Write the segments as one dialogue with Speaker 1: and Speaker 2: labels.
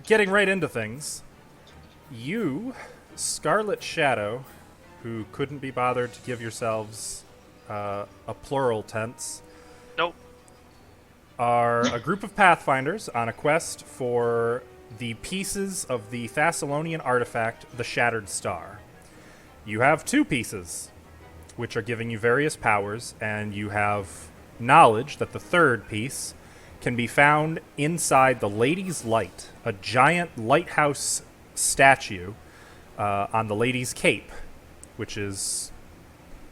Speaker 1: getting right into things, you, Scarlet Shadow, who couldn't be bothered to give yourselves a plural tense,
Speaker 2: Nope.
Speaker 1: are a group of Pathfinders on a quest for the pieces of the Thessalonian artifact, the Shattered Star. You have two pieces, which are giving you various powers, and you have knowledge that the third piece can be found inside the Lady's Light, a giant lighthouse statue on the Lady's Cape, which is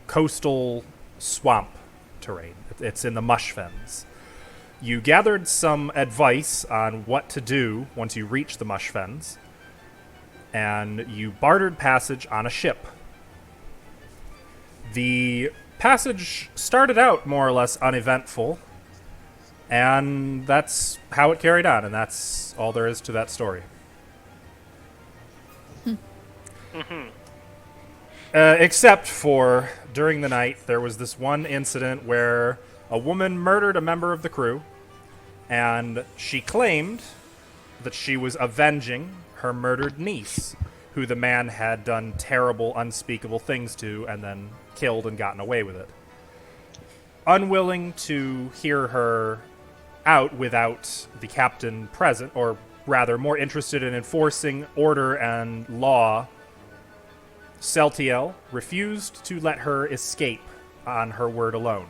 Speaker 1: coastal swamp terrain. It's in the Mush Fens. You gathered some advice on what to do once you reach the Mush Fens, and you bartered passage on a ship. The passage started out more or less uneventful, and that's how it carried on, and that's all there is to that story. Except for during the night, there was this one incident where a woman murdered a member of the crew, and she claimed that she was avenging her murdered niece, who the man had done terrible, unspeakable things to and then killed and gotten away with it. Unwilling to hear her out without the captain present, or rather more interested in enforcing order and law, Celtiel refused to let her escape on her word alone.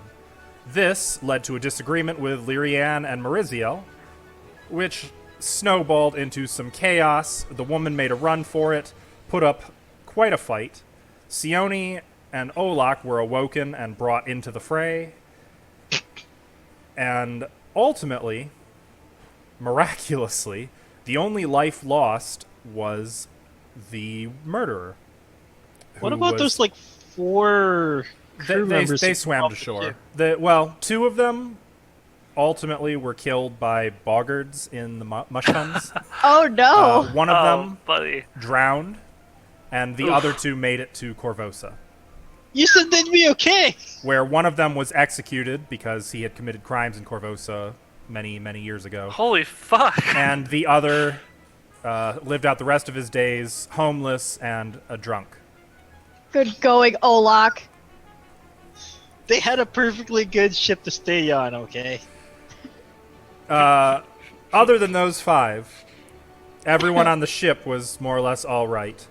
Speaker 1: This led to a disagreement with Lyrianne and Mariziel, which snowballed into some chaos. The woman made a run for it, put up quite a fight. Sione and Olak were awoken and brought into the fray. And ultimately, miraculously, the only life lost was the murderer.
Speaker 3: What about those, like, 4 crew members?
Speaker 1: They swam to shore. Two of them ultimately were killed by boggards in the mush tons.
Speaker 4: Oh no!
Speaker 1: One of them
Speaker 2: buddy.
Speaker 1: drowned, and the other two made it to Corvosa,
Speaker 3: You said they'd be okay!
Speaker 1: where one of them was executed because he had committed crimes in Corvosa many, many years ago.
Speaker 2: Holy fuck.
Speaker 1: And the other lived out the rest of his days homeless and a drunk.
Speaker 4: Good going, Olak.
Speaker 3: They had a perfectly good ship to stay on, okay?
Speaker 1: Other than those 5, everyone on the ship was more or less all right.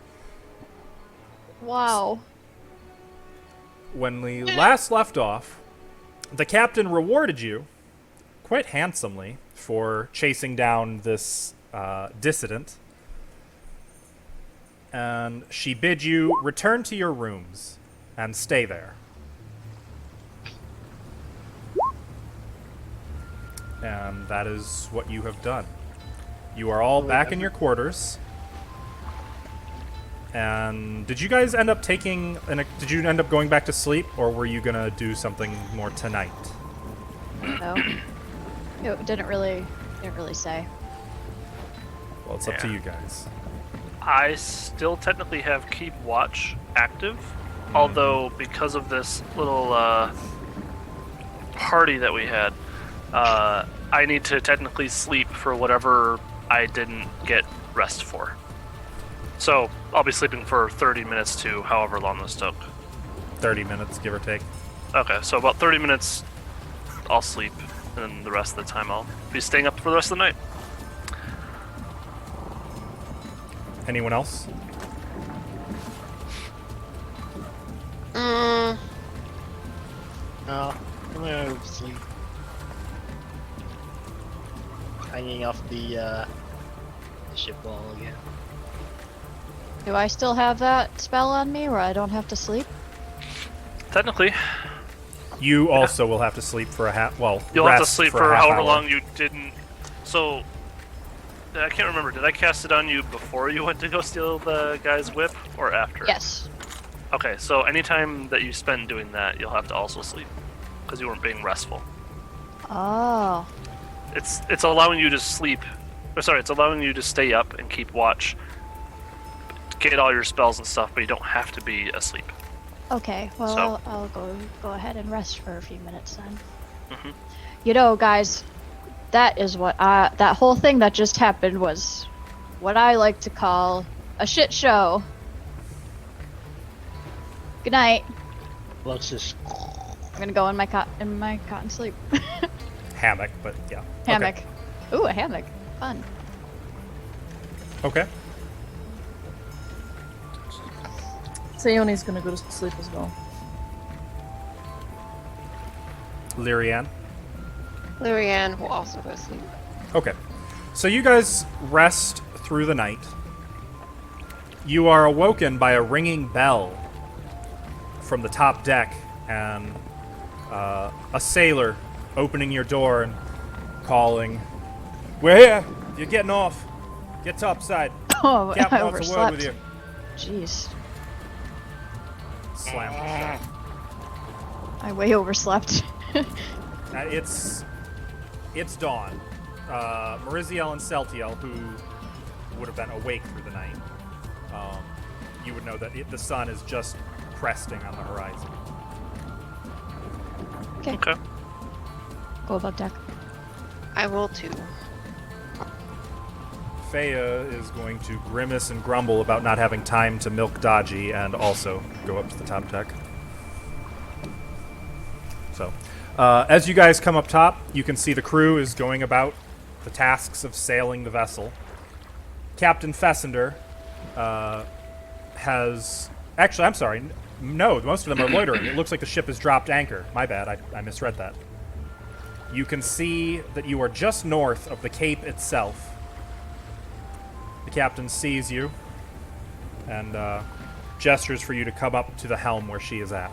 Speaker 4: Wow.
Speaker 1: When we last left off, the captain rewarded you quite handsomely for chasing down this dissident, and she bid you return to your rooms and stay there. And that is what you have done. You are all back in your quarters. And did you guys end up did you end up going back to sleep, or were you gonna do something more tonight?
Speaker 4: No. It didn't really say.
Speaker 1: Well, it's up to you guys.
Speaker 2: I still technically have Keep Watch active, although because of this little party that we had, I need to technically sleep for whatever I didn't get rest for. So I'll be sleeping for 30 minutes to however long this took.
Speaker 1: 30 minutes, give or take.
Speaker 2: Okay, so about 30 minutes I'll sleep, and then the rest of the time I'll be staying up for the rest of the night.
Speaker 1: Anyone else?
Speaker 3: No, I'm gonna go to sleep. Hanging off the ship wall again.
Speaker 4: Do I still have that spell on me where I don't have to sleep?
Speaker 2: Technically,
Speaker 1: You also will have to sleep for
Speaker 2: you'll have to
Speaker 1: rest
Speaker 2: sleep
Speaker 1: a
Speaker 2: for
Speaker 1: half
Speaker 2: however
Speaker 1: hour.
Speaker 2: long you didn't. So, I can't remember. Did I cast it on you before you went to go steal the guy's whip, or after?
Speaker 4: Yes.
Speaker 2: Okay, so anytime that you spend doing that, you'll have to also sleep, because you weren't being restful.
Speaker 4: Oh.
Speaker 2: It's allowing you to sleep. Or sorry, it's allowing you to stay up and keep watch, get all your spells and stuff, but you don't have to be asleep.
Speaker 4: Okay. Well,
Speaker 2: So-
Speaker 4: I'll go ahead and rest for a few minutes then.
Speaker 2: Mhm.
Speaker 4: You know, guys, that is what that whole thing that just happened was what I like to call a shit show. Good night.
Speaker 3: Lux is.
Speaker 4: I'm gonna go in my cotton sleep.
Speaker 1: Hammock, but yeah.
Speaker 4: Hammock. Ooh, a hammock. Fun.
Speaker 1: Okay.
Speaker 5: Sayone's gonna go to sleep as well.
Speaker 1: Lyrian.
Speaker 6: Lurianne will also go to sleep.
Speaker 1: Okay. So you guys rest through the night. You are awoken by a ringing bell from the top deck and a sailor opening your door and calling, "We're here! You're getting off! Get topside!
Speaker 4: Oh,
Speaker 1: Captain
Speaker 4: I
Speaker 1: wants a word with
Speaker 4: overslept.
Speaker 1: you."
Speaker 4: Jeez.
Speaker 1: Slam the shut.
Speaker 4: I way overslept.
Speaker 1: It's dawn. Mariziel and Celtiel, who would have been awake through the night, you would know that the sun is just cresting on the horizon.
Speaker 4: Okay.
Speaker 2: Okay.
Speaker 4: Go above deck.
Speaker 6: I will too.
Speaker 1: Faya is going to grimace and grumble about not having time to milk Dodgy and also go up to the top deck. So, as you guys come up top, you can see the crew is going about the tasks of sailing the vessel. Captain Fessender has... Actually, I'm sorry. No, most of them are loitering. It looks like the ship has dropped anchor. My bad, I misread that. You can see that you are just north of the cape itself. The captain sees you and gestures for you to come up to the helm where she is at.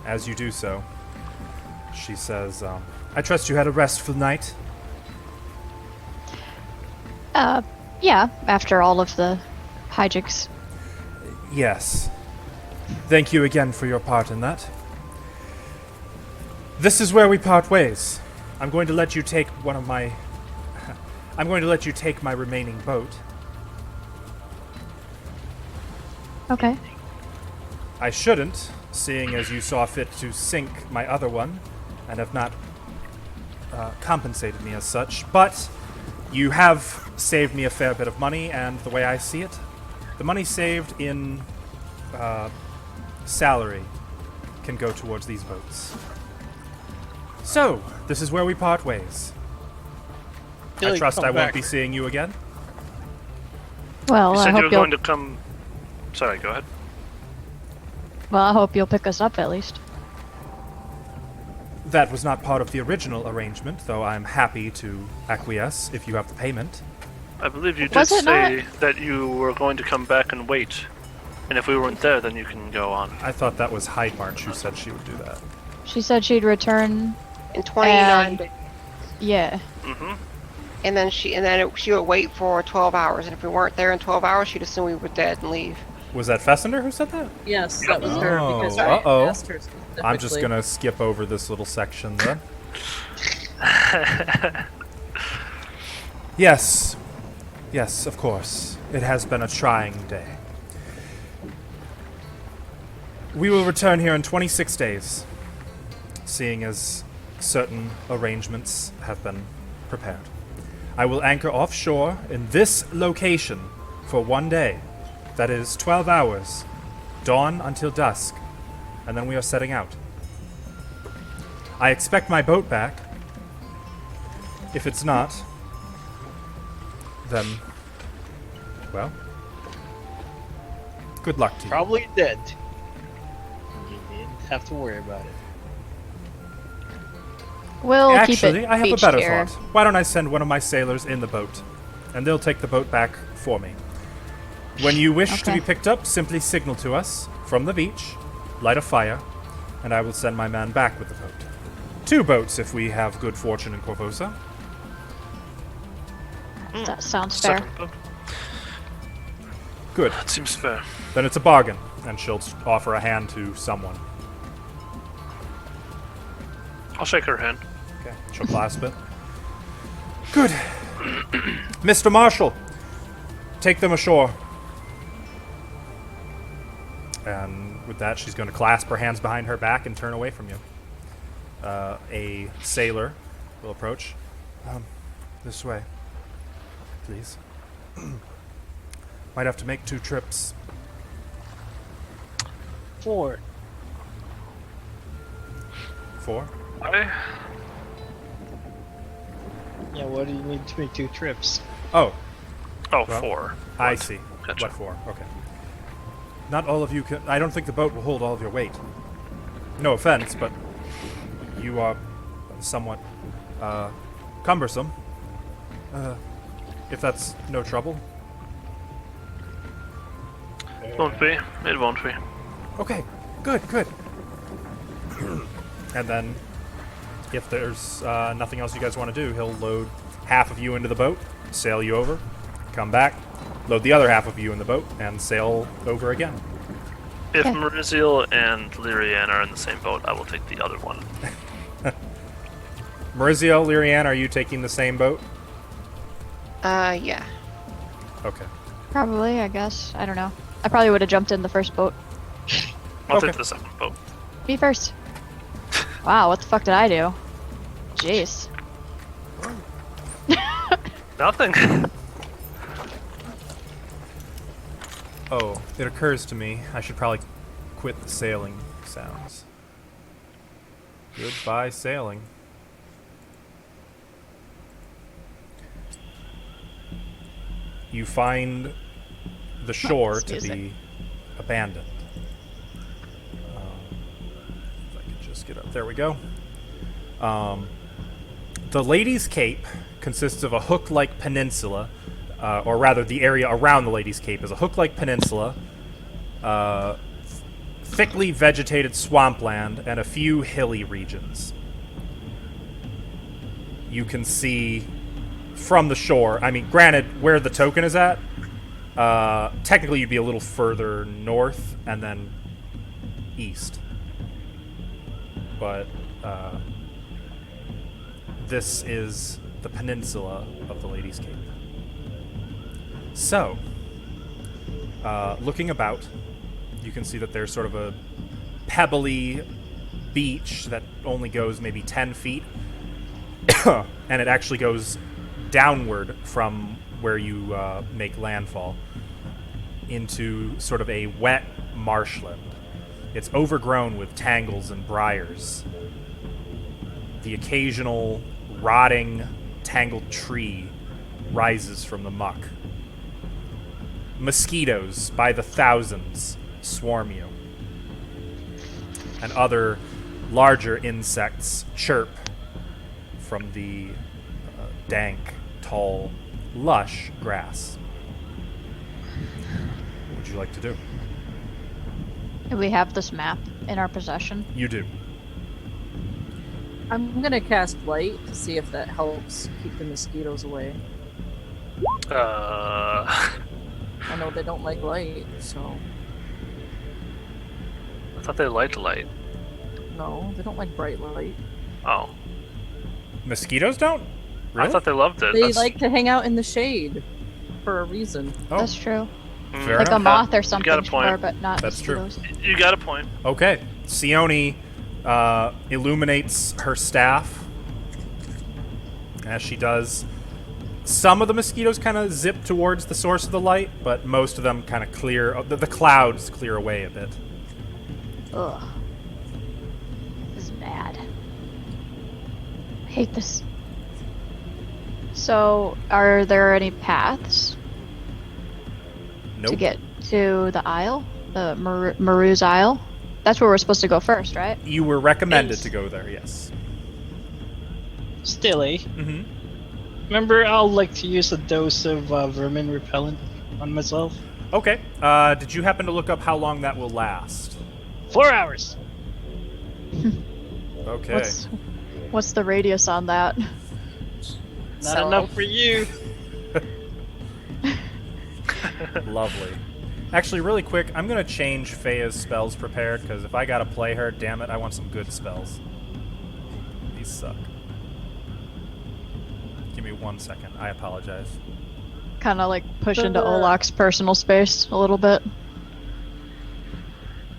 Speaker 1: As you do so, she says, "I trust you had a restful night."
Speaker 4: Yeah, after all of the hijinks.
Speaker 1: Yes. Thank you again for your part in that. This is where we part ways. I'm going to let you take I'm going to let you take my remaining boat.
Speaker 4: Okay.
Speaker 1: I shouldn't, seeing as you saw fit to sink my other one, and have not compensated me as such, but you have saved me a fair bit of money, and the way I see it, the money saved in salary can go towards these boats. So, this is where we part ways. I trust I won't be seeing you again.
Speaker 4: Well,
Speaker 2: You
Speaker 4: I
Speaker 2: said you
Speaker 4: hope
Speaker 2: were
Speaker 4: you'll.
Speaker 2: going to come. Sorry, go ahead.
Speaker 4: Well, I hope you'll pick us up at least.
Speaker 1: That was not part of the original arrangement, though I'm happy to acquiesce if you have the payment.
Speaker 2: I believe you did
Speaker 4: Was it
Speaker 2: say that you were going to come back and wait. And if we weren't there, then you can go on.
Speaker 1: I thought that was Hyde March who said she would do that.
Speaker 4: She said she'd return.
Speaker 6: In 29
Speaker 4: And-
Speaker 6: days.
Speaker 4: Yeah.
Speaker 2: Mm-hmm.
Speaker 6: And then she would wait for 12 hours. And if we weren't there in 12 hours, she'd assume we were dead and leave.
Speaker 1: Was that Fessender who said that?
Speaker 5: Yes, that was her
Speaker 1: Oh,
Speaker 5: because
Speaker 1: uh-oh.
Speaker 5: I asked her specifically.
Speaker 1: I'm just gonna skip over this little section then. Yes. Yes, of course. It has been a trying day. We will return here in 26 days, seeing as certain arrangements have been prepared. I will anchor offshore in this location for 1 day. That is 12 hours, dawn until dusk, and then we are setting out. I expect my boat back. If it's not, then, well, good luck to you.
Speaker 3: Probably dead. You didn't have to worry about it.
Speaker 4: We'll keep
Speaker 1: Actually,
Speaker 4: it
Speaker 1: I have a
Speaker 4: beached
Speaker 1: better
Speaker 4: here.
Speaker 1: thought. Why don't I send one of my sailors in the boat, and they'll take the boat back for me. When you wish to
Speaker 4: Okay.
Speaker 1: be picked up, simply signal to us from the beach, light a fire, and I will send my man back with the boat. 2 boats if we have good fortune in Corvosa.
Speaker 4: That sounds fair.
Speaker 2: Second book.
Speaker 1: Good.
Speaker 2: That seems fair.
Speaker 1: Then it's a bargain, and she'll offer a hand to someone.
Speaker 2: I'll shake her hand.
Speaker 1: Okay, she'll clasp it. Good. Mr. Marshall, take them ashore. And with that, she's going to clasp her hands behind her back and turn away from you. A sailor will approach. This way. please. Might have to make 2 trips.
Speaker 3: 4.
Speaker 1: 4?
Speaker 3: Yeah, what do you need to make 2 trips?
Speaker 1: Oh,
Speaker 2: Oh,
Speaker 1: Well,
Speaker 2: 4.
Speaker 1: I
Speaker 2: What?
Speaker 1: see.
Speaker 2: Gotcha.
Speaker 1: What for? Okay. Not all of you can. I don't think the boat will hold all of your weight. No offense, but you are somewhat cumbersome. If that's no trouble.
Speaker 2: Won't be. It won't be.
Speaker 1: Okay, good, good. And then, if there's nothing else you guys want to do, he'll load half of you into the boat, sail you over, come back, load the other half of you in the boat, and sail over again.
Speaker 2: If
Speaker 4: Okay.
Speaker 2: Mariziel and Lyrian are in the same boat, I will take the other one.
Speaker 1: Maurizio, Lyrian, are you taking the same boat?
Speaker 6: Yeah.
Speaker 1: Okay.
Speaker 4: Probably, I guess. I don't know. I probably would have jumped in the first boat.
Speaker 2: I'll
Speaker 1: Okay.
Speaker 2: take the second boat.
Speaker 4: Me first. Wow, what the fuck did I do? Jeez.
Speaker 2: Nothing.
Speaker 1: Oh, it occurs to me I should probably quit the sailing sounds. Goodbye, sailing. You find the shore to
Speaker 4: Excuse
Speaker 1: be
Speaker 4: me.
Speaker 1: abandoned. If I could just get up. There we go. The Ladies' Cape consists of a hook-like peninsula, or rather, the area around the Ladies' Cape is a hook-like peninsula, thickly vegetated swampland, and a few hilly regions. You can see from the shore. I mean, granted, where the token is at, technically you'd be a little further north and then east. But this is the peninsula of the Ladies' Cape. So, looking about, you can see that there's sort of a pebbly beach that only goes maybe 10 feet. And it actually goes downward from where you make landfall into sort of a wet marshland. It's overgrown with tangles and briars. The occasional rotting, tangled tree rises from the muck. Mosquitoes by the thousands swarm you. And other larger insects chirp from the dank, tall, lush grass. What would you like to do?
Speaker 4: Do we have this map in our possession?
Speaker 1: You do.
Speaker 5: I'm gonna cast light to see if that helps keep the mosquitoes away.
Speaker 2: I
Speaker 5: I know they don't like light, so
Speaker 2: thought they liked light.
Speaker 5: no, they don't like bright light.
Speaker 2: Oh.
Speaker 1: Mosquitoes don't? Really?
Speaker 2: I thought they loved it.
Speaker 5: They
Speaker 2: That's-
Speaker 5: like to hang out in the shade for a reason.
Speaker 1: Oh,
Speaker 4: That's true.
Speaker 1: fair
Speaker 4: Like a
Speaker 1: enough.
Speaker 4: moth or
Speaker 2: You
Speaker 4: something,
Speaker 2: got a point.
Speaker 4: sure, but not
Speaker 1: That's true.
Speaker 4: mosquitoes.
Speaker 2: You got a point.
Speaker 1: Okay. Sione illuminates her staff. As she does, some of the mosquitoes kind of zip towards the source of the light, but most of them kind of clear. The clouds clear away a bit.
Speaker 4: Ugh. This is bad. I hate this. So, are there any paths
Speaker 1: Nope.
Speaker 4: to get to the Isle? The Maru's Isle? That's where we're supposed to go first, right?
Speaker 1: You were recommended
Speaker 3: Yes.
Speaker 1: to go there. Yes.
Speaker 3: Still, eh?
Speaker 1: Mm-hmm.
Speaker 3: Remember, I'll like to use a dose of vermin repellent on myself.
Speaker 1: Okay. Did you happen to look up how long that will last?
Speaker 3: 4 hours.
Speaker 1: Okay.
Speaker 4: What's the radius on that?
Speaker 3: Not enough for you.
Speaker 1: Lovely. Actually, really quick, I'm gonna change Feya's spells prepared because if I gotta play her, damn it, I want some good spells. These suck. Give me 1 second. I apologize.
Speaker 4: Kind of like push into Olak's personal space a little bit.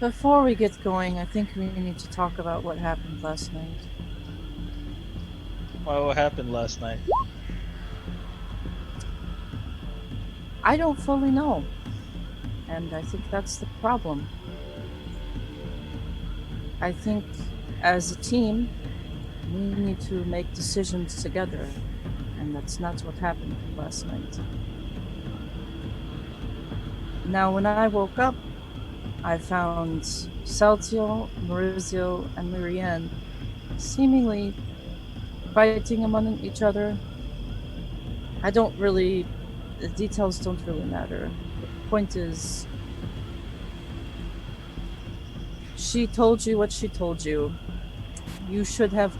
Speaker 5: Before we get going, I think we need to talk about what happened last night.
Speaker 3: What happened last night?
Speaker 5: I don't fully know. And I think that's the problem. I think as a team, we need to make decisions together. And that's not what happened last night. Now, when I woke up, I found Celtial, Maurizio, and Marianne seemingly fighting among each other. The details don't really matter. The point is, she told you what she told you. You should have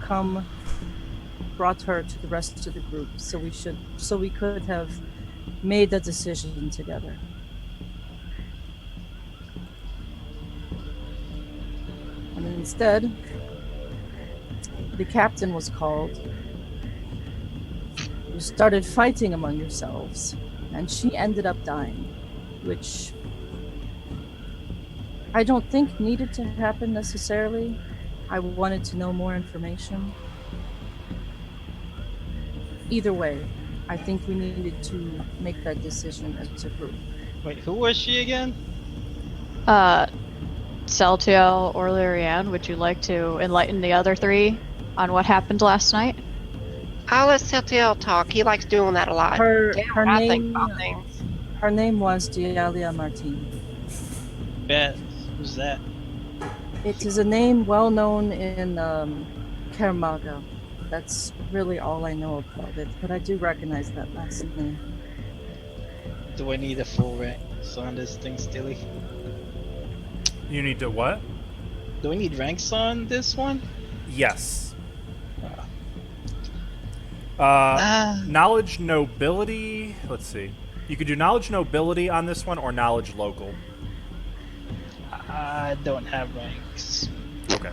Speaker 5: brought her to the rest of the group, so we could have made a decision together. And instead, the captain was called. You started fighting among yourselves, and she ended up dying, which I don't think needed to happen necessarily. I wanted to know more information. Either way, I think we needed to make that decision as a group.
Speaker 3: Wait, who was she again?
Speaker 4: Celtiel or Lyrianne, would you like to enlighten the other three on what happened last night?
Speaker 6: I'll let Celtiel talk. He likes doing that a lot.
Speaker 5: Her
Speaker 6: I think
Speaker 5: name
Speaker 6: about things.
Speaker 5: her name was Dialia Martin.
Speaker 3: Bet. Who's that?
Speaker 5: It is a name well known in Kermaga. That's really all I know about it, but I do recognize that last name.
Speaker 3: Do I need a full rank on this thing, Stilly?
Speaker 1: You need to what?
Speaker 3: Do we need ranks on this one?
Speaker 1: Yes. Knowledge nobility. Let's see. You could do knowledge nobility on this one or knowledge local.
Speaker 3: I don't have ranks.
Speaker 1: Okay.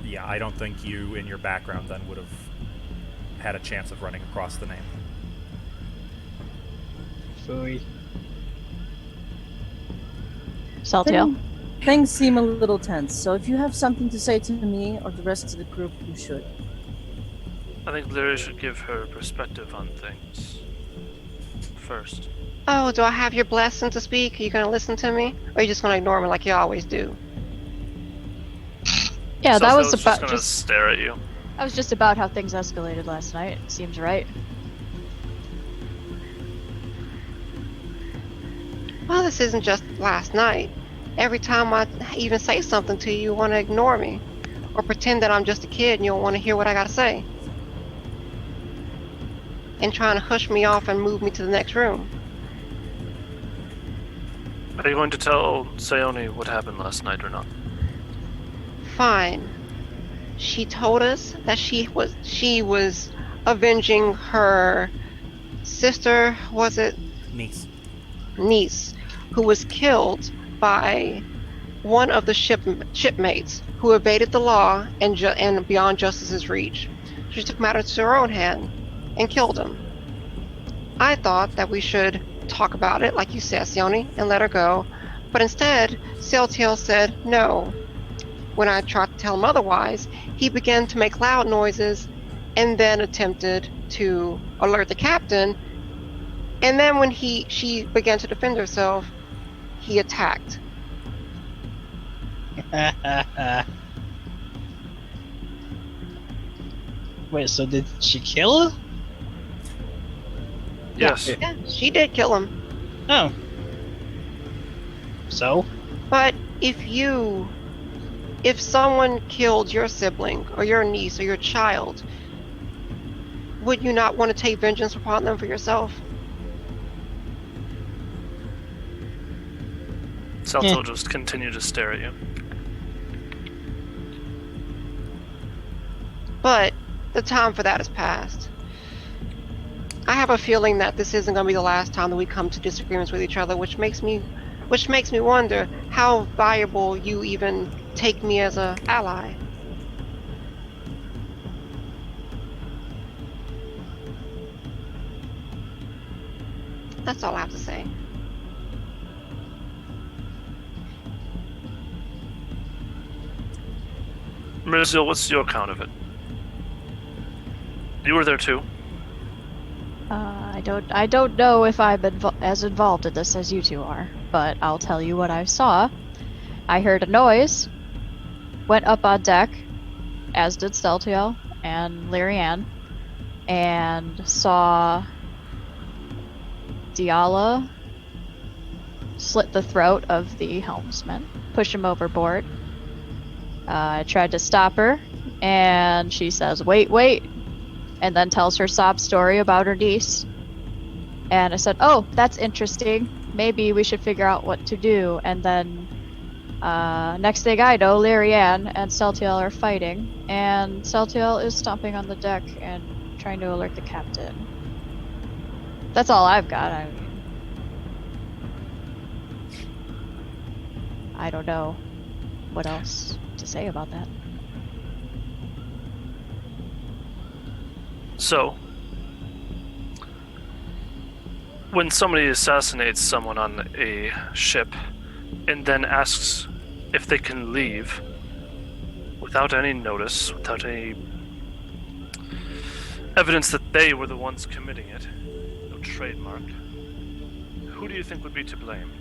Speaker 1: Yeah, I don't think you, in your background, then would have had a chance of running across the name.
Speaker 3: Phooey.
Speaker 4: Celtiel?
Speaker 5: Things seem a little tense, so if you have something to say to me or the rest of the group, you should.
Speaker 2: I think Lyra should give her perspective on things first.
Speaker 6: Oh, do I have your blessing to speak? Are you going to listen to me? Or are you just going to ignore me like you always do?
Speaker 4: Yeah, that was
Speaker 2: Celtiel's
Speaker 4: about
Speaker 2: just gonna stare at you.
Speaker 4: that was just about how things escalated last night. It seems right.
Speaker 6: Well, this isn't just last night. Every time I even say something to you, you want to ignore me. Or pretend that I'm just a kid and you don't want to hear what I got to say. And trying to hush me off and move me to the next room.
Speaker 2: Are you going to tell Sayoni what happened last night or not?
Speaker 6: Fine. She told us that she was avenging her sister, was it? Niece, who was killed by one of the shipmates who evaded the law and beyond justice's reach. She took matters to her own hand and killed him. I thought that we should talk about it, like you said, Sione, and let her go. But instead, Celtiel said no. When I tried to tell him otherwise, he began to make loud noises and then attempted to alert the captain. And then when she began to defend herself, he attacked.
Speaker 3: Wait, so did she kill her?
Speaker 2: Yes.
Speaker 6: Yeah, she did kill him.
Speaker 3: Oh. So?
Speaker 6: But if someone killed your sibling or your niece or your child, would you not want to take vengeance upon them for yourself?
Speaker 2: Celtiel will just continue to stare at you.
Speaker 6: But the time for that has passed. I have a feeling that this isn't going to be the last time that we come to disagreements with each other, which makes me wonder how valuable you even take me as an ally. That's all I have to say.
Speaker 2: Mirzil, what's your account of it? You were there too.
Speaker 4: I don't know if I'm as involved in this as you two are, but I'll tell you what I saw. I heard a noise, went up on deck, as did Steltiel and Lyrianne, and saw Diala slit the throat of the helmsman, push him overboard. I tried to stop her, and she says, "Wait, wait," and then tells her sob story about her niece. And I said, "Oh, that's interesting. Maybe we should figure out what to do." And then, next thing I know, Lyrianne and Celtiel are fighting, and Celtiel is stomping on the deck and trying to alert the captain. That's all I've got. I mean, I don't know what else to say about that.
Speaker 2: So, when somebody assassinates someone on a ship and then asks if they can leave without any notice, without any evidence that they were the ones committing it, no trademark, who do you think would be to blame?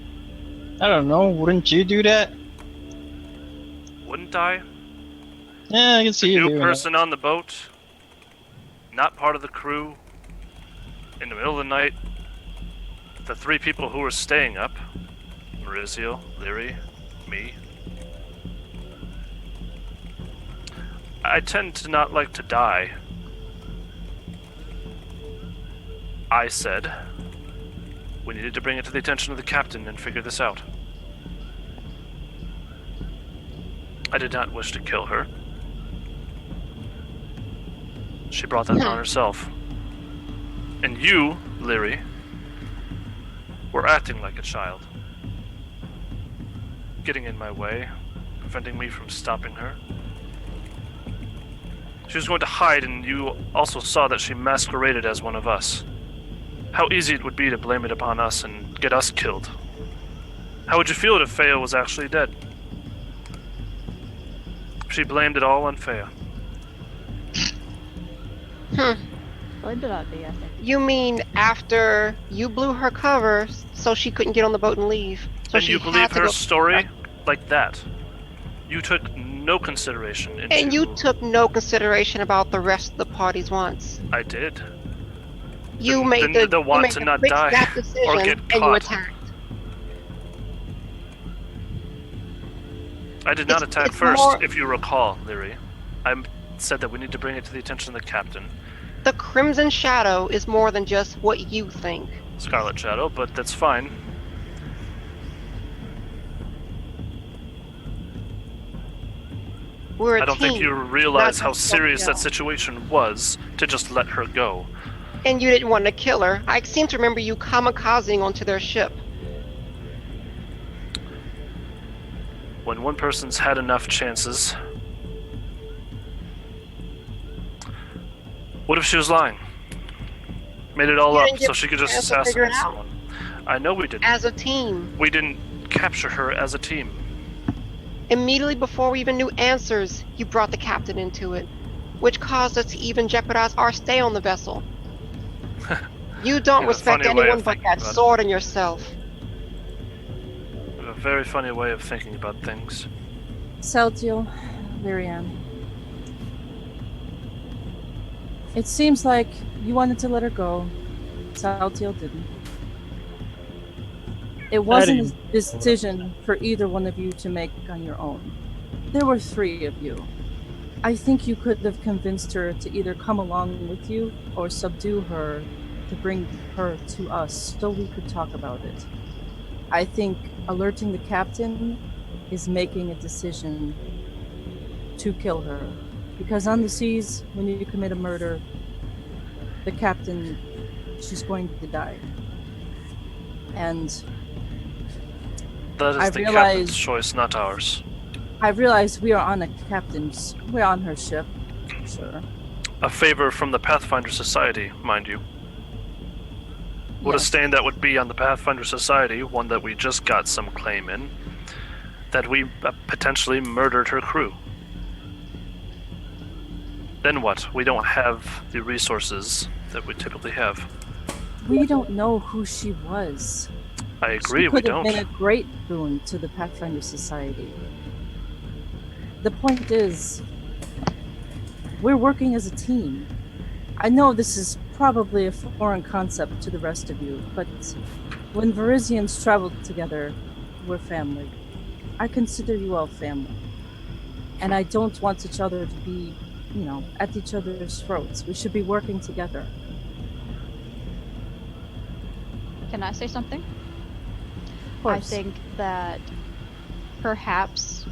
Speaker 3: I don't know. Wouldn't you do that?
Speaker 2: Wouldn't I?
Speaker 3: Yeah, I can see you
Speaker 2: New
Speaker 3: doing
Speaker 2: person on the boat, not part of the crew, in the middle of the night, the three people who were staying up, Maurizio, Leary, me. I tend to not like to die. I said we needed to bring it to the attention of the captain and figure this out. I did not wish to kill her. She brought that on herself. And you, Leary, were acting like a child. Getting in my way, preventing me from stopping her. She was going to hide, and you also saw that she masqueraded as one of us. How easy it would be to blame it upon us and get us killed. How would you feel if Fea was actually dead? She blamed it all on Fea.
Speaker 4: Blamed it on me, I think.
Speaker 6: You mean after you blew her cover so she couldn't get on the boat and leave? So
Speaker 2: And
Speaker 6: she
Speaker 2: you
Speaker 6: had
Speaker 2: believe
Speaker 6: to
Speaker 2: her
Speaker 6: go-
Speaker 2: story like that? You took no consideration into...
Speaker 6: And you took no consideration about the rest of the party's wants.
Speaker 2: I did.
Speaker 6: You made the
Speaker 2: want
Speaker 6: you made
Speaker 2: to
Speaker 6: the
Speaker 2: not
Speaker 6: quick
Speaker 2: die
Speaker 6: snap
Speaker 2: or
Speaker 6: decision
Speaker 2: get
Speaker 6: and you
Speaker 2: caught.
Speaker 6: attacked.
Speaker 2: I did not attack
Speaker 6: it's
Speaker 2: first,
Speaker 6: more-
Speaker 2: if you recall, Leary. I said that we need to bring it to the attention of the captain.
Speaker 6: The Crimson Shadow is more than just what you think.
Speaker 2: Scarlet Shadow, but that's fine.
Speaker 6: We're a
Speaker 2: I don't
Speaker 6: team,
Speaker 2: think you realize
Speaker 6: not
Speaker 2: how
Speaker 6: just
Speaker 2: serious that
Speaker 6: Celtiel.
Speaker 2: situation was to just let her go.
Speaker 6: And you didn't want to kill her. I seem to remember you kamikazing onto their ship.
Speaker 2: When one person's had enough chances... What if she was lying? Made it all
Speaker 6: You
Speaker 2: up
Speaker 6: didn't
Speaker 2: so
Speaker 6: give
Speaker 2: she could
Speaker 6: her a
Speaker 2: just
Speaker 6: chance to figure it
Speaker 2: assassinate
Speaker 6: out.
Speaker 2: someone. I know we didn't.
Speaker 6: As a team.
Speaker 2: We didn't capture her as a team.
Speaker 6: Immediately before we even knew answers, you brought the captain into it, which caused us to even jeopardize our stay on the vessel. You don't
Speaker 2: You have a
Speaker 6: respect
Speaker 2: funny way
Speaker 6: anyone
Speaker 2: of
Speaker 6: but
Speaker 2: thinking
Speaker 6: that
Speaker 2: about it.
Speaker 6: sword and yourself.
Speaker 2: You have a very funny way of thinking about things.
Speaker 5: Celtiel, Lyrianne. It seems like you wanted to let her go. Celtiel didn't. It wasn't a decision for either one of you to make on your own. There were three of you. I think you could have convinced her to either come along with you or subdue her to bring her to us so we could talk about it. I think alerting the captain is making a decision to kill her. Because on the seas, when you commit a murder, the captain, she's going to die. And
Speaker 2: That is
Speaker 5: I
Speaker 2: the
Speaker 5: realize-
Speaker 2: captain's choice, not ours.
Speaker 5: I realize we are on we're on her ship. Sure.
Speaker 2: A favor from the Pathfinder Society, mind you. What a
Speaker 5: Yes.
Speaker 2: stain that would be on the Pathfinder Society, one that we just got some claim in, that we potentially murdered her crew. Then what? We don't have the resources that we typically have.
Speaker 5: We don't know who she was.
Speaker 2: I agree,
Speaker 5: She
Speaker 2: we
Speaker 5: could have
Speaker 2: don't.
Speaker 5: been a great boon to the Pathfinder Society. The point is, we're working as a team. I know this is probably a foreign concept to the rest of you, but when Varisians travel together, we're family. I consider you all family. And I don't want each other to be, at each other's throats. We should be working together.
Speaker 4: Can I say something?
Speaker 5: Of course.
Speaker 4: I think that perhaps,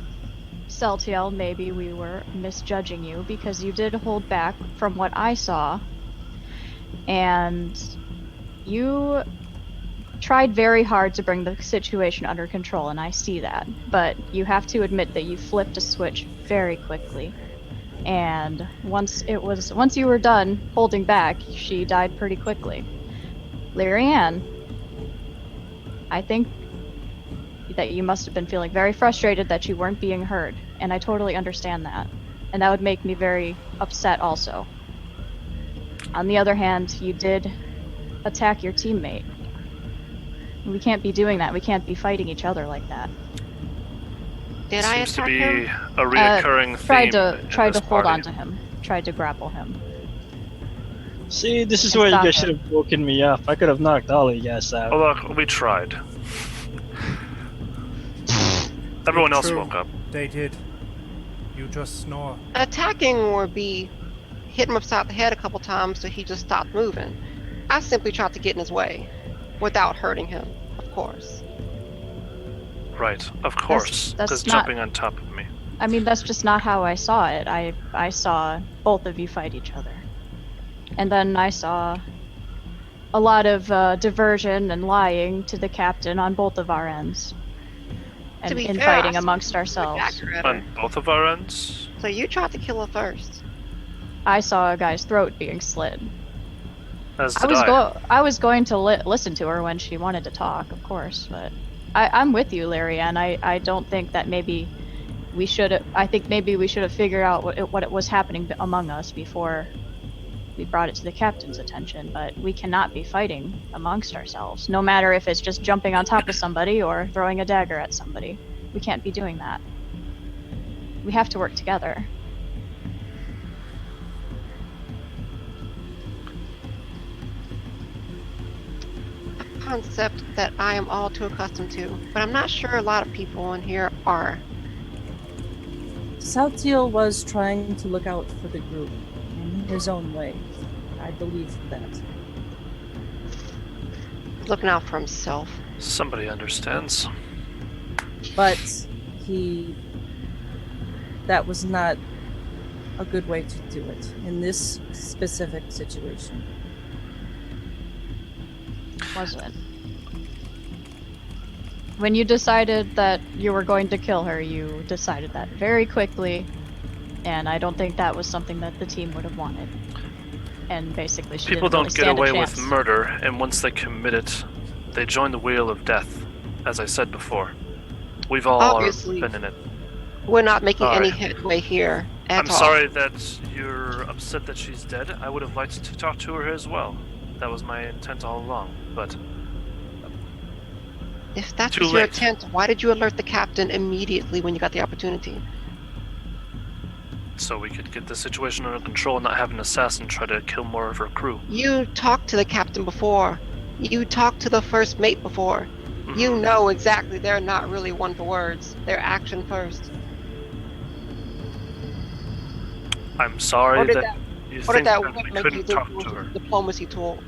Speaker 4: Celtiel, maybe we were misjudging you because you did hold back from what I saw. And you tried very hard to bring the situation under control, and I see that. But you have to admit that you flipped a switch very quickly. And once you were done holding back, she died pretty quickly. Lyrianne, I think that you must have been feeling very frustrated that you weren't being heard, and I totally understand that. And that would make me very upset also. On the other hand, you did attack your teammate. We can't be doing that. We can't be fighting each other like that.
Speaker 6: Did I
Speaker 2: Seems to
Speaker 6: attack
Speaker 2: be
Speaker 6: him?
Speaker 2: a reoccurring theme.
Speaker 4: Tried to
Speaker 2: in this
Speaker 4: hold
Speaker 2: party.
Speaker 4: on to him. Tried to grapple him.
Speaker 3: See, this is
Speaker 4: And
Speaker 3: where you
Speaker 4: stop
Speaker 3: guys
Speaker 4: him.
Speaker 3: should have woken me up. I could have knocked all of you guys out.
Speaker 2: Oh, look, we tried. Everyone else
Speaker 1: True.
Speaker 2: woke up.
Speaker 1: They did. You just snore.
Speaker 6: Attacking would be hit him upside the head a couple times so he just stopped moving. I simply tried to get in his way without hurting him, of course.
Speaker 2: Right, of course,
Speaker 4: that's
Speaker 2: because
Speaker 4: not-
Speaker 2: jumping on top of me.
Speaker 4: I mean, that's just not how I saw it. I saw both of you fight each other. And then I saw a lot of diversion and lying to the captain on both of our ends. And
Speaker 6: To be fair,
Speaker 4: infighting
Speaker 6: I
Speaker 4: amongst
Speaker 6: saw you
Speaker 4: ourselves.
Speaker 6: attack at her.
Speaker 2: On both of our ends?
Speaker 6: So you tried to kill her first.
Speaker 4: I saw a guy's throat being slit.
Speaker 2: As
Speaker 4: I
Speaker 2: did
Speaker 4: was I was going to listen to her when she wanted to talk, of course, but I'm with you, Larry, and I don't think that maybe we should. I think maybe we should have figured out what it was happening among us before we brought it to the captain's attention. But we cannot be fighting amongst ourselves, no matter if it's just jumping on top of somebody or throwing a dagger at somebody. We can't be doing that. We have to work together.
Speaker 6: Concept that I am all too accustomed to, but I'm not sure a lot of people in here are.
Speaker 5: Saltiel was trying to look out for the group in his own way. I believe that.
Speaker 6: Looking out for himself.
Speaker 2: Somebody understands.
Speaker 5: But that was not a good way to do it in this specific situation.
Speaker 4: Was it? When you decided that you were going to kill her, you decided that very quickly, and I don't think that was something that the team would have wanted. And basically, she
Speaker 2: People
Speaker 4: didn't
Speaker 2: don't
Speaker 4: really
Speaker 2: get
Speaker 4: stand a
Speaker 2: away with
Speaker 4: chance.
Speaker 2: murder, and once they commit it, they join the wheel of death, as I said before. We've all
Speaker 6: Obviously.
Speaker 2: been in it.
Speaker 6: We're not making any
Speaker 2: Sorry.
Speaker 6: headway here at
Speaker 2: I'm
Speaker 6: all.
Speaker 2: sorry that you're upset that she's dead. I would have liked to talk to her as well. That was my intent all along, but
Speaker 6: If that
Speaker 2: Too
Speaker 6: was your
Speaker 2: late.
Speaker 6: intent, why did you alert the captain immediately when you got the opportunity?
Speaker 2: so we could get the situation under control and not have an assassin try to kill more of her crew.
Speaker 6: You talked to the captain before. You talked to the first mate before.
Speaker 2: Mhm.
Speaker 6: You know exactly they're not really one for words. They're action first.
Speaker 2: I'm sorry
Speaker 6: Or did
Speaker 2: that,
Speaker 6: that-
Speaker 2: you
Speaker 6: Or
Speaker 2: think
Speaker 6: did that
Speaker 2: that we
Speaker 6: whip make you
Speaker 2: couldn't
Speaker 6: think
Speaker 2: talk
Speaker 6: it was
Speaker 2: to her.
Speaker 6: a diplomacy tool?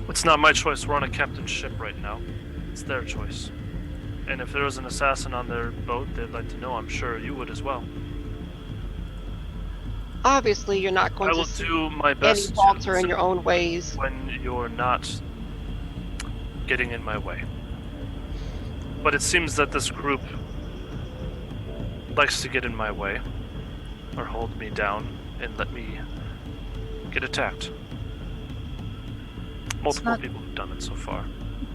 Speaker 2: It's not my choice. We're on a captain's ship right now. It's their choice. And if there was an assassin on their boat, they'd like to know. I'm sure you would as well.
Speaker 6: Obviously, you're not
Speaker 2: I
Speaker 6: going
Speaker 2: will
Speaker 6: to see
Speaker 2: do my
Speaker 6: any
Speaker 2: best
Speaker 6: falter
Speaker 2: to
Speaker 6: in your own ways.
Speaker 2: when you're not getting in my way. But it seems that this group likes to get in my way, or hold me down and let me get attacked. Multiple
Speaker 5: not-
Speaker 2: people have done it so far.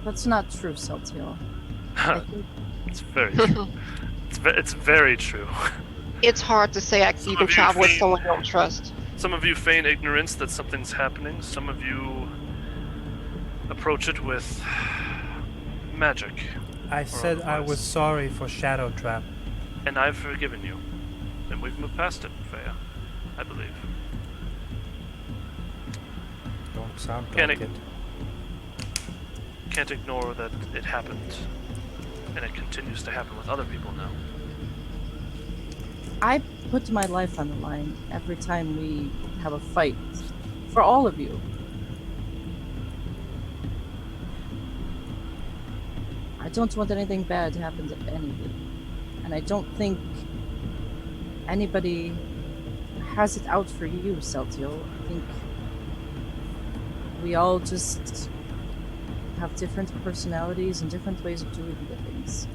Speaker 5: That's not true, Saltiel. I think
Speaker 2: It's very true. It's very true.
Speaker 6: It's hard to say
Speaker 2: Some
Speaker 6: you can
Speaker 2: of you
Speaker 6: travel with
Speaker 2: feign-
Speaker 6: someone you don't trust.
Speaker 2: Some of you feign ignorance that something's happening. Some of you approach it with magic.
Speaker 1: I said I was sorry for Shadow Trap.
Speaker 2: And I've forgiven you. And we've moved past it, Fea. I believe.
Speaker 1: Don't sound
Speaker 2: Can
Speaker 1: like
Speaker 2: it-
Speaker 1: it.
Speaker 2: Can't ignore that it happened. And it continues to happen with other people now.
Speaker 5: I put my life on the line every time we have a fight. For all of you. I don't want anything bad to happen to any of you. And I don't think anybody has it out for you, Celtial. I think we all just have different personalities and different ways of doing things.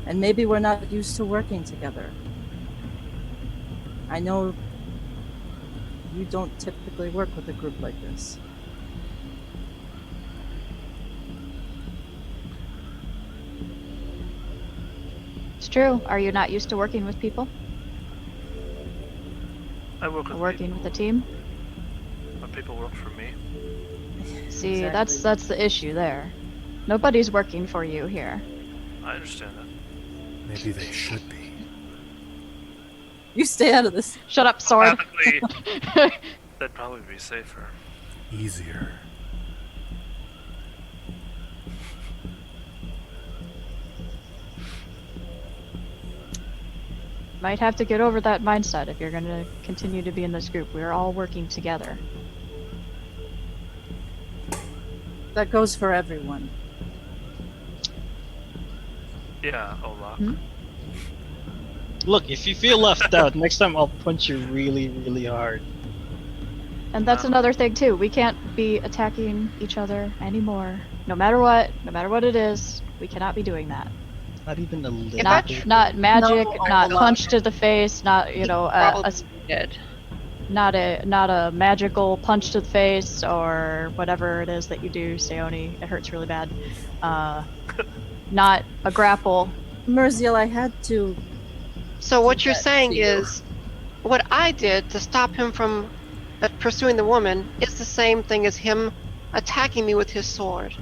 Speaker 5: And maybe we're not used to working together. I know you don't typically work with a group like this.
Speaker 4: It's true. Are you not used to working with people?
Speaker 2: I work with
Speaker 4: Working with a team?
Speaker 2: people, but people work for me.
Speaker 4: See,
Speaker 5: Exactly.
Speaker 4: that's the issue there. Nobody's working for you here.
Speaker 2: I understand that.
Speaker 1: Maybe they should be.
Speaker 5: You stay out of this.
Speaker 4: Shut up, sword.
Speaker 2: Ethically, that'd probably be safer.
Speaker 1: Easier.
Speaker 4: Might have to get over that mindset if you're going to continue to be in this group. We're all working together.
Speaker 5: That goes for everyone.
Speaker 2: Yeah, Olaf.
Speaker 4: Hmm?
Speaker 3: Look, if you feel left out, next time I'll punch you really, really hard.
Speaker 4: And that's another thing too. We can't be attacking each other anymore. No matter what it is, we cannot be doing that.
Speaker 3: Not even a little
Speaker 4: Not
Speaker 3: bit.
Speaker 4: not magic,
Speaker 5: No,
Speaker 4: not
Speaker 5: no.
Speaker 4: punch to the face, not
Speaker 6: Did.
Speaker 4: not a magical punch to the face or whatever it is that you do, Seoni. It hurts really bad. Not a grapple.
Speaker 5: Merziel, I had to.
Speaker 6: So what you're
Speaker 5: That
Speaker 6: saying
Speaker 5: to you.
Speaker 6: is, what I did to stop him from pursuing the woman is the same thing as him attacking me with his sword.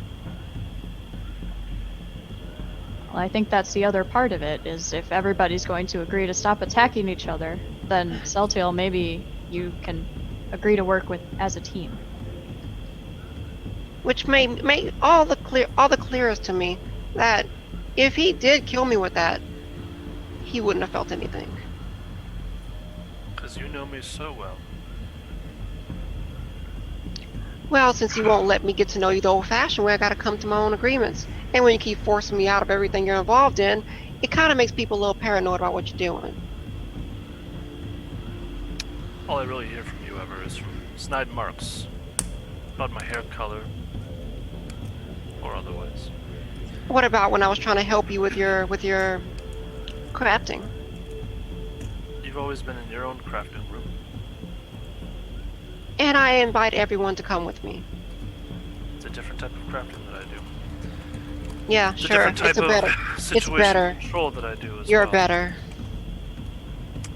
Speaker 4: Well, I think that's the other part of it, is if everybody's going to agree to stop attacking each other, then Celtial, maybe you can agree to work with as a team.
Speaker 6: Which made all the clearest to me that if he did kill me with that, he wouldn't have felt anything.
Speaker 2: Because you know me so well.
Speaker 6: Well, since you won't let me get to know you the old-fashioned way, I gotta come to my own agreements. And when you keep forcing me out of everything you're involved in, it kind of makes people a little paranoid about what you're doing.
Speaker 2: All I really hear from you ever is from snide marks about my hair color or otherwise.
Speaker 6: What about when I was trying to help you with your crafting?
Speaker 2: You've always been in your own crafting room.
Speaker 6: And I invite everyone to come with me.
Speaker 2: It's a different type of crafting that I do.
Speaker 6: Yeah,
Speaker 2: It's a
Speaker 6: sure.
Speaker 2: different type
Speaker 6: It's a
Speaker 2: of
Speaker 6: better.
Speaker 2: situation
Speaker 6: better.
Speaker 2: control that I do as
Speaker 6: You're
Speaker 2: well.
Speaker 6: better.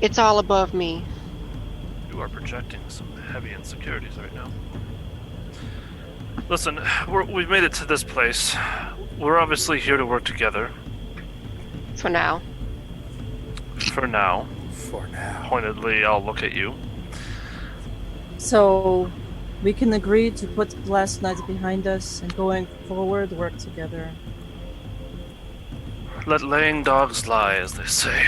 Speaker 6: It's all above me.
Speaker 2: You are projecting some heavy insecurities right now. Listen, we've made it to this place. We're obviously here to work together.
Speaker 6: For now.
Speaker 2: For now.
Speaker 1: For now.
Speaker 2: Pointedly, I'll look at you.
Speaker 5: So, we can agree to put last night behind us and going forward, work together.
Speaker 2: Let laying dogs lie, as they say.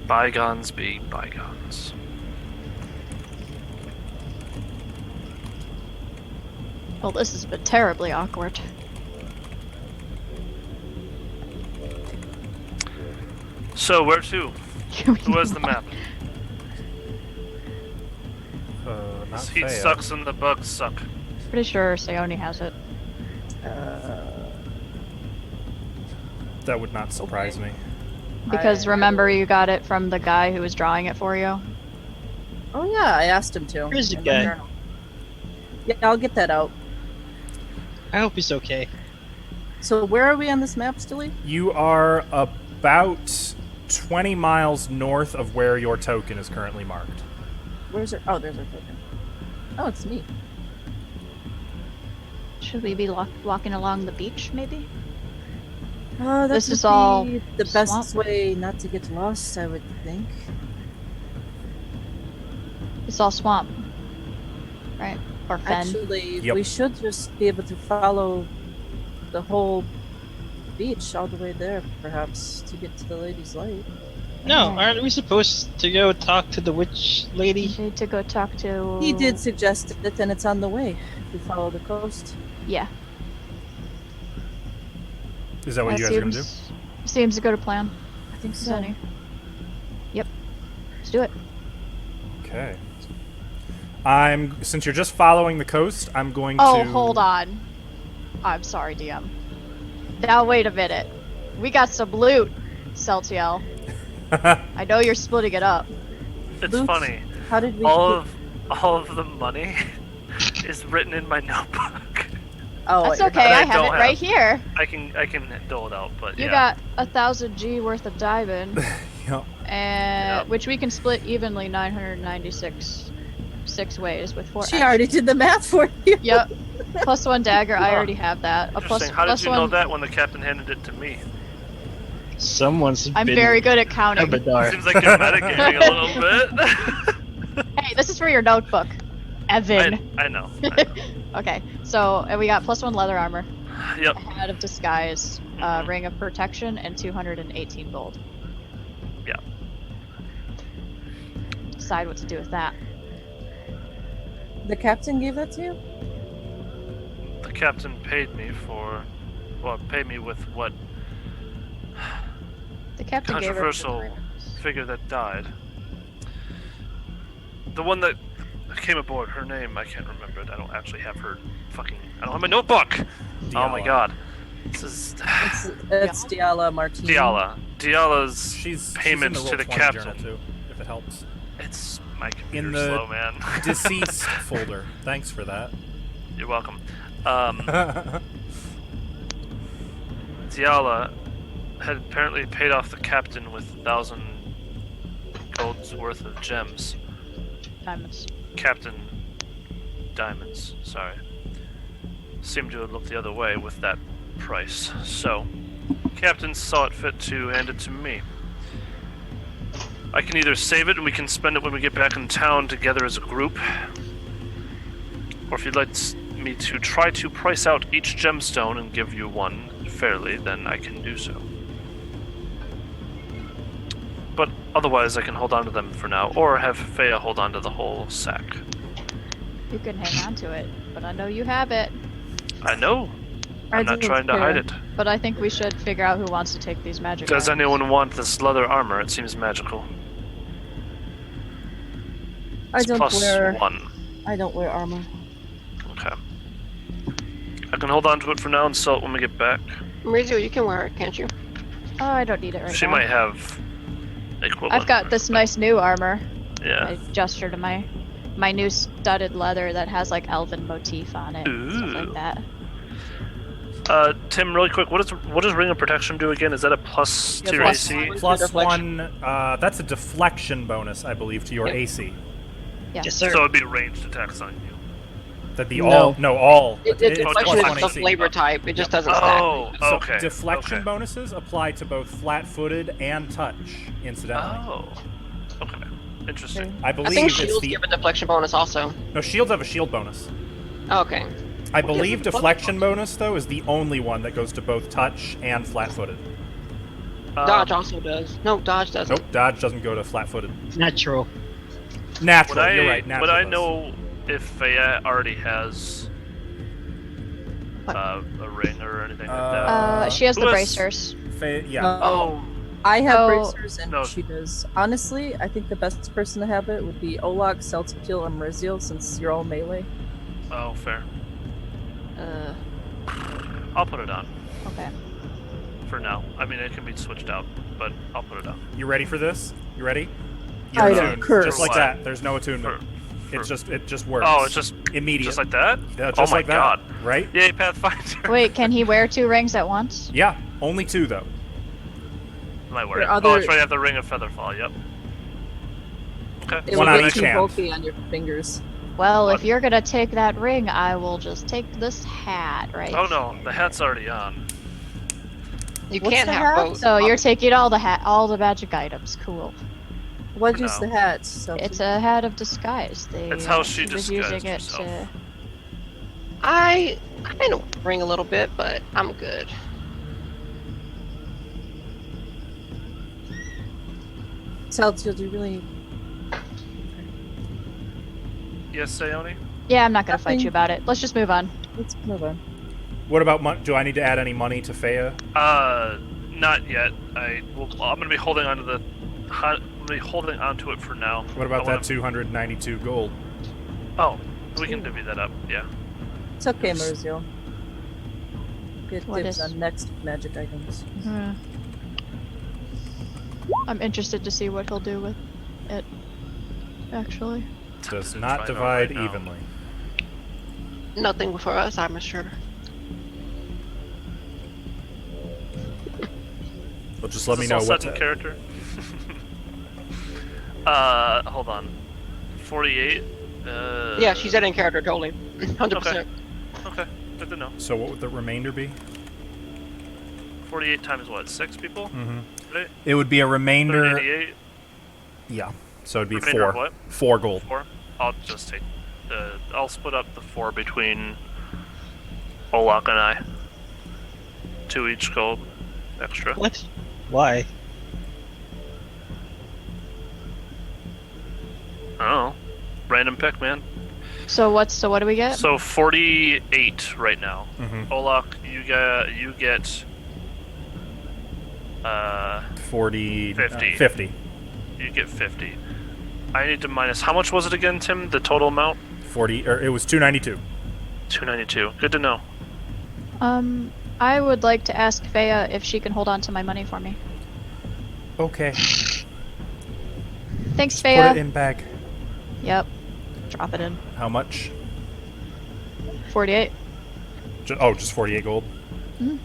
Speaker 2: Bygones be bygones.
Speaker 4: Well, this has been terribly awkward.
Speaker 2: So, where to? Where's the map?
Speaker 1: Not
Speaker 2: This heat
Speaker 1: Fea.
Speaker 2: sucks and the bugs suck.
Speaker 4: Pretty sure Seoni has it.
Speaker 1: That would not surprise me.
Speaker 4: Because remember you got it from the guy who was drawing it for you?
Speaker 5: Oh yeah, I asked him to.
Speaker 3: Where's the
Speaker 5: In the
Speaker 3: guy?
Speaker 5: journal. Yeah, I'll get that out.
Speaker 3: I hope he's okay.
Speaker 5: So where are we on this map, Stilly?
Speaker 1: You are about 20 miles north of where your token is currently marked.
Speaker 5: Where's it? Oh, there's our token. Oh, it's me.
Speaker 4: Should we be walking along the beach, maybe?
Speaker 5: Oh,
Speaker 4: This
Speaker 5: this
Speaker 4: is all
Speaker 5: the best
Speaker 4: swamp.
Speaker 5: way not to get lost, I would think.
Speaker 4: It's all swamp, right? Or fen.
Speaker 5: Actually,
Speaker 1: Yep.
Speaker 5: we should just be able to follow the whole beach all the way there, perhaps, to get to the Lady's Light.
Speaker 3: No, aren't we supposed to go talk to the witch lady?
Speaker 4: We need to go talk to.
Speaker 5: He did suggest it, and it's on the way if we follow the coast.
Speaker 4: Yeah.
Speaker 1: Is that what you guys are going to do?
Speaker 4: Seems a good plan.
Speaker 5: I think so.
Speaker 4: Sunny. Yep. Let's do it.
Speaker 1: Okay. Since you're just following the coast, I'm going to...
Speaker 4: Oh, hold on. I'm sorry, DM. Now wait a minute. We got some loot, Celtiel. I know you're splitting it up.
Speaker 2: It's
Speaker 5: Luke,
Speaker 2: funny.
Speaker 5: How did we
Speaker 2: All
Speaker 5: get...
Speaker 2: of the money is written in my notebook.
Speaker 5: Oh,
Speaker 4: That's
Speaker 5: wait,
Speaker 4: okay.
Speaker 2: I
Speaker 4: I have
Speaker 2: don't
Speaker 4: it
Speaker 2: have-
Speaker 4: right here.
Speaker 2: I can dole it out, but
Speaker 4: You
Speaker 2: yeah.
Speaker 4: got 1,000 G worth of diamond,
Speaker 1: Yep.
Speaker 4: and
Speaker 2: Yep.
Speaker 4: which we can split evenly 996 ways with 4.
Speaker 5: She already did the math for you.
Speaker 4: Yep. Plus 1 dagger. I
Speaker 2: Huh.
Speaker 4: already have that. A plus,
Speaker 2: Interesting. How did
Speaker 4: plus
Speaker 2: you
Speaker 4: one.
Speaker 2: know that when the captain handed it to me?
Speaker 3: Someone's
Speaker 4: I'm
Speaker 3: been
Speaker 4: very good at counting.
Speaker 3: Abadar.
Speaker 2: Seems like you're metagaming a little bit.
Speaker 4: Hey, this is for your notebook, Evan.
Speaker 2: I know.
Speaker 4: Okay, so and we got plus 1 leather armor,
Speaker 2: Yep.
Speaker 4: a hat of disguise, ring of protection, and 218 gold.
Speaker 2: Yeah.
Speaker 4: Decide what to do with that.
Speaker 5: The captain gave that to you?
Speaker 2: The captain paid me with what
Speaker 4: The captain gave her
Speaker 2: controversial figure that died. The one that came aboard, her name, I can't remember it. I don't actually have her I don't have my notebook! Oh my
Speaker 1: Diala.
Speaker 2: god. This is...
Speaker 5: It's Diala Martini.
Speaker 2: Diala's
Speaker 1: She's
Speaker 2: payment
Speaker 1: in the
Speaker 2: to the
Speaker 1: Roll20
Speaker 2: captain.
Speaker 1: journal, too, if it helps.
Speaker 2: It's my computer's
Speaker 1: the
Speaker 2: slow, man.
Speaker 1: Deceased folder. Thanks for that.
Speaker 2: You're welcome. Diala had apparently paid off the captain with 1,000 gold's worth of gems.
Speaker 4: diamonds.
Speaker 2: Captain Diamonds, sorry. Seemed to have looked the other way with that price. So, Captain saw it fit to hand it to me. I can either save it and we can spend it when we get back in town together as a group, or if you'd like me to try to price out each gemstone and give you one fairly, then I can do so. But otherwise, I can hold on to them for now, or have Fea hold on to the whole sack.
Speaker 4: You can hang on to it, but I know you have it.
Speaker 2: I know.
Speaker 5: I
Speaker 2: I'm not
Speaker 5: didn't
Speaker 2: trying to
Speaker 5: care.
Speaker 2: hide it.
Speaker 4: But I think we should figure out who wants to take these magic
Speaker 2: Does
Speaker 4: items.
Speaker 2: anyone want this leather armor? It seems magical.
Speaker 5: I
Speaker 2: It's
Speaker 5: don't
Speaker 2: plus
Speaker 5: wear
Speaker 2: 1.
Speaker 5: I don't wear armor.
Speaker 2: Okay. I can hold on to it for now and sell it when we get back.
Speaker 6: Rizzo, you can wear it, can't you?
Speaker 4: Oh, I don't need it right
Speaker 2: She
Speaker 4: now.
Speaker 2: might have equivalent.
Speaker 4: I've got this nice new armor.
Speaker 2: Yeah.
Speaker 4: I gesture to my new studded leather that has like elven motif on it, and stuff
Speaker 2: Ooh.
Speaker 4: like that.
Speaker 2: Tim, really quick, what does Ring of Protection do again? Is that a plus to your
Speaker 3: plus
Speaker 2: AC?
Speaker 3: one.
Speaker 1: Plus
Speaker 3: Deflection.
Speaker 1: 1, that's a deflection bonus, I believe, to your
Speaker 3: Yep.
Speaker 1: AC.
Speaker 4: Yeah.
Speaker 3: Yes, sir.
Speaker 2: So it'd be ranged attacks on you.
Speaker 1: That'd be
Speaker 3: No.
Speaker 1: all.
Speaker 6: It's
Speaker 1: plus
Speaker 6: deflection
Speaker 2: plus
Speaker 6: is
Speaker 1: 1
Speaker 6: the
Speaker 1: AC.
Speaker 6: flavor type. It just doesn't stack.
Speaker 2: Oh,
Speaker 1: So
Speaker 2: okay.
Speaker 1: deflection
Speaker 2: okay.
Speaker 1: bonuses apply to both flat-footed and touch, incidentally.
Speaker 2: Oh. Okay. Interesting.
Speaker 1: I
Speaker 6: I
Speaker 1: believe
Speaker 6: think
Speaker 1: it's
Speaker 6: shields
Speaker 1: the...
Speaker 6: give a deflection bonus also.
Speaker 1: No, shields have a shield bonus.
Speaker 6: Oh, okay.
Speaker 1: I believe deflection bonus, though, is the only one that goes to both touch and flat-footed.
Speaker 6: Dodge also does. No, dodge doesn't.
Speaker 1: Nope, dodge doesn't go to flat-footed.
Speaker 3: Natural.
Speaker 1: Natural, you're right, natural
Speaker 2: Would I
Speaker 1: does.
Speaker 2: know if Fea already has a ring or anything like that?
Speaker 4: She has the
Speaker 2: who has-
Speaker 4: bracers.
Speaker 1: Yeah.
Speaker 2: Oh,
Speaker 5: I have
Speaker 4: Oh.
Speaker 5: bracers and
Speaker 2: No.
Speaker 5: she does. Honestly, I think the best person to have it would be Olak, Celtiel, and Marizio, since you're all melee.
Speaker 2: oh, fair.
Speaker 4: Uh,
Speaker 2: I'll put it on
Speaker 4: okay.
Speaker 2: for now. I mean, it can be switched out, but I'll put it on.
Speaker 1: You ready for this? You ready?
Speaker 5: I
Speaker 1: You're
Speaker 5: don't
Speaker 1: attuned,
Speaker 5: curse.
Speaker 1: just like
Speaker 2: For what?
Speaker 1: that. There's no attunement.
Speaker 2: For-
Speaker 1: It just works.
Speaker 2: Oh, it's just
Speaker 1: immediate.
Speaker 2: just like that?
Speaker 1: Yeah, just
Speaker 2: Oh my
Speaker 1: like that,
Speaker 2: god.
Speaker 1: right?
Speaker 2: Yay, Pathfinder.
Speaker 4: Wait, can he wear 2 rings at once?
Speaker 1: Yeah, only 2 though.
Speaker 2: Am I wearing?
Speaker 5: Your
Speaker 2: Oh,
Speaker 5: other-
Speaker 2: that's right. I have the ring of Featherfall. Yep. Okay.
Speaker 5: It
Speaker 1: One
Speaker 5: will
Speaker 1: on
Speaker 5: get
Speaker 1: each
Speaker 5: too
Speaker 1: hand.
Speaker 5: bulky on your fingers.
Speaker 4: Well, if
Speaker 2: What?
Speaker 4: you're gonna take that ring, I will just take this hat, right?
Speaker 2: Oh no, the hat's already on.
Speaker 6: You
Speaker 5: What's
Speaker 6: can't
Speaker 5: the
Speaker 6: have
Speaker 5: hat?
Speaker 6: both.
Speaker 4: So you're taking all the magic items. Cool.
Speaker 5: Why'd
Speaker 2: For
Speaker 5: you use
Speaker 2: now.
Speaker 5: the hat? So
Speaker 4: It's a hat of disguise.
Speaker 2: It's how she
Speaker 4: was
Speaker 2: disguised
Speaker 4: using it
Speaker 2: herself.
Speaker 4: to.
Speaker 6: I kind of bring a little bit, but I'm good.
Speaker 5: Saltiel, do you really?
Speaker 2: Yes, Sayoni?
Speaker 4: Yeah, I'm not gonna fight
Speaker 5: Nothing.
Speaker 4: you about it. Let's just move on.
Speaker 5: Let's move on.
Speaker 1: What about money? Do I need to add any money to Fea?
Speaker 2: Not yet. I'm gonna be holding onto the. I'm gonna be holding onto it for now.
Speaker 1: What about
Speaker 2: I
Speaker 1: that
Speaker 2: wanna-
Speaker 1: 292 gold?
Speaker 2: Oh, we can divvy that up. Yeah.
Speaker 5: It's okay, Marzio. Good
Speaker 4: What
Speaker 5: dibs
Speaker 4: is-
Speaker 5: on next magic items.
Speaker 4: I'm interested to see what he'll do with it. Actually,
Speaker 1: Does
Speaker 2: Find
Speaker 1: not
Speaker 2: out
Speaker 1: divide
Speaker 2: right now.
Speaker 1: evenly.
Speaker 6: Nothing for us, I'm sure.
Speaker 1: Well, just let
Speaker 2: Is
Speaker 1: me
Speaker 2: this
Speaker 1: know
Speaker 2: all
Speaker 1: what
Speaker 2: set in
Speaker 1: to...
Speaker 2: character. Hold on. 48.
Speaker 6: Yeah, she's in character totally. 100%.
Speaker 2: Okay, good to know.
Speaker 1: So what would the remainder be?
Speaker 2: 48 times what? 6 people?
Speaker 1: Mm-hmm.
Speaker 2: Right?
Speaker 1: It would be a remainder...
Speaker 2: 88.
Speaker 1: Yeah. So it'd be
Speaker 2: Remainder of
Speaker 1: 4.
Speaker 2: what?
Speaker 1: 4 gold.
Speaker 2: 4. I'll just take. I'll split up the 4 between Olak and I. 2 each gold extra.
Speaker 3: What? Why?
Speaker 2: I don't know. Random pick, man.
Speaker 4: so what do we get?
Speaker 2: So 48 right now.
Speaker 1: Mm-hmm.
Speaker 2: Olak, you get
Speaker 1: 40...
Speaker 2: 50.
Speaker 1: 50.
Speaker 2: You get 50. I need to minus. How much was it again, Tim? The total amount?
Speaker 1: 40... Or it was 292.
Speaker 2: 292. Good to know.
Speaker 4: I would like to ask Fea if she can hold on to my money for me.
Speaker 1: Okay.
Speaker 4: Thanks,
Speaker 1: Put it
Speaker 4: Fea.
Speaker 1: in bag.
Speaker 4: Yep. Drop it in.
Speaker 1: How much?
Speaker 4: 48.
Speaker 1: Just 48 gold?
Speaker 4: Mhm.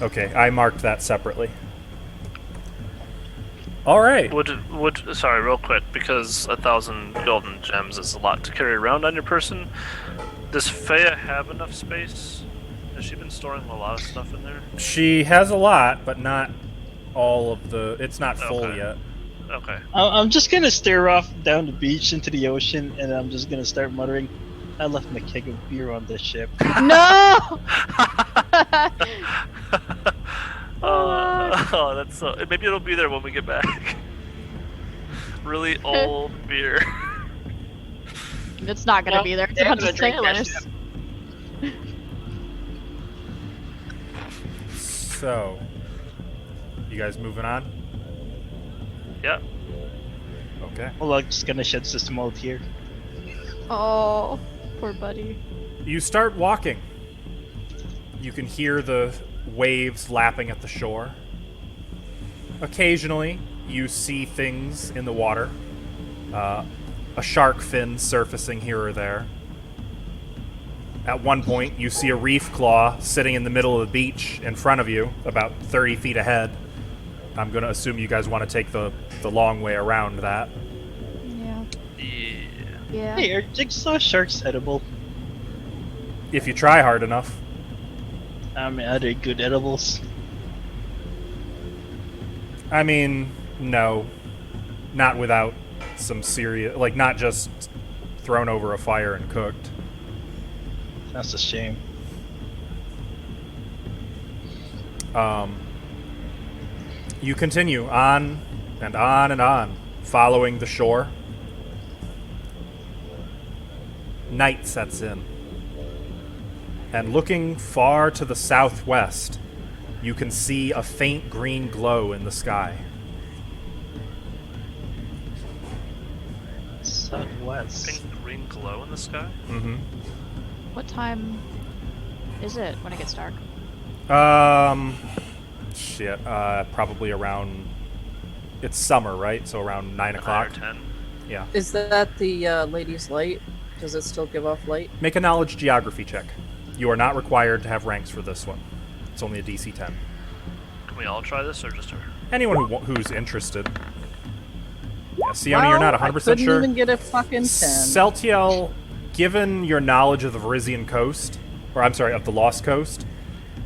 Speaker 1: Okay, I marked that separately. Alright.
Speaker 2: Sorry, real quick, because 1,000 golden gems is a lot to carry around on your person. Does Fea have enough space? Has she been storing a lot of stuff in there?
Speaker 1: She has a lot, but not all of the... It's not full
Speaker 2: Okay.
Speaker 1: yet.
Speaker 2: Okay.
Speaker 3: I'm just gonna stare off down the beach into the ocean, and I'm just gonna start muttering, "I left my keg of beer on this ship."
Speaker 4: No!
Speaker 2: Oh, that's so. Maybe it'll be there when we get back. Really old beer.
Speaker 4: It's not gonna
Speaker 6: Well,
Speaker 4: be there. It's
Speaker 6: they're
Speaker 4: a bunch
Speaker 6: gonna
Speaker 4: of
Speaker 6: drink that
Speaker 4: sailors.
Speaker 1: So... You guys moving on?
Speaker 2: Yeah.
Speaker 1: Okay.
Speaker 3: Well, I'm just gonna shed system mode here.
Speaker 4: Oh, poor buddy.
Speaker 1: You start walking. You can hear the waves lapping at the shore. Occasionally, you see things in the water. A shark fin surfacing here or there. At one point, you see a reef claw sitting in the middle of the beach in front of you, about 30 feet ahead. I'm going to assume you guys want to take the long way around that.
Speaker 4: Yeah.
Speaker 2: Yeah.
Speaker 4: Yeah.
Speaker 3: Hey, are jigsaw sharks edible?
Speaker 1: If you try hard enough.
Speaker 3: I mean, are they good edibles?
Speaker 1: I mean, no. Not without some serious... Like, not just thrown over a fire and cooked.
Speaker 3: That's a shame.
Speaker 1: You continue on and on and on, following the shore. Night sets in. And looking far to the southwest, you can see a faint green glow in the sky.
Speaker 3: Southwest.
Speaker 2: Pink green glow in the sky?
Speaker 1: Mm-hmm.
Speaker 4: What time is it when it gets dark?
Speaker 1: Probably around... It's summer, right? So around 9 o'clock?
Speaker 2: 9 or 10.
Speaker 1: Yeah.
Speaker 5: Is that the lady's light? Does it still give off light?
Speaker 1: Make a knowledge geography check. You are not required to have ranks for this one. It's only a DC 10.
Speaker 2: Can we all try this, or just her?
Speaker 1: Anyone who's interested. Yeah, Sione, you're not 100%
Speaker 5: I couldn't
Speaker 1: sure.
Speaker 5: even get a fucking 10.
Speaker 1: Celtiel, given your knowledge of the Varisian coast, or I'm sorry, of the Lost Coast,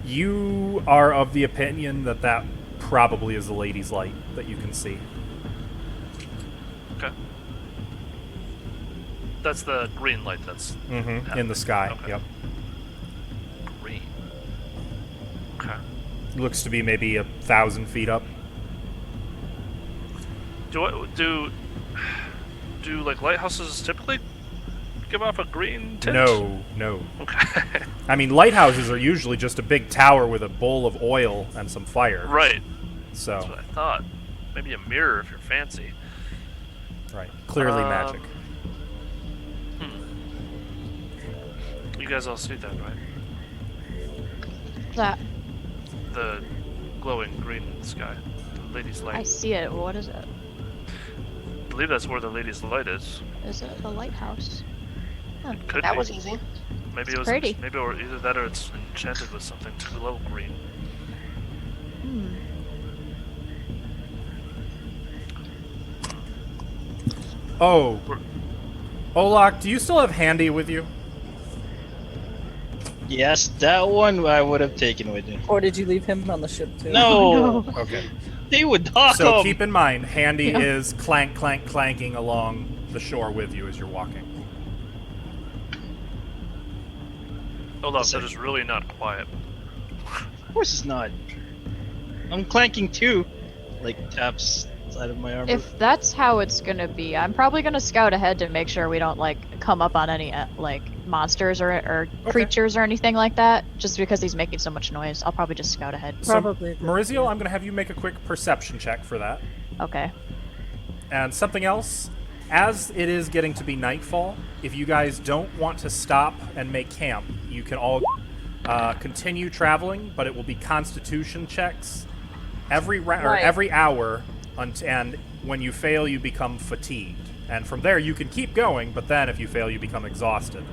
Speaker 1: you are of the opinion that that probably is the Lady's Light that you can see.
Speaker 2: Okay. That's the green light that's
Speaker 1: Mm-hmm. In the sky.
Speaker 2: Okay.
Speaker 1: Yep.
Speaker 2: green. Okay.
Speaker 1: Looks to be maybe 1,000 feet up.
Speaker 2: Do like lighthouses typically give off a green tint?
Speaker 1: No.
Speaker 2: Okay.
Speaker 1: I mean, lighthouses are usually just a big tower with a bowl of oil and some fire.
Speaker 2: Right.
Speaker 1: So,
Speaker 2: That's what I thought. Maybe a mirror if you're fancy.
Speaker 1: right. Clearly magic.
Speaker 2: You guys all see that, right?
Speaker 4: That
Speaker 2: The glowing green in the sky. The lady's light.
Speaker 4: I see it. What is it?
Speaker 2: I believe that's where the lady's light is.
Speaker 4: Is it the lighthouse?
Speaker 2: Could
Speaker 6: That
Speaker 2: be.
Speaker 6: was easy.
Speaker 2: Maybe
Speaker 4: It's
Speaker 2: it was
Speaker 4: pretty.
Speaker 2: maybe or either that or it's enchanted with something to glow green.
Speaker 4: Hmm.
Speaker 1: Oh. Olak, do you still have Handy with you?
Speaker 3: Yes, that one I would have taken with me.
Speaker 5: Or did you leave him on the ship too?
Speaker 3: No,
Speaker 1: Okay.
Speaker 3: they would knock
Speaker 1: So
Speaker 3: him.
Speaker 1: keep in mind, Handy
Speaker 4: Yeah.
Speaker 1: is clanking along the shore with you as you're walking.
Speaker 2: Olaf,
Speaker 3: Listen.
Speaker 2: they're just really not quiet.
Speaker 3: Of course it's not. I'm clanking too. Like taps side of my armor.
Speaker 4: If that's how it's gonna be, I'm probably gonna scout ahead to make sure we don't like come up on any like monsters or creatures or anything like that. Just because he's making so much noise, I'll probably just scout ahead.
Speaker 5: Probably.
Speaker 1: So, Maurizio, I'm going to have you make a quick perception check for that.
Speaker 4: Okay.
Speaker 1: And something else, as it is getting to be nightfall, if you guys don't want to stop and make camp, you can all continue traveling, but it will be constitution checks every
Speaker 5: Right.
Speaker 1: every hour, and when you fail, you become fatigued. And from there, you can keep going, but then if you fail, you become exhausted.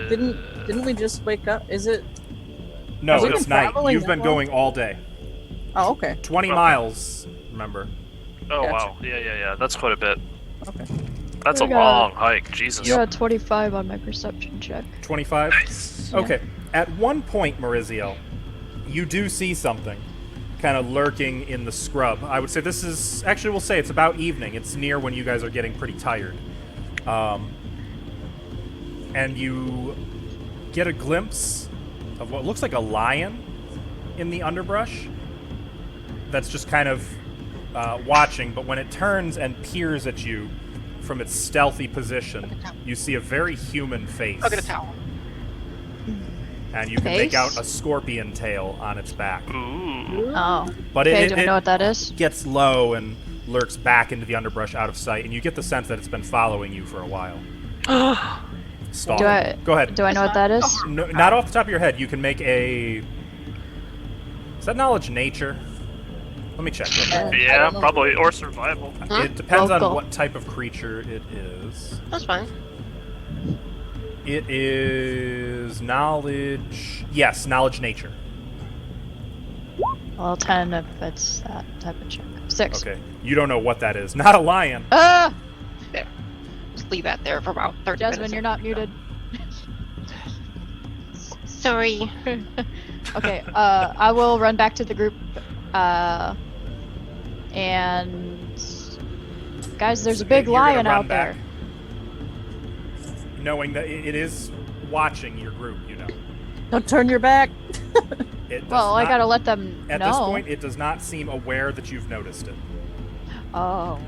Speaker 5: Didn't we just wake up? Is it?
Speaker 1: No,
Speaker 5: Has it
Speaker 1: it's
Speaker 5: been
Speaker 1: night.
Speaker 5: traveling
Speaker 1: You've
Speaker 5: that
Speaker 1: been
Speaker 5: long?
Speaker 1: going all day.
Speaker 5: Oh, okay.
Speaker 1: 20 miles, remember.
Speaker 2: Oh
Speaker 5: Gotcha.
Speaker 2: wow, yeah. That's quite a bit.
Speaker 5: Okay.
Speaker 2: That's a
Speaker 4: I got-
Speaker 2: long hike. Jesus.
Speaker 4: I got 25 on my perception check.
Speaker 1: 25?
Speaker 2: Nice.
Speaker 1: Okay. At one point, Maurizio, you do see something kind of lurking in the scrub. I would say this is... Actually, we'll say it's about evening. It's near when you guys are getting pretty tired. And you get a glimpse of what looks like a lion in the underbrush that's just kind of watching. But when it turns and peers at you from its stealthy position, you see a very human face.
Speaker 6: I'll get a towel.
Speaker 1: And you can make
Speaker 4: Face?
Speaker 1: out a scorpion tail on its back.
Speaker 2: Ooh.
Speaker 4: Oh.
Speaker 1: But
Speaker 4: Okay,
Speaker 1: it,
Speaker 4: do we know what that is?
Speaker 1: gets low and lurks back into the underbrush out of sight, and you get the sense that it's been following you for a while. Stalking.
Speaker 4: Do I-
Speaker 1: Go ahead.
Speaker 4: Do I know what that is?
Speaker 1: No, not off the top of your head. You can make a... Is that knowledge nature? Let me check real quick.
Speaker 5: I
Speaker 2: Yeah,
Speaker 5: don't know.
Speaker 2: probably, or survival.
Speaker 6: Huh?
Speaker 1: It depends on
Speaker 4: Local.
Speaker 1: what type of creature it is.
Speaker 6: That's fine.
Speaker 1: It is knowledge... Yes, knowledge nature.
Speaker 4: Well, 10 if it's that type of check. 6.
Speaker 1: Okay. You don't know what that is. Not a lion.
Speaker 4: Ah!
Speaker 6: There. Just leave that there for about 30
Speaker 4: Jasmine,
Speaker 6: minutes.
Speaker 4: you're not muted.
Speaker 6: Sorry.
Speaker 4: Okay, I will run back to the group. And guys, there's a big
Speaker 1: You're gonna
Speaker 4: lion
Speaker 1: run
Speaker 4: out
Speaker 1: back,
Speaker 4: there.
Speaker 1: knowing that it is watching your group, you know.
Speaker 5: Don't turn your back.
Speaker 1: It does
Speaker 4: Well, I
Speaker 1: not-
Speaker 4: gotta let them
Speaker 1: At
Speaker 4: know.
Speaker 1: this point, it does not seem aware that you've noticed it.
Speaker 4: Oh.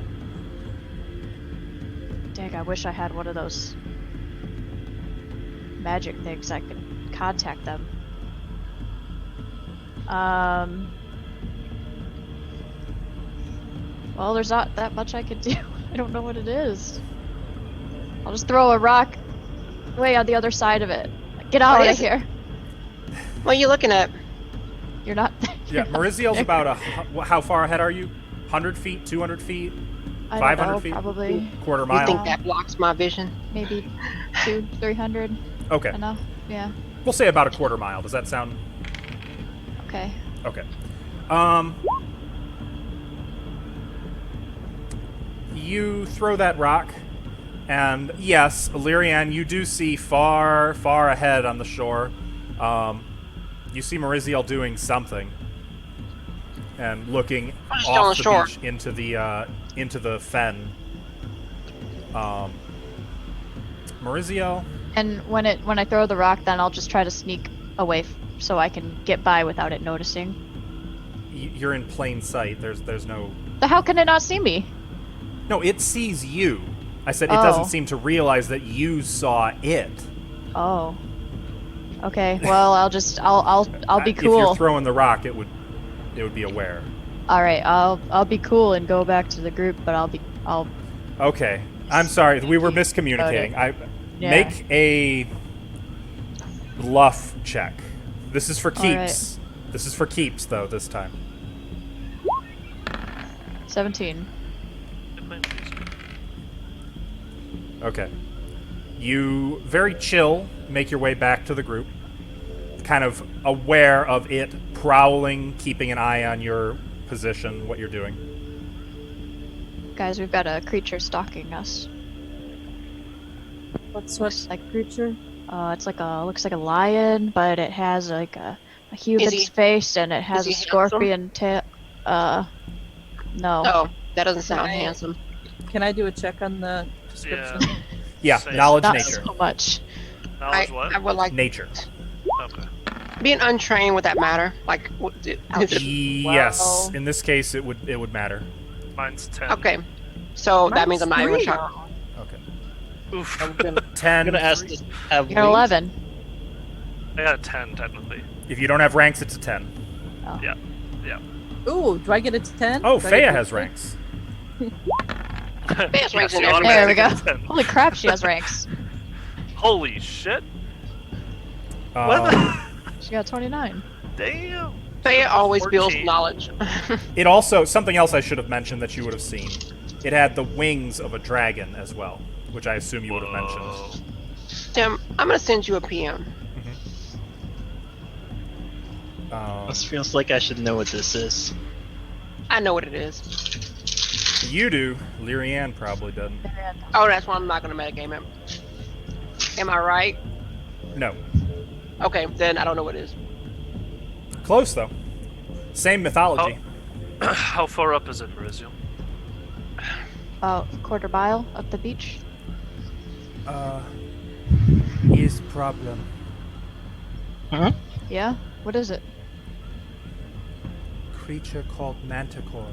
Speaker 4: Dang, I wish I had one of those magic things I could contact them. Well, there's not that much I could do. I don't know what it is. I'll just throw a rock way on the other side of it. Get out
Speaker 6: What
Speaker 4: of
Speaker 6: is it?
Speaker 4: here.
Speaker 6: What are you looking at?
Speaker 4: You're not.
Speaker 1: Yeah, Maurizio's about how far ahead are you? 100 feet, 200 feet,
Speaker 4: I don't
Speaker 1: 500
Speaker 4: know,
Speaker 1: feet?
Speaker 4: probably
Speaker 1: quarter
Speaker 6: You
Speaker 1: mile?
Speaker 6: think that blocks my vision?
Speaker 4: maybe 200-300
Speaker 1: Okay.
Speaker 4: enough. Yeah.
Speaker 1: We'll say about a quarter mile. Does that sound
Speaker 4: Okay.
Speaker 1: okay? You throw that rock, and yes, Illyrian, you do see far, far ahead on the shore. You see Mariziel doing something, and looking
Speaker 6: Still on
Speaker 1: off
Speaker 6: the
Speaker 1: the
Speaker 6: shore.
Speaker 1: beach into the fen. Mariziel,
Speaker 4: And when I throw the rock, then I'll just try to sneak away so I can get by without it noticing.
Speaker 1: you're in plain sight. There's no.
Speaker 4: So how can it not see me?
Speaker 1: No, it sees you. I said it
Speaker 4: Oh.
Speaker 1: doesn't seem to realize that you saw it.
Speaker 4: Oh. Okay. Well, I'll be
Speaker 1: If you're
Speaker 4: cool.
Speaker 1: throwing the rock, it would be aware.
Speaker 4: All right. I'll be cool and go back to the group, but I'll.
Speaker 1: Okay. I'm sorry. We were miscommunicating.
Speaker 4: Yeah.
Speaker 1: Make a bluff check. This is for
Speaker 4: All
Speaker 1: keeps. This is for keeps, though, this time.
Speaker 4: 17.
Speaker 2: It might be easier.
Speaker 1: Okay. You, very chill, make your way back to the group. Kind of aware of it prowling, keeping an eye on your position, what you're doing.
Speaker 4: Guys, we've got a creature stalking us.
Speaker 5: What's
Speaker 4: Looks
Speaker 5: what
Speaker 4: like-
Speaker 5: creature?
Speaker 4: It's looks like a lion, but it has like a
Speaker 6: Is
Speaker 4: human's
Speaker 6: he-
Speaker 4: face, and it has
Speaker 6: he
Speaker 4: a scorpion tail. No.
Speaker 6: Oh, that doesn't sound
Speaker 5: Right.
Speaker 6: handsome.
Speaker 5: Can I do a check on the
Speaker 2: Yeah.
Speaker 5: description?
Speaker 1: Yeah,
Speaker 2: Say
Speaker 1: knowledge
Speaker 4: Not
Speaker 1: nature.
Speaker 4: so much.
Speaker 2: Knowledge what?
Speaker 6: I would like
Speaker 1: Nature.
Speaker 2: Okay.
Speaker 6: being untrained. Would that matter? Like,
Speaker 1: Yes.
Speaker 5: Wow.
Speaker 1: In this case, it would matter.
Speaker 2: Mine's 10.
Speaker 6: okay, so that means I'm not even
Speaker 5: Mine's
Speaker 6: shocked.
Speaker 1: Okay.
Speaker 2: Oof.
Speaker 3: I'm gonna,
Speaker 1: 10.
Speaker 3: I'm gonna ask this. Have
Speaker 4: You got
Speaker 3: wings?
Speaker 4: 11.
Speaker 2: I got a 10, technically.
Speaker 1: If you don't have ranks, it's a 10.
Speaker 4: Oh.
Speaker 2: Yeah.
Speaker 5: Ooh, do I get a 10?
Speaker 1: Oh,
Speaker 5: Do I
Speaker 1: Faya
Speaker 5: get a
Speaker 1: has
Speaker 5: 10?
Speaker 1: ranks.
Speaker 6: Yes, ranks in
Speaker 2: you
Speaker 6: everything.
Speaker 4: There we go.
Speaker 2: automatically get 10.
Speaker 4: Holy crap, she has ranks.
Speaker 2: Holy shit.
Speaker 1: Um,
Speaker 2: What the?
Speaker 4: She got 29.
Speaker 2: Damn.
Speaker 6: Faya always builds
Speaker 2: 14.
Speaker 6: knowledge.
Speaker 1: It also, something else I should have mentioned that you would have seen. It had the wings of a dragon as well, which I assume you would have mentioned.
Speaker 2: Whoa.
Speaker 6: Tim, I'm gonna send you a PM.
Speaker 3: This feels like I should know what this is.
Speaker 6: I know what it is.
Speaker 1: You do. Lyrianne probably doesn't.
Speaker 6: Oh, that's why I'm not gonna metagame it. Am I right?
Speaker 1: No.
Speaker 6: Okay, then I don't know what it is.
Speaker 1: Close, though. Same mythology.
Speaker 2: How far up is it, Mariziel?
Speaker 4: About a quarter mile up the beach.
Speaker 1: Is problem.
Speaker 3: Huh?
Speaker 4: Yeah? What is it?
Speaker 1: Creature called Manticore.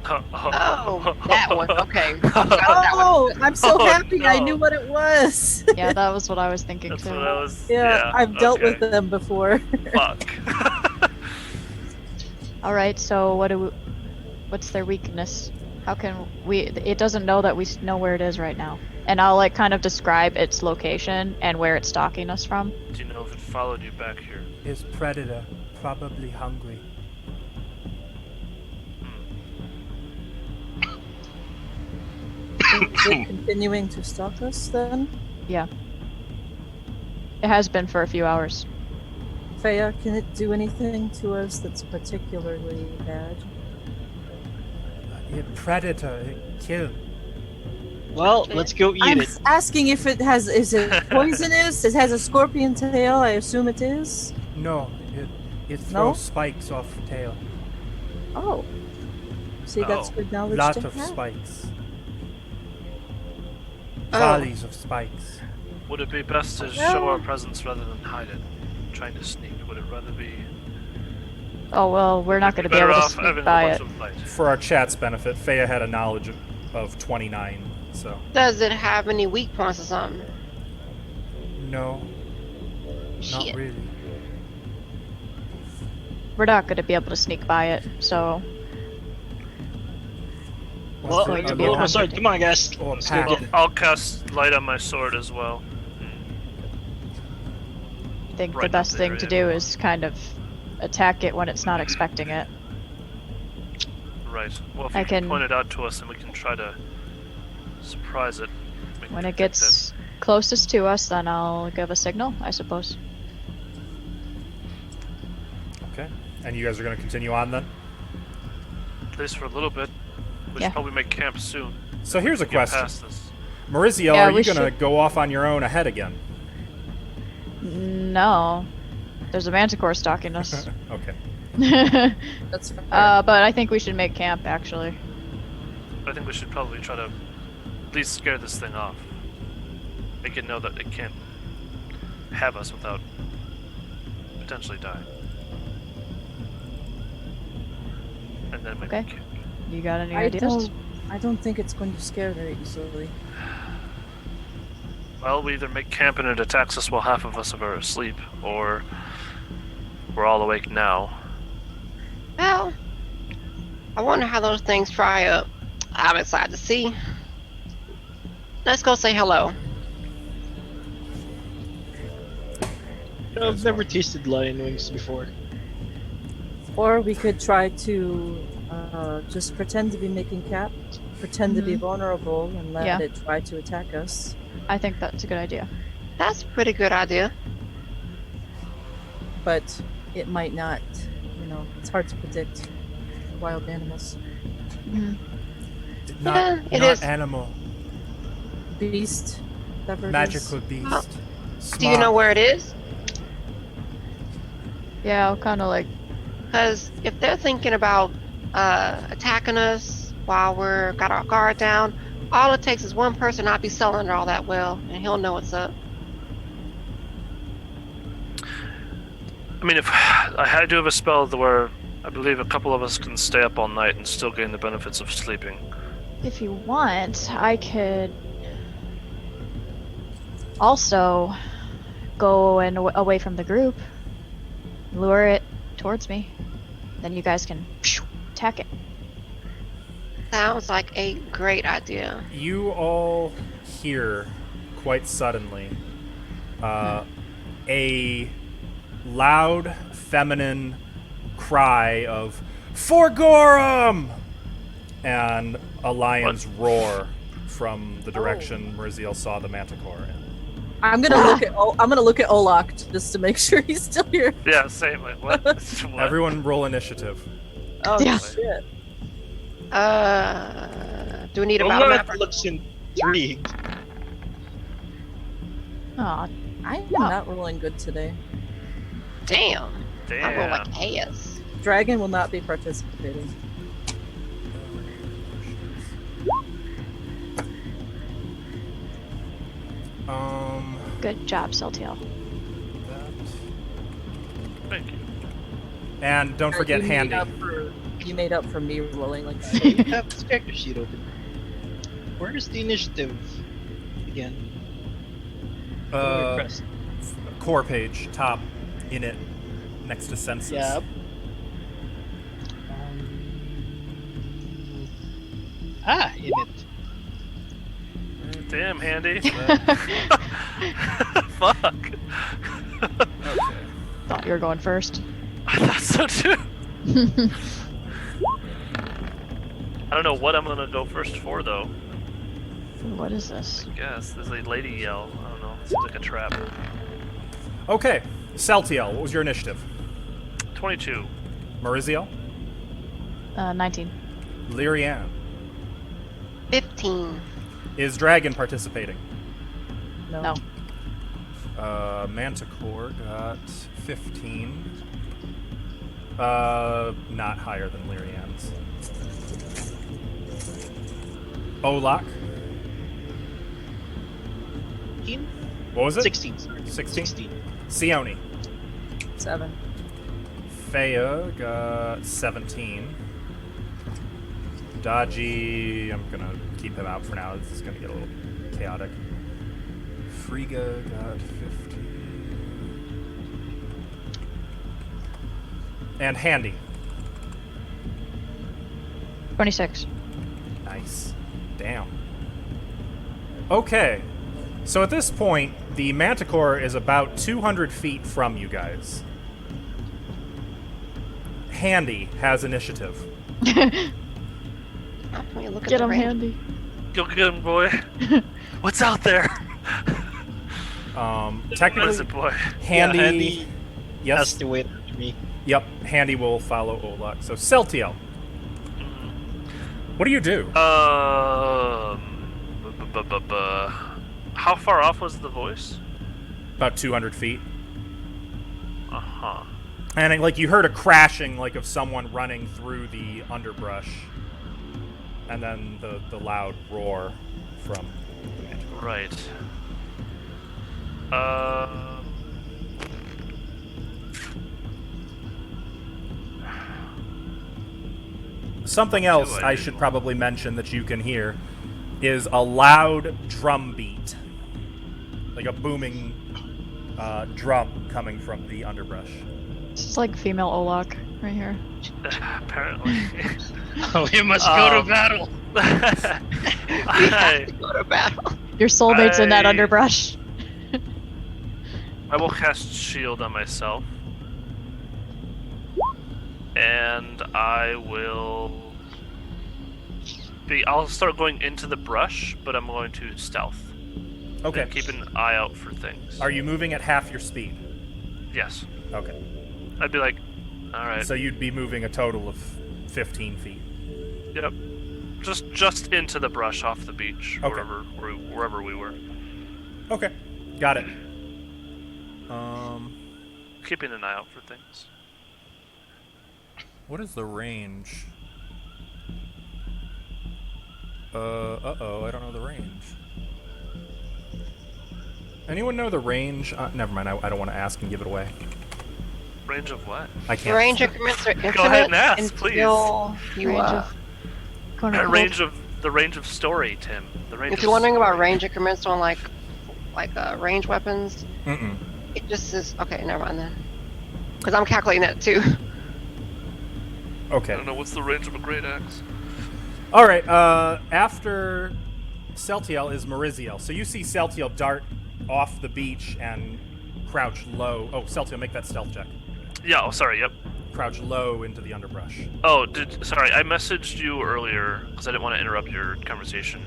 Speaker 6: Oh, that one. Okay. That
Speaker 5: Oh,
Speaker 6: one.
Speaker 5: I'm so
Speaker 2: Oh,
Speaker 5: happy I
Speaker 2: no.
Speaker 5: knew what it was.
Speaker 4: Yeah, that was what I was thinking
Speaker 2: That's
Speaker 4: too.
Speaker 2: what I was.
Speaker 5: Yeah, I've dealt
Speaker 2: okay.
Speaker 5: with them before.
Speaker 2: Fuck.
Speaker 4: All right, so what's their weakness? How can it doesn't know that we know where it is right now. And I'll like kind of describe its location and where it's stalking us from.
Speaker 2: Do you know if it followed you back here?
Speaker 1: Is predator, probably hungry.
Speaker 5: Is it continuing to stalk us then?
Speaker 4: Yeah. It has been for a few hours.
Speaker 5: Faya, can it do anything to us that's particularly bad?
Speaker 1: A predator, it kill.
Speaker 3: Well, let's go eat
Speaker 5: I'm
Speaker 3: it.
Speaker 5: asking if it has. Is it poisonous? It has a scorpion tail. I assume it is.
Speaker 1: No, it throws
Speaker 5: No?
Speaker 1: spikes off tail.
Speaker 5: Oh. See, that's
Speaker 2: Oh.
Speaker 5: good knowledge
Speaker 1: Lot
Speaker 5: to
Speaker 1: of
Speaker 5: have.
Speaker 1: spikes.
Speaker 6: Oh.
Speaker 1: Volleys of spikes.
Speaker 2: Would it be best to show our presence rather than hide it? Trying to sneak? Would it rather be?
Speaker 4: Oh well, we're not going to be
Speaker 2: better
Speaker 4: able to
Speaker 2: off having
Speaker 4: sneak
Speaker 2: a
Speaker 4: by
Speaker 2: bunch
Speaker 4: it.
Speaker 2: of light?
Speaker 1: For our chat's benefit, Faya had a knowledge of 29, so.
Speaker 6: Does it have any weak points or something?
Speaker 1: No, not
Speaker 6: Shit.
Speaker 1: really.
Speaker 4: We're not going to be able to sneak by it, so
Speaker 3: Well,
Speaker 4: going to be
Speaker 3: well,
Speaker 4: a
Speaker 3: I'm sorry. Come on, guys.
Speaker 1: Or
Speaker 3: Let's go
Speaker 1: pack.
Speaker 3: get it.
Speaker 2: I'll cast light on my sword as well.
Speaker 4: I think the
Speaker 2: Right
Speaker 4: best
Speaker 2: up
Speaker 4: thing
Speaker 2: there,
Speaker 4: to
Speaker 2: yeah.
Speaker 4: do is kind of attack it when it's not expecting it.
Speaker 2: Right. Well, if
Speaker 4: I
Speaker 2: you can
Speaker 4: can-
Speaker 2: point it out to us, and we can try to surprise it. We
Speaker 4: When
Speaker 2: can
Speaker 4: it gets closest to us, then I'll give a signal, I suppose.
Speaker 1: Okay. And you guys are going to continue on then?
Speaker 2: At least for a little bit. We
Speaker 4: Yeah.
Speaker 2: should probably make camp soon.
Speaker 1: So here's a
Speaker 2: Get
Speaker 1: question.
Speaker 2: past this.
Speaker 1: Maurizio,
Speaker 4: Yeah,
Speaker 1: are you
Speaker 4: we
Speaker 1: going to
Speaker 4: should-
Speaker 1: go off on your own ahead again?
Speaker 4: No. There's a manticore stalking us.
Speaker 1: Okay.
Speaker 5: That's fair.
Speaker 4: But I think we should make camp, actually.
Speaker 2: I think we should probably try to at least scare this thing off. Make it know that it can't have us without potentially dying. And then maybe
Speaker 4: Okay.
Speaker 2: camp.
Speaker 4: You got any
Speaker 5: I
Speaker 4: ideas?
Speaker 5: don't think it's going to scare very easily.
Speaker 2: Well, we either make camp and it attacks us while half of us are asleep, or we're all awake now.
Speaker 6: Well, I wonder how those things fry up. I'm excited to see. Let's go say hello.
Speaker 3: I've never tasted lion wings before.
Speaker 5: Or we could try to just pretend to be making camp, pretend to be vulnerable, and let
Speaker 4: Yeah.
Speaker 5: it try to attack us.
Speaker 4: I think that's a good idea.
Speaker 6: That's a pretty good idea.
Speaker 5: But it might not. You know, it's hard to predict wild animals.
Speaker 4: Mhm.
Speaker 6: Yeah, it
Speaker 1: not
Speaker 6: is.
Speaker 1: animal.
Speaker 5: Beast, whatever it is.
Speaker 1: Magical beast.
Speaker 6: Oh. Do you know
Speaker 1: Smart.
Speaker 6: where it is?
Speaker 4: Yeah, I'll kind of like.
Speaker 6: Because if they're thinking about attacking us while we're got our guard down, all it takes is one person not be selling it all that well, and he'll know what's up.
Speaker 2: I mean, if I do have a spell where I believe a couple of us can stay up all night and still gain the benefits of sleeping.
Speaker 4: If you want, I could also go and away from the group, lure it towards me. Then you guys can attack it.
Speaker 6: Sounds like a great idea.
Speaker 1: You all hear quite suddenly a loud feminine cry of "For Gorham!" and a lion's roar from the direction Meriziel saw the manticore in.
Speaker 5: I'm gonna look at Olak just to make sure he's still here.
Speaker 2: Yeah, same. Like, what? What?
Speaker 1: Everyone roll initiative.
Speaker 5: Oh
Speaker 4: Yeah.
Speaker 5: shit!
Speaker 6: Do we need a battle map?
Speaker 3: Olaf looks intrigued.
Speaker 4: Aw,
Speaker 5: I'm not rolling good today.
Speaker 6: Damn. I roll
Speaker 2: Damn.
Speaker 6: like ass.
Speaker 5: Dragon will not be participating.
Speaker 4: good job, Celtiel.
Speaker 1: That.
Speaker 2: Thank you.
Speaker 1: And don't forget
Speaker 5: You
Speaker 1: Handy.
Speaker 5: You made up for me rolling like shit.
Speaker 3: I have this character sheet open. Where's the initiative again? Press.
Speaker 1: Core page, top, in it, next to census.
Speaker 3: Yep. In it.
Speaker 2: Damn, Handy. Fuck.
Speaker 4: Thought you were going first.
Speaker 2: I thought so too. I don't know what I'm gonna go first for though.
Speaker 4: What is this?
Speaker 2: I guess there's a lady yell. I don't know. Seems like a trap.
Speaker 1: Okay, Celtiel, what was your initiative?
Speaker 2: 22.
Speaker 1: Meriziel?
Speaker 4: 19.
Speaker 1: Lyrianne.
Speaker 6: 15.
Speaker 1: Is Dragon participating?
Speaker 4: No.
Speaker 1: Manticore got 15. Not higher than Lyrianne's. Olak.
Speaker 3: 16?
Speaker 1: What was it?
Speaker 3: 16. Sorry.
Speaker 1: 16? Sione.
Speaker 5: 7.
Speaker 1: Fea got 17. Dodgy, I'm gonna keep him out for now. This is gonna get a little chaotic. Frigga got 15. And Handy.
Speaker 4: 26.
Speaker 1: Nice. Damn. Okay. So at this point, the Manticore is about 200 feet from you guys. Handy has initiative.
Speaker 6: How can we look
Speaker 4: Get
Speaker 6: at the
Speaker 4: him
Speaker 6: range?
Speaker 4: handy.
Speaker 2: Go get him, boy. What's out there?
Speaker 1: Technically,
Speaker 2: What is it, boy?
Speaker 1: Handy.
Speaker 3: Yeah, Handy has
Speaker 1: Yes.
Speaker 3: to wait after me.
Speaker 1: Yep, Handy will follow Olak. So, Celtiel. What do you do?
Speaker 2: How far off was the voice?
Speaker 1: About 200 feet.
Speaker 2: Uh-huh.
Speaker 1: And like you heard a crashing, like of someone running through the underbrush, and then the loud roar from the manticore.
Speaker 2: Right.
Speaker 1: Something else I should probably mention that you can hear is a loud drum beat, like a booming drum coming from the underbrush.
Speaker 4: This is like female Olak right here.
Speaker 2: Apparently.
Speaker 3: Oh, we must go to battle.
Speaker 6: We have to go to battle.
Speaker 4: Your soulmate's in that
Speaker 2: I-
Speaker 4: underbrush.
Speaker 2: I will cast shield on myself. And I will I'll start going into the brush, but I'm going to stealth.
Speaker 1: Okay.
Speaker 2: And keep an eye out for things.
Speaker 1: Are you moving at half your speed?
Speaker 2: Yes.
Speaker 1: Okay.
Speaker 2: I'd be like, alright.
Speaker 1: So you'd be moving a total of 15 feet.
Speaker 2: Yep. Just into the brush off the beach,
Speaker 1: Okay.
Speaker 2: wherever we were.
Speaker 1: Okay. Got it.
Speaker 2: Keeping an eye out for things.
Speaker 1: What is the range? Uh-oh, I don't know the range. Anyone know the range? Never mind, I don't want to ask and give it away.
Speaker 2: Range of what?
Speaker 1: I can't.
Speaker 6: Range increments are infinite.
Speaker 2: Go ahead and ask, please.
Speaker 6: until you,
Speaker 4: Range of quote-unquote.
Speaker 2: The range of story, Tim. The range.
Speaker 6: if
Speaker 2: of
Speaker 6: you're wondering about
Speaker 2: story.
Speaker 6: range increments on like range weapons,
Speaker 1: Mm-mm.
Speaker 6: it just is okay. Never mind then, because I'm calculating that too.
Speaker 2: I
Speaker 1: Okay.
Speaker 2: don't know what's the range of a great axe.
Speaker 1: All right. After Celtiel is Mariziel. So you see Celtiel dart off the beach and crouch low. Oh, Celtiel, make that stealth check.
Speaker 2: Yeah. Oh, sorry. Yep.
Speaker 1: Crouch low into the underbrush.
Speaker 2: Oh, sorry. I messaged you earlier because I didn't want to interrupt your conversation.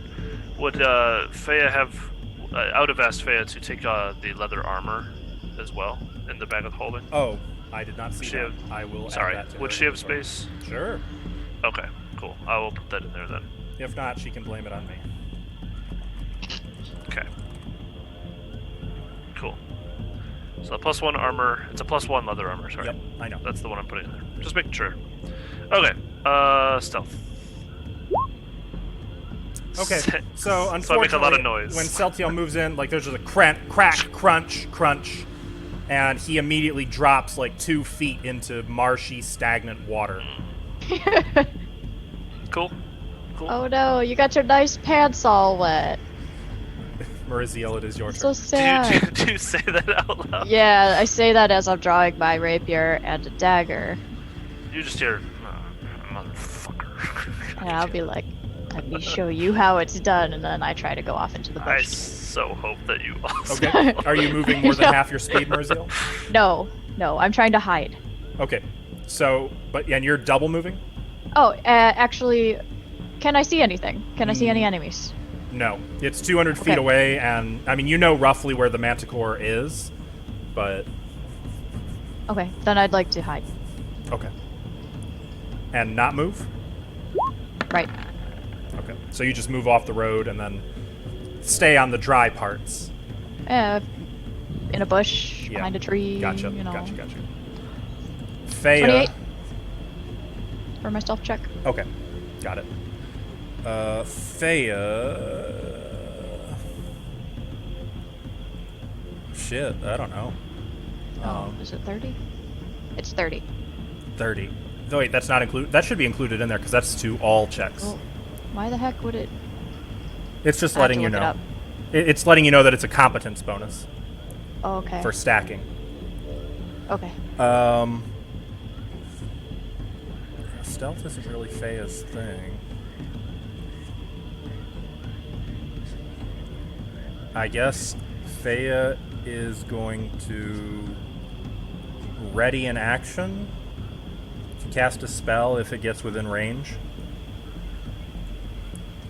Speaker 2: Would Faya have? I would have asked Faya to take the leather armor as well in the bag of holding.
Speaker 1: Oh, I did not see
Speaker 2: She
Speaker 1: that.
Speaker 2: have-
Speaker 1: I will
Speaker 2: Sorry.
Speaker 1: add that to
Speaker 2: Would
Speaker 1: her.
Speaker 2: she have space?
Speaker 1: Sure.
Speaker 2: Okay. Cool. I will put that in there then.
Speaker 1: If not, she can blame it on me.
Speaker 2: Okay. Cool. So +1 armor. It's a +1 leather armor. Sorry.
Speaker 1: Yep, I know.
Speaker 2: That's the one I'm putting in there. Just making sure. Okay. Stealth.
Speaker 1: Okay, so
Speaker 2: So I
Speaker 1: unfortunately,
Speaker 2: make a lot of noise.
Speaker 1: when Celtiel moves in, like there's just a crack, crunch, crunch, and he immediately drops like 2 feet into marshy, stagnant water.
Speaker 2: Cool. Cool.
Speaker 4: Oh no, you got your nice pants all wet.
Speaker 1: Mariziel, it is your
Speaker 4: So
Speaker 1: turn.
Speaker 4: sad.
Speaker 2: Do you say that out loud?
Speaker 4: Yeah, I say that as I'm drawing my rapier and a dagger.
Speaker 2: You just hear, motherfucker.
Speaker 4: And I'll be like, let me show you how it's done, and then I try to go off into the
Speaker 2: I
Speaker 4: bush.
Speaker 2: so hope that you also.
Speaker 1: Okay, are you moving more than
Speaker 4: Yeah.
Speaker 1: half your speed, Mariziel?
Speaker 4: No, I'm trying to hide.
Speaker 1: Okay, so, and you're double moving?
Speaker 4: Oh, actually, can I see anything? Can I see any enemies?
Speaker 1: No, it's 200 feet
Speaker 4: Okay.
Speaker 1: away, and I mean, you know roughly where the manticore is, but
Speaker 4: Okay, then I'd like to hide.
Speaker 1: okay. And not move?
Speaker 4: Right.
Speaker 1: Okay, so you just move off the road and then stay on the dry parts.
Speaker 4: In a bush,
Speaker 1: Yeah.
Speaker 4: behind a tree.
Speaker 1: Gotcha,
Speaker 4: You know.
Speaker 1: gotcha. Faya.
Speaker 4: 28 for my stealth check.
Speaker 1: Okay, got it. Faya. Shit, I don't know.
Speaker 4: Oh, is it 30? It's 30.
Speaker 1: 30. Oh, wait, that's not included. That should be included in there because that's to all checks.
Speaker 4: Well, why the heck would it?
Speaker 1: It's just
Speaker 4: I have
Speaker 1: letting
Speaker 4: to
Speaker 1: you
Speaker 4: look it
Speaker 1: know.
Speaker 4: up.
Speaker 1: It's letting you know that it's a competence bonus
Speaker 4: Oh, okay.
Speaker 1: for stacking.
Speaker 4: Okay.
Speaker 1: Stealth isn't really Faya's thing. I guess Faya is going to ready an action to cast a spell if it gets within range.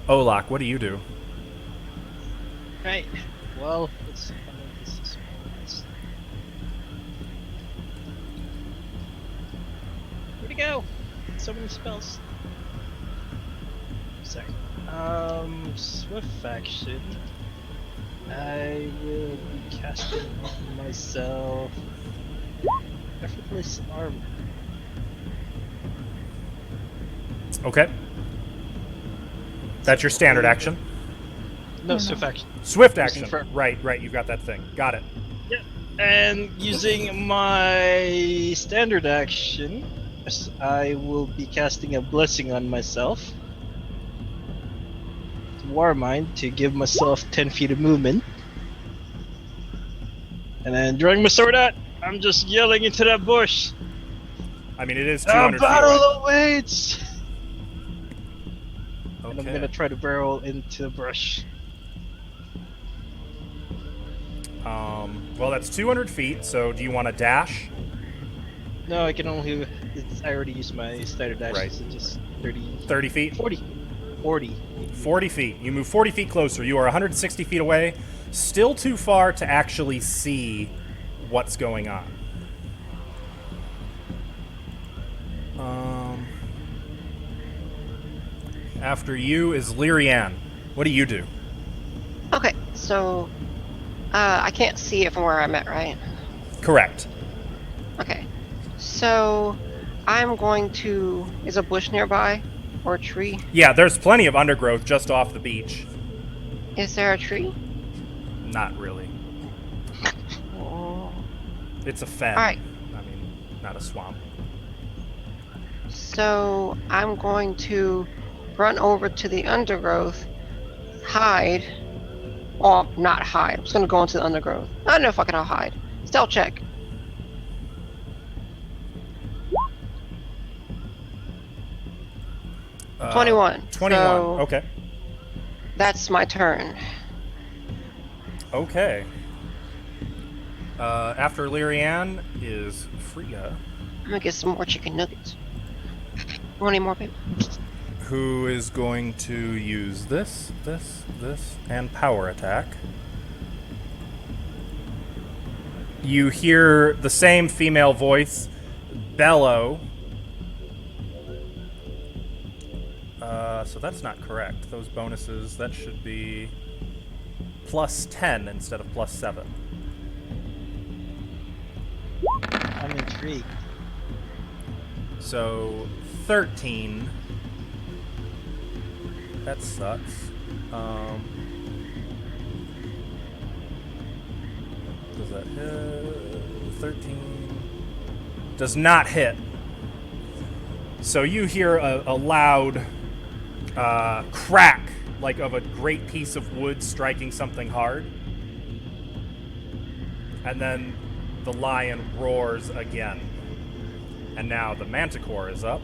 Speaker 1: Olak, what do you do?
Speaker 3: Right. Well, let's. This is so many spells. Sorry. Swift action. I will be casting on myself effortless armor.
Speaker 1: Okay. That's your standard action.
Speaker 3: No, swift action.
Speaker 1: Swift
Speaker 3: Using
Speaker 1: action.
Speaker 3: for-
Speaker 1: Right. You've got that thing. Got it.
Speaker 3: And using my standard action, I will be casting a blessing on myself. Warmind to give myself 10 feet of movement. And then drawing my sword out, I'm just yelling into that bush.
Speaker 1: I mean, it is
Speaker 3: A
Speaker 1: 200 feet away.
Speaker 3: battle awaits! And I'm
Speaker 1: Okay.
Speaker 3: gonna try to barrel into the brush.
Speaker 1: Well, that's 200 feet, so do you want to dash?
Speaker 3: No, I can only. I already used my standard action,
Speaker 1: Right.
Speaker 3: so just 30.
Speaker 1: 30 feet?
Speaker 3: 40. 40.
Speaker 1: 40 feet. You move 40 feet closer. You are 160 feet away. Still too far to actually see what's going on. After you is Lyrianne. What do you do?
Speaker 6: Okay, so I can't see it from where I'm at, right?
Speaker 1: Correct.
Speaker 6: Okay, so I'm going to. Is a bush nearby or a tree?
Speaker 1: Yeah, there's plenty of undergrowth just off the beach.
Speaker 6: Is there a tree?
Speaker 1: Not really.
Speaker 6: Oh.
Speaker 1: It's a fen.
Speaker 6: Alright.
Speaker 1: I mean, not a swamp.
Speaker 6: So I'm going to run over to the undergrowth, hide. Well, not hide. I'm just gonna go into the undergrowth. I don't know if I can hide. Stealth check.
Speaker 1: Uh,
Speaker 6: 21.
Speaker 1: 21.
Speaker 6: So
Speaker 1: Okay.
Speaker 6: that's my turn.
Speaker 1: Okay. After Lyrianne is Frigga,
Speaker 6: I'm gonna get some more chicken nuggets. Want any more, babe?
Speaker 1: who is going to use this, and power attack. You hear the same female voice bellow. So that's not correct. Those bonuses, that should be plus 10 instead of plus 7.
Speaker 3: I'm intrigued.
Speaker 1: So 13. That sucks. Does that hit? 13. Does not hit. So you hear a loud crack, like of a great piece of wood striking something hard. And then the lion roars again. And now the manticore is up.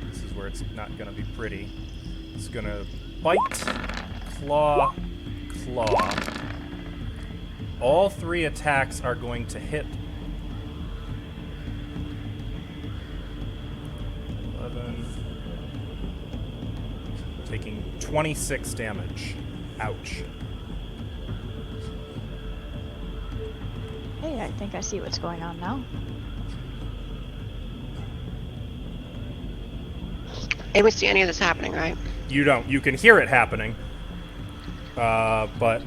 Speaker 1: This is where it's not going to be pretty. It's going to bite, claw, claw. All 3 attacks are going to hit. 11. Taking 26 damage. Ouch.
Speaker 4: Hey, I think I see what's going on now.
Speaker 6: I don't see any of this happening, right?
Speaker 1: You don't. You can hear it happening. But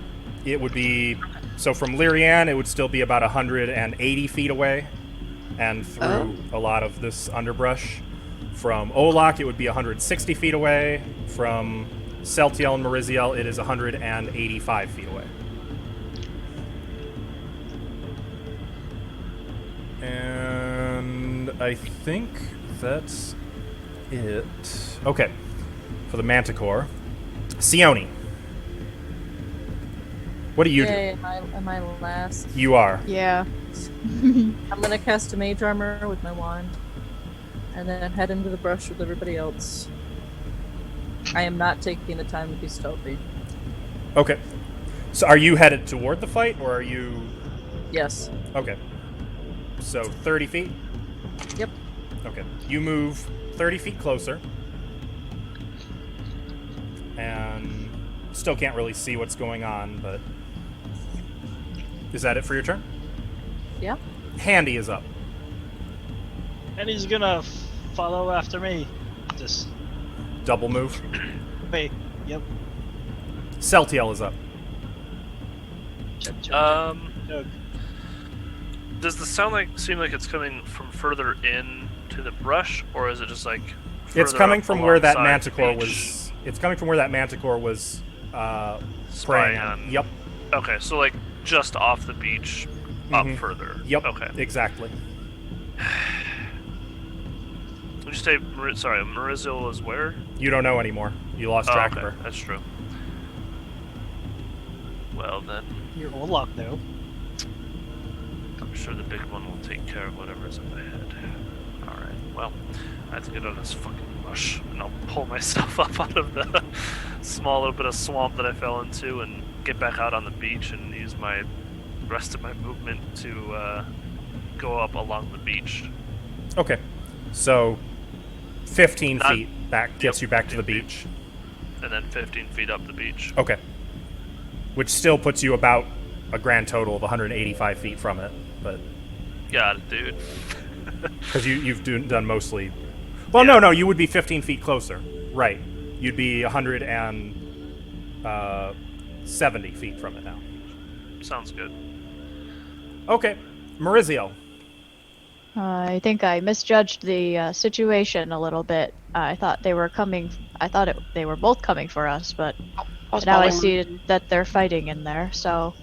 Speaker 1: it would be... So from Lyrianne, it would still be about 180 feet away. And through a lot of this underbrush. From Olak, it would be 160 feet away. From Celtiel and Mariziel, it is 185 feet away. And I think that's it. Okay. For the Manticore. Sione. What do you do?
Speaker 5: Yay, am I last?
Speaker 1: You are.
Speaker 4: Yeah.
Speaker 5: I'm gonna cast a mage armor with my wand, and then head into the brush with everybody else. I am not taking the time to be stealthy.
Speaker 1: Okay. So are you headed toward the fight, or are you...
Speaker 5: Yes.
Speaker 1: Okay. So 30 feet?
Speaker 5: Yep.
Speaker 1: Okay. You move 30 feet closer. And still can't really see what's going on, but... Is that it for your turn?
Speaker 5: Yeah.
Speaker 1: Handy is up.
Speaker 3: And he's gonna follow after me. Just
Speaker 1: Double move.
Speaker 3: wait. Yep.
Speaker 1: Celtiel is up.
Speaker 3: Chug, chug, chug.
Speaker 2: Does the sound seem like it's coming from further in to the brush, or is it just like
Speaker 1: It's
Speaker 2: further
Speaker 1: coming
Speaker 2: up
Speaker 1: from where that
Speaker 2: alongside
Speaker 1: manticore
Speaker 2: the beach?
Speaker 1: was. It's coming from where that manticore was
Speaker 2: Spying
Speaker 1: preying on.
Speaker 2: on-
Speaker 1: Yep.
Speaker 2: Okay, so like just off the beach, up
Speaker 1: Mhm.
Speaker 2: further.
Speaker 1: Yep.
Speaker 2: Okay.
Speaker 1: Exactly.
Speaker 2: Did you say sorry, Marizil is where?
Speaker 1: You don't know anymore. You lost
Speaker 2: Oh,
Speaker 1: track
Speaker 2: okay,
Speaker 1: of her.
Speaker 2: that's true. Well then,
Speaker 3: You're all locked though.
Speaker 2: I'm sure the big one will take care of whatever's in my head. Alright, well, I have to get out of this fucking rush, and I'll pull myself up out of the small little bit of swamp that I fell into and get back out on the beach and use my rest of my movement to go up along the beach.
Speaker 1: Okay. So, 15
Speaker 2: Not-
Speaker 1: feet back gets you back to the
Speaker 2: 15 feet.
Speaker 1: beach.
Speaker 2: And then 15 feet up the beach.
Speaker 1: Okay. Which still puts you about a grand total of 185 feet from it, but
Speaker 2: Got it, dude.
Speaker 1: because you've done mostly. Well,
Speaker 2: Yeah.
Speaker 1: no, you would be 15 feet closer, right? You'd be 170 feet from it now.
Speaker 2: Sounds good.
Speaker 1: Okay, Maurizio.
Speaker 4: I think I misjudged the situation a little bit. I thought they were coming. They were both coming for us, but
Speaker 6: was
Speaker 4: now I
Speaker 6: following-
Speaker 4: see that they're fighting in there. So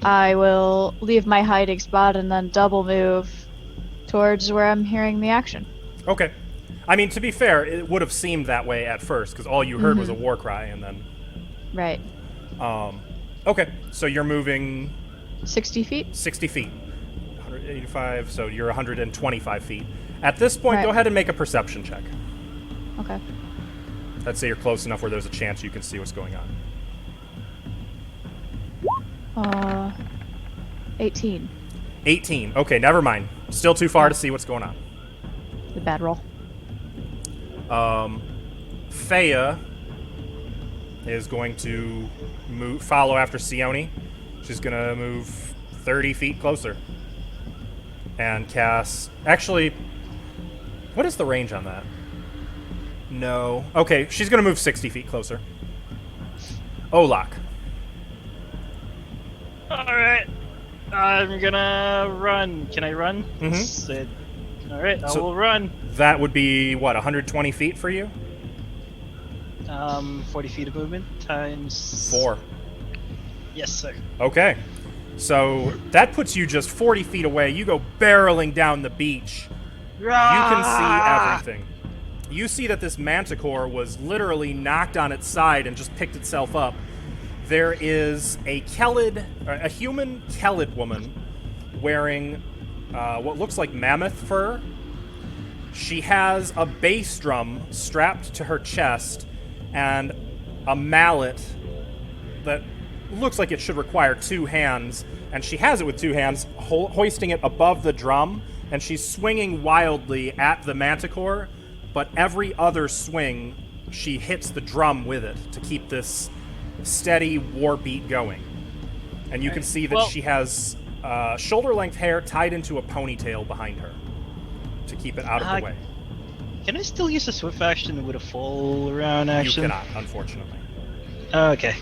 Speaker 4: I will leave my hiding spot and then double move towards where I'm hearing the action.
Speaker 1: Okay. I mean, to be fair, it would have seemed that way at first because all you heard was a war cry, and then.
Speaker 4: Right.
Speaker 1: Okay, so you're moving
Speaker 4: 60 feet?
Speaker 1: 60 feet. 185, so you're 125 feet. At this point,
Speaker 4: Right.
Speaker 1: go ahead and make a perception check.
Speaker 4: Okay.
Speaker 1: Let's say you're close enough where there's a chance you can see what's going on.
Speaker 4: 18.
Speaker 1: 18. Okay, never mind. Still too far to see what's going on.
Speaker 4: The bad roll.
Speaker 1: Thea is going to follow after Sione. She's going to move 30 feet closer. And cast... Actually, what is the range on that? No. Okay, she's going to move 60 feet closer. Olak.
Speaker 3: Alright. I'm gonna run. Can I run?
Speaker 1: Mhm.
Speaker 3: Alright, I
Speaker 1: So-
Speaker 3: will run.
Speaker 1: That would be, what, 120 feet for you?
Speaker 3: 40 feet of movement times
Speaker 1: 4.
Speaker 3: Yes, sir.
Speaker 1: Okay. So that puts you just 40 feet away. You go barreling down the beach. You can see everything. You see that this manticore was literally knocked on its side and just picked itself up. There is a human Kelid woman wearing what looks like mammoth fur. She has a bass drum strapped to her chest and a mallet that looks like it should require 2 hands, and she has it with 2 hands, hoisting it above the drum, and she's swinging wildly at the manticore, but every other swing, she hits the drum with it to keep this steady war beat going. And you can see that
Speaker 3: Well-
Speaker 1: she has shoulder-length hair tied into a ponytail behind her to keep it out of the way.
Speaker 3: Can I still use a swift action with a fall around action?
Speaker 1: You cannot, unfortunately.
Speaker 3: Okay.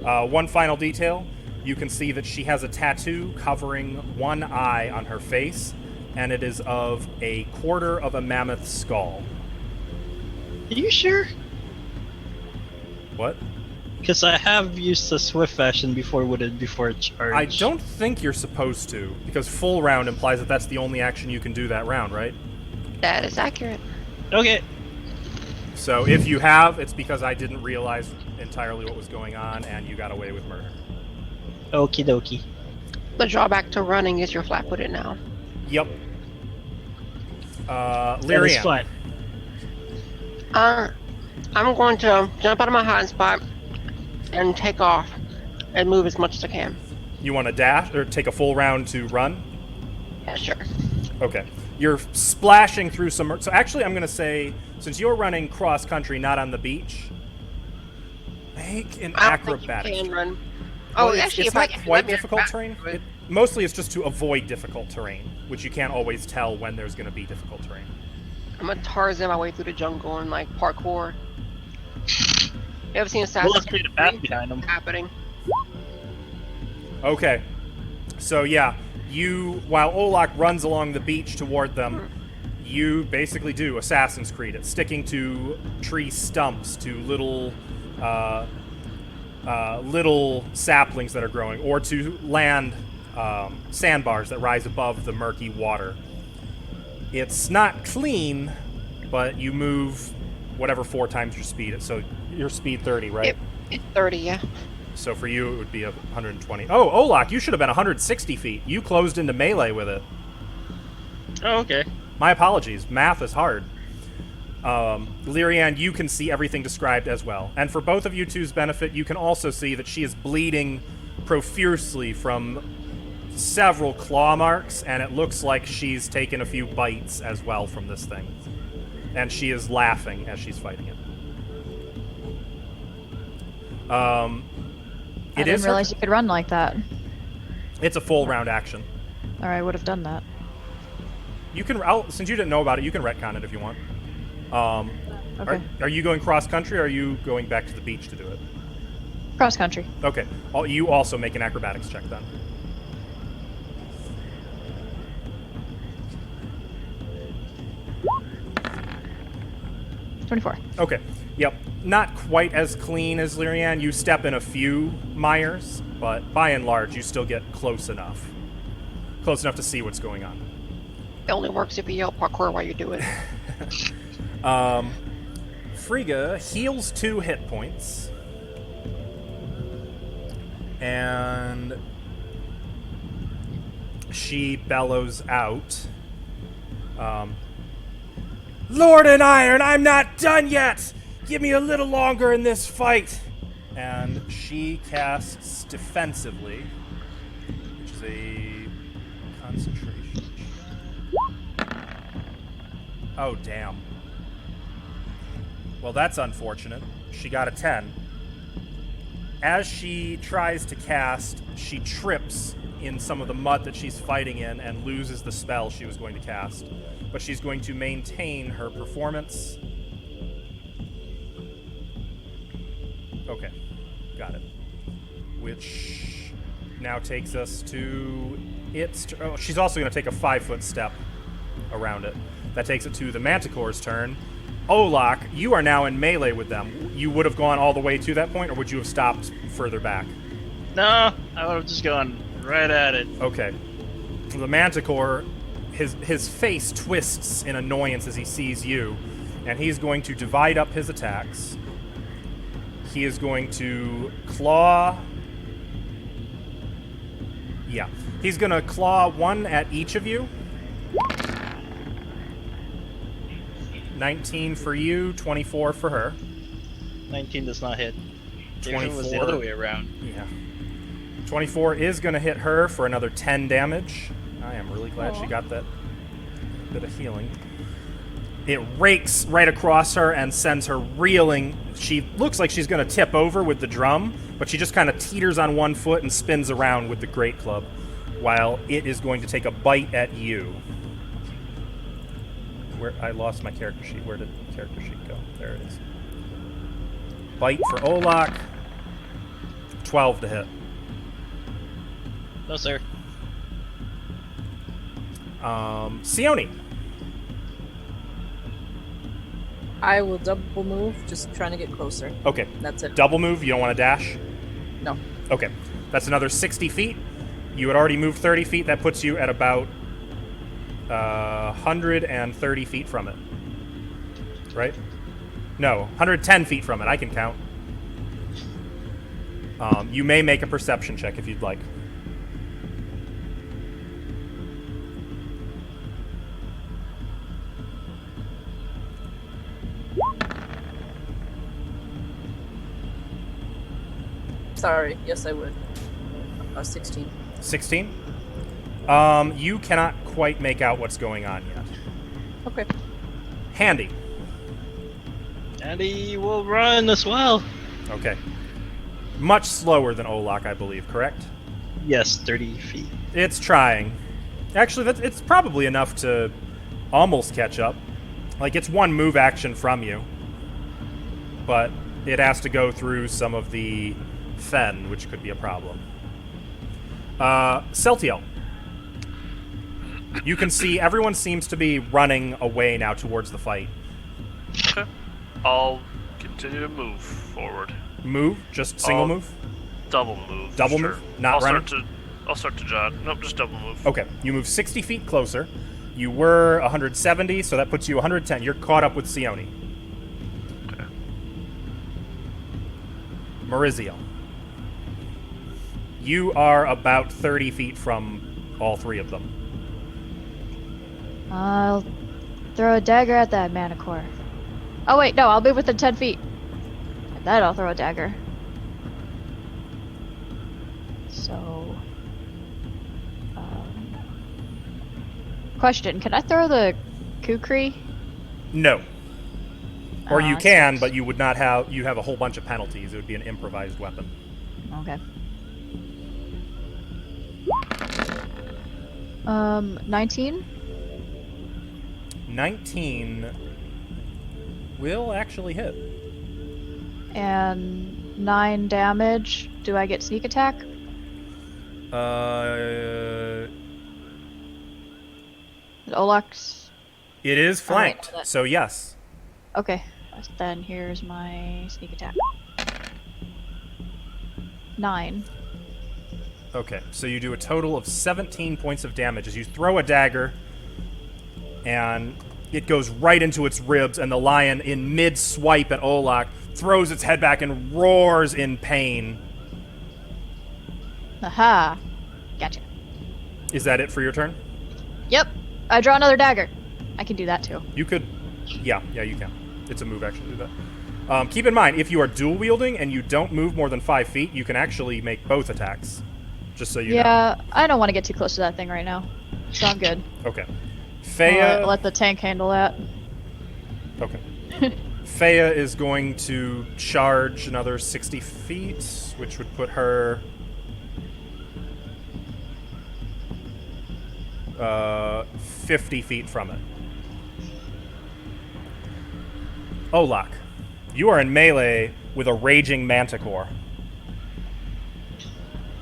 Speaker 1: One final detail, you can see that she has a tattoo covering one eye on her face, and it is of a quarter of a mammoth skull.
Speaker 3: Are you sure?
Speaker 1: What?
Speaker 3: Because I have used a swift action before before a charge.
Speaker 1: I don't think you're supposed to, because full round implies that that's the only action you can do that round, right?
Speaker 6: That is accurate.
Speaker 3: Okay.
Speaker 1: So if you have, it's because I didn't realize entirely what was going on, and you got away with murder.
Speaker 3: Okie dokie.
Speaker 6: The drawback to running is you're flat-footed now.
Speaker 1: Yep.
Speaker 3: That is
Speaker 1: Lyrian.
Speaker 3: fine.
Speaker 6: I'm going to jump out of my hiding spot and take off and move as much as I can.
Speaker 1: You want to dash, or take a full round to run?
Speaker 6: Yeah, sure.
Speaker 1: Okay. You're splashing through some... So actually, I'm going to say, since you're running cross-country, not on the beach, make an
Speaker 6: I don't think you
Speaker 1: acrobatics.
Speaker 6: can
Speaker 1: check.
Speaker 6: run.
Speaker 1: Well,
Speaker 6: Oh,
Speaker 1: it's,
Speaker 6: actually,
Speaker 1: it's
Speaker 6: if I
Speaker 1: not
Speaker 6: can
Speaker 1: quite
Speaker 6: let me
Speaker 1: difficult
Speaker 6: back
Speaker 1: terrain.
Speaker 6: to it.
Speaker 1: Mostly it's just to avoid difficult terrain, which you can't always tell when there's going to be difficult terrain.
Speaker 6: I'm gonna Tarzan my way through the jungle and like parkour. You ever seen
Speaker 3: Well,
Speaker 6: Assassin's
Speaker 3: let's create a path
Speaker 6: Creed?
Speaker 3: behind them.
Speaker 6: Happening.
Speaker 1: Okay. So yeah, while Olak runs along the beach toward them, you basically do Assassin's Creed. It's sticking to tree stumps, to little saplings that are growing, or to land sandbars that rise above the murky water. It's not clean, but you move whatever 4 times your speed. So your speed 30, right?
Speaker 6: It's 30, yeah.
Speaker 1: So for you, it would be 120. Oh, Olak, you should have been 160 feet. You closed into melee with it.
Speaker 3: Oh, okay.
Speaker 1: My apologies. Math is hard. Lyrian, you can see everything described as well. And for both of you two's benefit, you can also see that she is bleeding profusely from several claw marks, and it looks like she's taken a few bites as well from this thing. And she is laughing as she's fighting it.
Speaker 4: I didn't realize you could run like that.
Speaker 1: It's a full round action.
Speaker 4: Or I would have done that.
Speaker 1: You can, since you didn't know about it, you can retcon it if you want.
Speaker 4: Okay.
Speaker 1: Are you going cross country, or are you going back to the beach to do it?
Speaker 4: Cross country.
Speaker 1: Okay. You also make an acrobatics check then.
Speaker 4: 24.
Speaker 1: Okay. Yep. Not quite as clean as Lyrian. You step in a few mires, but by and large, you still get close enough. Close enough to see what's going on.
Speaker 6: It only works if you yell parkour while you do it.
Speaker 1: Frigga heals 2 hit points. And she bellows out. Lord in Iron, I'm not done yet! Give me a little longer in this fight! And she casts defensively, which is a concentration. Oh, damn. Well, that's unfortunate. She got a 10. As she tries to cast, she trips in some of the mud that she's fighting in and loses the spell she was going to cast. But she's going to maintain her performance. Okay, got it. Which now takes us to its... Oh, she's also going to take a 5-foot step around it. That takes it to the Manticore's turn. Olak, you are now in melee with them. You would have gone all the way to that point, or would you have stopped further back?
Speaker 3: No, I would have just gone right at it.
Speaker 1: Okay. The Manticore, his face twists in annoyance as he sees you, and he's going to divide up his attacks. He is going to claw... Yeah. He's going to claw 1 at each of you. 19 for you, 24 for her.
Speaker 3: 19 does not hit. If it was the
Speaker 1: 24.
Speaker 3: other way around.
Speaker 1: Yeah. 24 is going to hit her for another 10 damage. I am really glad she got that bit of healing. It rakes right across her and sends her reeling. She looks like she's going to tip over with the drum, but she just kind of teeters on one foot and spins around with the great club, while it is going to take a bite at you. I lost my character sheet. Where did the character sheet go? There it is. Bite for Olak. 12 to hit.
Speaker 3: No, sir.
Speaker 1: Sione.
Speaker 5: I will double move, just trying to get closer.
Speaker 1: Okay.
Speaker 5: That's it.
Speaker 1: Double move. You don't want to dash?
Speaker 5: No.
Speaker 1: Okay. That's another 60 feet. You had already moved 30 feet. That puts you at about 130 feet from it. Right? No, 110 feet from it. I can count. You may make a perception check if you'd like.
Speaker 5: Sorry. Yes, I would. 16.
Speaker 1: 16? You cannot quite make out what's going on yet.
Speaker 5: Okay.
Speaker 1: Handy.
Speaker 3: Andy will run as well.
Speaker 1: Okay. Much slower than Olak, I believe, correct?
Speaker 3: Yes, 30 feet.
Speaker 1: It's trying. Actually, it's probably enough to almost catch up. Like, it's one move action from you, but it has to go through some of the fen, which could be a problem. Celtiel. You can see everyone seems to be running away now towards the fight.
Speaker 2: Okay. I'll continue to move forward.
Speaker 1: Move? Just single move?
Speaker 2: Double move.
Speaker 1: Double
Speaker 2: sure.
Speaker 1: move? Not running?
Speaker 2: I'll start to jog. Nope, just double move.
Speaker 1: Okay. You move 60 feet closer. You were 170, so that puts you 110. You're caught up with Sione.
Speaker 2: Okay.
Speaker 1: Maurizio. You are about 30 feet from all three of them.
Speaker 4: I'll throw a dagger at that manticore. Oh wait, no, I'll move within 10 feet. And then I'll throw a dagger. So... question, can I throw the kukri?
Speaker 1: No. Or you can,
Speaker 4: sucks.
Speaker 1: but you would not have... You have a whole bunch of penalties. It would be an improvised weapon.
Speaker 4: Okay. 19?
Speaker 1: 19 will actually hit.
Speaker 4: And 9 damage. Do I get sneak attack? Olak's...
Speaker 1: It is flanked,
Speaker 4: Alright,
Speaker 1: so yes.
Speaker 4: Okay, then here's my sneak attack. 9.
Speaker 1: Okay, so you do a total of 17 points of damage as you throw a dagger, and it goes right into its ribs, and the lion, in mid-swipe at Olak, throws its head back and roars in pain.
Speaker 4: Aha! Gotcha.
Speaker 1: Is that it for your turn?
Speaker 4: Yep, I draw another dagger. I can do that too.
Speaker 1: You could... Yeah, you can. It's a move action to do that. Keep in mind, if you are dual-wielding and you don't move more than 5 feet, you can actually make both attacks. Just so you know.
Speaker 4: Yeah, I don't want to get too close to that thing right now. So I'm good.
Speaker 1: Okay.
Speaker 4: I'll
Speaker 1: Faya...
Speaker 4: let the tank handle that.
Speaker 1: Okay. Faya is going to charge another 60 feet, which would put her... 50 feet from it. Olak, you are in melee with a raging manticore.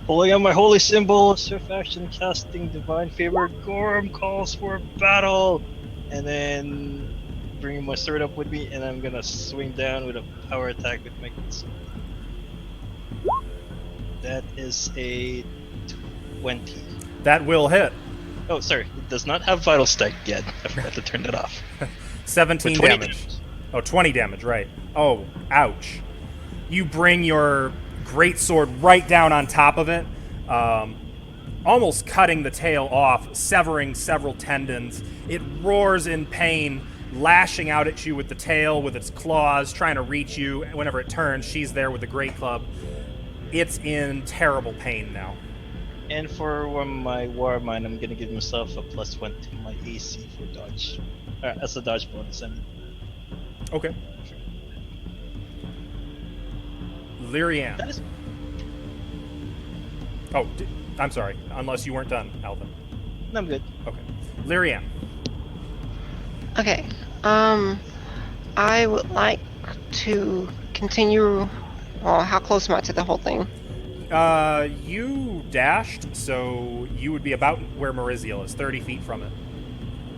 Speaker 3: Pulling out my holy symbol, swift action casting divine favor, Gorm calls for battle, and then bringing my sword up with me, and I'm gonna swing down with a power attack with my sword. That is a 20.
Speaker 1: That will hit.
Speaker 3: Oh, sorry, it does not have vital strike yet. I forgot to turn that off.
Speaker 1: 17
Speaker 3: With 20
Speaker 1: damage. Oh, 20 damage, right. Oh, ouch. You bring your great sword right down on top of it, almost cutting the tail off, severing several tendons. It roars in pain, lashing out at you with the tail, with its claws, trying to reach you. Whenever it turns, she's there with the great club. It's in terrible pain now.
Speaker 3: And for my war mine, I'm gonna give myself a +1 to my AC for dodge. As a dodge bonus, I mean.
Speaker 1: Okay. Lyrian.
Speaker 3: That is...
Speaker 1: Oh, I'm sorry. Unless you weren't done, Alvin.
Speaker 3: No, I'm good.
Speaker 1: Okay. Lyrian.
Speaker 6: Okay. I would like to continue. Well, how close am I to the whole thing?
Speaker 1: You dashed, so you would be about where Maurizio is, 30 feet from it.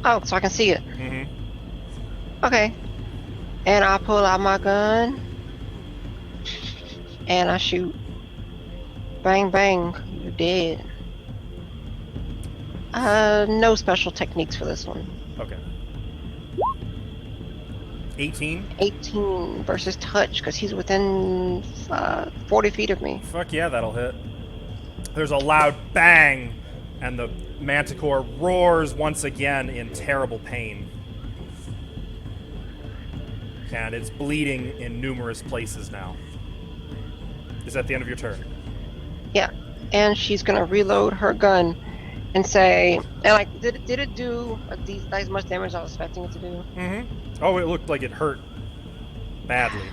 Speaker 6: Oh, so I can see it.
Speaker 1: Mm-hmm.
Speaker 6: Okay. And I pull out my gun. And I shoot. Bang, bang. You're dead. No special techniques for this one.
Speaker 1: Okay. 18?
Speaker 6: 18 versus touch, because he's within 40 feet of me.
Speaker 1: Fuck yeah, that'll hit. There's a loud bang, and the manticore roars once again in terrible pain. And it's bleeding in numerous places now. Is that the end of your turn?
Speaker 6: Yeah. And she's gonna reload her gun and say, and like, did it do as much damage as I was expecting it to do?
Speaker 1: Mm-hmm. Oh, it looked like it hurt badly.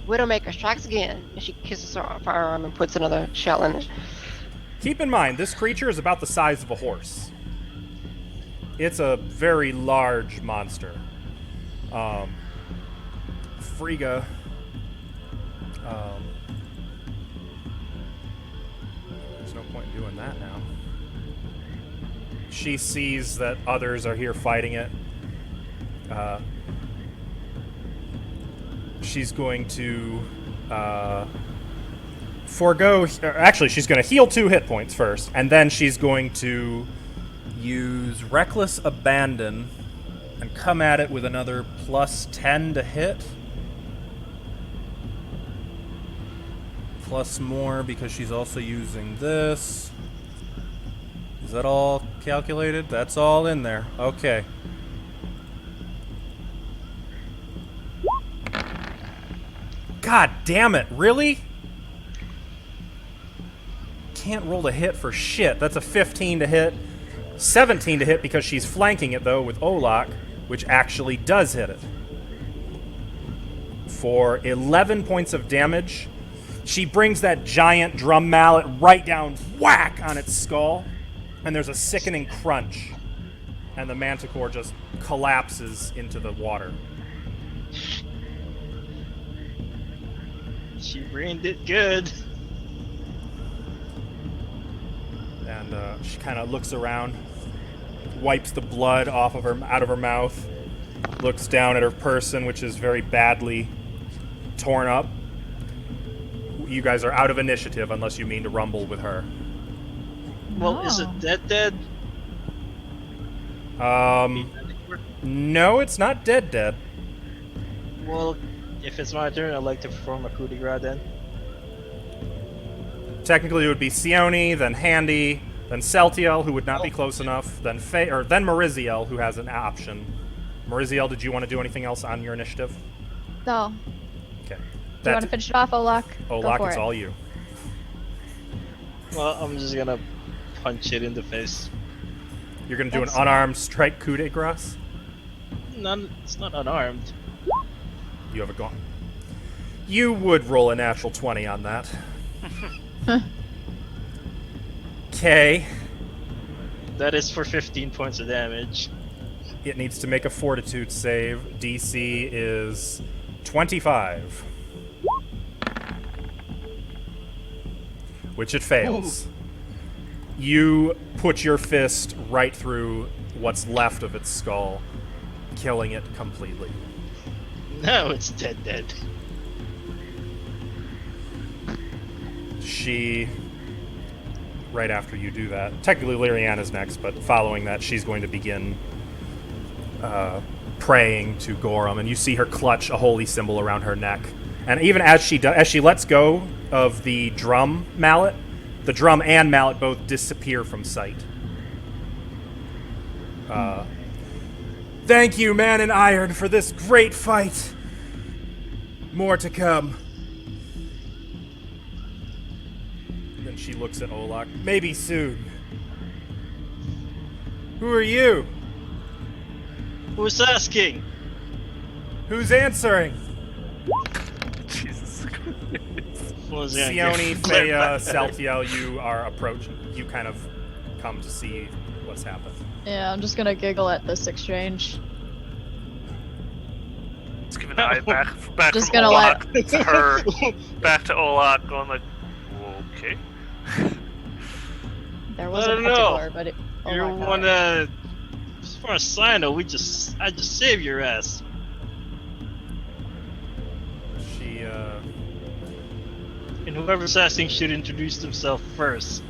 Speaker 6: Widowmaker strikes again, and she kisses her firearm and puts another shell in it.
Speaker 1: Keep in mind, this creature is about the size of a horse. It's a very large monster. Frigga. There's no point in doing that now. She sees that others are here fighting it. She's going to forego. Actually, she's going to heal 2 hit points first, and then she's going to use Reckless Abandon and come at it with another plus 10 to hit. Plus more because she's also using this. Is that all calculated? That's all in there. Okay. God damn it, really? Can't roll a hit for shit. That's a 15 to hit. 17 to hit because she's flanking it, though, with Olak, which actually does hit it. For 11 points of damage, she brings that giant drum mallet right down, whack, on its skull, and there's a sickening crunch, and the manticore just collapses into the water.
Speaker 3: She brained it good.
Speaker 1: And she kind of looks around, wipes the blood out of her mouth, looks down at her person, which is very badly torn up. You guys are out of initiative unless you mean to rumble with her.
Speaker 3: Well, is it dead?
Speaker 1: No, it's not dead.
Speaker 3: Well, if it's my turn, I'd like to perform a coup de grace then.
Speaker 1: Technically, it would be Sione, then Handy, then Celtiel, who would not be close enough, then then Mariziel, who has an option. Mariziel, did you want to do anything else on your initiative?
Speaker 4: No.
Speaker 1: Okay.
Speaker 4: Do you want to finish it off, Olak?
Speaker 1: Olak, it's all you.
Speaker 3: Well, I'm just gonna punch it in the face.
Speaker 1: You're going to do an unarmed strike coup de grace?
Speaker 3: It's not unarmed.
Speaker 1: You have a gun. You would roll a natural 20 on that. Okay.
Speaker 3: That is for 15 points of damage.
Speaker 1: It needs to make a fortitude save. DC is 25. Which it fails. You put your fist right through what's left of its skull, killing it completely.
Speaker 3: No, it's dead.
Speaker 1: She, right after you do that, technically Lyriana's next, but following that, she's going to begin praying to Gorham, and you see her clutch a holy symbol around her neck. And even as she lets go of the drum mallet, the drum and mallet both disappear from sight. Thank you, man in iron, for this great fight. More to come. Then she looks at Olak. Maybe soon. Who are you?
Speaker 3: Who's asking?
Speaker 1: Who's answering?
Speaker 2: Jesus Christ.
Speaker 1: Sione, Thea, Celtiel, you are approaching. You kind of come to see what's happened.
Speaker 4: Yeah, I'm just gonna giggle at this exchange.
Speaker 2: Let's give an eye back
Speaker 4: Just
Speaker 2: from
Speaker 4: gonna
Speaker 2: Olak to her, back to Olak, going like, okay.
Speaker 4: There was
Speaker 3: I
Speaker 4: a
Speaker 3: don't know.
Speaker 4: manticore, but it.
Speaker 3: You're
Speaker 4: Olak got
Speaker 3: one
Speaker 4: it.
Speaker 3: as far as I know, I just saved your ass.
Speaker 1: She,
Speaker 3: And whoever's asking should introduce themselves first.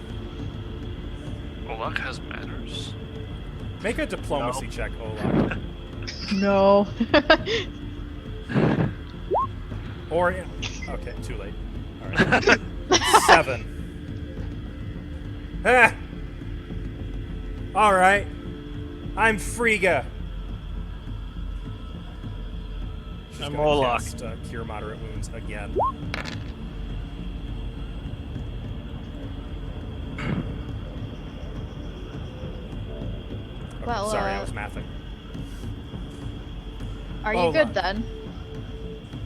Speaker 2: Olak has manners.
Speaker 1: make a diplomacy check, Olak.
Speaker 4: No.
Speaker 1: Or, okay, too late. All right. 7. Ah! All right. I'm Frigga. She's
Speaker 3: I'm
Speaker 1: gonna
Speaker 3: Olak.
Speaker 1: cast, Cure Moderate Wounds again. Oh,
Speaker 4: Well,
Speaker 1: sorry, I was mathing.
Speaker 4: Are you
Speaker 1: Hold
Speaker 4: good
Speaker 1: on.
Speaker 4: then?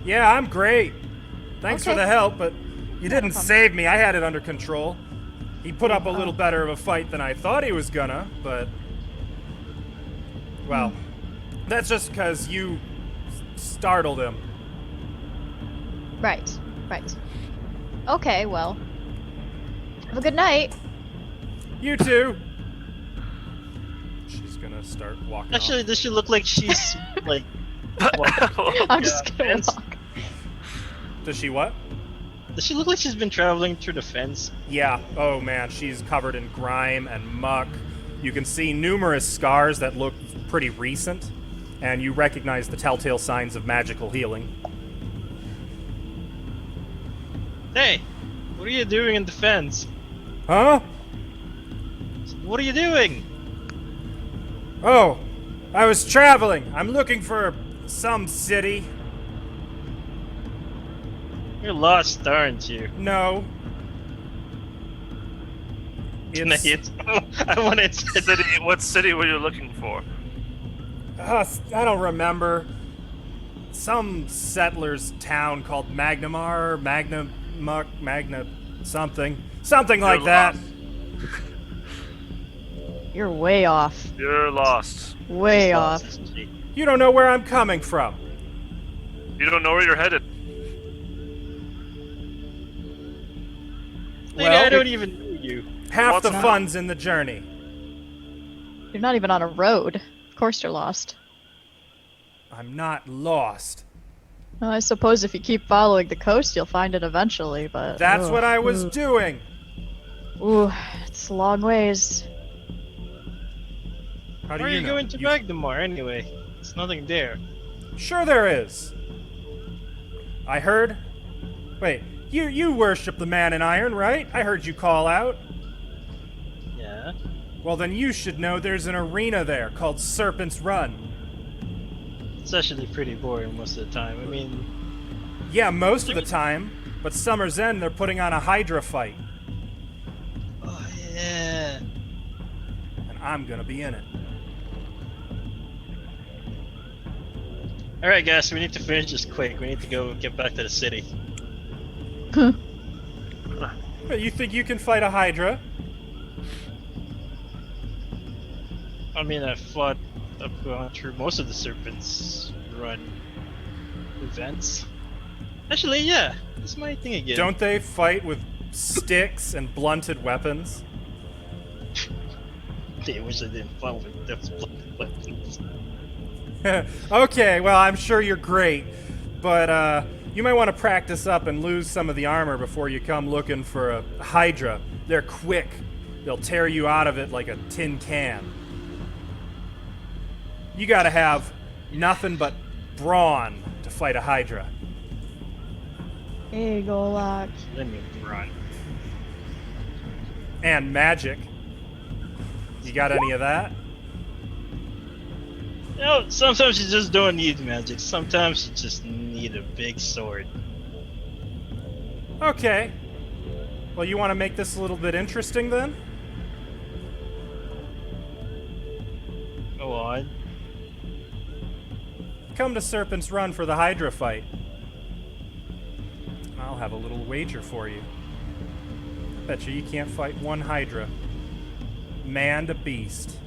Speaker 1: Yeah, I'm great. Thanks for
Speaker 4: Okay.
Speaker 1: the help, but you didn't
Speaker 4: problem.
Speaker 1: save me. I had it under control. He put up a little better of a fight than I thought he was gonna, but... Well, that's just because you startled him.
Speaker 4: Right. Okay, well. Have a good night.
Speaker 1: You too. She's gonna start walking.
Speaker 3: Actually,
Speaker 1: off.
Speaker 3: does she look like she's like?
Speaker 4: I'm just gonna
Speaker 3: fence?
Speaker 4: walk.
Speaker 1: Does she what?
Speaker 3: Does she look like she's been traveling through the fence?
Speaker 1: Yeah. Oh man, she's covered in grime and muck. You can see numerous scars that look pretty recent, and you recognize the telltale signs of magical healing.
Speaker 3: Hey, what are you doing in the fence?
Speaker 1: Huh?
Speaker 3: What are you doing?
Speaker 1: Oh, I was traveling. I'm looking for some city.
Speaker 3: You're lost, aren't you?
Speaker 1: No.
Speaker 3: Can I hit? I want to say
Speaker 2: City, what city were you looking for?
Speaker 1: I don't remember. Some settler's town called Magnamar, Magna something. Something like
Speaker 2: You're
Speaker 1: that.
Speaker 2: lost.
Speaker 4: You're way off.
Speaker 2: You're lost.
Speaker 4: Way off.
Speaker 1: You don't know where I'm coming from.
Speaker 2: You don't know where you're headed.
Speaker 3: Lady,
Speaker 1: Well,
Speaker 3: I don't even know you.
Speaker 1: Half
Speaker 2: What's
Speaker 1: the
Speaker 2: not?
Speaker 1: fun's in the journey.
Speaker 4: You're not even on a road. Of course you're lost.
Speaker 1: I'm not lost.
Speaker 4: Well, I suppose if you keep following the coast, you'll find it eventually, but...
Speaker 1: That's
Speaker 4: ugh.
Speaker 1: what I was doing.
Speaker 4: Ooh, it's a long ways.
Speaker 1: How do
Speaker 3: Why are you
Speaker 1: know?
Speaker 3: going to Magnamar anyway? There's nothing there.
Speaker 1: Sure there is. I heard. Wait, you worship the man in iron, right? I heard you call out.
Speaker 3: Yeah.
Speaker 1: Well, then you should know there's an arena there called Serpent's Run.
Speaker 3: It's actually pretty boring most of the time. I mean,
Speaker 1: Yeah, most of the time. But Summer's End, they're putting on a Hydra fight.
Speaker 3: oh yeah.
Speaker 1: And I'm gonna be in it.
Speaker 3: Alright guys, we need to finish this quick. We need to go get back to the city.
Speaker 1: But you think you can fight a Hydra?
Speaker 3: I mean, I've gone through most of the Serpent's Run events. Actually, yeah, it's my thing again.
Speaker 1: Don't they fight with sticks and blunted weapons?
Speaker 3: They wish I didn't fight with those blood weapons.
Speaker 1: Okay, well, I'm sure you're great, but you might want to practice up and lose some of the armor before you come looking for a Hydra. They're quick. They'll tear you out of it like a tin can. You gotta have nothing but brawn to fight a Hydra.
Speaker 4: Hey, Golak.
Speaker 3: Let me run.
Speaker 1: And magic. You got any of that?
Speaker 3: You know, sometimes you just don't need magic. Sometimes you just need a big sword.
Speaker 1: Okay. Well, you want to make this a little bit interesting then?
Speaker 3: Go on.
Speaker 1: Come to Serpent's Run for the Hydra fight. I'll have a little wager for you. Bet you can't fight one Hydra. Man to beast.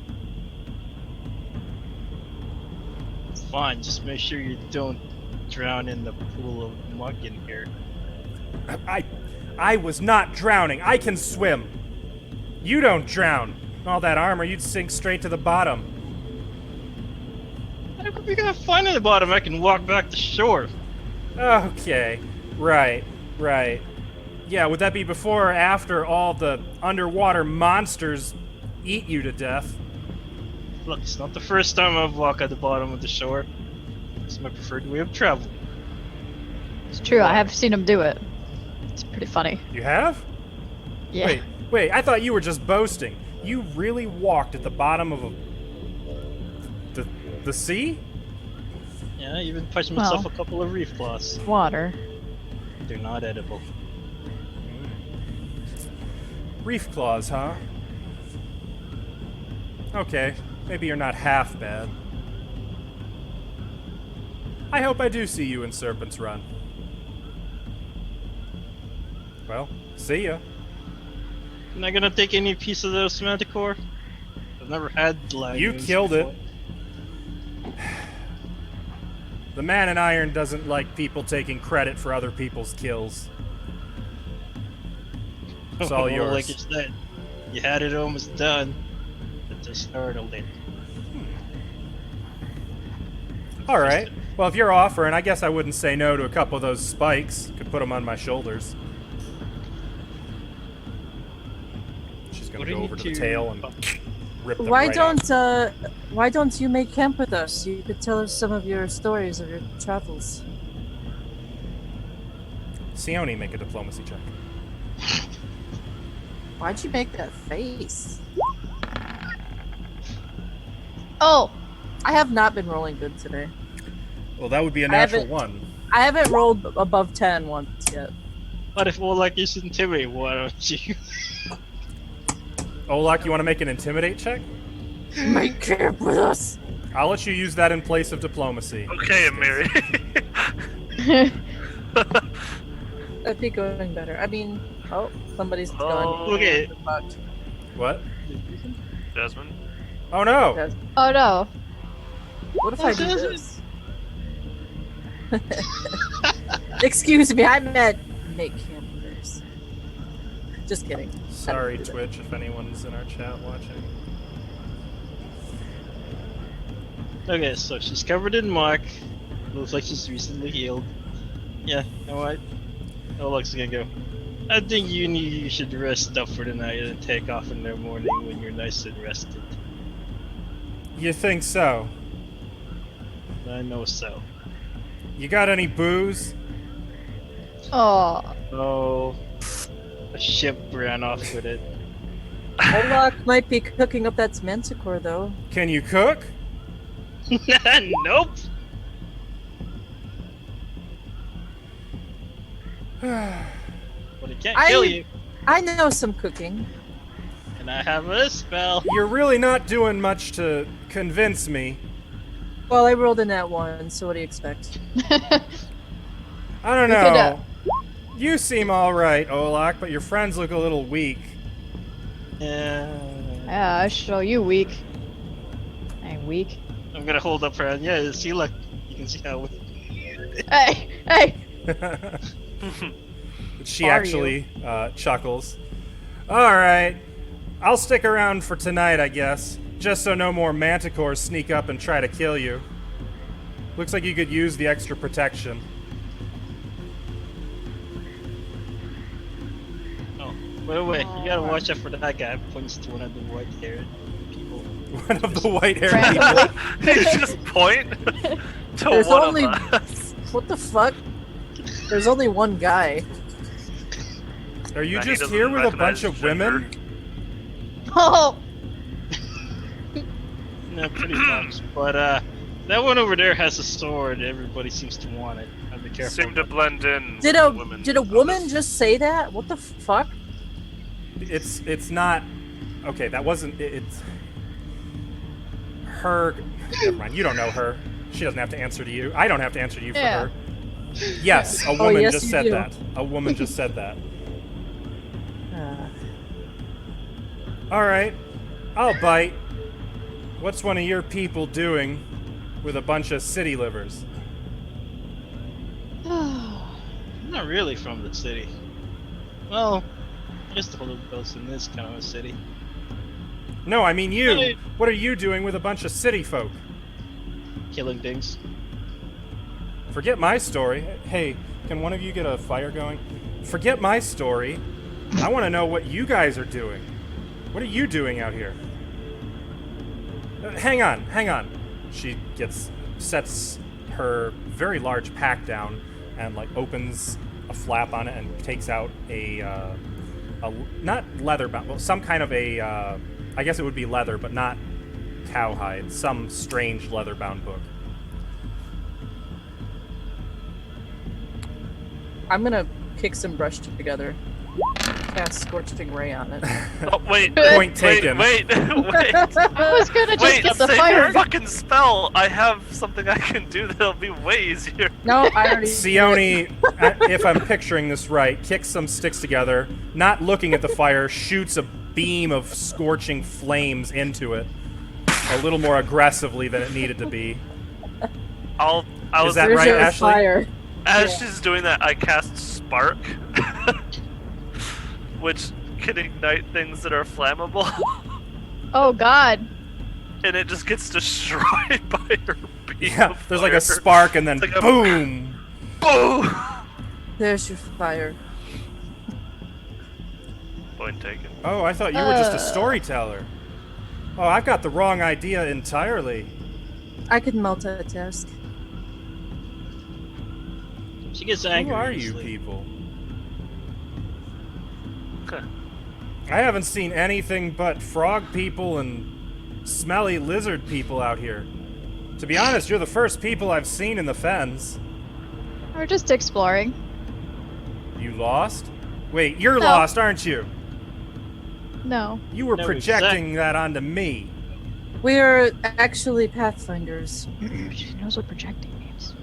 Speaker 3: Fine, just make sure you don't drown in the pool of muck in here.
Speaker 1: I was not drowning. I can swim. You don't drown. All that armor, you'd sink straight to the bottom.
Speaker 3: If we gotta find at the bottom, I can walk back to shore.
Speaker 1: Okay. Right. Yeah, would that be before or after all the underwater monsters eat you to death?
Speaker 3: Look, it's not the first time I've walked at the bottom of the shore. It's my preferred way of travel.
Speaker 4: It's true, I have seen him do it. It's pretty funny.
Speaker 1: You have?
Speaker 4: Yeah.
Speaker 1: Wait, I thought you were just boasting. You really walked at the bottom of the sea?
Speaker 3: Yeah, I even punched myself
Speaker 4: Well.
Speaker 3: a couple of reef claws.
Speaker 4: Water.
Speaker 3: They're not edible.
Speaker 1: Reef claws, huh? Okay, maybe you're not half bad. I hope I do see you in Serpent's Run. Well, see ya.
Speaker 3: I'm not gonna take any piece of those manticore. I've never had
Speaker 1: You
Speaker 3: lagoons
Speaker 1: killed it.
Speaker 3: before.
Speaker 1: The Man in Iron doesn't like people taking credit for other people's kills. It's all
Speaker 3: Well,
Speaker 1: yours.
Speaker 3: like you said, you had it almost done. It just startled it.
Speaker 1: All right. Well, if you're offering, I guess I wouldn't say no to a couple of those spikes. Could put them on my shoulders. She's gonna
Speaker 3: What do
Speaker 1: go
Speaker 3: you
Speaker 1: over to
Speaker 3: need
Speaker 1: the
Speaker 3: to-
Speaker 1: tail and rip them
Speaker 5: Why
Speaker 1: right out.
Speaker 5: don't you make camp with us? You could tell us some of your stories of your travels.
Speaker 1: Sione, make a diplomacy check.
Speaker 5: Why'd you make that face?
Speaker 4: Oh,
Speaker 5: I have not been rolling good today.
Speaker 1: Well, that would be a
Speaker 5: I
Speaker 1: natural
Speaker 5: haven't-
Speaker 1: one.
Speaker 5: I haven't rolled above 10 once yet.
Speaker 3: What if Olak is intimidated? Why don't you?
Speaker 1: Olak, you want to make an intimidate check?
Speaker 5: Make camp with us.
Speaker 1: I'll let you use that in place of diplomacy.
Speaker 2: Okay, Amiri.
Speaker 5: That'd be going better. I mean, somebody's
Speaker 2: Oh.
Speaker 5: gone.
Speaker 3: Okay.
Speaker 1: What?
Speaker 2: Jasmine.
Speaker 1: Oh no!
Speaker 4: oh no.
Speaker 5: What if I do this? Excuse me, I meant make camp with us. Just kidding.
Speaker 1: Sorry, Twitch, if anyone's in our chat watching.
Speaker 3: Okay, so she's covered in muck. Looks like she's recently healed. Yeah, you know what? Olak's gonna go. I think you should rest up for the night and take off in the morning when you're nice and rested.
Speaker 1: You think so?
Speaker 3: I know so.
Speaker 1: You got any booze?
Speaker 4: Oh.
Speaker 3: Oh, a ship ran off with it.
Speaker 5: Olak might be cooking up that manticore, though.
Speaker 1: Can you cook?
Speaker 3: Nope. But it can't kill you.
Speaker 5: I know some cooking.
Speaker 3: And I have a spell.
Speaker 1: You're really not doing much to convince me.
Speaker 5: Well, I rolled in that one, so what do you expect?
Speaker 1: I don't
Speaker 4: We could,
Speaker 1: know. You seem alright, Olak, but your friends look a little weak.
Speaker 3: Yeah.
Speaker 4: Yeah, I show you weak. I ain't weak.
Speaker 3: I'm gonna hold up her hand. Yeah, see, look. You can see how.
Speaker 4: Hey, hey.
Speaker 1: She
Speaker 4: Are
Speaker 1: actually chuckles. Alright. I'll stick around for tonight, I guess. Just so no more manticores sneak up and try to kill you. Looks like you could use the extra protection.
Speaker 3: Oh, wait. You gotta watch out for that guy. Points to one of the white-haired people.
Speaker 1: One of the white-haired people.
Speaker 4: Randomly.
Speaker 2: You just point to
Speaker 5: There's
Speaker 2: one
Speaker 5: only-
Speaker 2: of us.
Speaker 5: What the fuck? There's only one guy.
Speaker 1: Are you
Speaker 2: Nah, he
Speaker 1: just
Speaker 2: doesn't
Speaker 1: here with a
Speaker 2: recognize
Speaker 1: bunch of
Speaker 2: gender.
Speaker 1: women?
Speaker 4: Oh.
Speaker 3: No, pretty much. But that one over there has a sword. Everybody seems to want it. I'll be careful.
Speaker 2: Seem to blend in.
Speaker 5: Did
Speaker 2: with
Speaker 5: a
Speaker 2: women
Speaker 5: did a
Speaker 2: of
Speaker 5: woman
Speaker 2: this-
Speaker 5: just say that? What the fuck?
Speaker 1: It's not. Okay, that wasn't. It's her. Never mind. You don't know her. She doesn't have to answer to you. I don't have to answer to you for
Speaker 4: Yeah.
Speaker 1: her. Yes, a woman
Speaker 5: yes,
Speaker 1: just
Speaker 5: you
Speaker 1: said
Speaker 5: do.
Speaker 1: that. A woman just said that.
Speaker 5: Uh,
Speaker 1: All right, I'll bite. What's one of your people doing with a bunch of city livers?
Speaker 3: I'm not really from the city. Well, I guess the whole person is kind of a city.
Speaker 1: No, I mean you.
Speaker 3: Hey.
Speaker 1: What are you doing with a bunch of city folk?
Speaker 3: Killing things.
Speaker 1: Forget my story. Hey, can one of you get a fire going? Forget my story. I want to know what you guys are doing. What are you doing out here? Hang on. She sets her very large pack down and like opens a flap on it and takes out a not leather bound, well, some kind of a I guess it would be leather, but not cowhide. Some strange leather bound book.
Speaker 5: I'm gonna kick some brush together. Cast Scorching Ray on it.
Speaker 2: Oh, wait.
Speaker 1: Point taken.
Speaker 2: Wait.
Speaker 4: I was gonna just
Speaker 2: Wait,
Speaker 4: get the
Speaker 2: save
Speaker 4: fire.
Speaker 2: your fucking spell. I have something I can do that'll be way easier.
Speaker 5: No, I already.
Speaker 1: Sione, if I'm picturing this right, kicks some sticks together, not looking at the fire, shoots a beam of scorching flames into it, a little more aggressively than it needed to be.
Speaker 2: I'll I
Speaker 1: Is
Speaker 2: was
Speaker 1: that
Speaker 5: There's
Speaker 1: right,
Speaker 5: your
Speaker 1: Ashley?
Speaker 5: fire.
Speaker 2: As
Speaker 5: Yeah.
Speaker 2: she's doing that, I cast Spark, which can ignite things that are flammable,
Speaker 4: Oh God.
Speaker 2: and it just gets destroyed by her beam
Speaker 1: Yeah,
Speaker 2: of
Speaker 1: there's like a
Speaker 2: fire.
Speaker 1: spark and then
Speaker 2: It's like a-
Speaker 1: boom.
Speaker 2: Boom!
Speaker 5: There's your fire.
Speaker 2: Point taken.
Speaker 1: Oh, I thought you were just a storyteller. Oh, I've got the wrong idea entirely.
Speaker 5: I could multitask.
Speaker 3: She gets
Speaker 1: Who
Speaker 3: angry.
Speaker 1: are you
Speaker 3: easily.
Speaker 1: people?
Speaker 2: Huh.
Speaker 1: I haven't seen anything but frog people and smelly lizard people out here. To be honest, you're the first people I've seen in the fens.
Speaker 4: We're just exploring.
Speaker 1: You lost? Wait, you're
Speaker 4: No.
Speaker 1: lost, aren't you?
Speaker 4: No.
Speaker 1: You were
Speaker 3: No,
Speaker 1: projecting that onto me.
Speaker 5: We're actually Pathfinders.
Speaker 4: She knows what projecting means.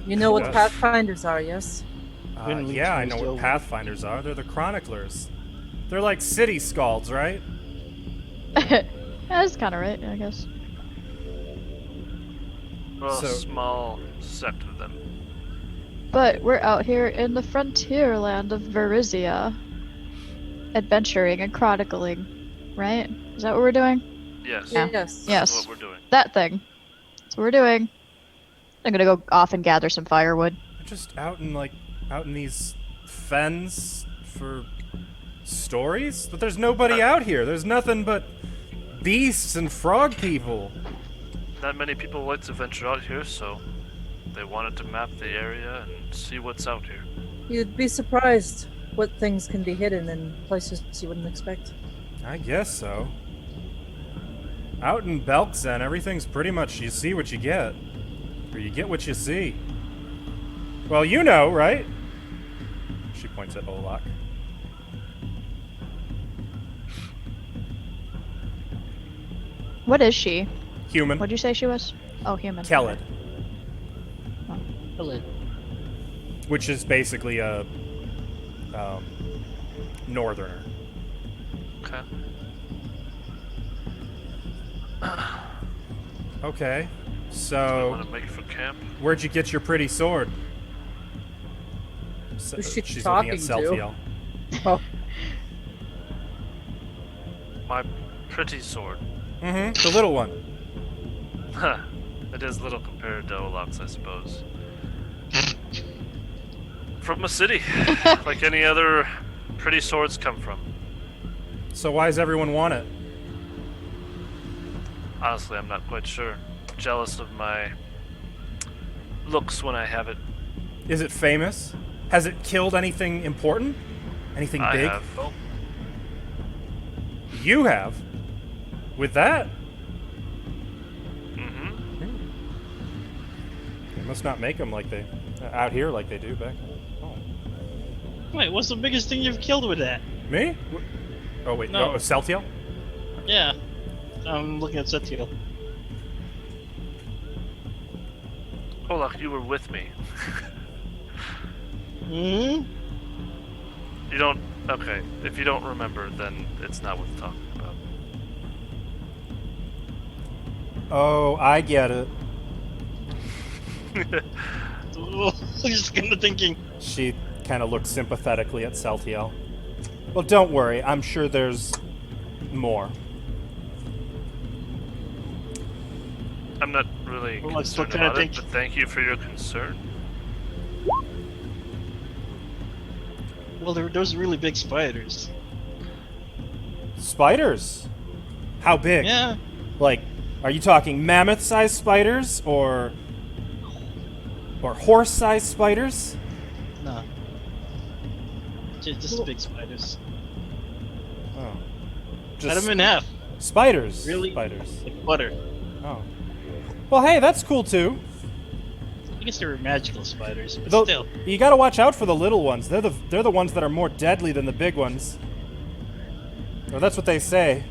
Speaker 5: You know what
Speaker 1: Yes.
Speaker 5: Pathfinders are, yes?
Speaker 3: When we
Speaker 1: Yeah, I
Speaker 3: choose
Speaker 1: know
Speaker 3: to-
Speaker 1: what Pathfinders are. They're the chroniclers. They're like city scalds, right?
Speaker 4: That's kind of right, I guess.
Speaker 2: Well,
Speaker 1: So-
Speaker 2: a small set of them.
Speaker 4: But we're out here in the frontier land of Verizia. Adventuring and chronicling, right? Is that what we're doing?
Speaker 2: Yes.
Speaker 4: Yeah.
Speaker 5: Yes.
Speaker 4: Yes.
Speaker 2: That's what we're doing.
Speaker 4: That thing. That's what we're doing. I'm gonna go off and gather some firewood.
Speaker 1: You're just out in these fens for stories? But there's nobody out here. There's nothing but beasts and frog people.
Speaker 2: Not many people like to venture out here, so they wanted to map the area and see what's out here.
Speaker 5: You'd be surprised what things can be hidden in places you wouldn't expect.
Speaker 1: I guess so. Out in Belkzen, everything's pretty much you see what you get. Or you get what you see. Well, you know, right? She points at Olak.
Speaker 4: What is she?
Speaker 1: Human.
Speaker 4: What'd you say she was? Oh, human.
Speaker 1: Kelid.
Speaker 3: Hello.
Speaker 1: Which is basically a northerner.
Speaker 2: Okay.
Speaker 1: Okay.
Speaker 2: I
Speaker 1: So,
Speaker 2: want to make it for camp.
Speaker 1: where'd you get your pretty sword?
Speaker 5: Who's she
Speaker 1: She's
Speaker 5: talking
Speaker 1: looking at
Speaker 5: to?
Speaker 1: Selfiel.
Speaker 5: Oh,
Speaker 2: My pretty sword.
Speaker 1: Mm-hmm. The little one.
Speaker 2: Huh. It is little compared to Olaf's, I suppose. From a city, like any other pretty swords come from.
Speaker 1: So why does everyone want it?
Speaker 2: Honestly, I'm not quite sure. Jealous of my looks when I have it.
Speaker 1: Is it famous? Has it killed anything important? Anything
Speaker 2: I
Speaker 1: big?
Speaker 2: have. Oh,
Speaker 1: You have? With that?
Speaker 2: mm-hmm.
Speaker 1: They must not make them like they out here like they do back. Oh.
Speaker 3: Wait, what's the biggest thing you've killed with that?
Speaker 1: Me? Oh wait,
Speaker 3: No.
Speaker 1: no, Celtiel?
Speaker 3: Yeah. I'm looking at Setiel.
Speaker 2: Olaf, you were with me.
Speaker 3: Hmm?
Speaker 2: You don't. Okay, if you don't remember, then it's not worth talking about.
Speaker 1: Oh, I get it.
Speaker 3: Just kind of thinking.
Speaker 1: She kind of looks sympathetically at Celtiel. Well, don't worry. I'm sure there's more.
Speaker 2: I'm not really
Speaker 3: Well, I still
Speaker 2: concerned
Speaker 3: kinda
Speaker 2: about it,
Speaker 3: think-
Speaker 2: but thank you for your concern.
Speaker 3: Well, those are really big spiders.
Speaker 1: Spiders? How big?
Speaker 3: Yeah.
Speaker 1: Like, are you talking mammoth-sized spiders or horse-sized spiders?
Speaker 3: No. Just big spiders.
Speaker 1: Oh,
Speaker 3: Cut
Speaker 1: just
Speaker 3: them in half.
Speaker 1: spiders.
Speaker 3: Really?
Speaker 1: Spiders.
Speaker 3: Like butter.
Speaker 1: Oh. Well, hey, that's cool too.
Speaker 3: I guess they were magical spiders, but
Speaker 1: Though,
Speaker 3: still.
Speaker 1: you gotta watch out for the little ones. They're the ones that are more deadly than the big ones. Or that's what they say.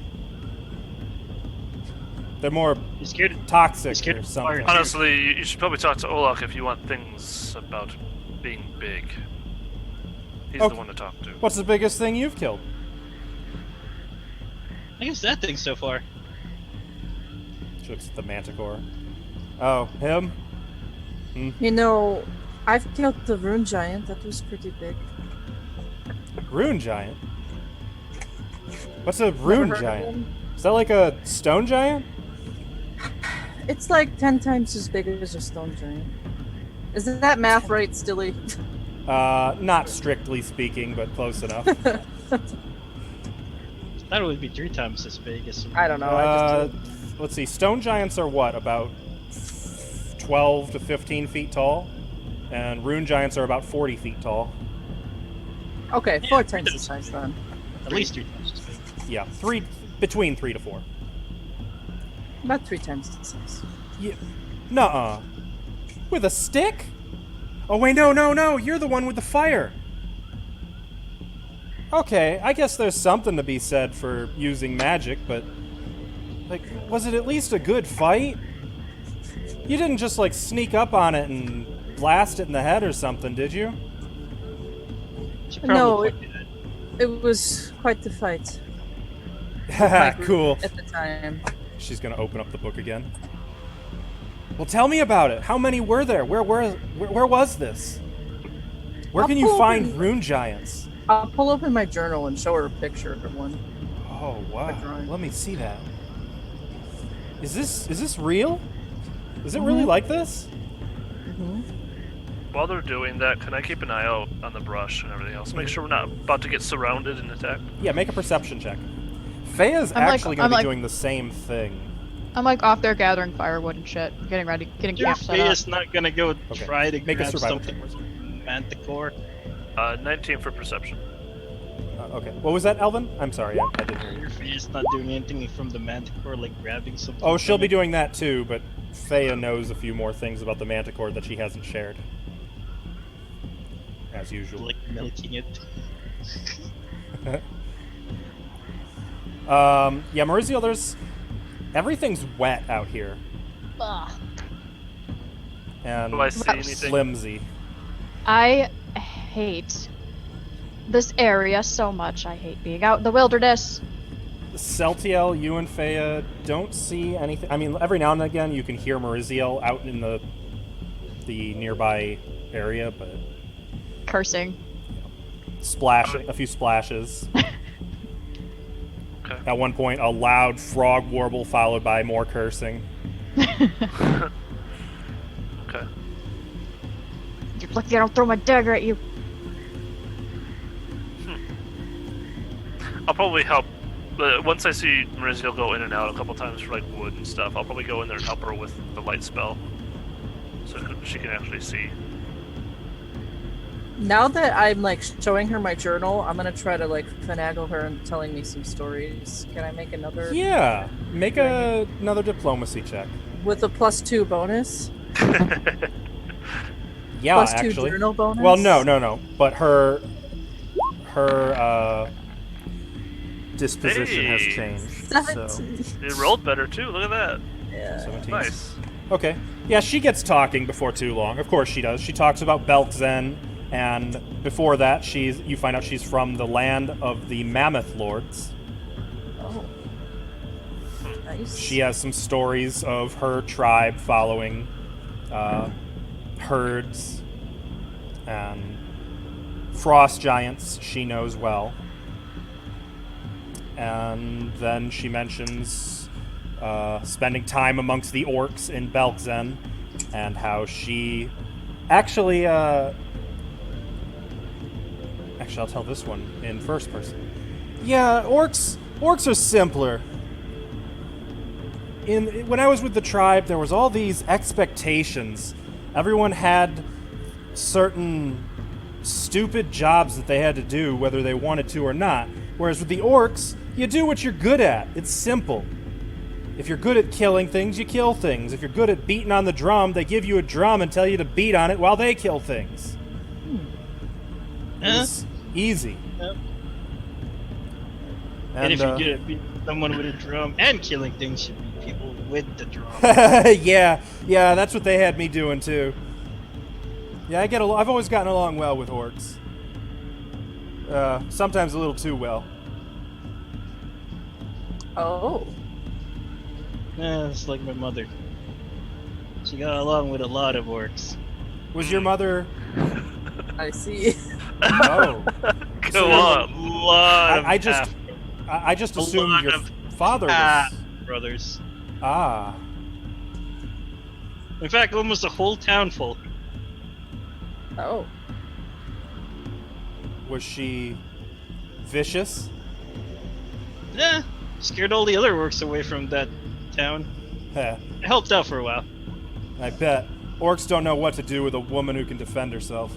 Speaker 1: They're more
Speaker 3: You scared?
Speaker 1: toxic
Speaker 3: scared
Speaker 1: or
Speaker 3: of
Speaker 1: something.
Speaker 3: fire.
Speaker 2: Honestly, you should probably talk to Olaf if you want things about being big. He's
Speaker 1: Okay.
Speaker 2: the one to talk to.
Speaker 1: What's the biggest thing you've killed?
Speaker 3: I guess that thing so far.
Speaker 1: She looks at the manticore. Oh, him?
Speaker 5: You know, I've killed the rune giant. That was pretty big.
Speaker 1: Rune giant? What's a
Speaker 5: Never
Speaker 1: rune
Speaker 5: heard of
Speaker 1: giant?
Speaker 5: them?
Speaker 1: Is that like a stone giant?
Speaker 5: It's like 10 times as big as a stone giant. Is that math right, Stilly?
Speaker 1: Not strictly speaking, but close enough.
Speaker 3: That would be 3 times as big as.
Speaker 5: I don't know.
Speaker 1: Let's see. Stone giants are what? About 12 to 15 feet tall, and rune giants are about 40 feet tall.
Speaker 5: Okay, 4 times the size then.
Speaker 3: At least 3 times as big.
Speaker 1: Yeah, between 3 to 4.
Speaker 5: About 3 times the size.
Speaker 1: Yeah. Nuh-uh. With a stick? Oh wait, no! You're the one with the fire. Okay, I guess there's something to be said for using magic, but like, was it at least a good fight? You didn't just like sneak up on it and blast it in the head or something, did you?
Speaker 5: No, it was quite the fight.
Speaker 1: Cool.
Speaker 5: At the time.
Speaker 1: She's gonna open up the book again. Well, tell me about it. How many were there? Where was this? Where can you find rune giants?
Speaker 5: I'll pull open my journal and show her a picture of one.
Speaker 1: Oh wow! Let me see that. Is this real? Is it really like this?
Speaker 2: While they're doing that, can I keep an eye out on the brush and everything else? Make sure we're not about to get surrounded and attacked.
Speaker 1: Yeah, make a perception check. Feya's actually going to be doing the same thing.
Speaker 4: I'm like off there gathering firewood and shit, getting ready, getting camp set up.
Speaker 3: Feya's not gonna go try to
Speaker 1: Make a
Speaker 3: grab
Speaker 1: survival
Speaker 3: something with manticore.
Speaker 2: 19 for perception.
Speaker 1: Okay. What was that, Elvin? I'm sorry, I didn't hear you.
Speaker 3: Your Feya's not doing anything from the manticore, like grabbing something.
Speaker 1: Oh, she'll
Speaker 3: from
Speaker 1: be
Speaker 3: it.
Speaker 1: doing that too, but Feya knows a few more things about the manticore that she hasn't shared. As usual.
Speaker 3: Like milking it.
Speaker 1: Yeah, Maurizio, everything's wet out here.
Speaker 4: Ugh.
Speaker 1: And
Speaker 2: Do I see anything?
Speaker 1: flimsy.
Speaker 4: I hate this area so much. I hate being out in the wilderness.
Speaker 1: Celtiel, you and Feya don't see anything. I mean, every now and again you can hear Maurizio out in the nearby area, but
Speaker 4: Cursing.
Speaker 1: a few splashes.
Speaker 2: Okay.
Speaker 1: At one point, a loud frog warble followed by more cursing.
Speaker 2: Okay.
Speaker 4: You're lucky I don't throw my dagger at you.
Speaker 2: I'll probably help. Once I see Maurizio go in and out a couple times for like wood and stuff, I'll probably go in there and help her with the light spell, so she can actually see.
Speaker 5: Now that I'm like showing her my journal, I'm gonna try to like finagle her and telling me some stories. Can I make another?
Speaker 1: Yeah, make another diplomacy check.
Speaker 5: With a +2 bonus?
Speaker 1: Yeah,
Speaker 5: +2
Speaker 1: actually.
Speaker 5: journal bonus?
Speaker 1: Well, no. But her disposition has
Speaker 2: Hey.
Speaker 1: changed.
Speaker 5: 17.
Speaker 2: It rolled better too. Look at that.
Speaker 5: Yeah.
Speaker 1: 17.
Speaker 2: Nice.
Speaker 1: Okay. Yeah, she gets talking before too long. Of course she does. She talks about Belkzen, and before that, you find out she's from the land of the Mammoth Lords.
Speaker 5: Oh. Nice.
Speaker 1: She has some stories of her tribe following herds and frost giants she knows well. And then she mentions spending time amongst the orcs in Belkzen and how she actually I'll tell this one in first person. Yeah, orcs are simpler. When I was with the tribe, there was all these expectations. Everyone had certain stupid jobs that they had to do, whether they wanted to or not. Whereas with the orcs, you do what you're good at. It's simple. If you're good at killing things, you kill things. If you're good at beating on the drum, they give you a drum and tell you to beat on it while they kill things. It's easy.
Speaker 3: Yep. And if you're good at beating someone with a drum and killing things, should be people with the drum.
Speaker 1: yeah, that's what they had me doing too. Yeah, I've always gotten along well with orcs. Sometimes a little too well.
Speaker 5: Oh.
Speaker 3: Yeah, it's like my mother. She got along with a lot of orcs.
Speaker 1: Was your mother?
Speaker 5: I see.
Speaker 1: Oh,
Speaker 2: Go on.
Speaker 3: Lot of
Speaker 1: I just
Speaker 3: A
Speaker 1: assumed
Speaker 3: lot
Speaker 1: your
Speaker 3: of
Speaker 1: father
Speaker 3: half
Speaker 1: was.
Speaker 3: brothers.
Speaker 1: Ah,
Speaker 3: In fact, almost a whole town full.
Speaker 5: Oh.
Speaker 1: was she vicious?
Speaker 3: Yeah, scared all the other orcs away from that town.
Speaker 1: Heh,
Speaker 3: It helped out for a while.
Speaker 1: I bet. Orcs don't know what to do with a woman who can defend herself.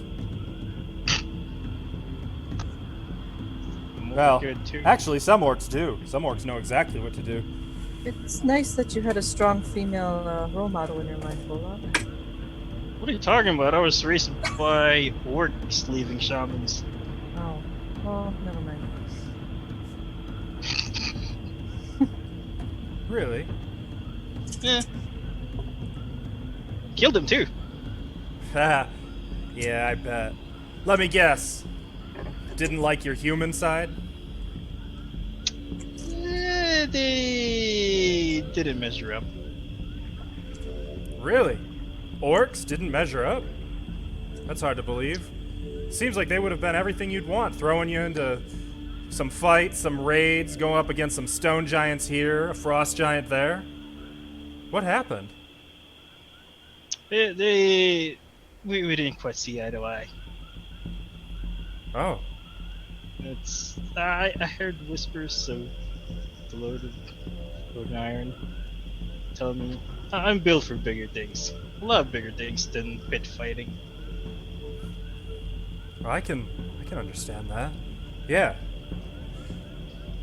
Speaker 3: More
Speaker 1: Well,
Speaker 3: good too.
Speaker 1: actually, some orcs do. Some orcs know exactly what to do.
Speaker 5: It's nice that you had a strong female role model in your life, Olaf.
Speaker 3: What are you talking about? I was raised by orcs leaving shamans.
Speaker 5: Oh. Well, never mind.
Speaker 1: Really?
Speaker 3: Yeah. Killed him too.
Speaker 1: Haha. Yeah, I bet. Let me guess. Didn't like your human side?
Speaker 3: They didn't measure up.
Speaker 1: Really? Orcs didn't measure up? That's hard to believe. Seems like they would have been everything you'd want, throwing you into some fights, some raids, going up against some stone giants here, a frost giant there. What happened?
Speaker 3: We didn't quite see eye to eye.
Speaker 1: Oh,
Speaker 3: I heard whispers of the Lord of Iron telling me I'm built for bigger things. A lot bigger things than pit fighting.
Speaker 1: well, I can understand that. Yeah.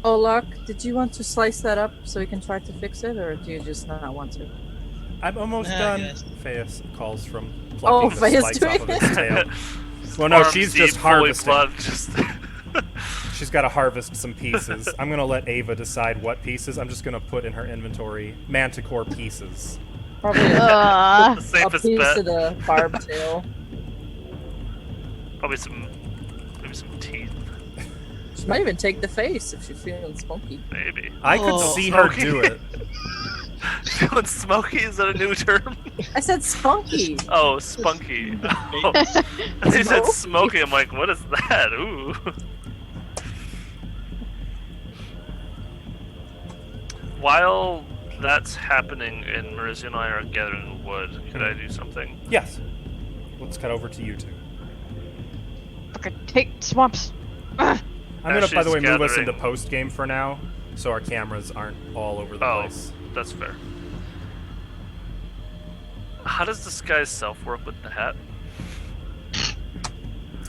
Speaker 5: Olaf, did you want to slice that up so we can try to fix it, or do you just not want to?
Speaker 1: I'm almost
Speaker 3: I
Speaker 1: done.
Speaker 3: guess.
Speaker 1: Phaeus calls from
Speaker 5: Oh,
Speaker 1: plucking the
Speaker 5: Phaeus
Speaker 1: spikes
Speaker 5: doing
Speaker 1: off of his
Speaker 5: it?
Speaker 1: tail. Well, no,
Speaker 2: Farm
Speaker 1: she's
Speaker 2: seed,
Speaker 1: just
Speaker 2: fully
Speaker 1: harvesting.
Speaker 2: plugged, just
Speaker 1: She's got to harvest some pieces. I'm going to let Ava decide what pieces. I'm just going to put in her inventory manticore pieces.
Speaker 5: Probably a
Speaker 2: the
Speaker 5: a
Speaker 2: safest
Speaker 5: piece
Speaker 2: bet.
Speaker 5: of the barb tail.
Speaker 2: Probably maybe some teeth,
Speaker 5: She might even take the face if she's feeling spunky.
Speaker 2: maybe.
Speaker 1: I could
Speaker 3: Oh,
Speaker 1: see her
Speaker 2: smoky.
Speaker 1: do it.
Speaker 2: Feeling smoky? Is that a new term?
Speaker 5: I said spunky.
Speaker 2: Oh, spunky. Oh. He said smoky. I'm like, what is that? Ooh. While that's happening and Marissa and I are gathering wood, could I do something?
Speaker 1: Yes. Let's cut over to you two.
Speaker 4: Fucking take swamps. Ugh.
Speaker 1: I'm going to, by the way,
Speaker 2: She's
Speaker 1: move us into
Speaker 2: gathering-
Speaker 1: post game for now, so our cameras aren't all over the
Speaker 2: Oh,
Speaker 1: place.
Speaker 2: that's fair. How does disguise self work with the hat?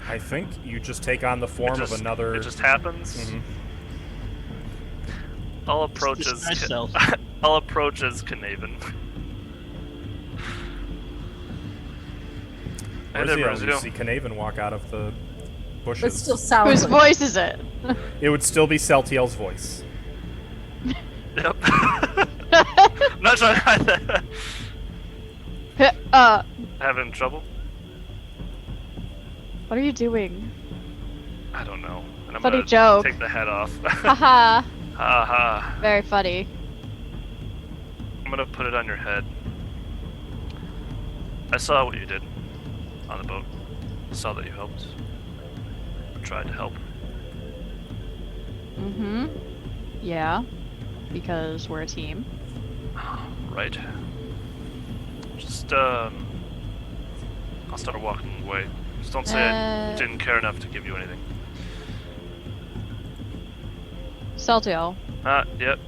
Speaker 1: I think you just take on the form of another.
Speaker 2: It just happens.
Speaker 1: Mhm.
Speaker 2: I'll approach as
Speaker 3: Disguise self.
Speaker 2: I'll approach as Knaven. Hey there,
Speaker 1: Marzio, you
Speaker 2: Marzio.
Speaker 1: see Knaven walk out of the bushes.
Speaker 5: But it still sounds
Speaker 4: Whose
Speaker 5: like
Speaker 4: voice is it?
Speaker 1: It would still be Celtiel's voice.
Speaker 2: Yep. I'm not trying to hide that. Having trouble?
Speaker 4: What are you doing?
Speaker 2: I don't know. And I'm
Speaker 4: Funny
Speaker 2: gonna
Speaker 4: joke.
Speaker 2: take the head off.
Speaker 4: Haha.
Speaker 2: Ha
Speaker 4: Very funny.
Speaker 2: I'm gonna put it on your head. I saw what you did on the boat. I saw that you helped. I tried to help.
Speaker 4: Mm-hmm. Yeah. Because we're a team.
Speaker 2: Right. Just, I'll start walking away. Just don't say I didn't care enough to give you anything.
Speaker 4: Celtiel.
Speaker 2: Yep.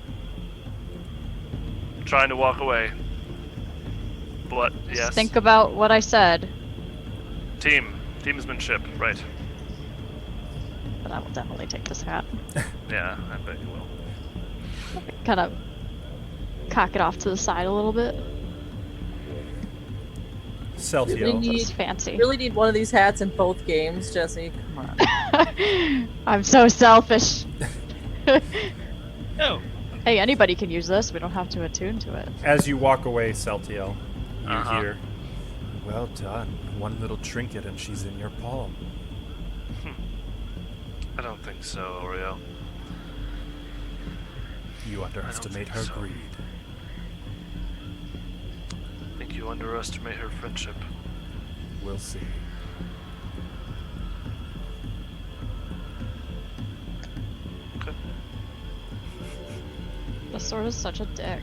Speaker 2: Trying to walk away. But,
Speaker 4: Just
Speaker 2: yes.
Speaker 4: think about what I said.
Speaker 2: Teamsmanship, right.
Speaker 4: But I will definitely take this hat.
Speaker 2: Yeah, I bet you will.
Speaker 4: Kind of cock it off to the side a little bit.
Speaker 1: Celtiel.
Speaker 4: It's fancy.
Speaker 5: really need one of these hats in both games, Jesse. Come on.
Speaker 4: I'm so selfish.
Speaker 3: Oh,
Speaker 4: Hey, anybody can use this. We don't have to attune to it.
Speaker 1: As you walk away, Celtiel, you
Speaker 2: Uh-huh.
Speaker 1: hear, "Well done. One little trinket and she's in your palm."
Speaker 2: I don't think so, Oreo.
Speaker 1: You underestimate
Speaker 2: think
Speaker 1: her
Speaker 2: so.
Speaker 1: greed.
Speaker 2: I think you underestimate her friendship.
Speaker 1: We'll see.
Speaker 2: Okay.
Speaker 4: The sword is such a dick.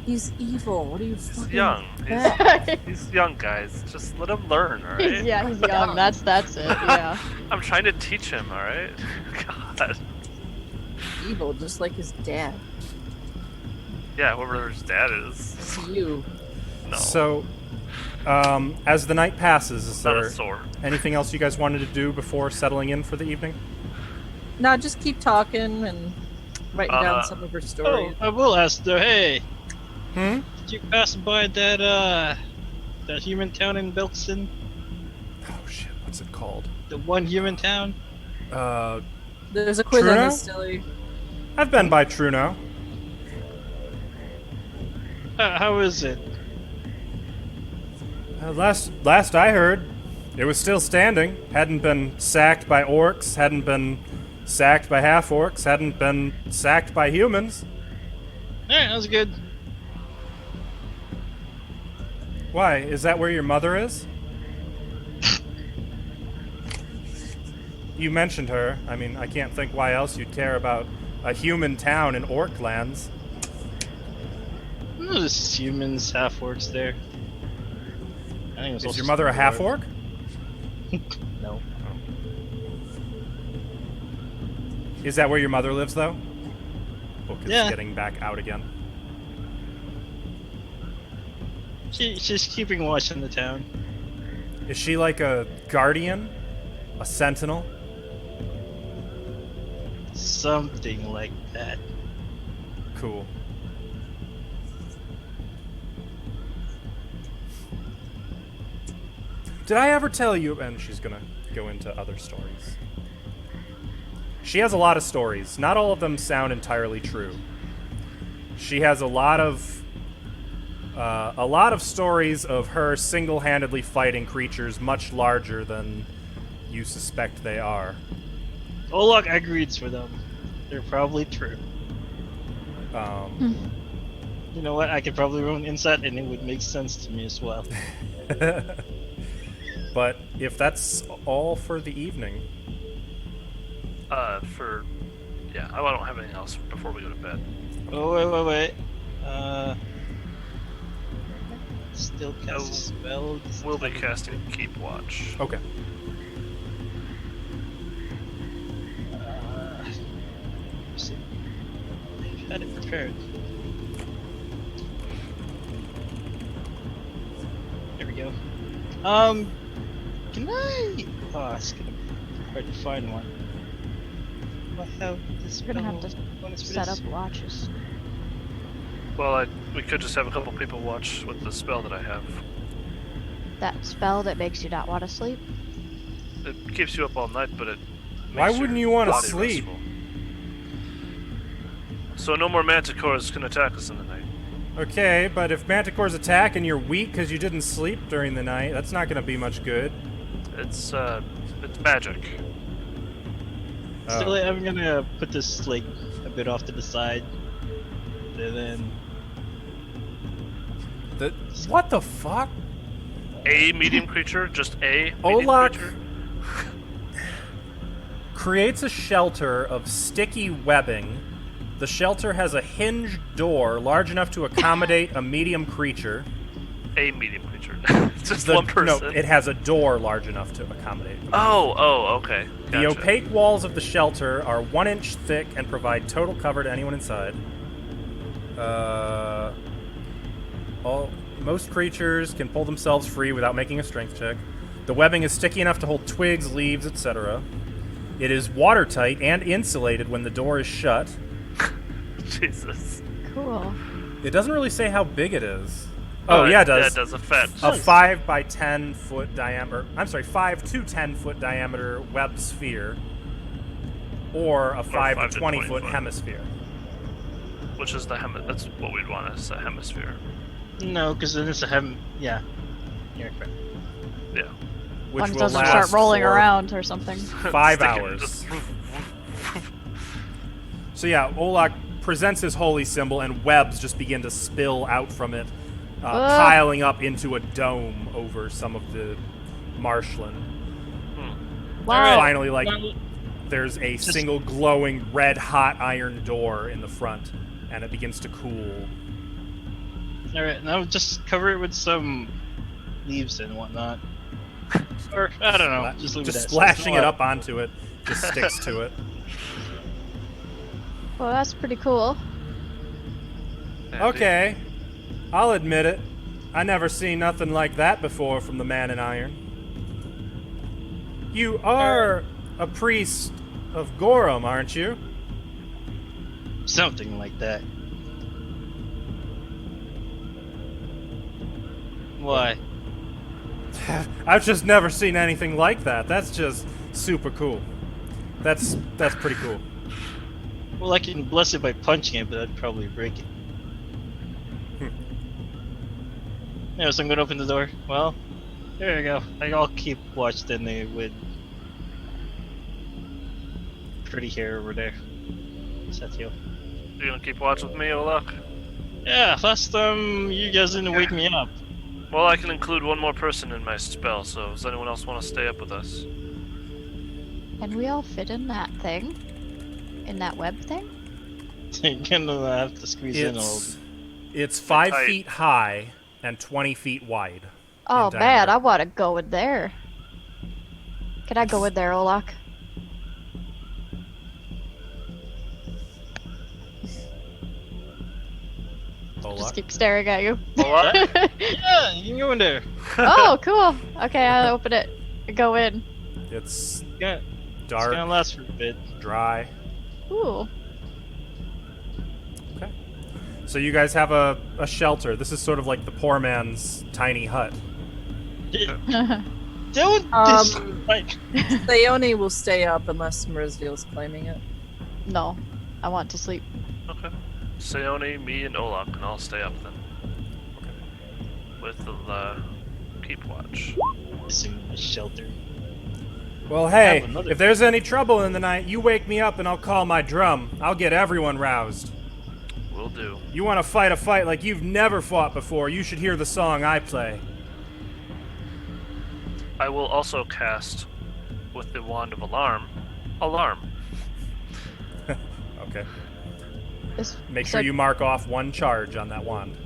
Speaker 5: He's evil. What are you
Speaker 2: He's
Speaker 5: fucking
Speaker 2: young.
Speaker 5: bad?
Speaker 2: He's young, guys. Just let him learn, alright?
Speaker 4: He's young. That's it. Yeah.
Speaker 2: I'm trying to teach him, alright? God.
Speaker 5: Evil, just like his dad.
Speaker 2: Yeah, whoever his dad is.
Speaker 5: It's you.
Speaker 2: No.
Speaker 1: So, as the night passes, is
Speaker 2: not
Speaker 1: there
Speaker 2: a sword.
Speaker 1: anything else you guys wanted to do before settling in for the evening?
Speaker 5: No, just keep talking and writing down some of her
Speaker 3: Oh,
Speaker 5: stories.
Speaker 3: I will ask though. Hey,
Speaker 1: Hmm?
Speaker 3: did you pass by that human town in Belkson?
Speaker 1: Oh shit, what's it called?
Speaker 3: The one human town?
Speaker 5: There's a quiz on
Speaker 1: Truno?
Speaker 5: this, silly.
Speaker 1: I've been by Truno.
Speaker 3: How is it?
Speaker 1: Last I heard, it was still standing. Hadn't been sacked by orcs, hadn't been sacked by half-orcs, hadn't been sacked by humans.
Speaker 3: Alright, that was good.
Speaker 1: Why? Is that where your mother is? You mentioned her. I mean, I can't think why else you'd care about a human town in orc lands.
Speaker 3: There's humans, half orcs there. I think it was
Speaker 1: Is
Speaker 3: also
Speaker 1: your mother a
Speaker 3: some
Speaker 1: half-orc?
Speaker 3: No.
Speaker 1: Is that where your mother lives, though? Book is
Speaker 3: Yeah.
Speaker 1: getting back out again.
Speaker 3: She's keeping watch in the town.
Speaker 1: Is she like a guardian? A sentinel?
Speaker 3: Something like that.
Speaker 1: Cool. Did I ever tell you? And she's gonna go into other stories. She has a lot of stories. Not all of them sound entirely true. She has a lot of stories of her single-handedly fighting creatures much larger than you suspect they are.
Speaker 3: Olak agrees for them. They're probably true. You know what? I could probably roll an insight and it would make sense to me as well.
Speaker 1: But if that's all for the evening,
Speaker 2: I don't have anything else before we go to bed.
Speaker 3: Oh, wait. Still cast a spell.
Speaker 2: We'll be casting Keep Watch.
Speaker 1: okay.
Speaker 3: Let's see. I've had it prepared. There we go. Can I? Oh, it's gonna be hard to find one. Do I have this?
Speaker 4: We're gonna have to
Speaker 3: bonus for
Speaker 4: set
Speaker 3: this?
Speaker 4: up watches.
Speaker 2: Well, we could just have a couple people watch with the spell that I have.
Speaker 4: That spell that makes you not want to sleep.
Speaker 2: It keeps you up all night, but it
Speaker 1: Why
Speaker 2: makes
Speaker 1: wouldn't
Speaker 2: your
Speaker 1: you wanna
Speaker 2: body
Speaker 1: sleep?
Speaker 2: restful. So no more manticores can attack us in the night.
Speaker 1: Okay, but if manticores attack and you're weak because you didn't sleep during the night, that's not going to be much good.
Speaker 2: It's magic.
Speaker 3: Still, I'm gonna put this like a bit off to the side, and then
Speaker 1: What the fuck?
Speaker 2: A medium creature, just a medium
Speaker 1: Olak
Speaker 2: creature.
Speaker 1: creates a shelter of sticky webbing. The shelter has a hinged door large enough to accommodate a medium creature.
Speaker 2: A medium creature, just one person.
Speaker 1: No, it has a door large enough to accommodate.
Speaker 2: Oh, okay.
Speaker 1: The
Speaker 2: Gotcha.
Speaker 1: opaque walls of the shelter are 1 inch thick and provide total cover to anyone inside. Most creatures can pull themselves free without making a strength check. The webbing is sticky enough to hold twigs, leaves, etc. It is watertight and insulated when the door is shut.
Speaker 2: Jesus.
Speaker 4: Cool.
Speaker 1: It doesn't really say how big it is. Oh, yeah, it does.
Speaker 2: Yeah, it does. A fat.
Speaker 1: A 5 by 10 foot diameter. I'm sorry, 5 to 10 foot diameter web sphere, or a 5 to 20 foot hemisphere.
Speaker 2: Which is the That's what we'd want as a hemisphere.
Speaker 3: no, because then it's a yeah. You're correct.
Speaker 2: Yeah.
Speaker 1: Which
Speaker 4: One
Speaker 1: will
Speaker 4: doesn't
Speaker 1: last
Speaker 4: start rolling
Speaker 1: for
Speaker 4: around or something.
Speaker 1: 5
Speaker 2: Stick it
Speaker 1: hours.
Speaker 2: just-
Speaker 1: So yeah, Olak presents his holy symbol, and webs just begin to spill out from it. piling up into a dome over some of the marshland.
Speaker 4: Wow.
Speaker 1: Finally, like,
Speaker 3: Now,
Speaker 1: there's a single glowing red-hot iron door in the front, and it begins to cool.
Speaker 3: Alright, now just cover it with some leaves and whatnot. Or, I don't know, just leave it
Speaker 1: Just
Speaker 3: at
Speaker 1: splashing it up onto it just sticks to it.
Speaker 4: Well, that's pretty cool.
Speaker 1: Okay, I'll admit it. I never seen nothing like that before from the Man in Iron. You are a priest of Gorham, aren't you?
Speaker 3: Something like that. Why?
Speaker 1: I've just never seen anything like that. That's just super cool. That's pretty cool.
Speaker 3: Well, I can bless it by punching it, but I'd probably break it. Yeah, so I'm gonna open the door. Well, there you go. I'll keep watch then with pretty hair over there. What's that deal?
Speaker 2: You gonna keep watch with me, Olak?
Speaker 3: Yeah, last time you guys didn't wake me up.
Speaker 2: Well, I can include one more person in my spell, so does anyone else want to stay up with us?
Speaker 4: Can we all fit in that thing? In that web thing?
Speaker 3: You're gonna have to squeeze in a little
Speaker 1: It's
Speaker 3: bit.
Speaker 1: it's 5
Speaker 2: tight.
Speaker 1: feet high and 20 feet wide.
Speaker 4: Oh
Speaker 1: in
Speaker 4: man,
Speaker 1: diameter.
Speaker 4: I want to go in there. Can I go in there, Olak?
Speaker 1: Olak?
Speaker 4: Just keep staring at you.
Speaker 2: Olak?
Speaker 3: Yeah, you can go in there.
Speaker 4: Oh, cool. Okay, I open it. Go in.
Speaker 1: It's
Speaker 3: Yeah, it's
Speaker 1: dark,
Speaker 3: gonna last for a bit.
Speaker 1: dry.
Speaker 4: Ooh.
Speaker 1: Okay. So you guys have a shelter. This is sort of like the poor man's tiny hut.
Speaker 3: Don't like.
Speaker 5: Leone will stay up unless Marizviel's claiming it.
Speaker 4: No, I want to sleep.
Speaker 2: Okay. Seone, me, and Olak can all stay up then. With the keep watch.
Speaker 3: Missing a shelter.
Speaker 1: Well, hey,
Speaker 3: Have another-
Speaker 1: if there's any trouble in the night, you wake me up and I'll call my drum. I'll get everyone roused.
Speaker 2: Will do.
Speaker 1: You want to fight a fight like you've never fought before, you should hear the song I play.
Speaker 2: I will also cast, with the wand of alarm, alarm.
Speaker 1: Okay.
Speaker 4: This,
Speaker 1: Make
Speaker 4: so
Speaker 1: sure you mark off one charge on that wand.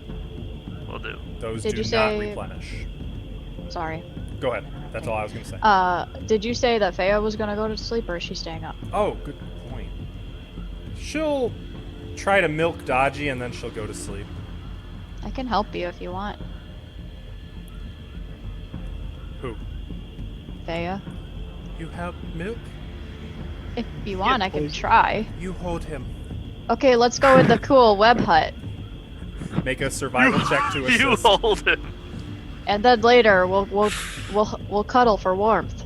Speaker 2: Will do.
Speaker 1: Those
Speaker 4: Did
Speaker 1: do
Speaker 4: you
Speaker 1: not
Speaker 4: say-
Speaker 1: replenish.
Speaker 4: Sorry.
Speaker 1: Go ahead. That's all I was going to say.
Speaker 4: Did you say that Fea was gonna go to sleep, or is she staying up?
Speaker 1: Oh, good point. She'll try to milk Dodgy and then she'll go to sleep.
Speaker 4: I can help you if you want,
Speaker 1: Who?
Speaker 4: Fea.
Speaker 1: You help milk?
Speaker 4: If you want, I can
Speaker 3: please.
Speaker 4: try.
Speaker 1: You hold him.
Speaker 4: Okay, let's go with the cool web hut,
Speaker 1: Make a survival check to
Speaker 2: You
Speaker 1: assist.
Speaker 2: hold him.
Speaker 4: and then later we'll cuddle for warmth.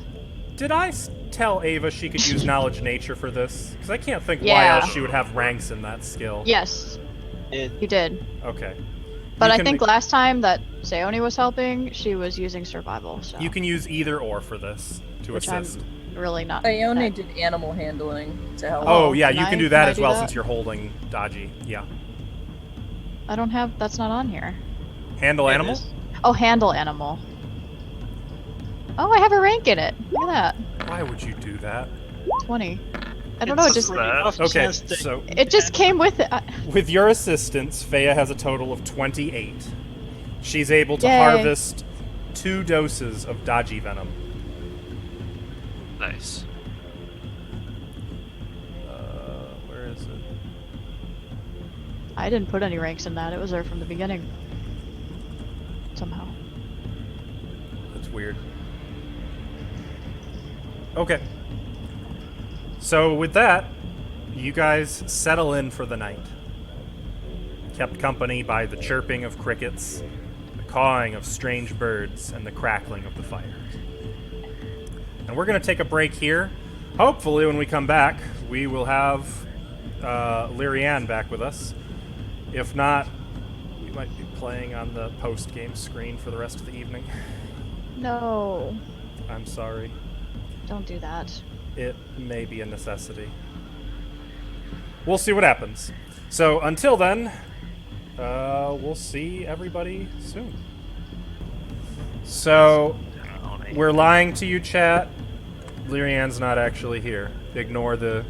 Speaker 1: Did I tell Ava she could use knowledge nature for this? Because I can't think why
Speaker 4: Yeah.
Speaker 1: else she would have ranks in that skill.
Speaker 4: Yes,
Speaker 3: It,
Speaker 4: you did.
Speaker 1: Okay.
Speaker 4: But
Speaker 1: You
Speaker 4: I
Speaker 1: can
Speaker 4: think
Speaker 1: make-
Speaker 4: last time that Seone was helping, she was using survival, so
Speaker 1: You can use either or for this to
Speaker 4: which
Speaker 1: assist.
Speaker 4: I'm really not.
Speaker 5: Leone
Speaker 4: that-
Speaker 5: did animal handling to help.
Speaker 1: Oh, yeah,
Speaker 4: can
Speaker 1: you
Speaker 4: I-
Speaker 1: can do
Speaker 4: can
Speaker 1: that
Speaker 4: I
Speaker 1: as
Speaker 4: do
Speaker 1: well
Speaker 4: that?
Speaker 1: since you're holding Dodgy. Yeah.
Speaker 4: I don't have. That's not on here.
Speaker 1: Handle
Speaker 3: yeah, it
Speaker 1: animal?
Speaker 3: is.
Speaker 4: Oh, handle animal. Oh, I have a rank in it. Look at
Speaker 1: Why would you do that?
Speaker 4: that. 20. I don't know. It
Speaker 3: It's
Speaker 4: just
Speaker 3: like an off
Speaker 1: Okay,
Speaker 3: chance that-
Speaker 1: so
Speaker 4: it just came with it.
Speaker 1: with your assistance, Fea has a total of 28. She's able to
Speaker 4: Yay.
Speaker 1: harvest 2 doses of Dodgy venom.
Speaker 2: Nice.
Speaker 1: Where is it?
Speaker 4: I didn't put any ranks in that. It was there from the beginning. Somehow.
Speaker 1: That's weird. Okay. So with that, you guys settle in for the night. Kept company by the chirping of crickets, the cawing of strange birds, and the crackling of the fire. And we're going to take a break here. Hopefully, when we come back, we will have Lyrianne back with us. If not, we might be playing on the post-game screen for the rest of the evening.
Speaker 4: No,
Speaker 1: I'm sorry.
Speaker 4: don't do that.
Speaker 1: It may be a necessity. We'll see what happens. So until then, we'll see everybody soon. So, we're lying to you, chat. Lyrian's not actually here. Ignore the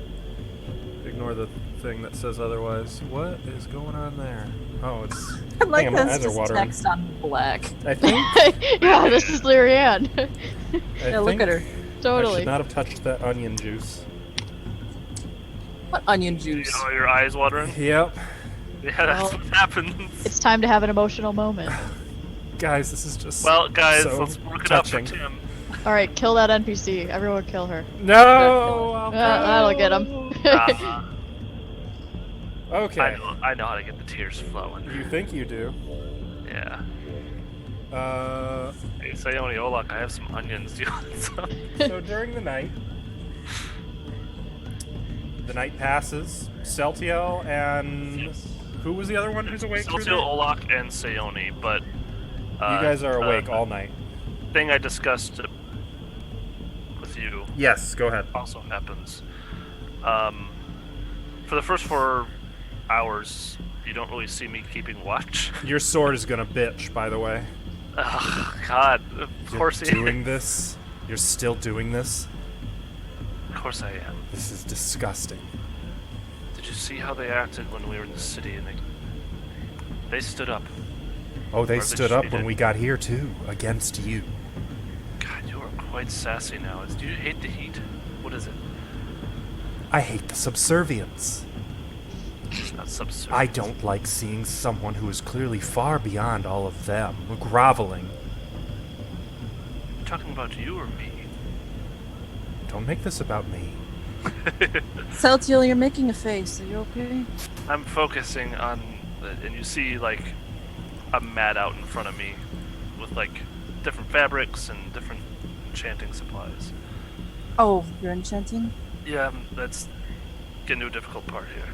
Speaker 1: thing that says otherwise. What is going on there? Oh, it's.
Speaker 5: I like
Speaker 1: my eyes
Speaker 5: that's
Speaker 1: are
Speaker 5: just
Speaker 1: watering.
Speaker 5: text on black.
Speaker 1: I think.
Speaker 4: Yeah, this is Lyrian.
Speaker 5: Yeah, look at her.
Speaker 1: I
Speaker 4: Totally.
Speaker 1: should not have touched that onion juice.
Speaker 5: What onion
Speaker 2: You
Speaker 5: juice?
Speaker 2: know, your eyes watering?
Speaker 1: Yep.
Speaker 2: Yeah, that's
Speaker 4: Well,
Speaker 2: what happens.
Speaker 4: It's time to have an emotional moment.
Speaker 1: Guys, this is just.
Speaker 2: Well, guys,
Speaker 1: so
Speaker 2: let's work it
Speaker 1: touching.
Speaker 2: up for Tim.
Speaker 4: Alright, kill that NPC. Everyone kill her.
Speaker 1: No!
Speaker 4: That'll get him.
Speaker 1: Okay.
Speaker 2: I know how to get the tears flowing.
Speaker 1: You think you do?
Speaker 2: Yeah.
Speaker 1: Uh,
Speaker 2: Hey, Sayoni Olak, I have some onions. Do you want some?
Speaker 1: so during the night passes. Celtiel and who was the other one who's awake? through
Speaker 2: Celtial,
Speaker 1: the-
Speaker 2: Olak, and Sayoni, but
Speaker 1: You guys are awake all night.
Speaker 2: thing I discussed with you
Speaker 1: Yes, go ahead.
Speaker 2: also happens. For the first 4 hours, you don't really see me keeping watch.
Speaker 1: Your sword is gonna bitch, by the way.
Speaker 2: Ugh, God, of course
Speaker 1: You're doing this. You're still doing this.
Speaker 2: Of course I am.
Speaker 1: This is disgusting.
Speaker 2: Did you see how they acted when we were in the city? And they stood up.
Speaker 1: Oh, they
Speaker 2: Or they
Speaker 1: stood up when
Speaker 2: cheated.
Speaker 1: we got here too, against you.
Speaker 2: God, you are quite sassy now. Do you hate the heat? What is it?
Speaker 1: I hate the subservience.
Speaker 2: It's not subservient.
Speaker 1: I don't like seeing someone who is clearly far beyond all of them, groveling.
Speaker 2: You talking about you or me?
Speaker 1: Don't make this about me.
Speaker 5: Celtiel, you're making a face. Are you okay?
Speaker 2: I'm focusing on, and you see like a mat out in front of me with like different fabrics and different enchanting supplies.
Speaker 5: Oh, you're enchanting?
Speaker 2: Yeah, that's getting to a difficult part here.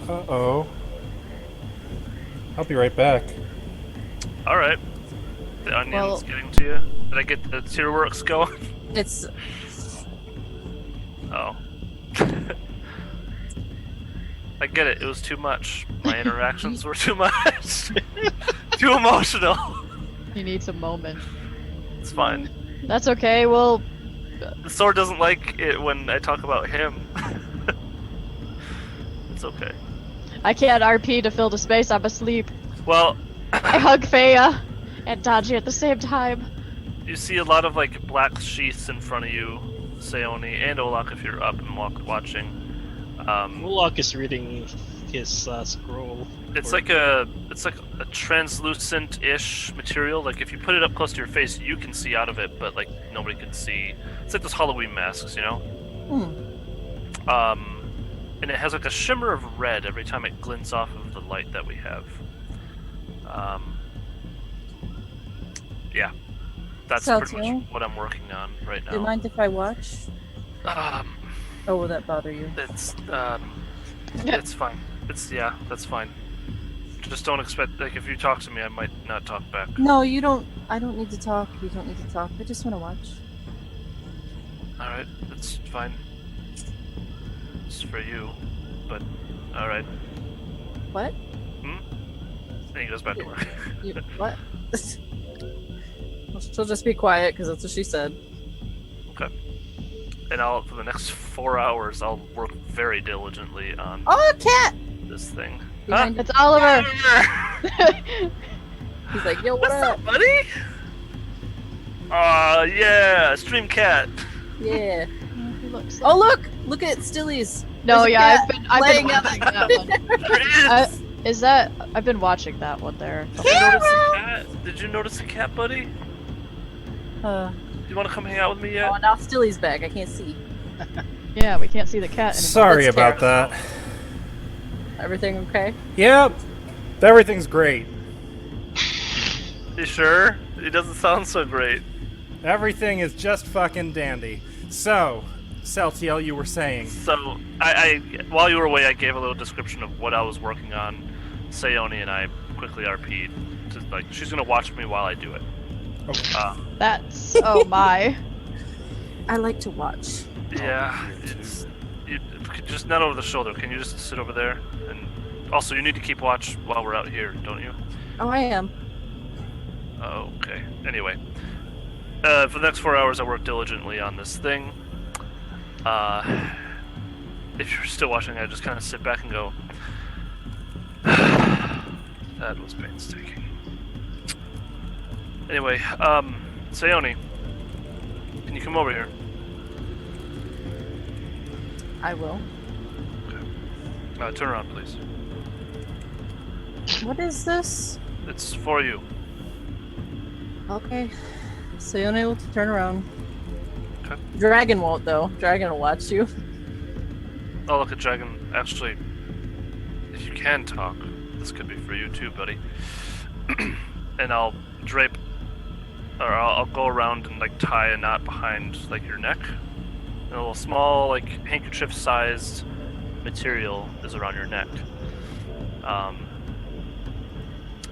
Speaker 1: Uh-oh. I'll be right back.
Speaker 2: All right, the onion's
Speaker 4: Well-
Speaker 2: getting to you. Did I get the tear works going?
Speaker 5: It's
Speaker 2: Oh. I get it. It was too much. My interactions were too much. Too emotional.
Speaker 4: You need some moment.
Speaker 2: It's fine.
Speaker 4: That's okay, well,
Speaker 2: The sword doesn't like it when I talk about him. It's okay.
Speaker 4: I can't RP to fill the space, I'm asleep.
Speaker 2: Well,
Speaker 4: I hug Faya and Dodgy at the same time.
Speaker 2: you see a lot of like black sheaths in front of you, Sayoni and Olak if you're up and watching.
Speaker 3: Moloch is reading his scroll.
Speaker 2: It's like a translucent-ish material. Like if you put it up close to your face, you can see out of it, but like nobody can see. It's like those Halloween masks, you know. And it has like a shimmer of red every time it glints off of the light that we have. Yeah, that's pretty
Speaker 5: Celtiel?
Speaker 2: much what I'm working on right
Speaker 5: Do you
Speaker 2: now.
Speaker 5: mind if I watch?
Speaker 2: Oh,
Speaker 5: Or will that bother you?
Speaker 2: it's fine. That's fine. Just don't expect, like, if you talk to me, I might not talk back.
Speaker 5: No, you don't. I don't need to talk. You don't need to talk. I just want to watch.
Speaker 2: Alright, that's fine. It's for you, but alright.
Speaker 5: What?
Speaker 2: Then he goes back to work.
Speaker 5: You, what? Well, she'll just be quiet because that's what she said.
Speaker 2: Okay. And for the next 4 hours, I'll work very diligently on
Speaker 5: Oh, a cat!
Speaker 2: this thing.
Speaker 5: Behind
Speaker 4: It's Oliver!
Speaker 5: He's like, yo, what
Speaker 2: What's
Speaker 5: up?
Speaker 2: up, buddy? Aw, yeah, stream cat.
Speaker 5: Yeah.
Speaker 4: He looks
Speaker 5: Oh, look! Look at Stilly's.
Speaker 4: No,
Speaker 5: There's a
Speaker 4: yeah,
Speaker 5: cat
Speaker 4: I've been
Speaker 5: laying
Speaker 4: watching
Speaker 5: out.
Speaker 4: that one.
Speaker 2: There it is.
Speaker 4: Is that... I've been watching that one there.
Speaker 2: Did you notice the cat? Did you notice the cat, buddy? Do you want to come hang out with me yet?
Speaker 5: Oh, now Stilly's back. I can't see.
Speaker 4: Yeah, we can't see the cat anymore.
Speaker 1: Sorry
Speaker 5: That's
Speaker 1: about that.
Speaker 5: Everything okay?
Speaker 1: Yep. Everything's great.
Speaker 2: You sure? It doesn't sound so great.
Speaker 1: Everything is just fucking dandy. So, Celtiel, you were saying.
Speaker 2: So, I while you were away, I gave a little description of what I was working on. Sayoni and I quickly RP'd. Just like, she's gonna watch me while I do it.
Speaker 1: Okay.
Speaker 4: That's... Oh my.
Speaker 5: I like to watch.
Speaker 2: Yeah, it's you just not over the shoulder. Can you just sit over there? And also, you need to keep watch while we're out here, don't you?
Speaker 5: Oh, I am.
Speaker 2: Oh, okay. Anyway, for the next 4 hours, I worked diligently on this thing. If you're still watching, I just kind of sit back and go, that was painstaking. Anyway, Sayoni, can you come over here?
Speaker 5: I will.
Speaker 2: Turn around, please.
Speaker 5: What is this?
Speaker 2: It's for you.
Speaker 5: Okay. Sayone will turn around.
Speaker 2: Okay.
Speaker 5: Dragon won't, though. Dragon will watch you.
Speaker 2: Oh, look at Dragon. Actually, if you can talk, this could be for you too, buddy. And I'll drape, or I'll go around and like tie a knot behind like your neck. And a little small, like handkerchief-sized material is around your neck.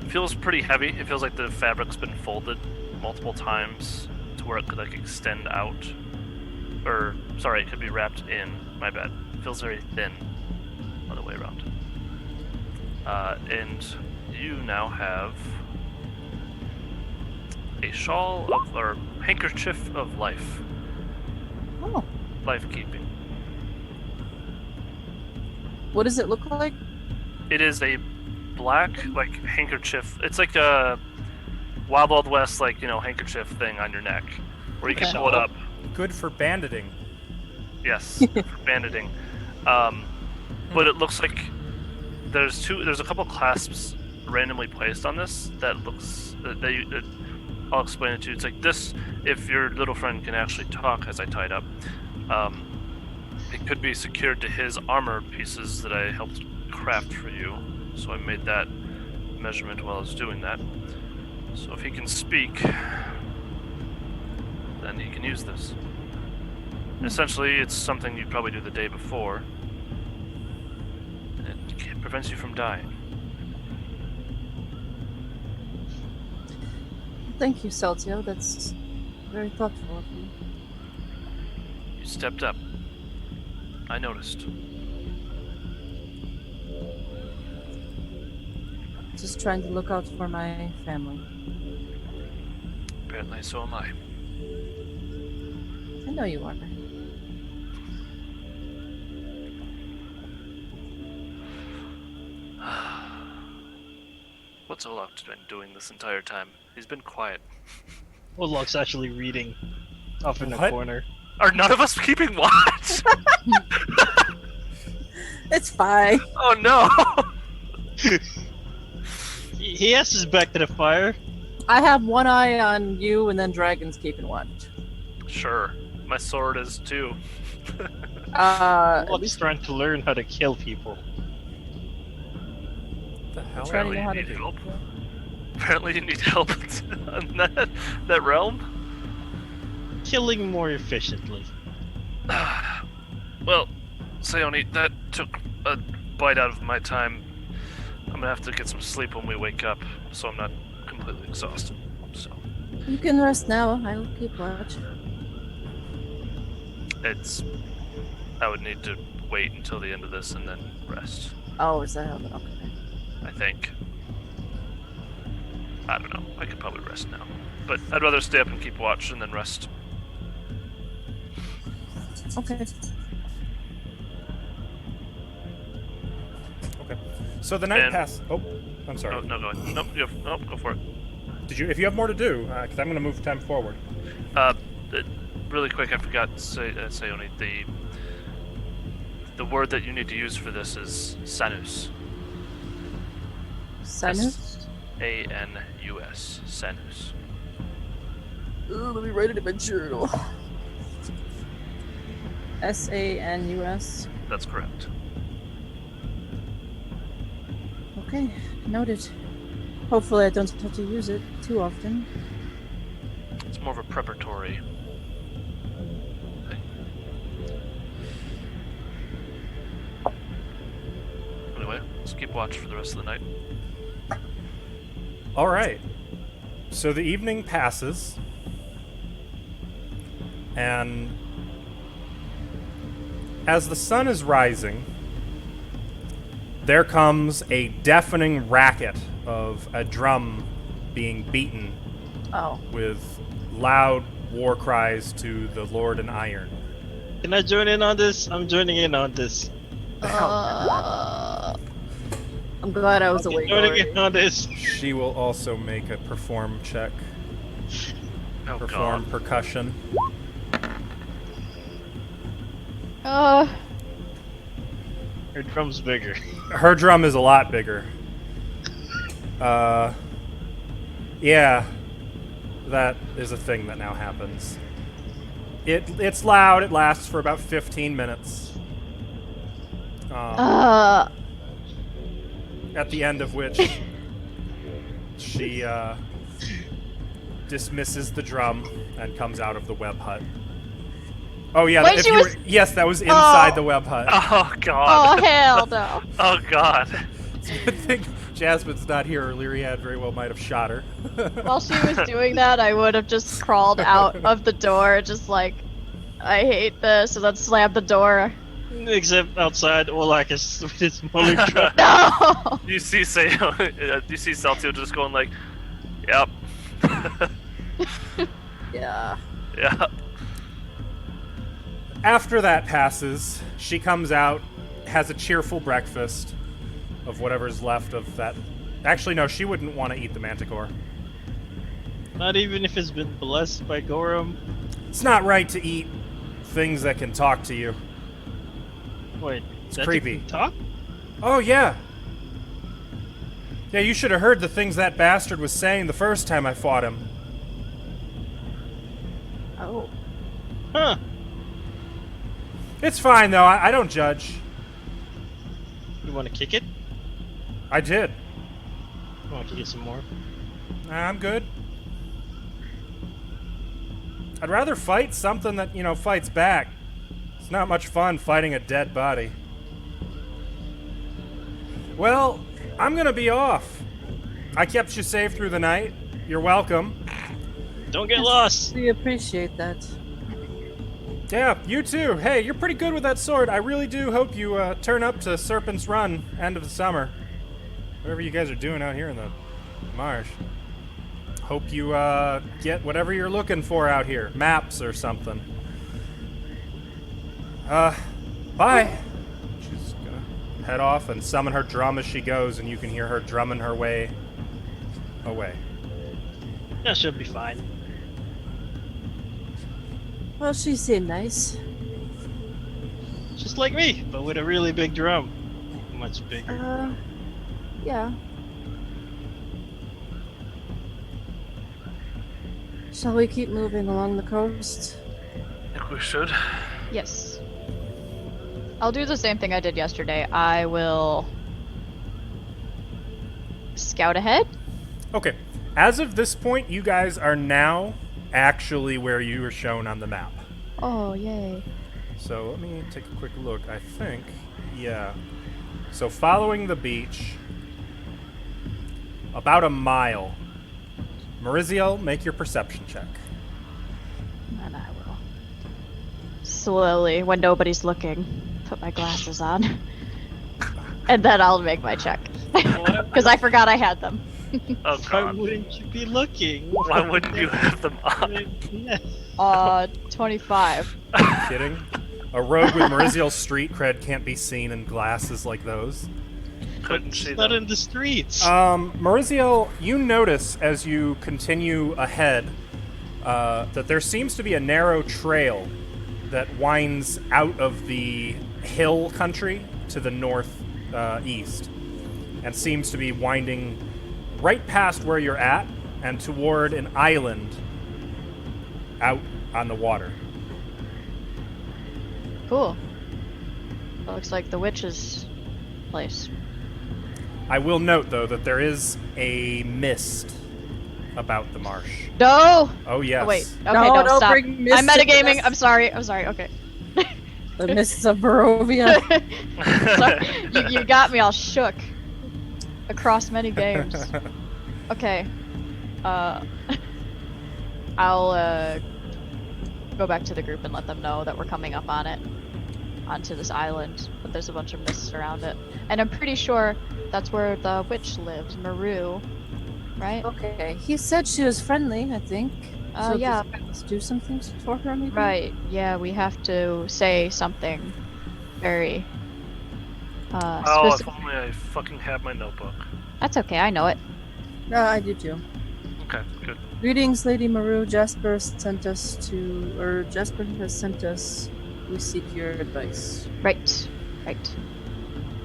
Speaker 2: It feels pretty heavy. It feels like the fabric's been folded multiple times to where it could like extend out. Or, sorry, it could be wrapped in. My bad. It feels very thin. Other way around. And you now have a shawl of, or handkerchief of life.
Speaker 5: Oh.
Speaker 2: Life-keeping.
Speaker 5: What does it look like?
Speaker 2: It is a black, like, handkerchief. It's like a Wild Wild West, like, you know, handkerchief thing on your neck. Where you can
Speaker 5: Okay.
Speaker 2: pull it up.
Speaker 1: Good for banditing.
Speaker 2: Yes, for banditing. But it looks like there's a couple clasps randomly placed on this that looks, I'll explain it to you. It's like this, if your little friend can actually talk as I tie it up. It could be secured to his armor pieces that I helped craft for you. So I made that measurement while I was doing that. So if he can speak, then he can use this. Essentially, it's something you'd probably do the day before. And it prevents you from dying.
Speaker 5: Thank you, Celtio. That's very thoughtful of you.
Speaker 2: You stepped up. I noticed.
Speaker 5: Just trying to look out for my family.
Speaker 2: Apparently, so am I.
Speaker 5: I know you are.
Speaker 2: What's Olaf been doing this entire time? He's been quiet.
Speaker 3: Woodlock's actually reading off in the
Speaker 1: What?
Speaker 3: corner.
Speaker 2: Are none of us keeping watch?
Speaker 5: It's fine.
Speaker 2: Oh no!
Speaker 3: He has his back to the fire.
Speaker 5: I have one eye on you, and then Dragon's keeping watch.
Speaker 2: Sure. My sword is too.
Speaker 5: At
Speaker 3: Woodlock's
Speaker 5: least
Speaker 3: trying to learn how to kill people.
Speaker 1: What the hell?
Speaker 5: trying to
Speaker 2: Apparently
Speaker 5: know how
Speaker 2: you
Speaker 5: to
Speaker 2: need
Speaker 5: do
Speaker 2: help.
Speaker 5: it.
Speaker 2: Apparently you need help on that realm.
Speaker 3: Killing more efficiently.
Speaker 2: Well, Sayoni, that took a bite out of my time. I'm gonna have to get some sleep when we wake up, so I'm not completely exhausted. So
Speaker 5: You can rest now. I'll keep watch.
Speaker 2: I would need to wait until the end of this and then rest.
Speaker 5: Oh, is that how that? Okay.
Speaker 2: I think. I don't know. I could probably rest now, but I'd rather stay up and keep watch and then rest.
Speaker 5: Okay.
Speaker 1: Okay. So the night
Speaker 2: And-
Speaker 1: passed. Oh, I'm sorry.
Speaker 2: Oh, no, go ahead. Nope, go for it.
Speaker 1: Did you? If you have more to do, because I'm going to move time forward.
Speaker 2: Really quick, I forgot to say, Sayoni, the word that you need to use for this is Sanus.
Speaker 5: Sanus?
Speaker 2: A-N-U-S. Sanus.
Speaker 5: Ooh, let me write it in my journal. S-A-N-U-S.
Speaker 2: That's correct.
Speaker 5: Okay, noted. Hopefully I don't have to use it too often.
Speaker 2: It's more of a preparatory thing. Anyway, let's keep watch for the rest of the night.
Speaker 1: All right. So the evening passes, and as the sun is rising, there comes a deafening racket of a drum being beaten
Speaker 4: Oh.
Speaker 1: with loud war cries to the Lord in Iron.
Speaker 3: Can I join in on this? I'm joining in on this.
Speaker 5: I'm glad I was awake
Speaker 3: Joining
Speaker 5: already.
Speaker 3: in on this.
Speaker 1: She will also make a perform check.
Speaker 2: Oh
Speaker 1: Perform
Speaker 2: god.
Speaker 1: percussion.
Speaker 3: Her drum's bigger.
Speaker 1: Her drum is a lot bigger. Yeah, that is a thing that now happens. It's loud. It lasts for about 15 minutes. At the end of which she dismisses the drum and comes out of the web hut. Oh yeah,
Speaker 4: Wait,
Speaker 1: if
Speaker 4: she
Speaker 1: you
Speaker 4: was-
Speaker 1: were, yes, that was inside
Speaker 4: Oh.
Speaker 1: the web hut.
Speaker 2: Oh god.
Speaker 4: Oh, hell no.
Speaker 2: Oh god.
Speaker 1: It's a good thing Jasmine's not here, or Lyriad very well might have shot her.
Speaker 4: While she was doing that, I would have just crawled out of the door, just like, I hate this, and then slammed the door.
Speaker 3: Except outside, Olakis with his mullet drum.
Speaker 4: No!
Speaker 2: You see Celtiel just going like, yep.
Speaker 5: Yeah.
Speaker 2: Yeah.
Speaker 1: After that passes, she comes out, has a cheerful breakfast of whatever's left of that. Actually, no, she wouldn't want to eat the manticore.
Speaker 3: Not even if it's been blessed by Gorum.
Speaker 1: It's not right to eat things that can talk to you.
Speaker 3: Wait,
Speaker 1: It's
Speaker 3: that
Speaker 1: creepy.
Speaker 3: can talk?
Speaker 1: Oh, yeah. Yeah, you should have heard the things that bastard was saying the first time I fought him.
Speaker 4: Oh.
Speaker 3: Huh.
Speaker 1: It's fine, though. I don't judge.
Speaker 3: You want to kick it?
Speaker 1: I did.
Speaker 3: I want to kick it some more.
Speaker 1: I'm good. I'd rather fight something that, fights back. It's not much fun fighting a dead body. Well, I'm gonna be off. I kept you safe through the night. You're welcome.
Speaker 3: Don't get lost!
Speaker 5: We appreciate that.
Speaker 1: Yeah, you too. Hey, you're pretty good with that sword. I really do hope you turn up to Serpent's Run, end of the summer. Whatever you guys are doing out here in the marsh. Hope you get whatever you're looking for out here. Maps or something. Bye. She's gonna head off and summon her drum as she goes, and you can hear her drumming her way away.
Speaker 3: That should be fine.
Speaker 5: Well, she seemed nice.
Speaker 3: Just like me, but with a really big drum. Much bigger.
Speaker 5: Yeah. Shall we keep moving along the coast?
Speaker 2: I think we should.
Speaker 4: Yes. I'll do the same thing I did yesterday. I will scout ahead.
Speaker 1: Okay. As of this point, you guys are now actually where you were shown on the map.
Speaker 4: Oh, yay.
Speaker 1: So let me take a quick look. I think, yeah. So following the beach, about a mile. Maurizio, make your perception check.
Speaker 4: And I will slowly, when nobody's looking, put my glasses on. And then I'll make my check. Because I forgot I had them.
Speaker 2: Oh
Speaker 3: Why
Speaker 2: god.
Speaker 3: wouldn't you be looking?
Speaker 2: Why wouldn't you have them on?
Speaker 3: Yeah.
Speaker 4: 25.
Speaker 1: Kidding? A road with Maurizio's street cred can't be seen in glasses like those.
Speaker 2: Couldn't see
Speaker 3: It's not
Speaker 2: them.
Speaker 3: in the streets.
Speaker 1: Maurizio, you notice as you continue ahead that there seems to be a narrow trail that winds out of the hill country to the northeast and seems to be winding right past where you're at and toward an island out on the water.
Speaker 4: Cool. That looks like the witch's place.
Speaker 1: I will note, though, that there is a mist about the marsh.
Speaker 4: No!
Speaker 1: Oh, yes.
Speaker 4: Oh, wait. Okay,
Speaker 5: No,
Speaker 4: no,
Speaker 5: don't
Speaker 4: stop.
Speaker 5: bring mist
Speaker 4: I'm
Speaker 5: into
Speaker 4: metagaming.
Speaker 5: this.
Speaker 4: I'm sorry. Okay.
Speaker 5: The mists of Barovia.
Speaker 4: Sorry. You got me all shook. Across many games. Okay. I'll go back to the group and let them know that we're coming up on it. onto this island, but there's a bunch of mist around it. And I'm pretty sure that's where the witch lives, Maru, right?
Speaker 5: Okay. He said she was friendly, I think. So
Speaker 4: yeah.
Speaker 5: let's do some things for her, maybe?
Speaker 4: Right, yeah, we have to say something very
Speaker 2: Oh, if
Speaker 4: specific.
Speaker 2: only I fucking had my notebook.
Speaker 4: That's okay, I know it.
Speaker 5: No, I do too.
Speaker 2: Okay, good.
Speaker 5: Greetings, Lady Maru. Jasper has sent us. We seek your advice.
Speaker 4: Right.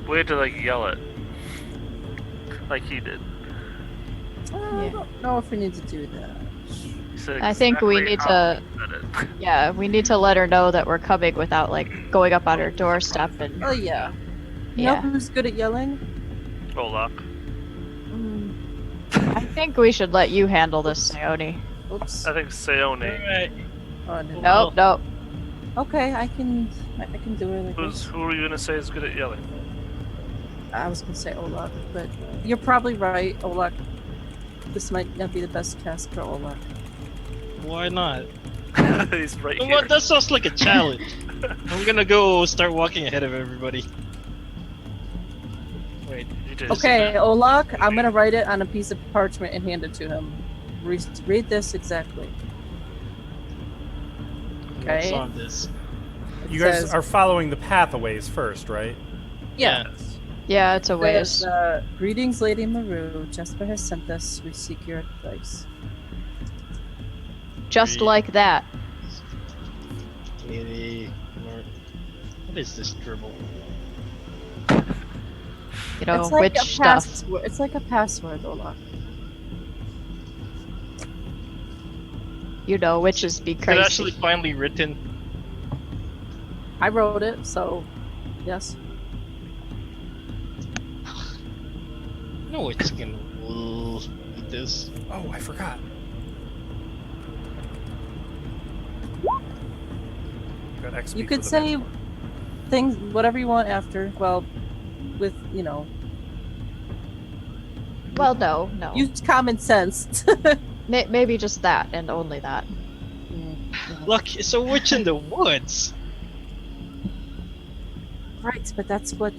Speaker 2: We had to like yell it. Like he did.
Speaker 5: I don't know if we need to do that.
Speaker 2: He said
Speaker 4: I think we
Speaker 2: exactly
Speaker 4: need
Speaker 2: how
Speaker 4: to-
Speaker 2: he said it.
Speaker 4: Yeah, we need to let her know that we're coming without, like, going up on her doorstep and...
Speaker 5: Oh yeah. You
Speaker 4: Yeah.
Speaker 5: know who's good at yelling?
Speaker 2: Olaf.
Speaker 4: I think we should let you handle this, Sayoni.
Speaker 5: Oops.
Speaker 2: I think Seone.
Speaker 3: Alright.
Speaker 5: Oh, no.
Speaker 4: Nope, nope.
Speaker 5: Okay, I can do it.
Speaker 2: Who are you gonna say is good at yelling?
Speaker 5: I was gonna say Olaf, but you're probably right, Olaf. This might not be the best cast for Olaf.
Speaker 3: Why not?
Speaker 2: He's right
Speaker 3: Well,
Speaker 2: here.
Speaker 3: that sounds like a challenge. I'm gonna go start walking ahead of everybody. Wait.
Speaker 2: You did.
Speaker 5: Okay, Olaf, I'm gonna write it on a piece of parchment and hand it to him. Read this exactly.
Speaker 3: What's
Speaker 5: Okay.
Speaker 3: on this?
Speaker 5: It
Speaker 1: You guys
Speaker 5: says-
Speaker 1: are following the pathways first, right?
Speaker 5: Yeah.
Speaker 3: Yes.
Speaker 4: Yeah, it's a
Speaker 5: It
Speaker 4: ways.
Speaker 5: says, greetings, Lady Maru. Jasper has sent us. We seek your advice.
Speaker 4: Just like that.
Speaker 3: Lady Mar- What is this dribble?
Speaker 4: You know,
Speaker 5: it's like
Speaker 4: witch
Speaker 5: a
Speaker 4: stuff.
Speaker 5: password. It's like a password, Olaf.
Speaker 4: You know, witches be
Speaker 3: Is it
Speaker 4: crazy.
Speaker 3: actually finally written?
Speaker 5: I wrote it, so yes.
Speaker 3: No, it's gonna read this.
Speaker 1: Oh, I forgot. Got XP
Speaker 5: You
Speaker 1: for
Speaker 5: could
Speaker 1: the
Speaker 5: say
Speaker 1: next one.
Speaker 5: things, whatever you want after. Well, with
Speaker 4: Well, no.
Speaker 5: use common sense.
Speaker 4: Maybe just that, and only that.
Speaker 3: Look, it's a witch in the woods.
Speaker 5: Right, but that's what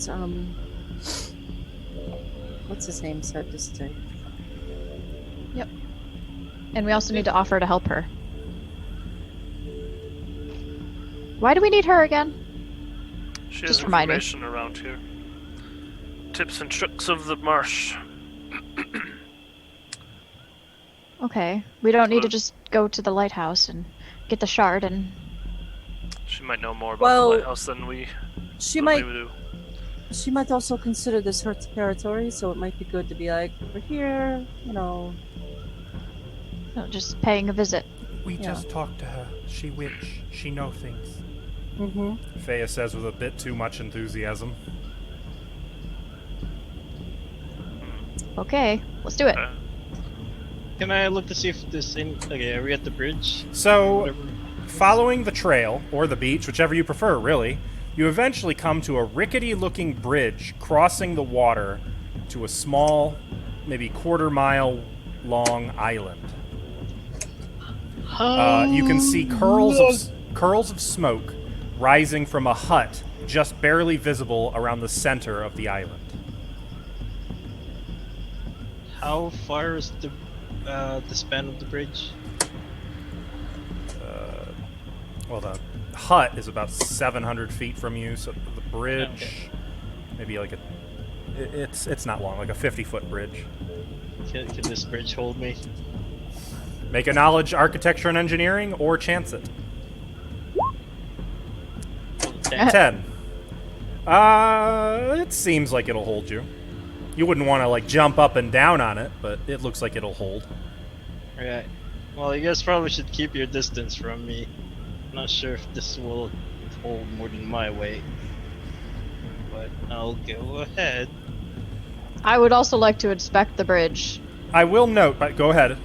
Speaker 5: what's his name said to say.
Speaker 4: And we also need to offer to help her. Why do we need her again?
Speaker 2: She
Speaker 4: Just
Speaker 2: has
Speaker 4: remind me.
Speaker 2: information around here. Tips and tricks of the marsh.
Speaker 4: Okay, we don't need to
Speaker 2: Well-
Speaker 4: just go to the lighthouse and get the shard and...
Speaker 2: She might know more about
Speaker 5: Well,
Speaker 2: the lighthouse than we
Speaker 5: She
Speaker 2: than
Speaker 5: might
Speaker 2: we do.
Speaker 5: she might also consider this her territory, so it might be good to be like, we're here,
Speaker 4: just paying a visit.
Speaker 1: We
Speaker 5: Yeah.
Speaker 1: just talked to her. She witch. She know things.
Speaker 5: Mm-hmm.
Speaker 1: Faya says with a bit too much enthusiasm.
Speaker 4: Okay, let's do it.
Speaker 2: Okay.
Speaker 3: Can I look to see if there's any? Okay, are we at the bridge?
Speaker 1: So,
Speaker 3: Whatever.
Speaker 1: following the trail, or the beach, whichever you prefer, really, you eventually come to a rickety-looking bridge crossing the water to a small, maybe quarter-mile-long island. You can see curls of smoke rising from a hut just barely visible around the center of the island.
Speaker 3: How far is the span of the bridge?
Speaker 1: Well, the hut is about 700 feet from you, so the bridge,
Speaker 3: Okay.
Speaker 1: maybe like it's not long, like a 50-foot bridge.
Speaker 3: Can this bridge hold me?
Speaker 1: Make a knowledge, architecture, and engineering, or chance it.
Speaker 3: Okay.
Speaker 1: 10. It seems like it'll hold you. You wouldn't want to like jump up and down on it, but it looks like it'll hold.
Speaker 3: Alright. Well, you guys probably should keep your distance from me. I'm not sure if this will hold more than my weight. But I'll go ahead.
Speaker 4: I would also like to inspect the bridge.
Speaker 1: I will note, but go ahead.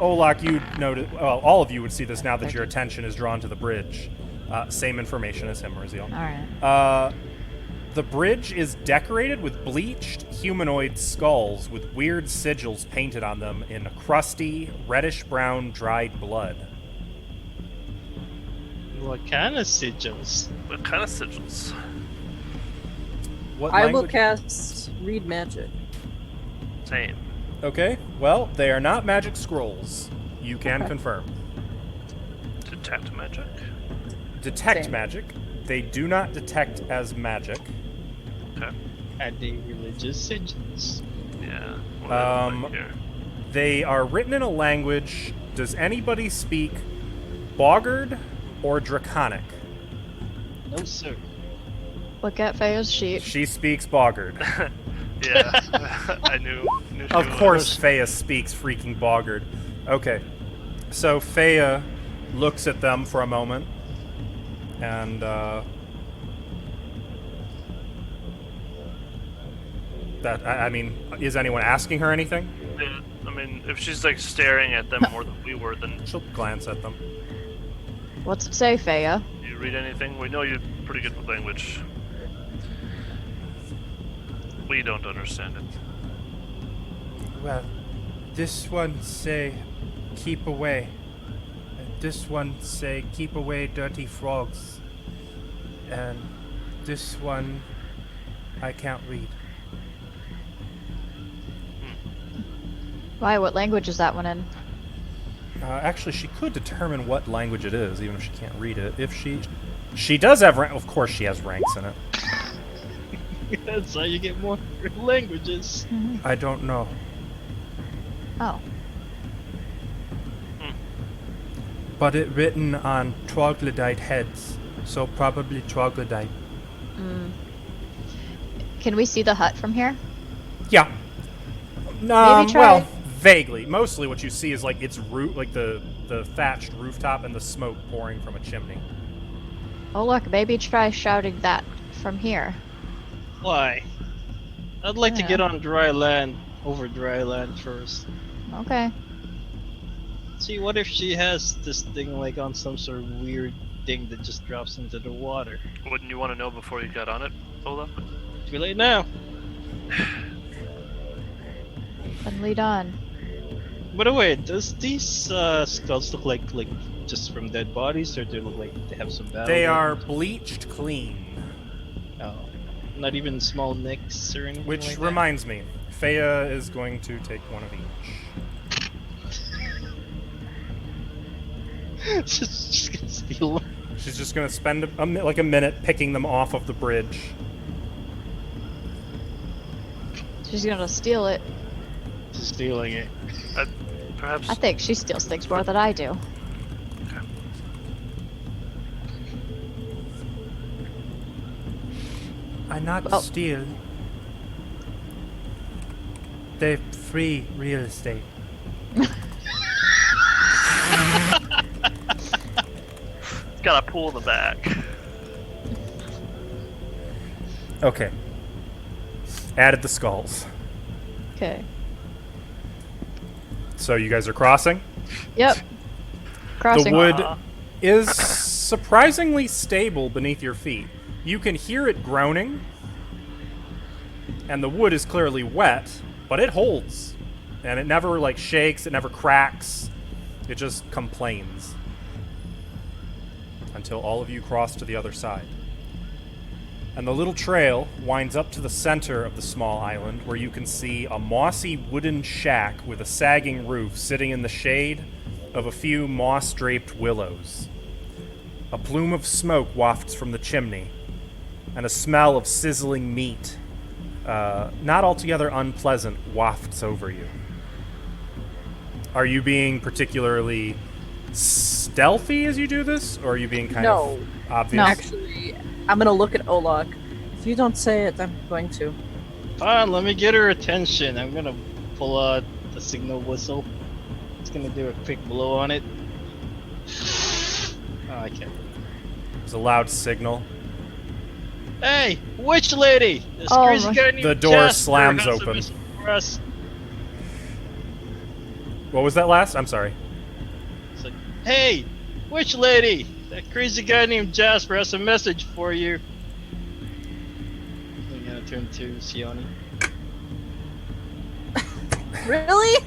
Speaker 1: Olak, you noted. Well, all of you would see this now that
Speaker 4: Thank
Speaker 1: your
Speaker 4: you.
Speaker 1: attention is drawn to the bridge. Same information as him, Raziel.
Speaker 4: Alright.
Speaker 1: The bridge is decorated with bleached humanoid skulls with weird sigils painted on them in crusty, reddish-brown dried blood.
Speaker 3: What kind of sigils?
Speaker 2: What kind of sigils?
Speaker 1: What
Speaker 5: I will
Speaker 1: language?
Speaker 5: cast Read Magic.
Speaker 2: Same.
Speaker 1: Okay, well, they are not magic scrolls. You can confirm.
Speaker 2: Detect magic?
Speaker 1: Detect
Speaker 5: Same.
Speaker 1: magic. They do not detect as magic.
Speaker 2: Okay.
Speaker 3: Are they religious sigils?
Speaker 2: Yeah. What do I look like here?
Speaker 1: They are written in a language. Does anybody speak Boggard or Draconic?
Speaker 3: No, sir.
Speaker 4: Look at Feya's sheet.
Speaker 1: She speaks Boggard.
Speaker 2: Yeah. I knew she
Speaker 1: Of
Speaker 2: would.
Speaker 1: course, Feya speaks freaking Boggard. Okay, so Feya looks at them for a moment, and I mean, is anyone asking her anything?
Speaker 2: Yeah, I mean, if she's like staring at them more than we were, then
Speaker 1: She'll glance at them.
Speaker 4: What's it say, Feya?
Speaker 2: do you read anything? We know you're pretty good with language. We don't understand it.
Speaker 1: Well, this one say, keep away. This one say, keep away dirty frogs. And this one, I can't read.
Speaker 4: Why? What language is that one in?
Speaker 1: Actually, she could determine what language it is, even if she can't read it. If she does have rank. Of course, she has ranks in it.
Speaker 3: That's how you get more languages.
Speaker 1: I don't know.
Speaker 4: Oh.
Speaker 1: But it written on troglodyte heads, so probably troglodyte.
Speaker 4: Can we see the hut from here?
Speaker 1: Yeah.
Speaker 4: Maybe try-
Speaker 1: Well, vaguely. Mostly, what you see is like its roof, like the thatched rooftop and the smoke pouring from a chimney.
Speaker 4: Oh look, maybe try shouting that from here.
Speaker 3: Why? I'd like to
Speaker 4: Yeah.
Speaker 3: get on dry land, over dry land first.
Speaker 4: Okay.
Speaker 3: See, what if she has this thing like on some sort of weird thing that just drops into the water?
Speaker 2: Wouldn't you want to know before you got on it, Olaf?
Speaker 3: Too late now.
Speaker 4: Then lead on.
Speaker 3: By the way, does these skulls look like just from dead bodies, or do they look like they have some battle?
Speaker 1: They are
Speaker 3: damage?
Speaker 1: bleached clean.
Speaker 3: Oh, not even small nicks or anything.
Speaker 1: Which
Speaker 3: like
Speaker 1: reminds me, Feya is going to take one of each.
Speaker 3: that. just gonna steal one.
Speaker 1: She's just going to spend like a minute picking them off of the bridge.
Speaker 4: She's gonna steal it.
Speaker 3: Just stealing it.
Speaker 2: Perhaps.
Speaker 4: I think she steals things more than I do.
Speaker 1: I not
Speaker 4: Oh.
Speaker 1: steal. They free real estate.
Speaker 2: It's got a pool in the back.
Speaker 1: Okay. Added the skulls.
Speaker 4: Okay.
Speaker 1: So you guys are crossing?
Speaker 4: Yep. Crossing.
Speaker 1: The wood is surprisingly stable beneath your feet. You can hear it groaning, and the wood is clearly wet, but it holds. And it never like shakes, it never cracks. It just complains. Until all of you cross to the other side. And the little trail winds up to the center of the small island, where you can see a mossy wooden shack with a sagging roof sitting in the shade of a few moss-draped willows. A plume of smoke wafts from the chimney, and a smell of sizzling meat, not altogether unpleasant, wafts over you. Are you being particularly stealthy as you do this, or are you being kind
Speaker 5: No.
Speaker 1: of obvious?
Speaker 4: No.
Speaker 5: Actually, I'm gonna look at Olak. If you don't say it, I'm going to.
Speaker 3: Fine, let me get her attention. I'm gonna pull out the signal whistle. It's gonna do a quick blow on it. Oh, I can't.
Speaker 1: There's a loud signal.
Speaker 3: Hey, witch lady! This
Speaker 4: Oh,
Speaker 3: crazy
Speaker 4: my-
Speaker 3: guy named
Speaker 1: The door
Speaker 3: Jasper
Speaker 1: slams
Speaker 3: has a
Speaker 1: open.
Speaker 3: message for us.
Speaker 1: What was that last? I'm sorry.
Speaker 3: It's like, hey, witch lady! That crazy guy named Jasper has a message for you. I'm gonna turn to Sione.
Speaker 5: Really?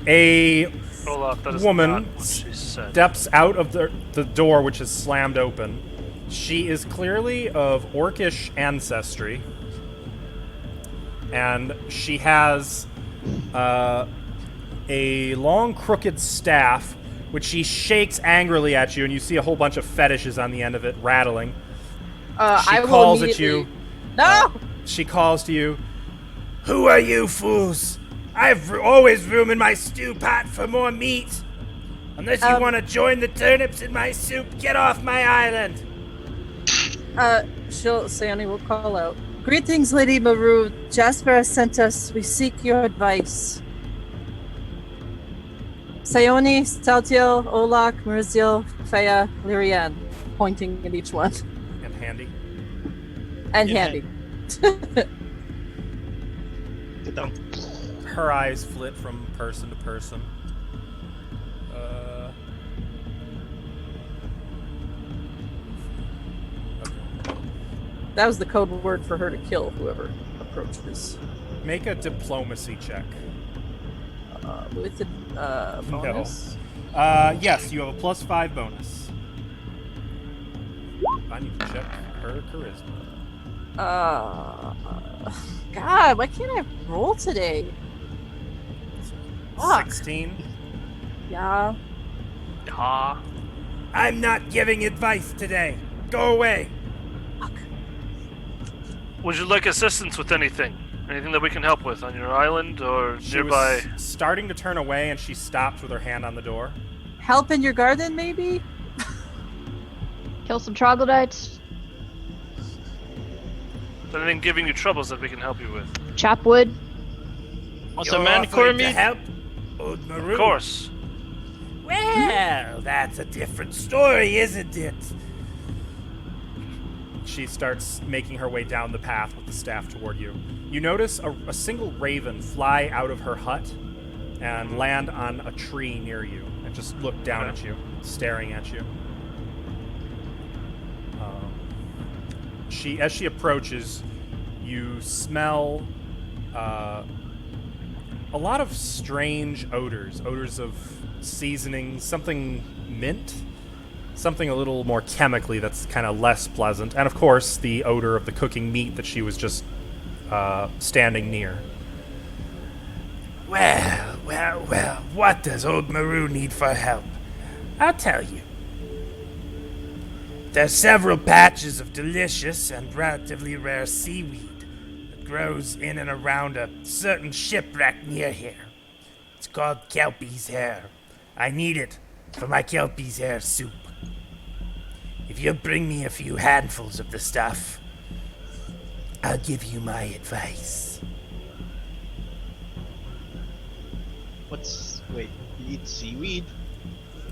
Speaker 1: A
Speaker 2: Olaf, that is
Speaker 1: woman
Speaker 2: not what she said.
Speaker 1: steps out of the door, which is slammed open. She is clearly of orcish ancestry, and she has a long, crooked staff, which she shakes angrily at you, and you see a whole bunch of fetishes on the end of it rattling. She
Speaker 5: I will
Speaker 1: calls at you.
Speaker 5: immediately- No!
Speaker 1: She calls to you. Who are you fools? I've always room in my stew pot for more meat. Unless you want to join the turnips in my soup, get off my island.
Speaker 5: Sayoni will call out. Greetings, Lady Maru. Jasper has sent us. We seek your advice. Sayoni, Staltiel, Olak, Muriziel, Faya, Lyrian, pointing at each one.
Speaker 1: And Handy.
Speaker 5: And
Speaker 3: Yeah.
Speaker 5: Handy.
Speaker 3: Sit down.
Speaker 1: Her eyes flit from person to person.
Speaker 5: That was the code word for her to kill whoever approaches.
Speaker 1: Make a diplomacy check.
Speaker 5: With the bonus.
Speaker 1: Yes, you have a +5 bonus. I need to check her charisma.
Speaker 5: God, why can't I roll today? Fuck.
Speaker 1: 16.
Speaker 5: Yeah.
Speaker 2: Ah.
Speaker 1: I'm not giving advice today. Go away.
Speaker 2: Would you like assistance with anything? Anything that we can help with on your island or
Speaker 1: She
Speaker 2: nearby?
Speaker 1: was starting to turn away, and she stopped with her hand on the door.
Speaker 5: Help in your garden, maybe?
Speaker 4: Kill some troglodytes.
Speaker 2: Anything giving you troubles that we can help you with?
Speaker 4: Chop wood.
Speaker 3: Want some manicore meat?
Speaker 1: help, Old Maroon?
Speaker 2: Of course.
Speaker 1: Well, that's a different story, isn't it? She starts making her way down the path with the staff toward you. You notice a single raven fly out of her hut and land on a tree near you and just look down at you, staring at you. As she approaches, you smell a lot of strange odors of seasoning, something mint, something a little more chemically that's kind of less pleasant, and of course the odor of the cooking meat that she was just standing near. Well, what does Old Maru need for help? I'll tell you. There's several patches of delicious and relatively rare seaweed that grows in and around a certain shipwreck near here. It's called Kelpie's hair. I need it for my Kelpie's hair soup. If you'll bring me a few handfuls of the stuff, I'll give you my advice.
Speaker 3: Wait, you eat seaweed?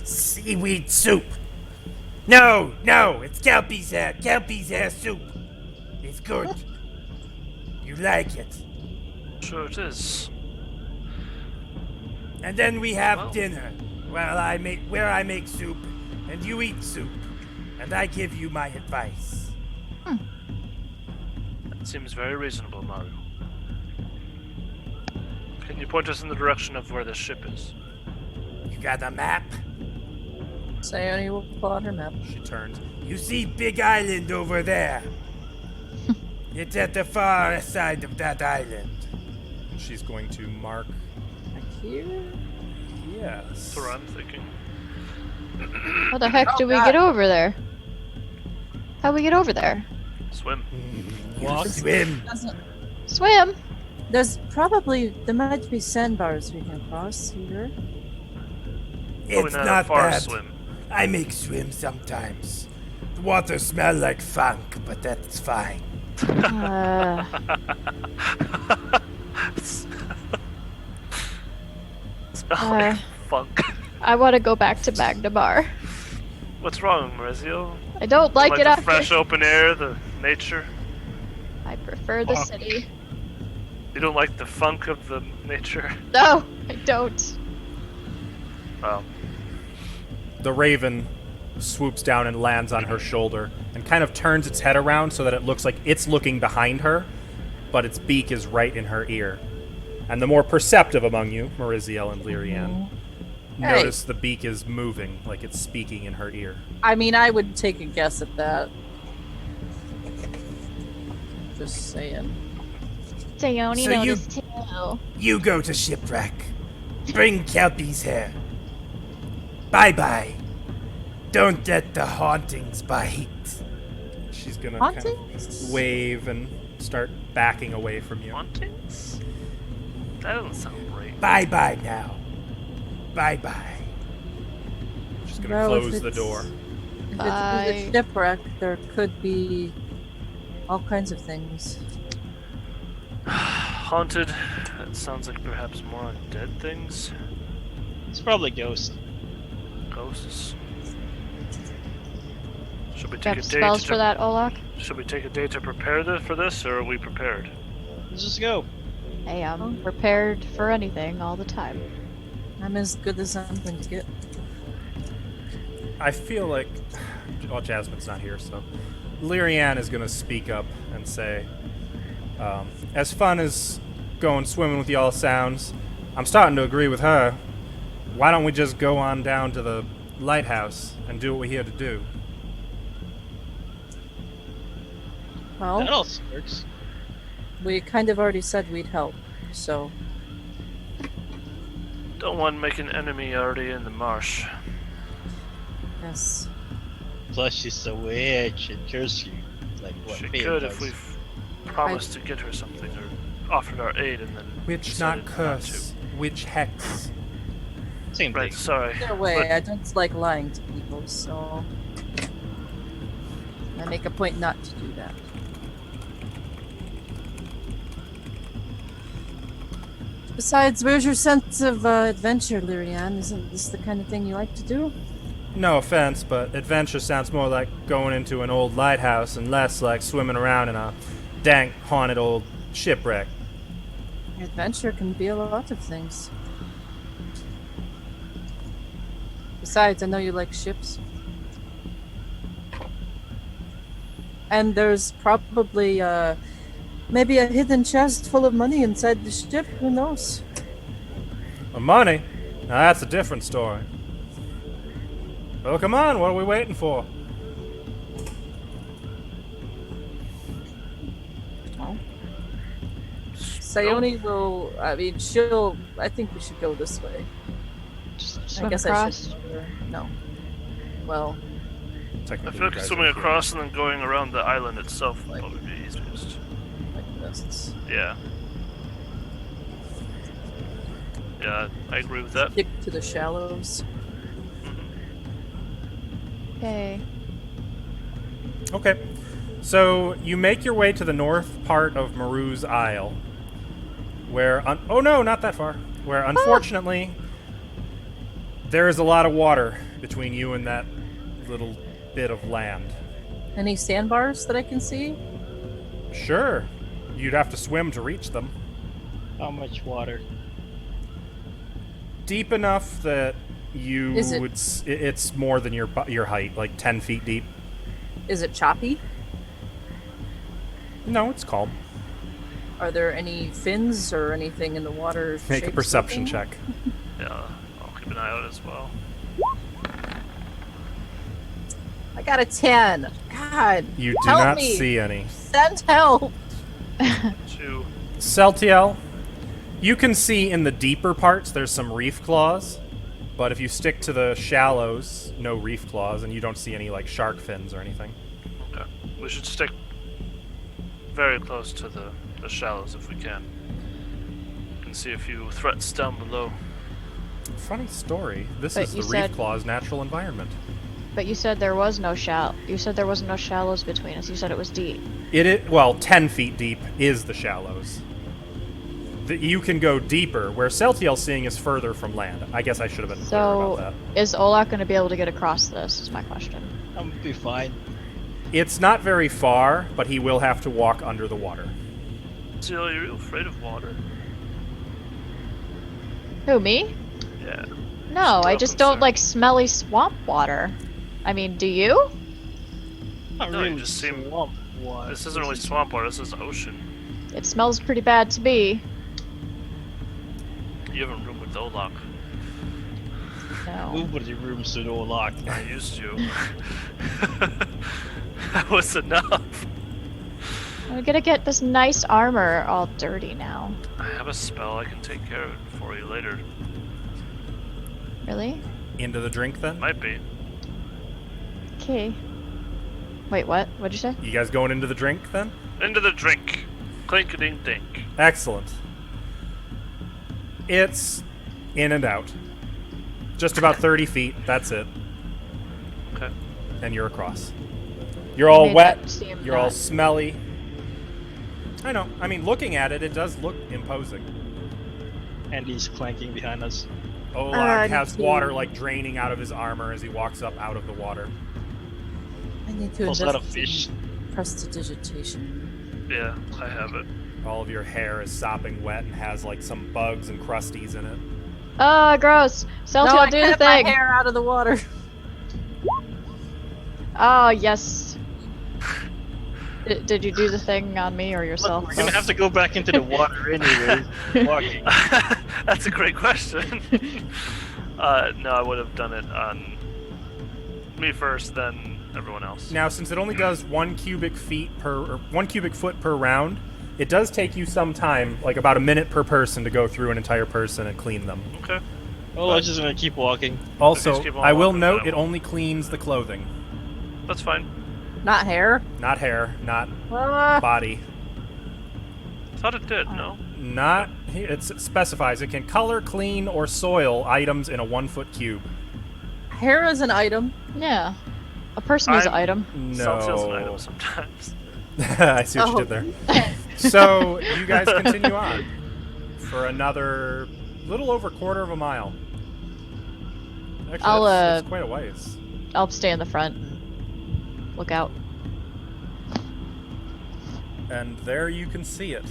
Speaker 1: Seaweed soup. No, it's Kelpie's hair soup. It's good. You like it.
Speaker 2: Sure it is.
Speaker 1: And then we have
Speaker 2: Well.
Speaker 1: dinner, where I make soup, and you eat soup, and I give you my advice.
Speaker 2: That seems very reasonable, Maru. Can you point us in the direction of where this ship is?
Speaker 1: You got a map?
Speaker 5: Sayoni will pull out her map.
Speaker 1: She turns. You see Big Island over there? It's at the far side of that island. And she's going to mark.
Speaker 5: Back here?
Speaker 1: Yes.
Speaker 2: That's what I'm thinking.
Speaker 4: How the heck do we get over there? How we get over there?
Speaker 2: Swim.
Speaker 1: You swim.
Speaker 4: Swim.
Speaker 5: There might be sandbars we can cross here.
Speaker 2: Probably
Speaker 1: It's
Speaker 2: not
Speaker 1: not
Speaker 2: a far
Speaker 1: bad.
Speaker 2: swim.
Speaker 1: I make swim sometimes. The water smells like funk, but that's fine.
Speaker 4: Uh,
Speaker 2: Smell like funk.
Speaker 4: I want to go back to Magna Bar.
Speaker 2: What's wrong, Mauricio?
Speaker 4: I don't like it
Speaker 2: the
Speaker 4: up
Speaker 2: fresh
Speaker 4: here.
Speaker 2: open air, the nature?
Speaker 4: I prefer the city.
Speaker 2: You don't like the funk of the nature?
Speaker 4: No, I don't.
Speaker 2: Well,
Speaker 1: The raven swoops down and lands on her shoulder and kind of turns its head around so that it looks like it's looking behind her, but its beak is right in her ear. And the more perceptive among you, Mariziel and Lyrian, notice the beak is moving, like it's speaking in her ear.
Speaker 5: I mean, I would take a guess at that. Just saying.
Speaker 4: Sayoni
Speaker 7: So
Speaker 4: noticed too.
Speaker 7: You go to shipwreck. Bring Kelpies here. Bye-bye. Don't let the hauntings bite.
Speaker 1: She's gonna kind
Speaker 5: Hauntings?
Speaker 1: of wave and start backing away from you.
Speaker 2: Hauntings? That doesn't sound great.
Speaker 7: Bye-bye now. Bye-bye.
Speaker 1: She's gonna
Speaker 5: Well,
Speaker 1: close
Speaker 5: if
Speaker 1: the
Speaker 5: it's-
Speaker 1: door.
Speaker 5: If
Speaker 4: Bye.
Speaker 5: it's a shipwreck, there could be all kinds of things.
Speaker 2: Haunted? That sounds like perhaps more undead things.
Speaker 3: It's probably ghost.
Speaker 2: Ghosts. Should we
Speaker 4: Do you
Speaker 2: take
Speaker 4: have
Speaker 2: a day
Speaker 4: spells
Speaker 2: to
Speaker 4: for that, Olak?
Speaker 2: Should we take a day to prepare for this, or are we prepared?
Speaker 3: Let's just go.
Speaker 4: Hey, I'm prepared for anything all the time.
Speaker 5: I'm as good as I'm going to get.
Speaker 1: I feel like, well, Jasmine's not here, so Lyrianne is gonna speak up and say, as fun as going swimming with y'all sounds, I'm starting to agree with her. Why don't we just go on down to the lighthouse and do what we're here to do?
Speaker 5: Well,
Speaker 3: That also works.
Speaker 5: we kind of already said we'd help, so
Speaker 2: Don't want to make an enemy already in the marsh.
Speaker 5: yes.
Speaker 3: Plus, she's a witch and curse you. Like what?
Speaker 2: She
Speaker 3: Fate
Speaker 2: could
Speaker 3: does.
Speaker 2: if we've promised to get her something or offered our aid and then
Speaker 1: Witch,
Speaker 2: decided
Speaker 1: not curse. Witch hex.
Speaker 3: Same
Speaker 2: Right,
Speaker 3: thing.
Speaker 2: sorry.
Speaker 5: Either way,
Speaker 2: But
Speaker 5: I don't like lying to people, so I make a point not to do that. Besides, where's your sense of adventure, Lyrianne? Isn't this the kind of thing you like to do?
Speaker 1: No offense, but adventure sounds more like going into an old lighthouse and less like swimming around in a dank, haunted old shipwreck.
Speaker 5: Adventure can be a lot of things. Besides, I know you like ships. And there's probably maybe a hidden chest full of money inside the ship. Who knows?
Speaker 1: Money? Now that's a different story. Well, come on, what are we waiting for?
Speaker 5: Sayoni will. I mean, she'll. I think we should go this way. I
Speaker 4: Swim
Speaker 5: guess
Speaker 4: across?
Speaker 5: I should. No. Well,
Speaker 2: I
Speaker 1: Technically,
Speaker 2: feel like
Speaker 1: you guys
Speaker 2: swimming
Speaker 1: are here.
Speaker 2: across and then going around the island itself would probably be easiest.
Speaker 5: like this.
Speaker 2: Yeah. Yeah, I agree with that.
Speaker 5: Stick to the shallows.
Speaker 4: Okay.
Speaker 1: Okay. So you make your way to the north part of Maru's Isle, where oh no, not that far. Where unfortunately there is a lot of water between you and that little bit of land.
Speaker 5: Any sandbars that I can see?
Speaker 1: Sure, you'd have to swim to reach them.
Speaker 3: How much water?
Speaker 1: Deep enough that you
Speaker 5: Is it-
Speaker 1: would. It's more than your height, like 10 feet deep.
Speaker 5: Is it choppy?
Speaker 1: No, it's calm.
Speaker 5: Are there any fins or anything in the water?
Speaker 1: Make a
Speaker 5: shapes
Speaker 1: perception
Speaker 5: looking?
Speaker 1: check.
Speaker 2: Yeah, I'll keep an eye out as well.
Speaker 5: I got a 10. God,
Speaker 1: You do
Speaker 5: help
Speaker 1: not
Speaker 5: me.
Speaker 1: see any.
Speaker 5: Send help.
Speaker 2: 2.
Speaker 1: Celtiel, you can see in the deeper parts there's some reef claws, but if you stick to the shallows, no reef claws, and you don't see any like shark fins or anything.
Speaker 2: Okay. We should stick very close to the shallows if we can. And see a few threats down below.
Speaker 1: Funny story. This
Speaker 4: But
Speaker 1: is the
Speaker 4: you
Speaker 1: reef
Speaker 4: said-
Speaker 1: claw's natural environment.
Speaker 4: But you said there was no You said there wasn't no shallows between us. You said it was deep.
Speaker 1: Well, 10 feet deep is the shallows. You can go deeper, where Celtiel's seeing is further from land. I guess I should have been clearer about
Speaker 4: So,
Speaker 1: that.
Speaker 4: is Olak going to be able to get across this? Is my question.
Speaker 3: I'm gonna be fine.
Speaker 1: It's not very far, but he will have to walk under the water.
Speaker 2: Seal, are you afraid of water?
Speaker 4: Who, me?
Speaker 2: Yeah.
Speaker 4: No, I
Speaker 2: Well,
Speaker 4: just
Speaker 2: I'm
Speaker 4: don't
Speaker 2: sorry.
Speaker 4: like smelly swamp water. I mean, do you?
Speaker 3: Not
Speaker 2: No, you
Speaker 3: really
Speaker 2: just seem-
Speaker 3: swamp water.
Speaker 2: This isn't really swamp water, this is ocean.
Speaker 4: It smells pretty bad to me.
Speaker 2: You haven't room with Olak.
Speaker 4: No.
Speaker 3: Nobody rooms to door locked.
Speaker 2: I used to. That was enough.
Speaker 4: We're gonna get this nice armor all dirty now.
Speaker 2: I have a spell I can take care of it for you later.
Speaker 4: Really?
Speaker 1: Into the drink then?
Speaker 2: Might be.
Speaker 4: Okay. Wait, what? What'd you say?
Speaker 1: You guys going into the drink then?
Speaker 2: Into the drink. Clink-a-dink-dink.
Speaker 1: Excellent. It's in and out. Just about 30 feet, that's it.
Speaker 2: Okay.
Speaker 1: And you're across. You're all
Speaker 4: Made
Speaker 1: wet,
Speaker 4: that seem
Speaker 1: you're all
Speaker 4: not-
Speaker 1: smelly. I know, I mean, looking at it, it does look imposing.
Speaker 3: And he's clanking behind us.
Speaker 1: Olark has
Speaker 5: to-
Speaker 1: water like draining out of his armor as he walks up out of the water.
Speaker 5: I need to
Speaker 3: Was that a
Speaker 5: invest
Speaker 3: fish?
Speaker 5: in prestidigitation.
Speaker 2: Yeah, I have it.
Speaker 1: All of your hair is sopping wet and has like some bugs and crusties in it.
Speaker 4: Oh, gross!
Speaker 5: No,
Speaker 4: Celtial,
Speaker 5: I
Speaker 4: do the
Speaker 5: kept my
Speaker 4: thing!
Speaker 5: hair out of the water.
Speaker 4: Oh, yes. Did you do the thing on me or yourself?
Speaker 3: Look, we're gonna have to go back into the water anyway. Walking.
Speaker 2: That's a great question. No, I would have done it on me first, then everyone else.
Speaker 1: Now, since it only does 1 cubic foot per round, it does take you some time, like about a minute per person, to go through an entire person and clean them.
Speaker 2: Okay.
Speaker 3: Oh, I'm just gonna keep walking.
Speaker 1: Also,
Speaker 2: Just keep on
Speaker 1: I will
Speaker 2: walking,
Speaker 1: note
Speaker 2: then I
Speaker 1: it
Speaker 2: will.
Speaker 1: only cleans the clothing,
Speaker 2: That's fine.
Speaker 5: Not hair.
Speaker 1: not hair, not
Speaker 5: Ah.
Speaker 1: body.
Speaker 2: Thought it did, no?
Speaker 1: Not. It specifies it can color, clean, or soil items in a 1 foot cube.
Speaker 5: Hair is an item.
Speaker 4: Yeah. A person is an
Speaker 2: I'm-
Speaker 4: item.
Speaker 1: No.
Speaker 2: Self-heals an item sometimes.
Speaker 1: I see what you
Speaker 5: Oh.
Speaker 1: did there. So you guys continue on for another little over quarter of a mile. Actually,
Speaker 4: I'll,
Speaker 1: that's quite a ways.
Speaker 4: I'll stay in the front and look out.
Speaker 1: And there you can see it.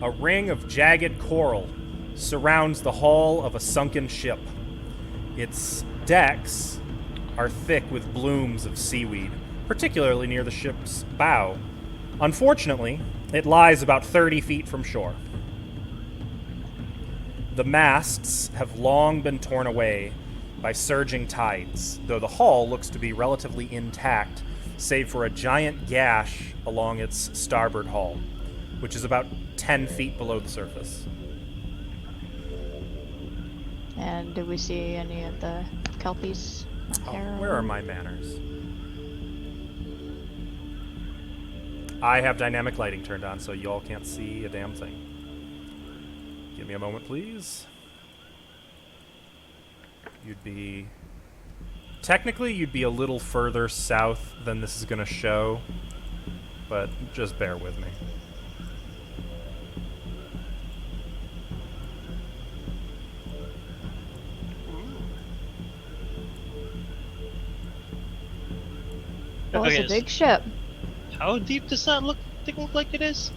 Speaker 1: A ring of jagged coral surrounds the hull of a sunken ship. Its decks are thick with blooms of seaweed, particularly near the ship's bow. Unfortunately, it lies about 30 feet from shore. The masts have long been torn away by surging tides, though the hull looks to be relatively intact, save for a giant gash along its starboard hull, which is about 10 feet below the surface.
Speaker 4: And do we see any of the kelpies?
Speaker 1: Oh,
Speaker 4: Hair?
Speaker 1: where are my manners? I have dynamic lighting turned on, so y'all can't see a damn thing. Give me a moment, please. Technically, you'd be a little further south than this is going to show, but just bear with me.
Speaker 4: Oh, it's
Speaker 3: Okay,
Speaker 4: a big ship.
Speaker 3: How deep does that look like it is?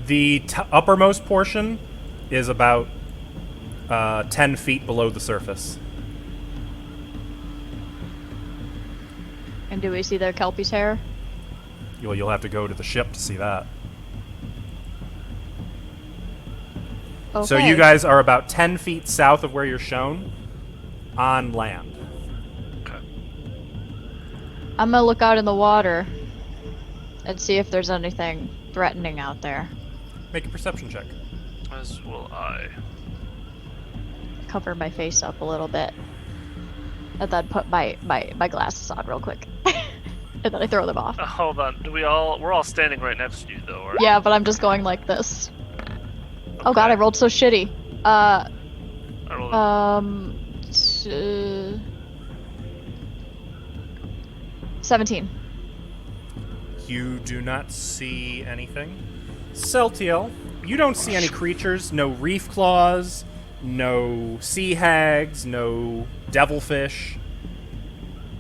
Speaker 1: The uppermost portion is about 10 feet below the surface.
Speaker 4: And do we see their kelpie's hair?
Speaker 1: You'll have to go to the ship to see that.
Speaker 4: Okay.
Speaker 1: So you guys are about 10 feet south of where you're shown on land.
Speaker 2: Okay.
Speaker 4: I'm gonna look out in the water and see if there's anything threatening out there.
Speaker 1: Make a perception check.
Speaker 2: As will I.
Speaker 4: Cover my face up a little bit. And then put my glasses on real quick. And then I throw them off.
Speaker 2: Hold on. We're all standing right next to you, though, right?
Speaker 4: Yeah, but I'm just going like this. Oh god, I rolled so shitty.
Speaker 2: I rolled
Speaker 4: Um... 17.
Speaker 1: You do not see anything. Celtiel, you don't see any creatures. No reef claws, no sea hags, no devilfish.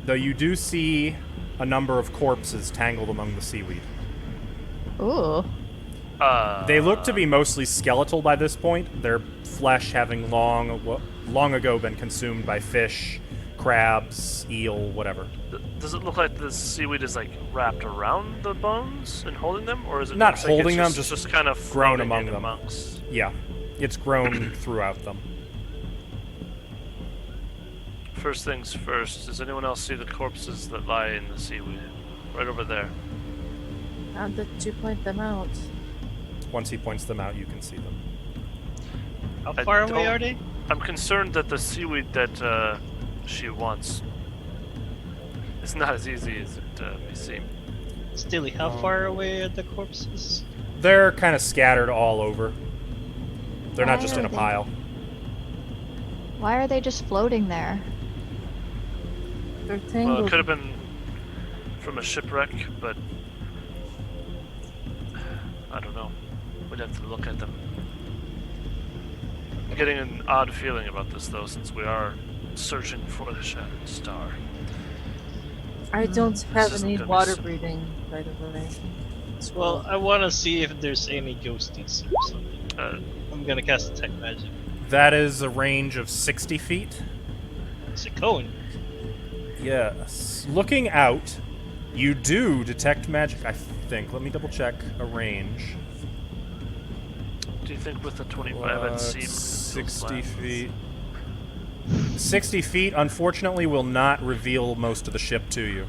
Speaker 1: Though you do see a number of corpses tangled among the seaweed.
Speaker 4: Ooh.
Speaker 1: They look to be mostly skeletal by this point, their flesh having long ago been consumed by fish, crabs, eel, whatever.
Speaker 2: Does it look like the seaweed is like wrapped around the bones and holding them, or is it
Speaker 1: Not
Speaker 2: looks like it's
Speaker 1: holding them, just
Speaker 2: kind of
Speaker 1: grown
Speaker 2: floating
Speaker 1: among
Speaker 2: in
Speaker 1: them.
Speaker 2: amongst?
Speaker 1: Yeah, it's grown throughout them.
Speaker 2: First things first, does anyone else see the corpses that lie in the seaweed? Right over there.
Speaker 5: How did you point them out?
Speaker 1: Once he points them out, you can see them.
Speaker 3: How
Speaker 2: I
Speaker 3: far away
Speaker 2: don't-
Speaker 3: are they?
Speaker 2: I'm concerned that the seaweed that she wants is not as easy as it may seem.
Speaker 3: Stilly, how far away are the corpses?
Speaker 1: They're kind of scattered all over. They're not
Speaker 4: Why
Speaker 1: just
Speaker 4: are
Speaker 1: in a
Speaker 4: they-
Speaker 1: pile.
Speaker 4: Why are they just floating there?
Speaker 5: They're
Speaker 2: Well,
Speaker 5: tangled.
Speaker 2: it could have been from a shipwreck, but I don't know. We'd have to look at them. I'm getting an odd feeling about this, though, since we are searching for the shattered star.
Speaker 5: I don't have
Speaker 2: isn't
Speaker 5: any
Speaker 2: gonna be
Speaker 5: water
Speaker 2: simple.
Speaker 5: breathing, by the way.
Speaker 3: Well, I want to see if there's any ghosties or something.
Speaker 2: Uh,
Speaker 3: I'm gonna cast detect magic.
Speaker 1: That is a range of 60 feet.
Speaker 3: It's a cone.
Speaker 1: Yes. Looking out, you do detect magic, I think. Let me double check a range.
Speaker 2: do you think with the 25 I'd see
Speaker 1: 60 feet. 60 feet, unfortunately, will not reveal most of the ship to you.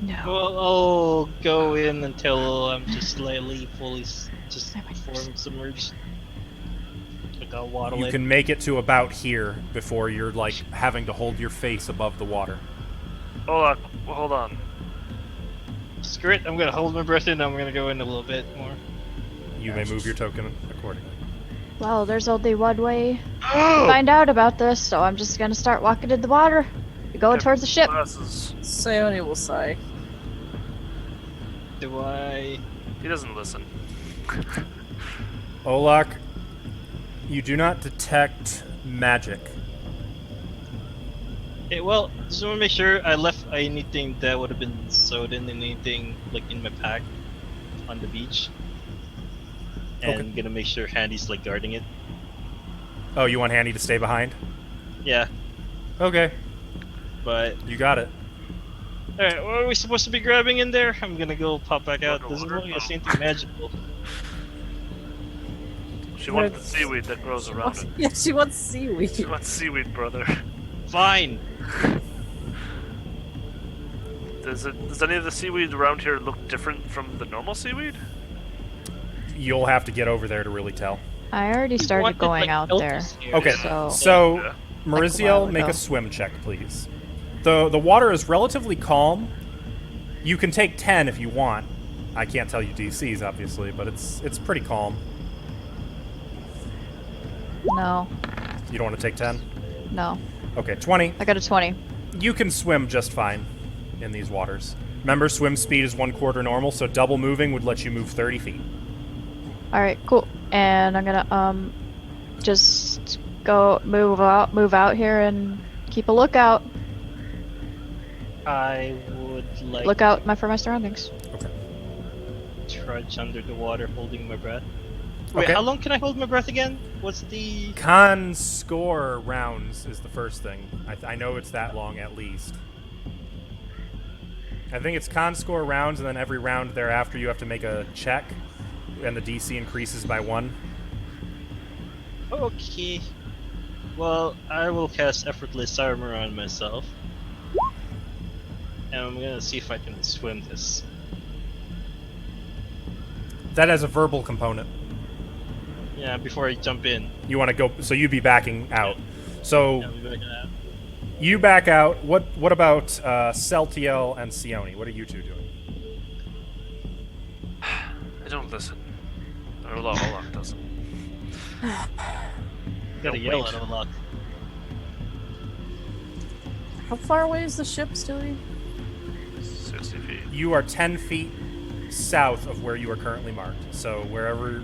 Speaker 4: No.
Speaker 3: Well, I'll go in until I'm just slightly fully just
Speaker 4: Oh my
Speaker 3: form submerged. Like I'll waddle
Speaker 1: You
Speaker 3: in.
Speaker 1: can make it to about here before you're, like, having to hold your face above the water.
Speaker 2: Hold on.
Speaker 3: Screw it, I'm gonna hold my breath in, I'm gonna go in a little bit more.
Speaker 1: You may move your token accordingly.
Speaker 4: Well, there's only one way to
Speaker 3: Oh!
Speaker 4: find out about this, so I'm just gonna start walking in the water. Going towards the ship.
Speaker 2: Glasses.
Speaker 5: Sayoni will sigh.
Speaker 3: Do I...
Speaker 2: He doesn't listen.
Speaker 1: Olak, you do not detect magic.
Speaker 3: Okay, well, just wanna make sure I left anything that would have been sewed in, anything like in my pack on the beach. And
Speaker 1: Okay.
Speaker 3: gonna make sure Handy's like guarding it.
Speaker 1: Oh, you want Handy to stay behind?
Speaker 3: Yeah,
Speaker 1: Okay,
Speaker 3: but...
Speaker 1: you got it.
Speaker 3: Alright, what are we supposed to be grabbing in there? I'm gonna go pop back out. Doesn't
Speaker 2: Water?
Speaker 3: look like anything magical.
Speaker 2: She wants the
Speaker 5: Yes.
Speaker 2: seaweed that grows around it.
Speaker 5: Yeah, she wants seaweed.
Speaker 2: She wants seaweed, brother.
Speaker 3: Fine!
Speaker 2: Does any of the seaweed around here look different from the normal seaweed?
Speaker 1: You'll have to get over there to really tell.
Speaker 4: I already started
Speaker 3: Wanted,
Speaker 4: going
Speaker 3: like,
Speaker 4: out
Speaker 3: help
Speaker 4: there.
Speaker 3: us here.
Speaker 1: Okay,
Speaker 4: So-
Speaker 1: so
Speaker 2: Yeah.
Speaker 1: Mariziel,
Speaker 4: while
Speaker 1: make a
Speaker 4: ago.
Speaker 1: swim check, please. The water is relatively calm. You can take 10 if you want. I can't tell you DCs, obviously, but it's pretty calm.
Speaker 4: No.
Speaker 1: You don't want to take 10?
Speaker 4: No.
Speaker 1: Okay, 20.
Speaker 4: I got a 20.
Speaker 1: You can swim just fine in these waters. Remember, swim speed is 1/4 normal, so double moving would let you move 30 feet.
Speaker 4: Alright, cool. And I'm gonna just go move out here and keep a lookout.
Speaker 3: I would like
Speaker 4: Look out for my surroundings.
Speaker 1: Okay.
Speaker 3: to trudge under the water holding my breath. Wait,
Speaker 1: Okay.
Speaker 3: how long can I hold my breath again? What's the...
Speaker 1: Con score rounds is the first thing. I know it's that long at least. I think it's con score rounds, and then every round thereafter you have to make a check, and the DC increases by 1.
Speaker 3: Okay. Well, I will cast Effortless Armor on myself. And I'm gonna see if I can swim this.
Speaker 1: That has a verbal component.
Speaker 3: Yeah, before I jump in.
Speaker 1: You want to go, so you'd be backing out. So
Speaker 3: Yeah, we'll be back out.
Speaker 1: you back out. What about Celtiel and Sione? What are you two doing?
Speaker 2: I don't listen. Or Olaf doesn't.
Speaker 3: Gotta
Speaker 2: No,
Speaker 3: yell
Speaker 2: wait.
Speaker 3: at Olak.
Speaker 5: How far away is the ship, Stewie?
Speaker 2: 60 feet.
Speaker 1: You are 10 feet south of where you are currently marked. So whatever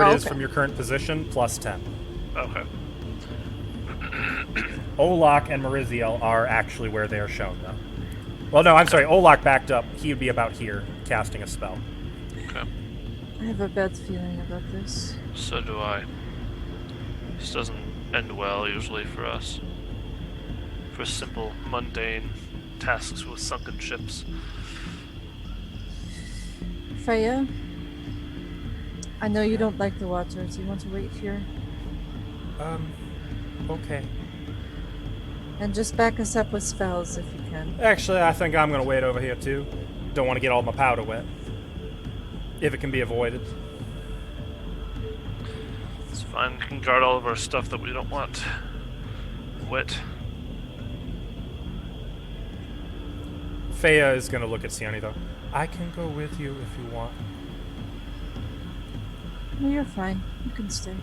Speaker 1: it
Speaker 5: Oh,
Speaker 1: is
Speaker 5: okay.
Speaker 1: from your current position, plus 10.
Speaker 2: Okay.
Speaker 1: Olak and Mariziel are actually where they are shown, though. Well, no, I'm sorry. Olak backed up. He would be about here, casting a spell.
Speaker 2: Okay.
Speaker 5: I have a bad feeling about this.
Speaker 2: So do I. This doesn't end well usually for us. For simple, mundane tasks with sunken ships.
Speaker 5: Freya, I know you don't like the water. Do you want to wait here?
Speaker 1: Okay.
Speaker 5: And just back us up with spells if you can.
Speaker 1: Actually, I think I'm gonna wait over here too. Don't want to get all my powder wet. If it can be avoided.
Speaker 2: It's fine. We can guard all of our stuff that we don't want wet.
Speaker 1: Fea is gonna look at Sione though. I can go with you if you want.
Speaker 5: No, you're fine. You can stay.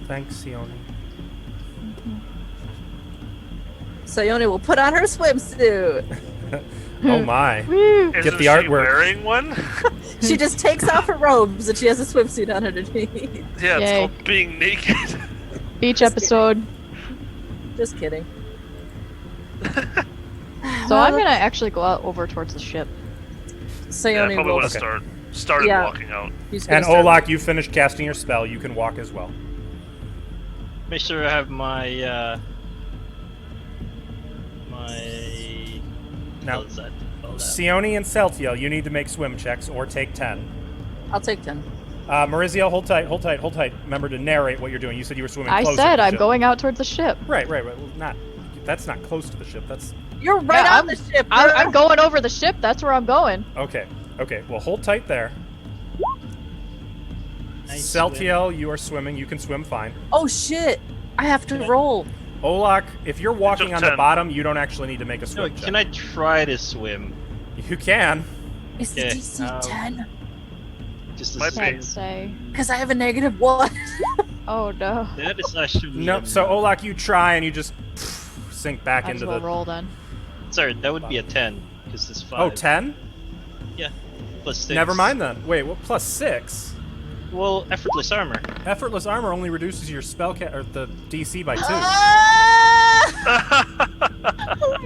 Speaker 1: Thanks, Sione.
Speaker 5: Sayone will put on her swimsuit.
Speaker 1: Oh my.
Speaker 2: Isn't
Speaker 1: Get the
Speaker 2: she
Speaker 1: artwork.
Speaker 2: wearing one?
Speaker 5: She just takes off her robes and she has a swimsuit on underneath.
Speaker 2: Yeah, it's
Speaker 4: Yay.
Speaker 2: called being naked.
Speaker 4: Beach episode.
Speaker 5: Just kidding.
Speaker 4: So I'm gonna actually go out over towards the ship.
Speaker 2: Yeah,
Speaker 5: Sayone
Speaker 2: probably
Speaker 5: will.
Speaker 2: would have started
Speaker 5: Yeah.
Speaker 2: walking out.
Speaker 5: He's gonna
Speaker 1: And
Speaker 5: start-
Speaker 1: Olak, you finished casting your spell. You can walk as well.
Speaker 3: Make sure I have my
Speaker 1: Now,
Speaker 3: what is that?
Speaker 1: Sione and Celtiel, you need to make swim checks or take 10.
Speaker 5: I'll take 10.
Speaker 1: Maurizio, hold tight, hold tight, hold tight. Remember to narrate what you're doing. You said you were swimming
Speaker 4: I
Speaker 1: closer
Speaker 4: said
Speaker 1: to the
Speaker 4: I'm
Speaker 1: ship.
Speaker 4: going out towards the ship.
Speaker 1: Right. Well, that's not close to the ship. That's
Speaker 5: You're right
Speaker 4: Yeah,
Speaker 5: on the ship.
Speaker 4: I'm going over the ship. That's where I'm going.
Speaker 1: okay. Okay. Well, hold tight there.
Speaker 3: Nice
Speaker 1: Celtiel, you are swimming. You can swim fine.
Speaker 5: Oh shit! I have to roll.
Speaker 1: Olak, if you're walking
Speaker 2: took
Speaker 1: on the
Speaker 2: 10.
Speaker 1: bottom, you don't actually need to make a
Speaker 3: No,
Speaker 1: swim check.
Speaker 3: can I try to swim?
Speaker 1: You can.
Speaker 5: Is the
Speaker 3: Okay,
Speaker 5: DC 10?
Speaker 3: Just to
Speaker 2: Might
Speaker 3: see.
Speaker 2: be.
Speaker 4: Can't say.
Speaker 5: Because I have a -1.
Speaker 4: Oh no.
Speaker 3: That is actually.
Speaker 1: No. So Olak, you try and you just sink back
Speaker 4: Might
Speaker 1: into
Speaker 4: as well
Speaker 1: the.
Speaker 4: roll then.
Speaker 3: Sorry, that would be a 10 because it's 5.
Speaker 1: Oh, 10?
Speaker 3: Yeah, plus 6.
Speaker 1: Never mind then. Wait, what? Plus 6?
Speaker 3: Well, effortless armor.
Speaker 1: Effortless armor only reduces your spell or the DC by 2.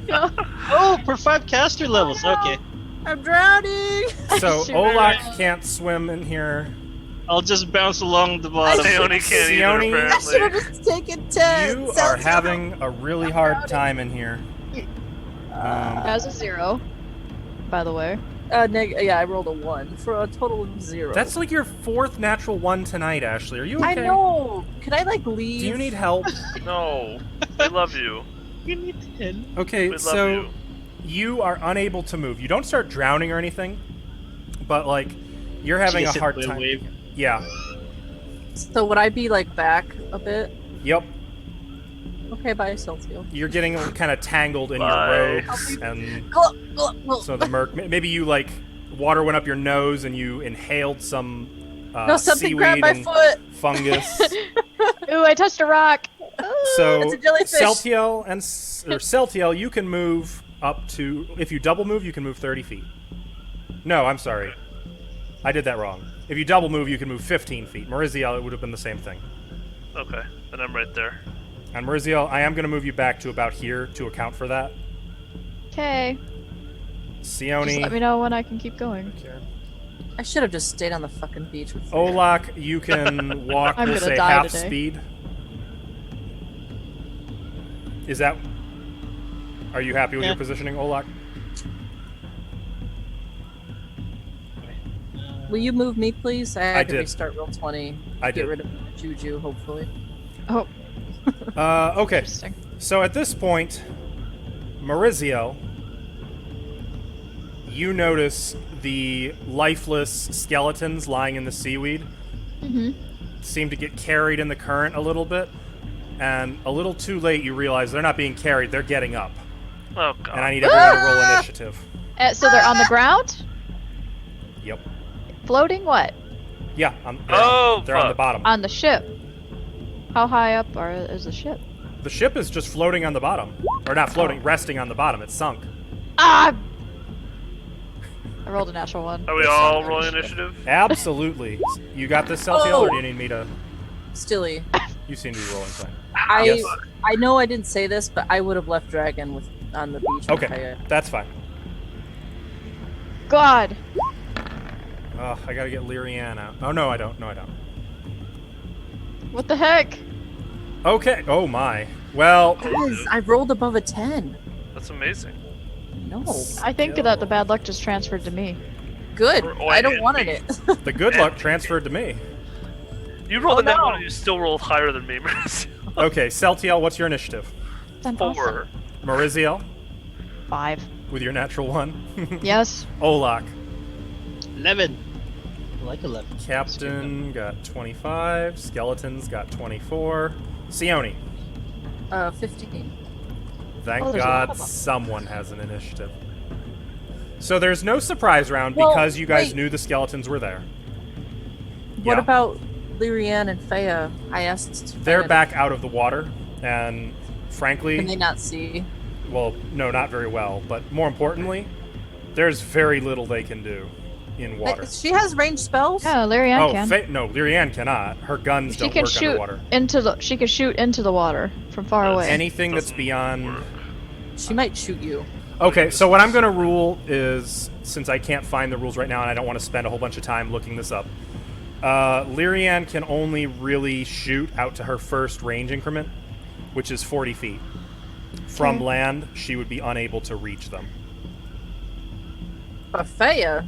Speaker 4: No.
Speaker 3: Oh, per 5 caster levels. Okay,
Speaker 5: I'm drowning.
Speaker 1: So
Speaker 4: Sure.
Speaker 1: Olak can't swim in here.
Speaker 3: I'll just bounce along the bottom.
Speaker 2: Sione can't either,
Speaker 1: Sione-
Speaker 5: I should have
Speaker 2: apparently.
Speaker 5: just taken 10.
Speaker 1: You
Speaker 5: Sounds
Speaker 1: are having a really hard time in here.
Speaker 4: As a 0, by the way.
Speaker 5: Yeah, I rolled a 1 for a total of 0.
Speaker 1: That's like your 4th natural 1 tonight, Ashley. Are you okay?
Speaker 5: I know. Can I like leave?
Speaker 1: Do you need help?
Speaker 2: No, we love you.
Speaker 3: You need 10.
Speaker 1: Okay,
Speaker 2: We love
Speaker 1: so
Speaker 2: you.
Speaker 1: you are unable to move. You don't start drowning or anything, but like you're having a
Speaker 3: She gets hit
Speaker 1: hard
Speaker 3: by a
Speaker 1: time.
Speaker 3: wave.
Speaker 1: Yeah.
Speaker 5: So would I be like back a bit?
Speaker 1: Yep.
Speaker 5: Okay, bye, Celtial.
Speaker 1: You're getting kind of tangled in
Speaker 2: Bye.
Speaker 1: your robes, and so the maybe you like water went up your nose and you inhaled some
Speaker 5: No, something
Speaker 1: seaweed
Speaker 5: grabbed my
Speaker 1: and
Speaker 5: foot.
Speaker 1: fungus.
Speaker 4: Ooh, I touched a rock.
Speaker 1: So
Speaker 5: It's a jellyfish.
Speaker 1: Celtiel and Celtiel, you can move up to. If you double move, you can move 30 feet. No, I'm sorry, I did that wrong. If you double move, you can move 15 feet. Maurizio, it would have been the same thing.
Speaker 2: Okay, then I'm right there.
Speaker 1: And Maurizio, I am going to move you back to about here to account for that.
Speaker 4: Okay.
Speaker 1: Sione.
Speaker 4: Just let me know when I can keep going.
Speaker 5: I should have just stayed on the fucking beach with
Speaker 1: Olak, you can walk,
Speaker 4: I'm
Speaker 1: we'll
Speaker 4: gonna
Speaker 1: say
Speaker 4: die
Speaker 1: half
Speaker 4: today.
Speaker 1: speed. Is that... Are you happy with
Speaker 3: Yeah.
Speaker 1: your positioning, Olak?
Speaker 5: Will you move me, please? I had to
Speaker 1: did.
Speaker 5: restart roll 20.
Speaker 1: I
Speaker 5: Get
Speaker 1: did.
Speaker 5: rid of Juju, hopefully.
Speaker 4: Oh,
Speaker 1: Okay.
Speaker 4: interesting.
Speaker 1: So at this point, Maurizio, you notice the lifeless skeletons lying in the seaweed
Speaker 4: Mm-hmm.
Speaker 1: seem to get carried in the current a little bit, and a little too late you realize they're not being carried, they're getting up.
Speaker 2: Oh
Speaker 1: And I
Speaker 2: god.
Speaker 1: need everyone to roll initiative.
Speaker 4: So they're on the ground?
Speaker 1: Yep.
Speaker 4: Floating what?
Speaker 1: Yeah,
Speaker 2: Oh,
Speaker 1: they're on the
Speaker 2: fuck.
Speaker 1: bottom.
Speaker 4: On the ship. How high up is the ship?
Speaker 1: The ship is just floating on the bottom. Or not floating, resting on the bottom. It's sunk.
Speaker 4: Ah! I rolled a natural 1.
Speaker 2: Are we all rolling initiative?
Speaker 1: Absolutely. You got this, Celtiel, or do you need me to...
Speaker 5: Stilly.
Speaker 1: You seem to be rolling fine.
Speaker 5: I
Speaker 1: Yes.
Speaker 5: I know I didn't say this, but I would have left Dragon on the beach. with
Speaker 1: Okay,
Speaker 5: Kaya.
Speaker 1: that's fine.
Speaker 4: God!
Speaker 1: Oh, I gotta get Lyrianne out. Oh, no, I don't. No, I don't.
Speaker 4: What the heck?
Speaker 1: Okay. Oh, my. Well,
Speaker 5: Guys, I rolled above a 10.
Speaker 2: That's amazing.
Speaker 5: No.
Speaker 4: I think that the bad luck just transferred to me.
Speaker 5: Good.
Speaker 2: Or
Speaker 5: I don't
Speaker 2: and
Speaker 5: wanted
Speaker 2: me.
Speaker 5: it.
Speaker 1: the good luck transferred to me.
Speaker 2: You rolled
Speaker 5: Oh,
Speaker 2: a net
Speaker 5: no.
Speaker 2: one and you still rolled higher than me, Mercy.
Speaker 1: Okay, Celtiel, what's your initiative?
Speaker 4: Then
Speaker 2: 4.
Speaker 4: awesome.
Speaker 1: Mariziel,
Speaker 4: 5.
Speaker 1: with your natural 1.
Speaker 4: Yes.
Speaker 1: Olak.
Speaker 3: 11. I like 11.
Speaker 1: Captain got 25. Skeletons got 24. Sione.
Speaker 5: 15.
Speaker 1: Thank
Speaker 4: Oh, there's a lot
Speaker 1: God
Speaker 4: of them.
Speaker 1: someone has an initiative. So there's no surprise round
Speaker 5: Well,
Speaker 1: because you guys
Speaker 5: wait.
Speaker 1: knew the skeletons were there.
Speaker 5: What
Speaker 1: Yeah.
Speaker 5: about Lyrianne and Faya? I asked.
Speaker 1: They're
Speaker 5: Faya,
Speaker 1: back out of the water, and frankly,
Speaker 5: Can they not see?
Speaker 1: well, no, not very well. But more importantly, there's very little they can do in water.
Speaker 5: She has ranged spells.
Speaker 4: Oh, Lyrianne
Speaker 1: Oh,
Speaker 4: can.
Speaker 1: no, Lyrianne cannot. Her guns
Speaker 4: She
Speaker 1: don't
Speaker 4: can
Speaker 1: work
Speaker 4: shoot
Speaker 1: underwater.
Speaker 4: into the. She can shoot into the water from far
Speaker 2: Yes.
Speaker 4: away.
Speaker 1: Anything that's
Speaker 2: Doesn't
Speaker 1: beyond.
Speaker 2: work.
Speaker 5: She might shoot you.
Speaker 1: Okay, so what I'm going to rule is, since I can't find the rules right now and I don't want to spend a whole bunch of time looking this up, Lyrianne can only really shoot out to her first range increment, which is 40 feet. From
Speaker 4: Okay.
Speaker 1: land, she would be unable to reach them.
Speaker 5: But Faya,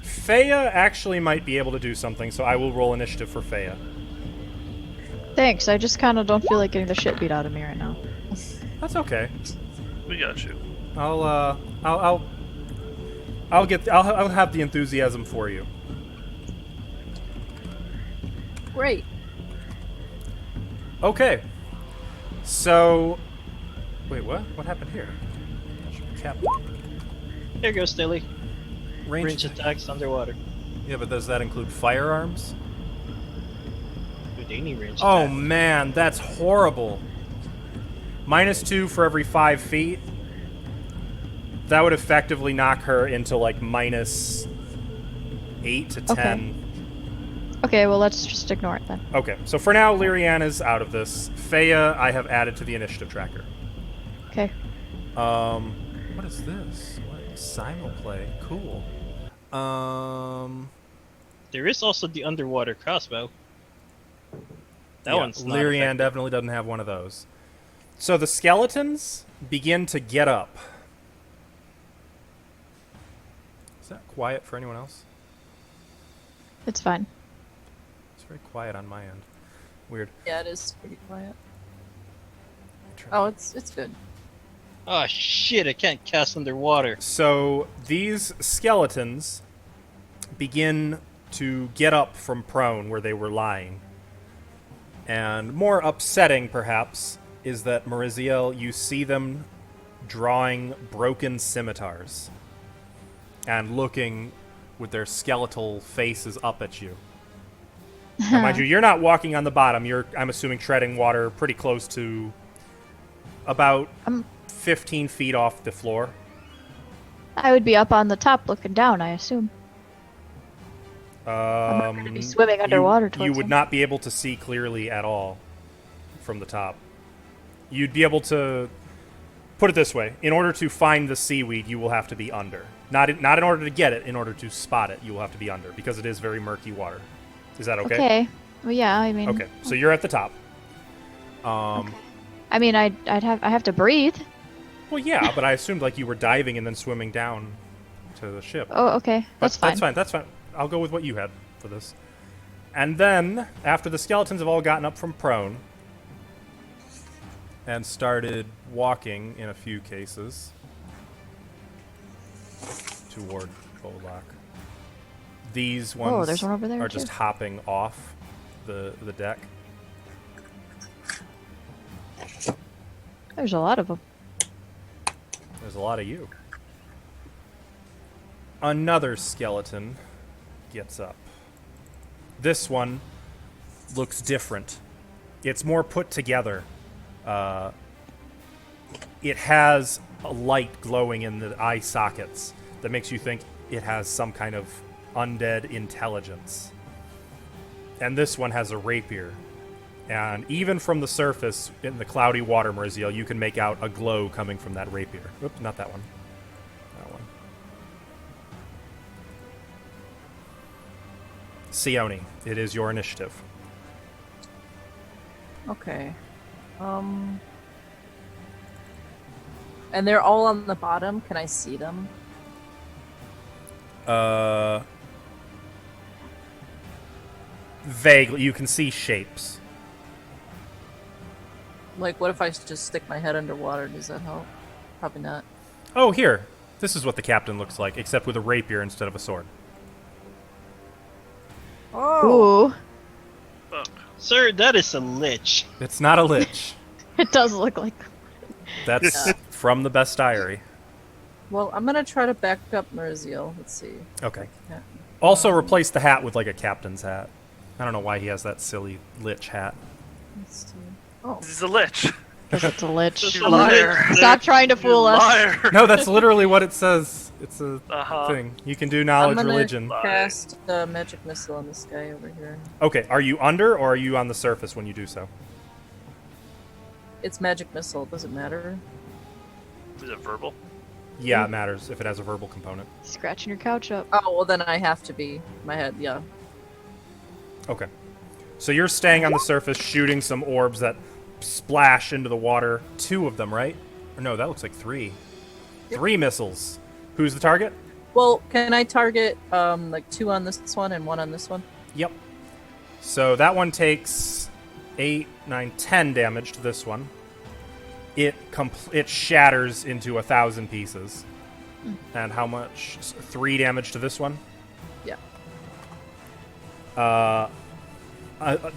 Speaker 1: Faya actually might be able to do something, so I will roll initiative for Faya.
Speaker 4: Thanks. I just kind of don't feel like getting the shit beat out of me right now.
Speaker 1: That's okay.
Speaker 2: We got you.
Speaker 1: I'll have the enthusiasm for you.
Speaker 5: great.
Speaker 1: Okay. So, wait, what? What happened here? Captain.
Speaker 3: Here goes Stilly.
Speaker 1: Range
Speaker 3: Range attacks underwater.
Speaker 1: Yeah, but does that include firearms?
Speaker 3: Dude, they need range
Speaker 1: Oh
Speaker 3: attack.
Speaker 1: man, that's horrible. -2 for every 5 feet. That would effectively knock her into like -8 to 10.
Speaker 4: Okay, well let's just ignore it then.
Speaker 1: Okay, so for now, Lyrianne is out of this. Faya, I have added to the initiative tracker.
Speaker 4: Okay.
Speaker 1: What is this? What? Simulplay. Cool.
Speaker 3: There is also the underwater crossbow. That one's not
Speaker 1: Lyrianne
Speaker 3: effective.
Speaker 1: definitely doesn't have one of those. So the skeletons begin to get up. Is that quiet for anyone else?
Speaker 4: It's fine.
Speaker 1: It's very quiet on my end. Weird.
Speaker 5: Yeah, it is pretty quiet.
Speaker 1: Turn-
Speaker 5: Oh, it's good.
Speaker 3: Oh shit, I can't cast underwater.
Speaker 1: So these skeletons begin to get up from prone where they were lying. And more upsetting, perhaps, is that, Mariziel, you see them drawing broken scimitars and looking with their skeletal faces up at you. Now, mind you, you're not walking on the bottom. You're, I'm assuming, treading water pretty close to about 15 feet off the floor.
Speaker 4: I would be up on the top looking down, I assume. I'm not gonna be swimming underwater
Speaker 1: You
Speaker 4: towards
Speaker 1: would
Speaker 4: them.
Speaker 1: not be able to see clearly at all from the top. You'd be able to put it this way: in order to find the seaweed, you will have to be under. Not in order to get it. In order to spot it, you will have to be under because it is very murky water. Is that okay?
Speaker 4: Okay. Well, yeah. I mean.
Speaker 1: Okay. So you're at the top.
Speaker 4: I mean, I have to breathe.
Speaker 1: Well, yeah, but I assumed like you were diving and then swimming down to the ship.
Speaker 4: Oh, okay. That's fine.
Speaker 1: That's fine. That's fine. I'll go with what you had for this. And then, after the skeletons have all gotten up from prone and started walking, in a few cases, toward Bolak, these ones
Speaker 4: there's one over there,
Speaker 1: are
Speaker 4: too.
Speaker 1: just hopping off the deck.
Speaker 4: There's a lot of them.
Speaker 1: There's a lot of you. Another skeleton gets up. This one looks different. It's more put together. It has a light glowing in the eye sockets that makes you think it has some kind of undead intelligence. And this one has a rapier. And even from the surface, in the cloudy water, Mariziel, you can make out a glow coming from that rapier. Oops, not that one. That one. Sione, it is your initiative.
Speaker 5: Okay. And they're all on the bottom. Can I see them?
Speaker 1: Vaguely, you can see shapes.
Speaker 5: Like, what if I just stick my head underwater? Does that help? Probably not.
Speaker 1: Oh, here. This is what the captain looks like, except with a rapier instead of a sword.
Speaker 5: Oh!
Speaker 4: Ooh,
Speaker 2: Fuck.
Speaker 3: Sir, that is a lich.
Speaker 1: It's not a lich.
Speaker 4: it does look like.
Speaker 1: That's from the bestiary.
Speaker 5: Well, I'm gonna try to back up Murziel. Let's see.
Speaker 1: Okay.
Speaker 5: Yeah.
Speaker 1: Also, replace the hat with like a captain's hat. I don't know why he has that silly lich hat.
Speaker 5: Let's see. Oh.
Speaker 2: He's a lich.
Speaker 4: Because it's a lich.
Speaker 2: You liar.
Speaker 4: Stop trying to
Speaker 2: You
Speaker 4: fool us.
Speaker 2: liar.
Speaker 1: No, that's literally what it says. It's a
Speaker 2: Uh-huh.
Speaker 1: thing. You can do
Speaker 5: I'm
Speaker 1: knowledge
Speaker 5: gonna
Speaker 1: religion.
Speaker 5: cast magic missile on this guy over here.
Speaker 1: Okay, are you under or are you on the surface when you do so?
Speaker 5: It's magic missile. Does it matter?
Speaker 2: Is it verbal?
Speaker 1: Yeah, it matters if it has a verbal component.
Speaker 4: Scratching your couch up.
Speaker 5: Oh, well then I have to be. My head, yeah.
Speaker 1: Okay. So you're staying on the surface shooting some orbs that splash into the water. 2 of them, right? Or no, that looks like 3. 3 missiles. Who's the target?
Speaker 5: Well, can I target like 2 on this one and 1 on this one?
Speaker 1: Yep. So that one takes 8, 9, 10 damage to this one. It shatters into 1,000 pieces. And how much? 3 damage to this one?
Speaker 5: Yeah.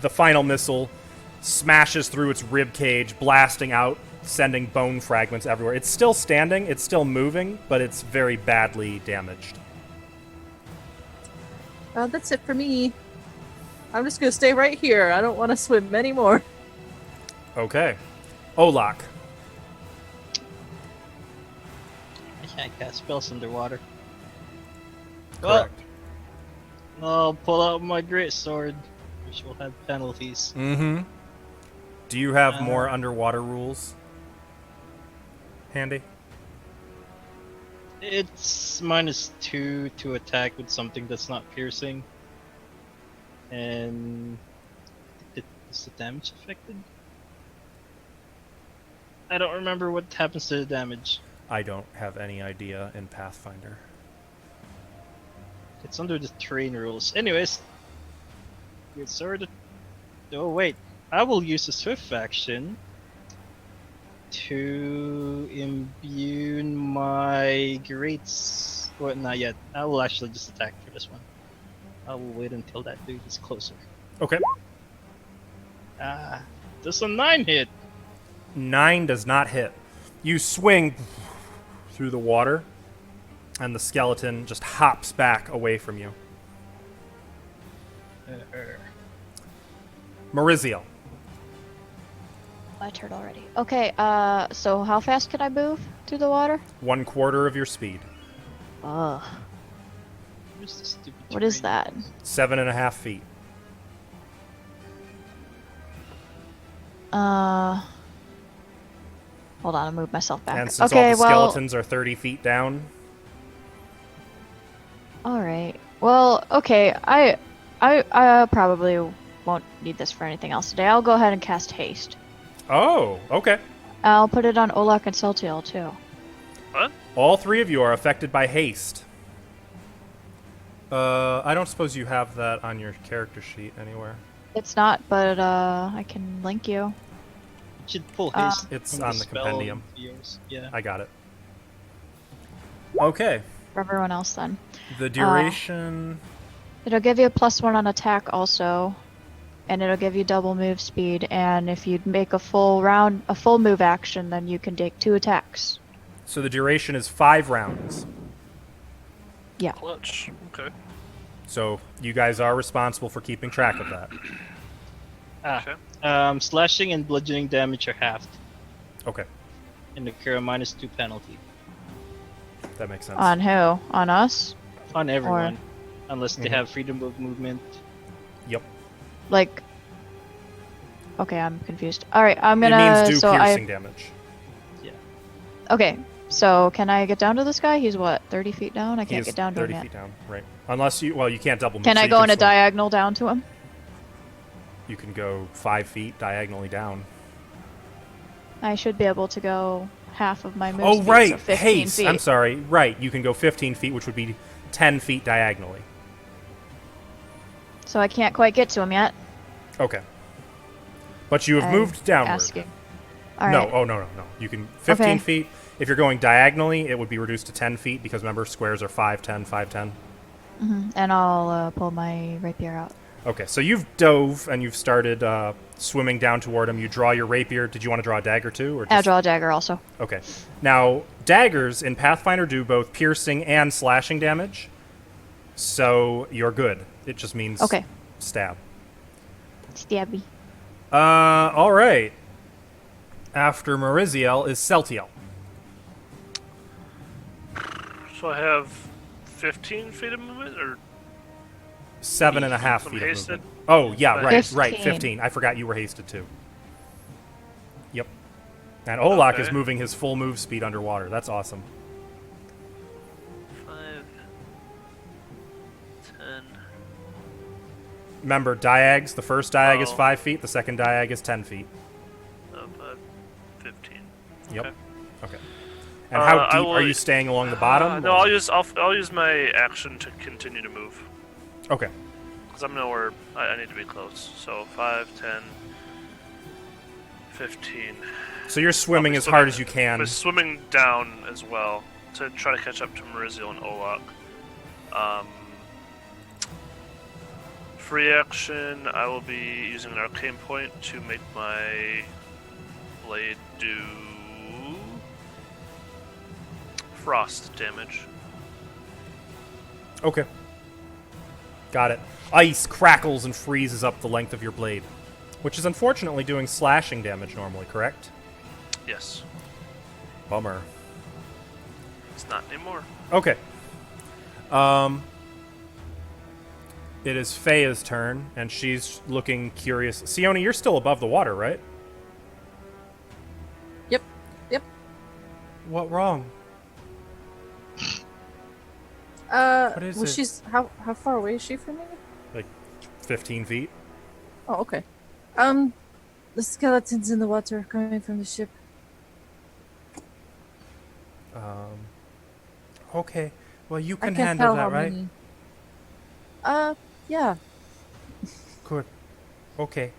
Speaker 1: The final missile smashes through its rib cage, blasting out, sending bone fragments everywhere. It's still standing, it's still moving, but it's very badly damaged.
Speaker 5: That's it for me. I'm just gonna stay right here. I don't want to swim anymore.
Speaker 1: Okay. Olak.
Speaker 3: I can't cast spells underwater. Well,
Speaker 1: Correct.
Speaker 3: I'll pull out my great sword, which will have penalties.
Speaker 1: Mm-hmm. Do you have more underwater rules handy?
Speaker 3: It's -2 to attack with something that's not piercing. And is the damage affected? I don't remember what happens to the damage.
Speaker 1: I don't have any idea in Pathfinder.
Speaker 3: It's under the terrain rules. Anyways, good sword. Oh wait, I will use a swift action to imbue my greats. Well, not yet. I will actually just attack for this one. I will wait until that dude is closer.
Speaker 1: Okay.
Speaker 3: Does a 9 hit?
Speaker 1: 9 does not hit. You swing through the water, and the skeleton just hops back away from you. Maurizio.
Speaker 4: My turn already. Okay, so how fast can I move through the water?
Speaker 1: 1/4 of your speed.
Speaker 4: Ugh.
Speaker 3: Where's the stupid
Speaker 4: What is
Speaker 3: terrain?
Speaker 4: that?
Speaker 1: 7.5 feet.
Speaker 4: Hold on, I'll move myself back.
Speaker 1: And since
Speaker 4: okay,
Speaker 1: all the
Speaker 4: well,
Speaker 1: skeletons are 30 feet down,
Speaker 4: alright. Well, okay, I probably won't need this for anything else today. I'll go ahead and cast haste.
Speaker 1: oh, okay.
Speaker 4: I'll put it on Olak and Celtiel, too.
Speaker 2: What?
Speaker 1: All 3 of you are affected by haste. I don't suppose you have that on your character sheet anywhere.
Speaker 4: It's not, but I can link you.
Speaker 3: You should pull haste.
Speaker 1: It's
Speaker 3: from
Speaker 1: on the
Speaker 3: spell
Speaker 1: compendium.
Speaker 3: yours. Yeah.
Speaker 1: I got it. Okay.
Speaker 4: For everyone else, then.
Speaker 1: The duration...
Speaker 4: It'll give you a +1 on attack also, and it'll give you double move speed. And if you make a full move action, then you can take 2 attacks.
Speaker 1: So the duration is 5 rounds.
Speaker 4: Yeah.
Speaker 2: Clutch. Okay.
Speaker 1: So you guys are responsible for keeping track of that.
Speaker 2: Okay.
Speaker 3: Slashing and bludgeoning damage are halved,
Speaker 1: Okay,
Speaker 3: and occur a -2 penalty
Speaker 1: that makes sense.
Speaker 4: On who? On us?
Speaker 3: on everyone, unless they have freedom of movement.
Speaker 1: Yep.
Speaker 4: Like. Okay, I'm confused. All right, I'm
Speaker 1: It
Speaker 4: gonna.
Speaker 1: means do
Speaker 4: so
Speaker 1: piercing damage.
Speaker 4: Okay, so can I get down to this guy? He's what, 30 feet down? I
Speaker 1: He
Speaker 4: can't
Speaker 1: is
Speaker 4: get down to
Speaker 1: 30
Speaker 4: him
Speaker 1: feet
Speaker 4: yet.
Speaker 1: down, right. Unless you... Well, you can't double move.
Speaker 4: Can
Speaker 1: so
Speaker 4: I
Speaker 1: you
Speaker 4: go in a
Speaker 1: swim.
Speaker 4: diagonal down to him?
Speaker 1: You can go 5 feet diagonally down.
Speaker 4: I should be able to go half of my move
Speaker 1: Oh,
Speaker 4: speed,
Speaker 1: right!
Speaker 4: so 15
Speaker 1: Haste!
Speaker 4: feet.
Speaker 1: I'm sorry. Right, you can go 15 feet, which would be 10 feet diagonally.
Speaker 4: So I can't quite get to him yet.
Speaker 1: Okay. But you have
Speaker 4: I'm
Speaker 1: moved downward.
Speaker 4: Asking. All
Speaker 1: no,
Speaker 4: right.
Speaker 1: oh no. You can 15
Speaker 4: Okay.
Speaker 1: feet. If you're going diagonally, it would be reduced to 10 feet because remember squares are 5, 10, 5, 10.
Speaker 4: And I'll pull my rapier out.
Speaker 1: Okay, so you've dove and you've started swimming down toward him. You draw your rapier. Did you want to draw a dagger too, or just...
Speaker 4: I'll draw a dagger also.
Speaker 1: Okay. Now, daggers in Pathfinder do both piercing and slashing damage, so you're good. It just means
Speaker 4: Okay.
Speaker 1: stab.
Speaker 4: Stabby.
Speaker 1: All right. After Mariziel is Celtiel.
Speaker 2: So I have 15 feet of movement, or
Speaker 1: 7.5
Speaker 2: I'm
Speaker 1: feet of
Speaker 2: hasted?
Speaker 1: movement. Oh, yeah, right,
Speaker 4: 15.
Speaker 1: right, 15. I forgot you were hasted too. Yep. And Olak is
Speaker 2: Okay.
Speaker 1: moving his full move speed underwater. That's awesome.
Speaker 2: 5, 10.
Speaker 1: Remember, diags. The first diag is
Speaker 2: Oh.
Speaker 1: 5 feet. The second diag is 10 feet.
Speaker 2: 15.
Speaker 1: Yep.
Speaker 2: Okay.
Speaker 1: Okay. And how
Speaker 2: I
Speaker 1: deep
Speaker 2: will-
Speaker 1: are you staying along the bottom?
Speaker 2: No,
Speaker 1: or-
Speaker 2: I'll use my action to continue to move.
Speaker 1: Okay.
Speaker 2: Because I'm nowhere. I need to be close. So 5, 10, 15.
Speaker 1: So you're swimming
Speaker 2: I'll be
Speaker 1: as hard
Speaker 2: swimming-
Speaker 1: as you can.
Speaker 2: I'm swimming down as well to try to catch up to Mariziel and Olak. Free action, I will be using an arcane point to make my blade do frost damage.
Speaker 1: Okay. Got it. Ice crackles and freezes up the length of your blade, which is unfortunately doing slashing damage normally, correct?
Speaker 2: Yes,
Speaker 1: Bummer.
Speaker 2: it's not anymore.
Speaker 1: Okay. It is Feya's turn, and she's looking curious. Sione, you're still above the water, right?
Speaker 5: Yep.
Speaker 1: What wrong?
Speaker 5: What
Speaker 1: is
Speaker 5: well,
Speaker 1: it?
Speaker 5: she's how far away is she from me?
Speaker 1: Like 15 feet?
Speaker 5: Oh, okay. The skeletons in the water coming from the ship.
Speaker 1: Okay. Well, you
Speaker 5: I
Speaker 1: can
Speaker 5: can't
Speaker 1: handle
Speaker 5: tell
Speaker 1: that,
Speaker 5: how
Speaker 1: right?
Speaker 5: many. Yeah.
Speaker 1: Good. Okay.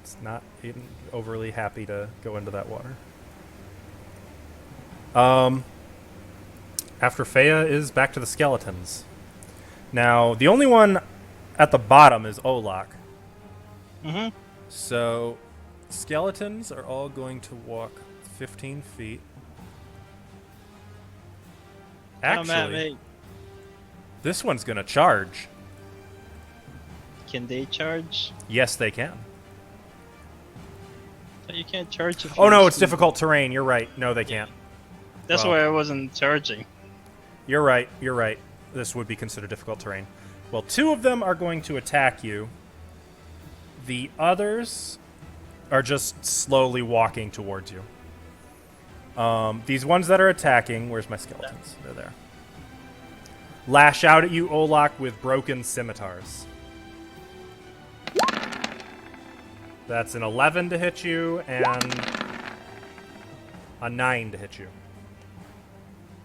Speaker 1: It's not even overly happy to go into that water. After Feya is back to the skeletons. Now, the only one at the bottom is Olak.
Speaker 3: Mm-hmm.
Speaker 1: So, skeletons are all going to walk 15 feet.
Speaker 3: Come at
Speaker 1: Actually,
Speaker 3: me.
Speaker 1: this one's going to charge.
Speaker 3: Can they charge?
Speaker 1: Yes, they can.
Speaker 3: You can't charge if
Speaker 1: Oh
Speaker 3: you're
Speaker 1: no, it's
Speaker 3: swimming.
Speaker 1: difficult terrain. You're right. No, they can't.
Speaker 3: That's
Speaker 1: Well.
Speaker 3: why I wasn't charging.
Speaker 1: You're right. You're right. This would be considered difficult terrain. Well, 2 of them are going to attack you. The others are just slowly walking towards you. These ones that are attacking, where's my skeletons? They're there. Lash out at you, Olak, with broken scimitars. That's an 11 to hit you and a 9 to hit you.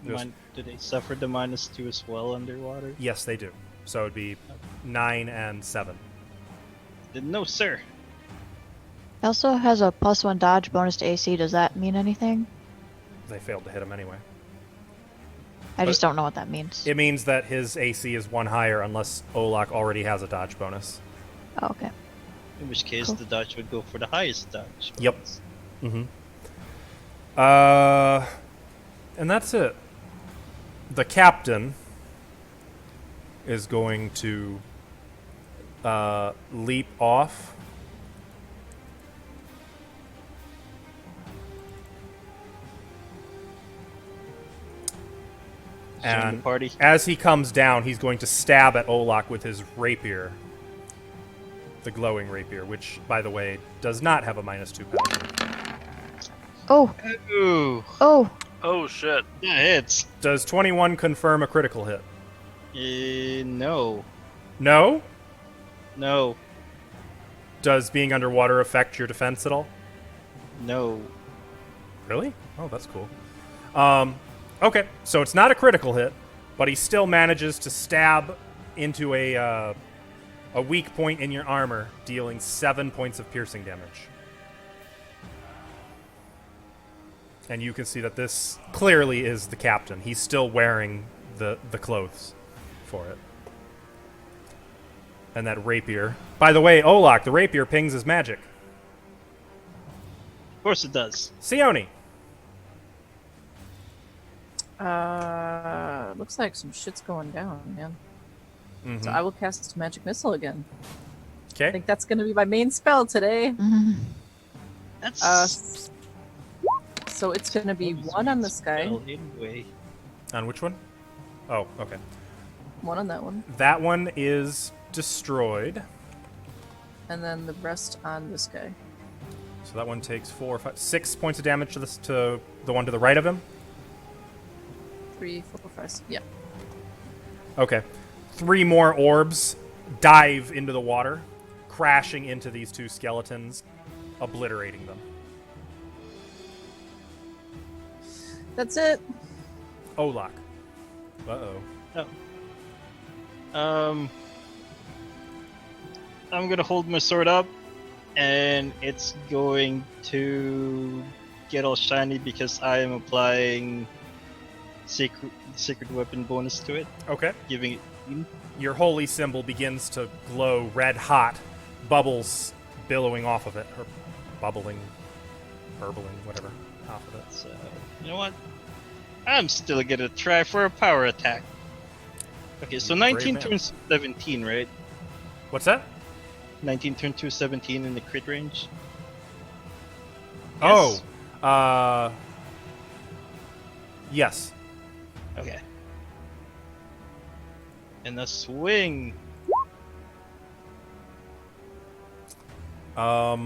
Speaker 1: Just-
Speaker 3: Do they suffer the -2 as well underwater?
Speaker 1: Yes, they do. So it'd be 9 and 7.
Speaker 3: No, sir.
Speaker 4: It also has a +1 dodge bonus to AC. Does that mean anything?
Speaker 1: They failed to hit him anyway.
Speaker 4: I just don't know what that means.
Speaker 1: It means that his AC is 1 higher unless Olak already has a dodge bonus.
Speaker 4: Oh, okay.
Speaker 3: In which case,
Speaker 4: Cool.
Speaker 3: the dodge would go for the highest dodge.
Speaker 1: Yep. Mm-hmm. And that's it. The captain is going to leap off.
Speaker 3: Join the
Speaker 1: And
Speaker 3: party.
Speaker 1: as he comes down, he's going to stab at Olak with his rapier. The glowing rapier, which, by the way, does not have a -2 penalty.
Speaker 4: Oh,
Speaker 3: Ooh,
Speaker 4: oh.
Speaker 2: Oh shit.
Speaker 3: that hits.
Speaker 1: Does 21 confirm a critical hit?
Speaker 3: No.
Speaker 1: No?
Speaker 3: No.
Speaker 1: Does being underwater affect your defense at all?
Speaker 3: No.
Speaker 1: Really? Oh, that's cool. Okay, so it's not a critical hit, but he still manages to stab into a A weak point in your armor, dealing 7 points of piercing damage. And you can see that this clearly is the captain. He's still wearing the clothes for it. And that rapier. By the way, Olak, the rapier pings his magic.
Speaker 3: Of course it does.
Speaker 1: Sione.
Speaker 5: Looks like some shit's going down, man.
Speaker 1: Mm-hmm.
Speaker 5: So I will cast Magic Missile again. I
Speaker 1: Okay.
Speaker 5: think that's going to be my main spell today.
Speaker 3: That's
Speaker 5: So it's going to be one on this guy,
Speaker 3: Well, anyway.
Speaker 1: On which one? Oh, okay.
Speaker 5: one on that one,
Speaker 1: That one is destroyed.
Speaker 5: and then the rest on this guy.
Speaker 1: So that one takes 4, 5, 6 points of damage to the one to the right of him.
Speaker 5: 3, 4, 5, 6. Yeah.
Speaker 1: Okay. 3 more orbs dive into the water, crashing into these 2 skeletons, obliterating them.
Speaker 5: That's it.
Speaker 1: Olak. Uh-oh.
Speaker 3: I'm gonna hold my sword up, and it's going to get all shiny because I am applying secret weapon bonus to it,
Speaker 1: Okay.
Speaker 3: giving it.
Speaker 1: Your holy symbol begins to glow red hot, bubbles billowing off of it, or bubbling, burbling, whatever, off of it.
Speaker 3: So, you know what? I'm still gonna try for a power attack. Okay, so
Speaker 1: You brave
Speaker 3: 19
Speaker 1: man.
Speaker 3: turns 17, right?
Speaker 1: What's that?
Speaker 3: 19 turn to 17 in the crit range.
Speaker 1: Oh, yes.
Speaker 3: Okay. And a swing. That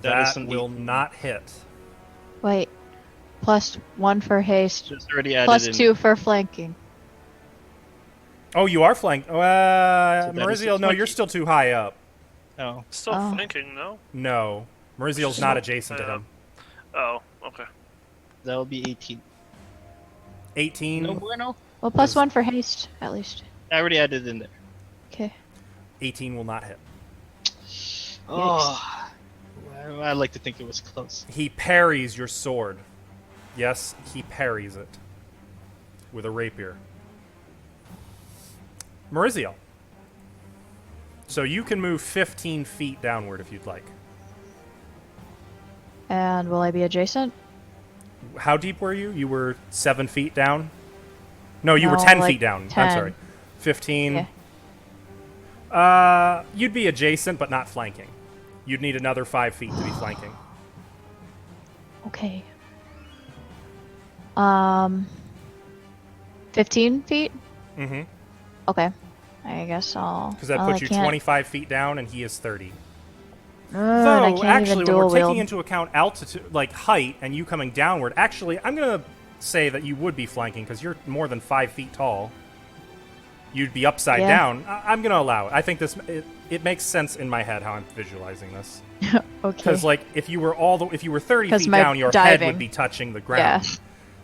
Speaker 1: That
Speaker 3: is indeed-
Speaker 1: will not hit.
Speaker 4: Wait. +1 for haste.
Speaker 3: Just already added in.
Speaker 4: +2 for flanking.
Speaker 1: Oh, you are flanked.
Speaker 3: that is
Speaker 1: Mariziel,
Speaker 3: a
Speaker 1: no,
Speaker 3: 20.
Speaker 1: you're still too high up.
Speaker 3: Oh,
Speaker 2: Still
Speaker 4: Oh.
Speaker 2: flanking, no?
Speaker 1: No, Mariziel's not adjacent to
Speaker 2: Yeah.
Speaker 1: him.
Speaker 2: Oh, okay.
Speaker 3: that'll be 18.
Speaker 1: 18.
Speaker 3: No bueno.
Speaker 4: Well, +1 for haste, at least.
Speaker 3: I already added in there.
Speaker 4: Okay.
Speaker 1: 18 will not hit.
Speaker 3: Oh, I like to think it was close.
Speaker 1: He parries your sword. Yes, he parries it with a rapier. Mariziel. So you can move 15 feet downward if you'd like.
Speaker 4: And will I be adjacent?
Speaker 1: How deep were you? You were 7 feet down? No, you were
Speaker 4: No,
Speaker 1: 10
Speaker 4: like
Speaker 1: feet down. I'm
Speaker 4: 10.
Speaker 1: sorry. 15.
Speaker 4: Okay.
Speaker 1: You'd be adjacent, but not flanking. You'd need another 5 feet to be flanking.
Speaker 4: Okay. 15 feet?
Speaker 1: Mm-hmm.
Speaker 4: Okay. I guess I'll...
Speaker 1: Because that
Speaker 4: well,
Speaker 1: puts
Speaker 4: I
Speaker 1: you
Speaker 4: can't-
Speaker 1: 25 feet down, and he is 30.
Speaker 4: and I
Speaker 1: Though,
Speaker 4: can't
Speaker 1: actually,
Speaker 4: even
Speaker 1: when
Speaker 4: dual
Speaker 1: we're taking
Speaker 4: wield.
Speaker 1: into account altitude, like height, and you coming downward, actually, I'm going to say that you would be flanking, because you're more than 5 feet tall. You'd be upside
Speaker 4: Yeah.
Speaker 1: down. I'm going to allow it. I think it makes sense in my head how I'm visualizing this.
Speaker 4: Okay.
Speaker 1: Because, like, if you were 30
Speaker 4: 'Cause
Speaker 1: feet
Speaker 4: my
Speaker 1: down, your head
Speaker 4: diving.
Speaker 1: would be touching the ground.
Speaker 4: Yeah.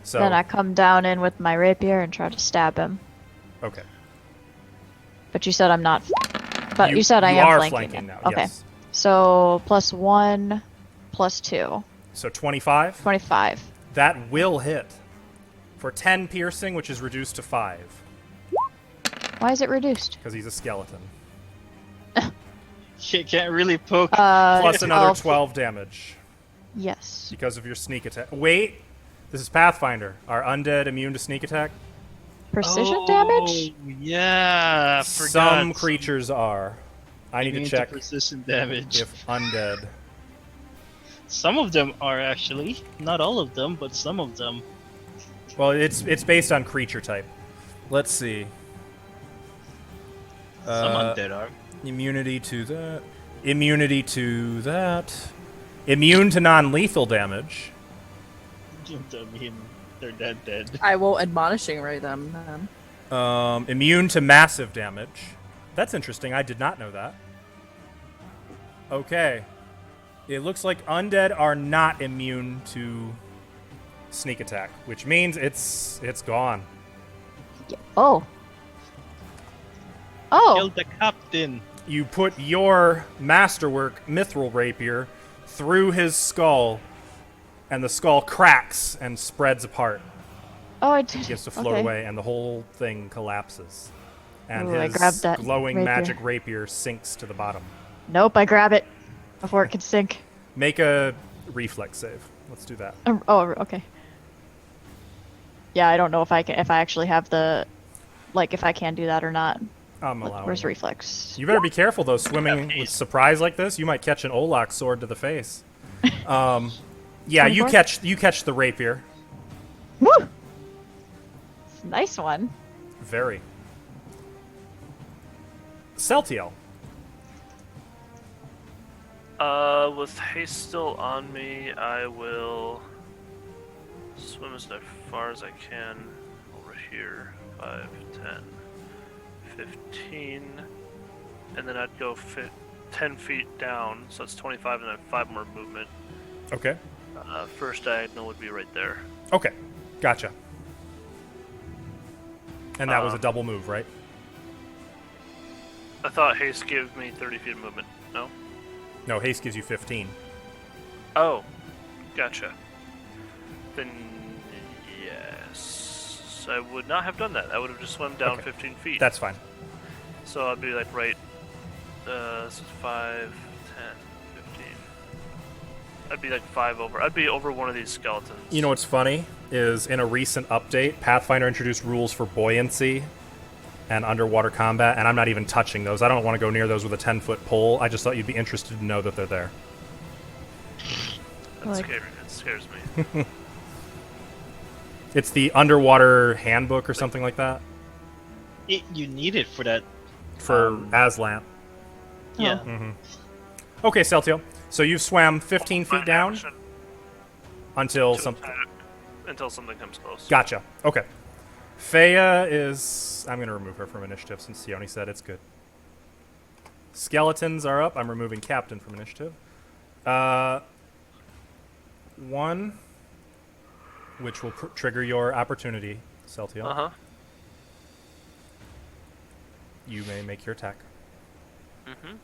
Speaker 1: So,
Speaker 4: Then I come down in with my rapier and try to stab him.
Speaker 1: okay.
Speaker 4: But you said I'm not... But you said I am
Speaker 1: are
Speaker 4: flanking
Speaker 1: now,
Speaker 4: Okay.
Speaker 1: yes.
Speaker 4: So, +1, +2.
Speaker 1: So 25?
Speaker 4: 25.
Speaker 1: That will hit. For 10 piercing, which is reduced to 5.
Speaker 4: Why is it reduced?
Speaker 1: Because he's a skeleton.
Speaker 3: Can't really poke.
Speaker 1: Plus another
Speaker 4: 12.
Speaker 1: 12 damage.
Speaker 4: Yes.
Speaker 1: Because of your sneak attack. Wait! This is Pathfinder. Are undead immune to sneak attack?
Speaker 4: Precision damage?
Speaker 3: Yeah, I forgot.
Speaker 1: Some creatures are. I need
Speaker 3: Immune
Speaker 1: to check
Speaker 3: precision damage.
Speaker 1: if undead.
Speaker 3: Some of them are actually, not all of them, but some of them.
Speaker 1: Well, it's based on creature type. Let's see.
Speaker 3: Some undead are.
Speaker 1: Immunity to that. Immunity to that. Immune to non-lethal damage.
Speaker 3: I mean, they're dead.
Speaker 5: I will admonishing ray them then.
Speaker 1: Immune to massive damage. That's interesting. I did not know that. Okay. It looks like undead are not immune to sneak attack, which means it's gone.
Speaker 4: Yeah. Oh. Oh,
Speaker 3: Kill the captain.
Speaker 1: You put your masterwork mithril rapier through his skull, and the skull cracks and spreads apart.
Speaker 4: oh, I did.
Speaker 1: Begins to float
Speaker 4: okay.
Speaker 1: away, and the whole thing collapses. And
Speaker 4: Ooh, I
Speaker 1: his
Speaker 4: grabbed that
Speaker 1: glowing
Speaker 4: rapier.
Speaker 1: magic rapier sinks to the bottom.
Speaker 4: Nope, I grab it before it can sink.
Speaker 1: Make a reflex save. Let's do that.
Speaker 4: Oh, okay. Yeah, I don't know if I actually have the, like, if I can do that or not.
Speaker 1: I'm allowing
Speaker 4: Where's
Speaker 1: you.
Speaker 4: reflex?
Speaker 1: You better be careful, though. Swimming with surprise like this, you might catch an Olak sword to the face. Yeah, you
Speaker 4: 24?
Speaker 1: catch the rapier.
Speaker 4: Woo! It's a nice one.
Speaker 1: Very. Celtiel.
Speaker 2: With haste still on me, I will swim as far as I can over here. 5, 10, 15. And then I'd go 10 feet down, so that's 25, and then 5 more movement.
Speaker 1: Okay.
Speaker 2: First diagonal would be right there.
Speaker 1: Okay. Gotcha. And that was a double move, right?
Speaker 2: I thought haste gave me 30 feet of movement. No?
Speaker 1: No, haste gives you 15.
Speaker 2: Oh, gotcha. Then, yes. I would not have done that. I would have just swum down
Speaker 1: Okay.
Speaker 2: 15 feet.
Speaker 1: That's fine.
Speaker 2: So I'd be like right, this is 5, 10, 15. I'd be like 5 over. I'd be over one of these skeletons.
Speaker 1: You know what's funny is in a recent update, Pathfinder introduced rules for buoyancy and underwater combat, and I'm not even touching those. I don't want to go near those with a 10-foot pole. I just thought you'd be interested to know that they're there.
Speaker 2: That scares me.
Speaker 1: It's the underwater handbook or something like that
Speaker 3: You need it for that.
Speaker 1: for Aslan.
Speaker 3: Yeah.
Speaker 1: Mm-hmm. Okay, Celtiel. So you've swam 15 feet down
Speaker 2: Action
Speaker 1: until
Speaker 2: to
Speaker 1: something.
Speaker 2: attack until something comes close.
Speaker 1: Gotcha. Okay. Faya is. I'm going to remove her from initiative since Sione said it's good. Skeletons are up. I'm removing Captain from initiative. 1, which will trigger your opportunity, Celtiel.
Speaker 2: Uh-huh.
Speaker 1: You may make your attack.
Speaker 2: Mm-hmm.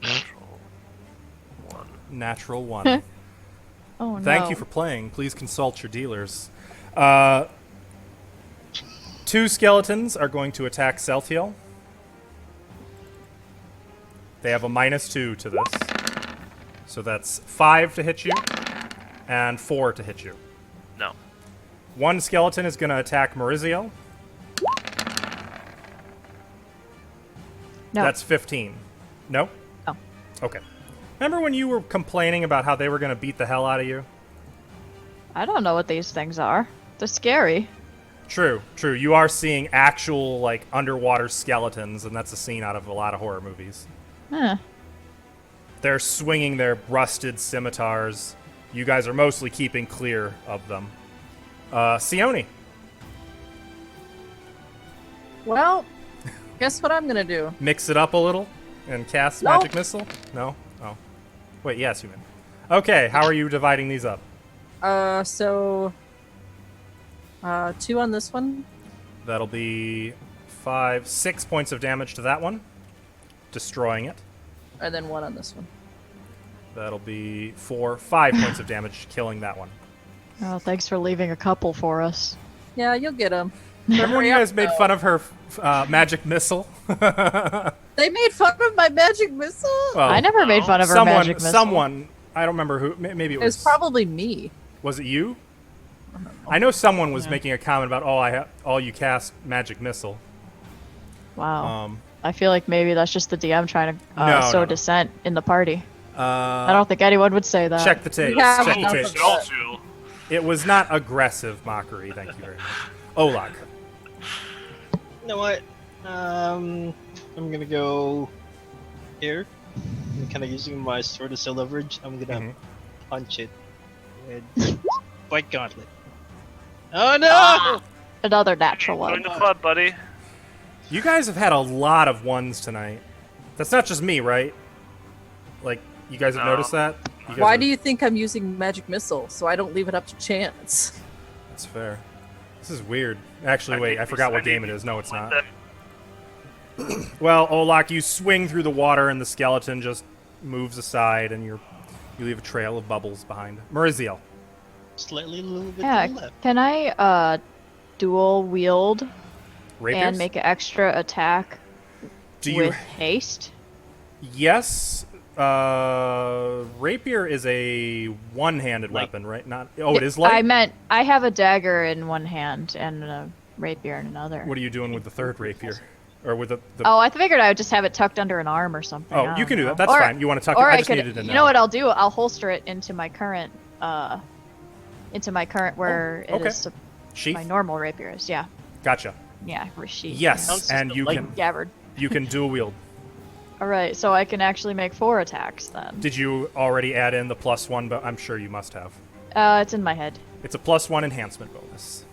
Speaker 2: Natural 1.
Speaker 1: Natural 1.
Speaker 4: Oh no.
Speaker 1: Thank you for playing. Please consult your dealers. 2 skeletons are going to attack Celtiel. They have a -2 to this. So that's 5 to hit you and 4 to hit you.
Speaker 2: No.
Speaker 1: 1 skeleton is going to attack Maurizio.
Speaker 4: No.
Speaker 1: That's 15. No?
Speaker 4: Oh.
Speaker 1: Okay. Remember when you were complaining about how they were going to beat the hell out of you?
Speaker 4: I don't know what these things are. They're scary.
Speaker 1: True, true. You are seeing actual, like, underwater skeletons, and that's a scene out of a lot of horror movies.
Speaker 4: Huh.
Speaker 1: They're swinging their rusted scimitars. You guys are mostly keeping clear of them. Sione.
Speaker 5: Well, guess what I'm gonna do?
Speaker 1: Mix it up a little and cast
Speaker 5: Nope.
Speaker 1: Magic Missile? No? Oh. Wait, yes, you mean. Okay, how are you dividing these up?
Speaker 5: So 2 on this one.
Speaker 1: That'll be 6 points of damage to that one, destroying it.
Speaker 5: And then 1 on this one.
Speaker 1: That'll be 5 points of damage, killing that one.
Speaker 4: Oh, thanks for leaving a couple for us.
Speaker 5: Yeah, you'll get them.
Speaker 1: Remember when you guys made fun of her magic missile?
Speaker 5: They made fun of my magic missile?
Speaker 1: Well,
Speaker 4: I never made fun of her magic missile.
Speaker 1: Someone, I don't remember who. Maybe it
Speaker 5: It was probably me.
Speaker 1: Was it you? I know someone was making a comment about, oh, you cast magic missile.
Speaker 4: Wow. I feel like maybe that's just the DM trying to sow
Speaker 1: no.
Speaker 4: dissent in the party. I don't think anyone would say that.
Speaker 1: Check the tapes.
Speaker 5: Yeah,
Speaker 1: Check
Speaker 5: we
Speaker 1: the
Speaker 5: know
Speaker 1: tapes.
Speaker 5: from that.
Speaker 2: you.
Speaker 1: It was not aggressive mockery. Thank you very much. Olag.
Speaker 3: You know what? I'm gonna go here. I'm kind of using my sword as a leverage. I'm gonna punch it with White Gauntlet. Oh no!
Speaker 4: Another natural
Speaker 2: Join
Speaker 4: one.
Speaker 2: the club, buddy.
Speaker 1: You guys have had a lot of ones tonight. That's not just me, right? Like, you guys have
Speaker 2: No.
Speaker 1: noticed that?
Speaker 5: Why do you think I'm using magic missile? So I don't leave it up to chance.
Speaker 1: That's fair. This is weird. Actually, wait, I forgot what game it is. No, it's not.
Speaker 2: That-
Speaker 1: Well, Olak, you swing through the water and the skeleton just moves aside and you leave a trail of bubbles behind. Mariziel.
Speaker 3: Slightly a little bit to the
Speaker 4: Yeah,
Speaker 3: left.
Speaker 4: can I dual wield
Speaker 1: Rapiers?
Speaker 4: and make an extra attack
Speaker 1: Do you
Speaker 4: with haste?
Speaker 1: Yes. Rapier is a one-handed
Speaker 3: Like-
Speaker 1: weapon, right? Not. Oh, it is light.
Speaker 4: I meant I have a dagger in one hand and a rapier in another.
Speaker 1: What are you doing with the third rapier, or with the?
Speaker 4: Oh, I figured I would just have it tucked under an arm or something.
Speaker 1: Oh,
Speaker 4: I
Speaker 1: you
Speaker 4: don't
Speaker 1: can do
Speaker 4: know.
Speaker 1: that. That's
Speaker 4: Or-
Speaker 1: fine. You want to tuck it?
Speaker 4: Or
Speaker 1: I
Speaker 4: I
Speaker 1: just
Speaker 4: could.
Speaker 1: needed to know.
Speaker 4: You know what I'll do? I'll holster it into my current where it
Speaker 1: okay.
Speaker 4: is
Speaker 1: Sheath.
Speaker 4: my normal rapier is. Yeah,
Speaker 1: Gotcha.
Speaker 4: yeah, sheath.
Speaker 1: Yes,
Speaker 3: Sounds
Speaker 1: and
Speaker 3: just
Speaker 1: you
Speaker 3: like-
Speaker 1: can
Speaker 4: Gabbard.
Speaker 1: dual wield.
Speaker 4: All right, so I can actually make 4 attacks then.
Speaker 1: Did you already add in the +1? But I'm sure you must have.
Speaker 4: It's in my head.
Speaker 1: It's a +1 enhancement bonus.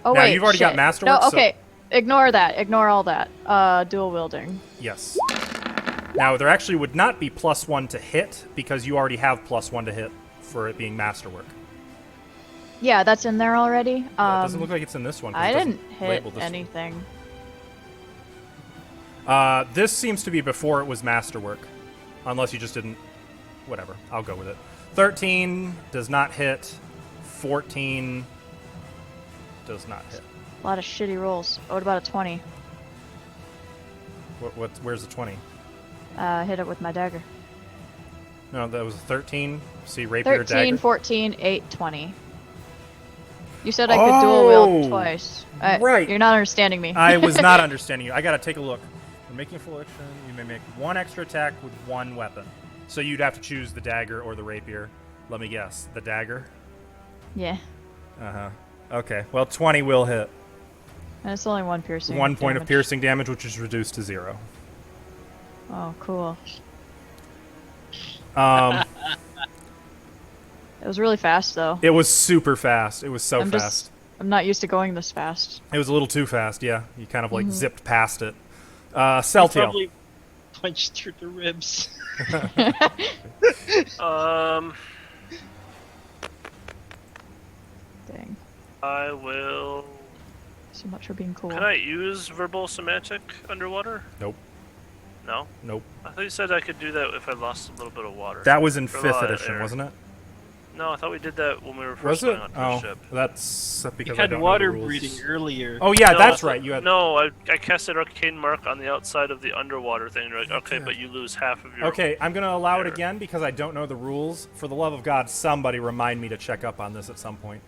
Speaker 4: Oh
Speaker 1: Now,
Speaker 4: wait,
Speaker 1: you've already got
Speaker 4: shit.
Speaker 1: Masterwork,
Speaker 4: No,
Speaker 1: so-
Speaker 4: okay. Ignore that. Ignore all that. Dual wielding.
Speaker 1: Yes. Now there actually would not be +1 to hit because you already have +1 to hit for it being masterwork.
Speaker 4: Yeah, that's in there already.
Speaker 1: It doesn't look like it's in this one. 'cause
Speaker 4: I
Speaker 1: it doesn't
Speaker 4: didn't hit
Speaker 1: label this one.
Speaker 4: anything.
Speaker 1: This seems to be before it was masterwork, unless you just didn't. Whatever, I'll go with it. 13 does not hit. 14 does not hit.
Speaker 4: A lot of shitty rolls. What about a 20?
Speaker 1: Where's the 20?
Speaker 4: Hit it with my dagger.
Speaker 1: No, that was a 13. See, rapier
Speaker 4: 13,
Speaker 1: dagger.
Speaker 4: 14, 8, 20. You said I could dual wield
Speaker 1: Oh,
Speaker 4: twice.
Speaker 1: right.
Speaker 4: You're not understanding me.
Speaker 1: I was not understanding you. I gotta take a look. When making a full action, you may make 1 extra attack with 1 weapon. So you'd have to choose the dagger or the rapier. Let me guess, the dagger.
Speaker 4: Yeah.
Speaker 1: Okay. Well, 20 will hit.
Speaker 4: And it's only 1 piercing.
Speaker 1: 1 point of
Speaker 4: damage.
Speaker 1: piercing damage, which is reduced to 0.
Speaker 4: Oh, cool.
Speaker 1: Um,
Speaker 4: It was really fast, though.
Speaker 1: it was super fast. It was so
Speaker 4: I'm
Speaker 1: fast.
Speaker 4: I'm not used to going this fast.
Speaker 1: It was a little too fast. Yeah, you kind of like
Speaker 4: Mm-hmm.
Speaker 1: zipped past it. Celtial.
Speaker 3: Probably punched through the ribs.
Speaker 4: Dang.
Speaker 2: I will.
Speaker 4: So much for being cool.
Speaker 2: Can I use verbal semantic underwater?
Speaker 1: Nope.
Speaker 2: No.
Speaker 1: Nope.
Speaker 2: I thought you said I could do that if I lost a little bit of water.
Speaker 1: That was in
Speaker 2: For a
Speaker 1: 5th
Speaker 2: lot of
Speaker 1: edition,
Speaker 2: air.
Speaker 1: wasn't it?
Speaker 2: No, I thought we did that when we were
Speaker 1: Was
Speaker 2: first
Speaker 1: it?
Speaker 2: going on
Speaker 1: Oh,
Speaker 2: the ship.
Speaker 1: that's because
Speaker 3: You
Speaker 1: I
Speaker 3: had
Speaker 1: don't
Speaker 3: water
Speaker 1: know the rules.
Speaker 3: breathing earlier.
Speaker 1: Oh yeah,
Speaker 2: No,
Speaker 1: that's
Speaker 2: I-
Speaker 1: right. You had.
Speaker 2: No, I casted Arcane Mark on the outside of the underwater thing. You're like, okay, but you lose half of your.
Speaker 1: Okay, I'm gonna allow it
Speaker 2: Sure.
Speaker 1: again because I don't know the rules. For the love of God, somebody remind me to check up on this at some point.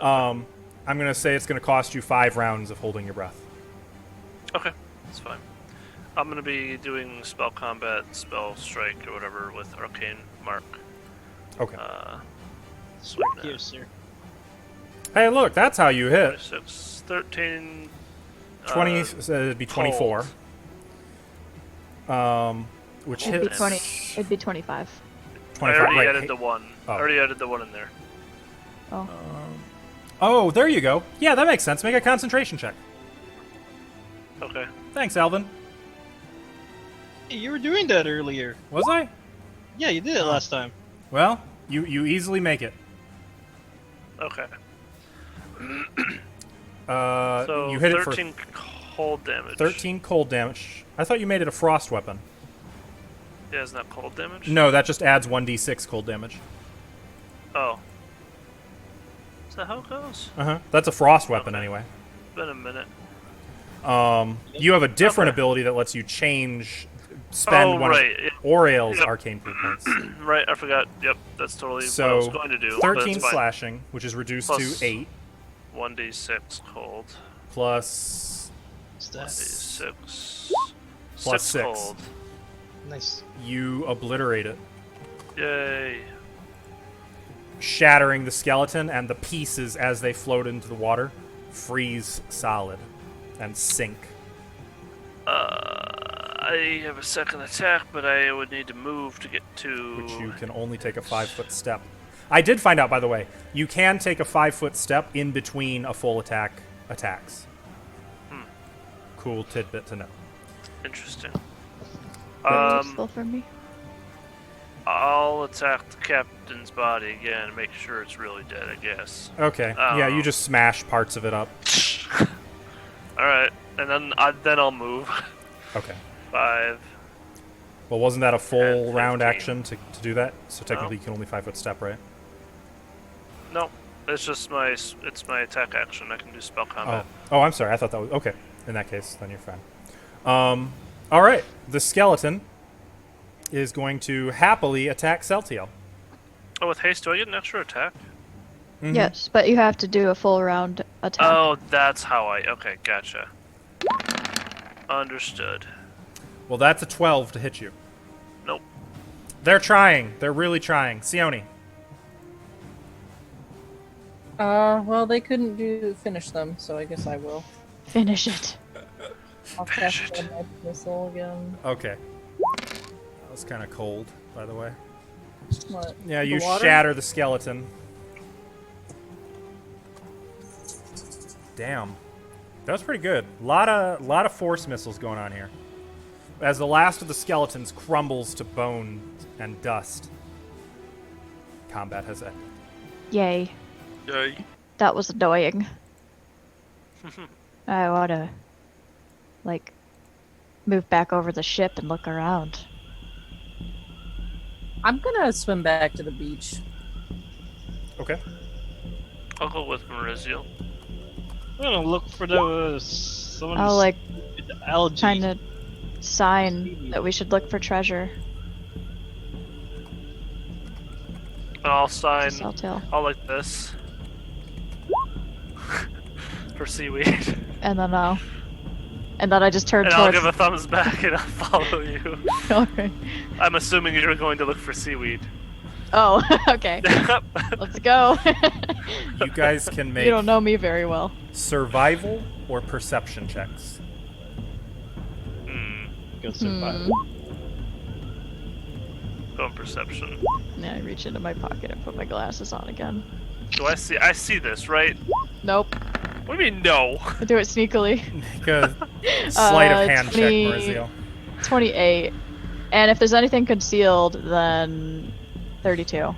Speaker 1: I'm gonna say it's gonna cost you 5 rounds of holding your breath.
Speaker 2: Okay, that's fine. I'm gonna be doing spell combat, spell strike, or whatever with Arcane Mark.
Speaker 1: Okay.
Speaker 2: Swing that.
Speaker 3: Here, sir.
Speaker 1: Hey, look, that's how you hit.
Speaker 2: 6, 13.
Speaker 1: 20. It'd be 24. Which
Speaker 4: It'd be
Speaker 1: hits
Speaker 4: 20. It'd be 25.
Speaker 2: I
Speaker 1: 25.
Speaker 2: already
Speaker 1: Right.
Speaker 2: added the one.
Speaker 1: Oh.
Speaker 2: I already added the one in there.
Speaker 4: Oh.
Speaker 1: Oh, there you go. Yeah, that makes sense. Make a concentration check.
Speaker 2: Okay.
Speaker 1: Thanks, Alvin.
Speaker 3: Hey, you were doing that earlier.
Speaker 1: Was I?
Speaker 3: Yeah, you did it last time.
Speaker 1: Well, you easily make it.
Speaker 2: Okay.
Speaker 1: So
Speaker 2: So
Speaker 1: you hit it
Speaker 2: 13
Speaker 1: for
Speaker 2: cold damage.
Speaker 1: 13 cold damage. I thought you made it a frost weapon.
Speaker 2: Yeah, isn't that cold damage?
Speaker 1: No, that just adds 1d6 cold damage.
Speaker 2: Oh. Is that how it goes?
Speaker 1: That's a frost weapon
Speaker 2: Okay.
Speaker 1: anyway.
Speaker 2: It's been a minute.
Speaker 1: You have a different
Speaker 2: Okay.
Speaker 1: ability that lets you spend
Speaker 2: Oh,
Speaker 1: one
Speaker 2: right.
Speaker 1: of
Speaker 2: Yeah.
Speaker 1: Oriel's
Speaker 2: Yep.
Speaker 1: arcane proof points.
Speaker 2: Right, I forgot. Yep, that's totally what I
Speaker 1: So
Speaker 2: was going to do. but
Speaker 1: 13
Speaker 2: it's fine.
Speaker 1: slashing, which is reduced
Speaker 2: Plus-
Speaker 1: to 8,
Speaker 2: 1d6 cold.
Speaker 1: plus
Speaker 3: What's that?
Speaker 2: 1d6.
Speaker 1: Plus
Speaker 2: 6
Speaker 1: 6.
Speaker 2: cold.
Speaker 3: Nice.
Speaker 1: you obliterate it,
Speaker 2: Yay.
Speaker 1: shattering the skeleton, and the pieces as they float into the water freeze solid and sink.
Speaker 2: I have a second attack, but I would need to move to get to.
Speaker 1: Which you can only take a 5-foot step. I did find out, by the way, you can take a 5-foot step in between a full attacks. Cool tidbit to know.
Speaker 2: Interesting.
Speaker 4: Very useful for me.
Speaker 2: I'll attack the captain's body again and make sure it's really dead, I guess.
Speaker 1: Okay. Yeah, you just smash parts of it up.
Speaker 2: Alright, and then I'll move.
Speaker 1: Okay.
Speaker 2: 5.
Speaker 1: Well, wasn't that a full
Speaker 2: 10,
Speaker 1: round
Speaker 2: 15.
Speaker 1: action to do that? So technically you can only 5-foot step, right?
Speaker 2: No, it's just my attack action. I can do spell combat.
Speaker 1: Oh, I'm sorry. I thought that was... Okay. In that case, then you're fine. All right. The skeleton is going to happily attack Celtiel.
Speaker 2: Oh, with haste, do I get an extra attack?
Speaker 1: Mhm.
Speaker 4: Yes, but you have to do a full round attack.
Speaker 2: Oh, that's how okay, gotcha. Understood.
Speaker 1: Well, that's a 12 to hit you.
Speaker 2: Nope.
Speaker 1: They're trying. They're really trying. Sione.
Speaker 5: Well, they couldn't finish them, so I guess I will.
Speaker 4: Finish it.
Speaker 5: I'll
Speaker 2: Finish
Speaker 5: cast
Speaker 2: it.
Speaker 5: my missile again.
Speaker 1: Okay. That was kind of cold, by the way.
Speaker 5: What?
Speaker 1: Yeah,
Speaker 5: the
Speaker 1: you
Speaker 5: water?
Speaker 1: shatter the skeleton. Damn. That was pretty good. Lot of force missiles going on here. As the last of the skeletons crumbles to bone and dust, combat has ended.
Speaker 4: Yay.
Speaker 2: Yay.
Speaker 4: That was annoying. I wanna, like, move back over the ship and look around.
Speaker 5: I'm gonna swim back to the beach.
Speaker 1: Okay.
Speaker 2: I'll go with Maurizio.
Speaker 3: I'm gonna look for some of
Speaker 4: I'll, like,
Speaker 3: the algae.
Speaker 4: trying to sign that we should look for treasure.
Speaker 2: I'll sign.
Speaker 4: Saltail.
Speaker 2: I'll like this. For seaweed.
Speaker 4: And then I just turn
Speaker 2: And I'll
Speaker 4: towards.
Speaker 2: give a thumbs back and I'll follow you.
Speaker 4: Alright.
Speaker 2: I'm assuming you're going to look for seaweed.
Speaker 4: Oh, okay. Let's go.
Speaker 1: You guys can make
Speaker 4: You don't know me very well.
Speaker 1: survival or perception checks.
Speaker 3: Go survive.
Speaker 2: Going perception.
Speaker 4: Yeah, I reach into my pocket and put my glasses on again.
Speaker 2: Do I see? I see this, right?
Speaker 4: Nope.
Speaker 2: What do you mean, no?
Speaker 4: I do it sneakily.
Speaker 1: Make a sleight of hand check,
Speaker 4: 20
Speaker 1: Maurizio.
Speaker 4: 28. And if there's anything concealed, then 32.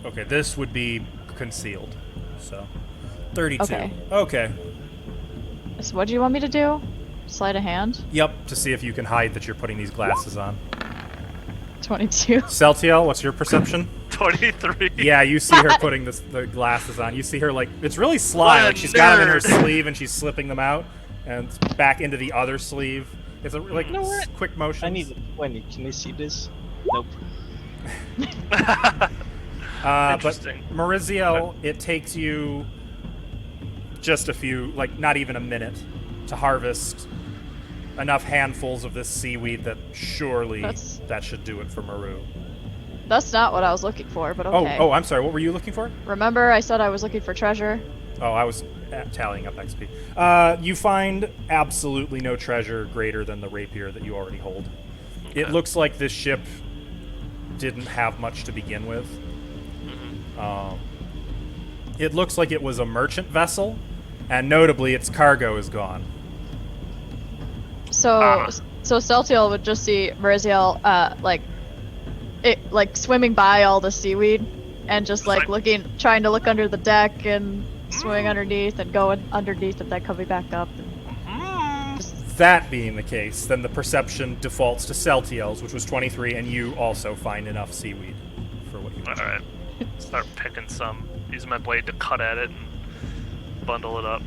Speaker 1: Okay, this would be concealed. So, 32.
Speaker 4: Okay.
Speaker 1: Okay.
Speaker 4: So what do you want me to do? Sleight of hand?
Speaker 1: Yep, to see if you can hide that you're putting these glasses on.
Speaker 4: 22.
Speaker 1: Celtiel, what's your perception?
Speaker 2: 23.
Speaker 1: Yeah, you see her putting the glasses on. You see her, like, it's really sly.
Speaker 2: What a
Speaker 1: Like, she's got them in her
Speaker 2: nerd.
Speaker 1: sleeve and she's slipping them out and back into the other sleeve. It's a, like,
Speaker 3: You know what?
Speaker 1: quick motion.
Speaker 3: I need a 20. Can I see this? Nope.
Speaker 1: But
Speaker 2: Interesting.
Speaker 1: Maurizio, it takes you just a few, like, not even a minute to harvest enough handfuls of this seaweed that surely
Speaker 4: That's-
Speaker 1: that should do it for Maru.
Speaker 4: That's not what I was looking for, but okay.
Speaker 1: Oh, I'm sorry. What were you looking for?
Speaker 4: Remember I said I was looking for treasure?
Speaker 1: Oh, I was tallying up XP. You find absolutely no treasure greater than the rapier that you already hold. It
Speaker 2: Okay.
Speaker 1: looks like this ship didn't have much to begin with. It looks like it was a merchant vessel, and notably, its cargo is gone.
Speaker 4: So so Celtial would just see Meriziel like swimming by all the seaweed and just like trying to look under the deck and swimming underneath and going underneath and then coming back up.
Speaker 1: That being the case, then the perception defaults to Celtiel's, which was 23, and you also find enough seaweed for what you want.
Speaker 2: Alright. Start picking some. Using my blade to cut at it and bundle it up.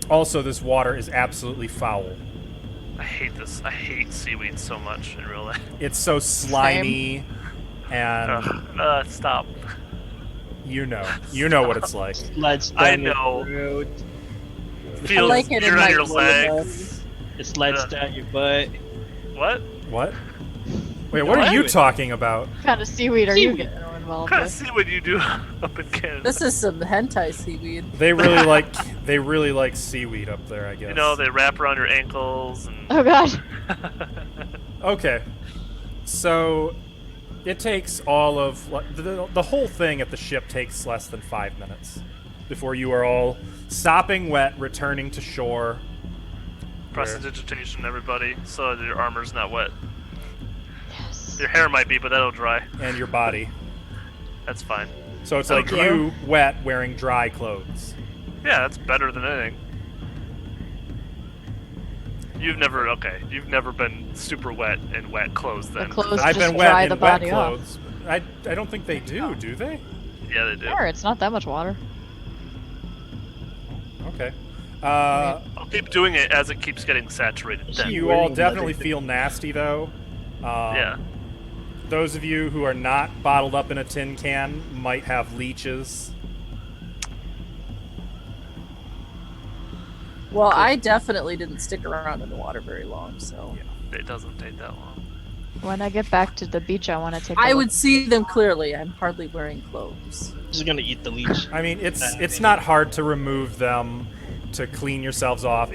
Speaker 1: Also, this water is absolutely foul.
Speaker 2: I hate this. I hate seaweed so much in real life.
Speaker 1: It's so slimy, and
Speaker 2: Stop.
Speaker 1: you know what it's like.
Speaker 3: Slides down
Speaker 2: I
Speaker 3: your
Speaker 2: know.
Speaker 3: throat.
Speaker 2: Feels
Speaker 5: like it in
Speaker 2: weird
Speaker 5: my
Speaker 2: on your
Speaker 5: blood.
Speaker 2: legs.
Speaker 3: It slides down your butt.
Speaker 2: What?
Speaker 1: What? Wait, what are you talking about?
Speaker 4: What kind of seaweed are you
Speaker 3: Seaweed.
Speaker 4: getting
Speaker 2: What
Speaker 4: involved
Speaker 2: kind of
Speaker 4: with?
Speaker 2: seaweed you do up in Canada?
Speaker 5: This is some hentai seaweed.
Speaker 1: They really like seaweed up there, I guess.
Speaker 2: You know, they wrap around your ankles and.
Speaker 4: Oh god.
Speaker 1: Okay, so it takes all of the whole thing at the ship takes less than 5 minutes before you are all sopping wet, returning to shore.
Speaker 2: Prestidigitation, everybody, so that your armor's not wet. Your hair might be, but that'll dry.
Speaker 1: and your body.
Speaker 2: That's fine.
Speaker 1: So it's
Speaker 2: That'll
Speaker 1: like
Speaker 2: dry.
Speaker 1: you wet wearing dry clothes.
Speaker 2: Yeah, that's better than anything. You've never been super wet in wet clothes then.
Speaker 4: The clothes
Speaker 1: I've
Speaker 4: just
Speaker 1: been
Speaker 4: dry
Speaker 1: wet
Speaker 4: the
Speaker 1: in wet
Speaker 4: body off.
Speaker 1: clothes. I don't think they do they?
Speaker 2: Yeah, they do.
Speaker 4: Sure, it's not that much water.
Speaker 1: Okay.
Speaker 2: I'll keep doing it as it keeps getting saturated then.
Speaker 1: You
Speaker 3: wearing
Speaker 1: all definitely
Speaker 3: leather.
Speaker 1: feel nasty though.
Speaker 2: Yeah.
Speaker 1: Those of you who are not bottled up in a tin can might have leeches.
Speaker 5: Well, I definitely didn't stick around in the water very long, so
Speaker 2: It doesn't take that long.
Speaker 4: When I get back to the beach, I want to take.
Speaker 5: I
Speaker 4: a
Speaker 5: would
Speaker 4: look.
Speaker 5: see them clearly. I'm hardly wearing clothes.
Speaker 3: Just gonna eat the leech.
Speaker 1: I mean, it's not hard to remove them, to clean yourselves off.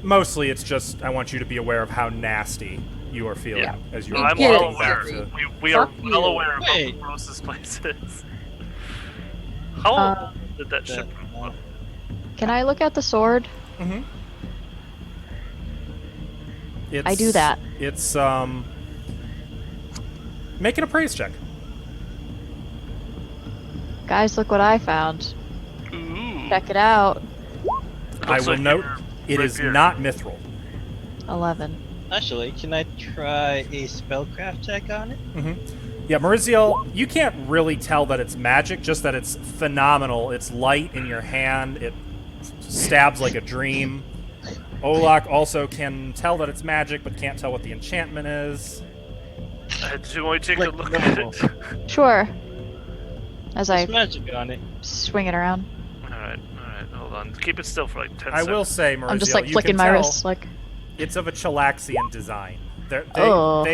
Speaker 1: Mostly, it's just I want you to be aware of how nasty you are feeling
Speaker 2: Yeah.
Speaker 1: as you
Speaker 5: We
Speaker 1: are
Speaker 2: I'm
Speaker 5: get
Speaker 2: well
Speaker 5: it,
Speaker 2: aware.
Speaker 5: Zachary.
Speaker 2: We are
Speaker 5: Fuck
Speaker 2: well
Speaker 5: you.
Speaker 2: aware of how
Speaker 3: Wait.
Speaker 2: gross this place is. How long did that ship run?
Speaker 4: Can I look at the sword?
Speaker 1: Mm-hmm.
Speaker 4: I do that.
Speaker 1: It's make an appraise check.
Speaker 4: Guys, look what I found.
Speaker 2: Ooh.
Speaker 4: Check it out.
Speaker 1: I
Speaker 2: Looks
Speaker 1: will
Speaker 2: like
Speaker 1: note
Speaker 2: your
Speaker 1: it is
Speaker 2: rapier.
Speaker 1: not mithril.
Speaker 4: 11.
Speaker 3: Actually, can I try a spellcraft check on it?
Speaker 1: Yeah, Mauricio, you can't really tell that it's magic, just that it's phenomenal. It's light in your hand. It stabs like a dream. Olak also can tell that it's magic, but can't tell what the enchantment is.
Speaker 2: Do you want to take
Speaker 3: Like
Speaker 2: a look
Speaker 3: normal.
Speaker 2: at it?
Speaker 4: Sure. As I
Speaker 3: There's magic on it.
Speaker 4: swing it around,
Speaker 2: Alright, hold on. Keep it still for like 10
Speaker 1: I
Speaker 2: seconds.
Speaker 1: will say, Mauricio,
Speaker 4: I'm just like
Speaker 1: you
Speaker 4: flicking
Speaker 1: can
Speaker 4: my
Speaker 1: tell
Speaker 4: wrists, like.
Speaker 1: it's of a Chilaxian design.
Speaker 4: Oh.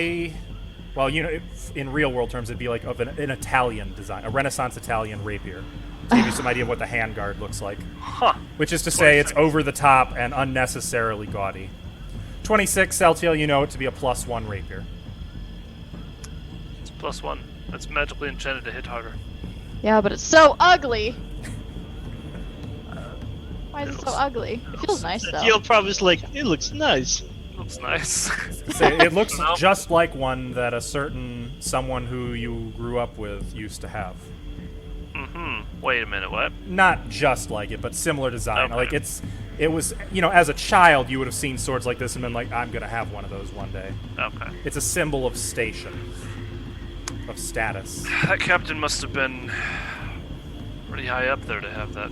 Speaker 1: Well, you know, in real world terms, it'd be like of an Italian design, a Renaissance Italian rapier. To give you some idea of what the handguard looks like.
Speaker 2: Huh.
Speaker 1: Which is to say, it's
Speaker 2: 26.
Speaker 1: over the top and unnecessarily gaudy. 26, Celtiel, you know it to be a +1 rapier.
Speaker 2: It's +1. That's magically enchanted to hit harder.
Speaker 4: Yeah, but it's so ugly. Why is it so ugly? It feels nice though.
Speaker 3: You'll probably just like, it looks nice.
Speaker 2: Looks nice.
Speaker 1: Say, it looks
Speaker 2: Nope.
Speaker 1: just like one that someone who you grew up with used to have.
Speaker 2: Wait a minute, what?
Speaker 1: Not just like it, but similar design.
Speaker 2: Okay.
Speaker 1: Like it was, you know, as a child, you would have seen swords like this and been like, I'm gonna have one of those one day.
Speaker 2: Okay.
Speaker 1: It's a symbol of station, of status.
Speaker 2: That captain must have been pretty high up there to have that.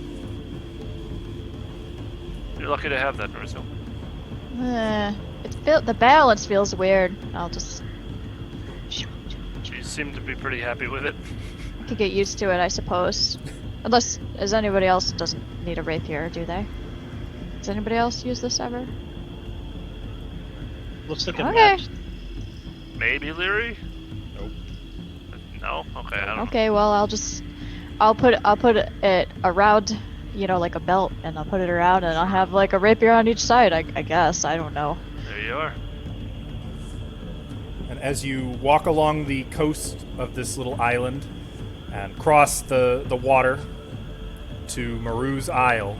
Speaker 2: You're lucky to have that, Mauricio.
Speaker 4: The balance feels weird. I'll just
Speaker 2: You seem to be pretty happy with it.
Speaker 4: could get used to it, I suppose. Unless, as anybody else doesn't need a rapier, do they? Does anybody else use this ever?
Speaker 3: Looks like a
Speaker 4: Okay.
Speaker 3: match.
Speaker 2: Maybe Leary?
Speaker 1: Nope.
Speaker 2: No? Okay, I don't know.
Speaker 4: Okay, well I'll put it around, you know, like a belt, and I'll put it around, and I'll have like a rapier on each side. I guess I don't know.
Speaker 2: There you are.
Speaker 1: And as you walk along the coast of this little island and cross the water to Maru's Isle,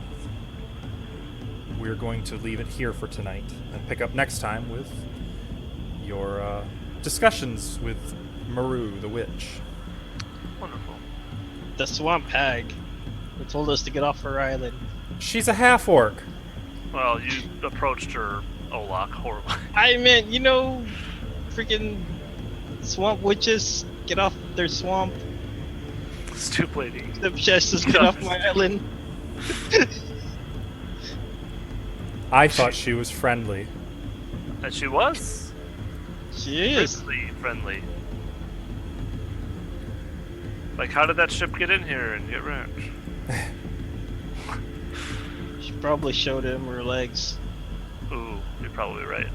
Speaker 1: we're going to leave it here for tonight and pick up next time with your discussions with Maru, the witch.
Speaker 2: Wonderful.
Speaker 3: The swamp hag who told us to get off her island.
Speaker 1: She's a half-orc.
Speaker 2: Well, you approached her, Olak, horribly.
Speaker 3: I meant, you know, freaking swamp witches get off their swamp.
Speaker 2: Stupid lady.
Speaker 3: The chest just get off my island.
Speaker 1: I thought she was friendly.
Speaker 2: And she was.
Speaker 3: She is.
Speaker 2: Friendly. Like, how did that ship get in here and get wrecked?
Speaker 3: She probably showed him her legs.
Speaker 2: Ooh, you're probably right.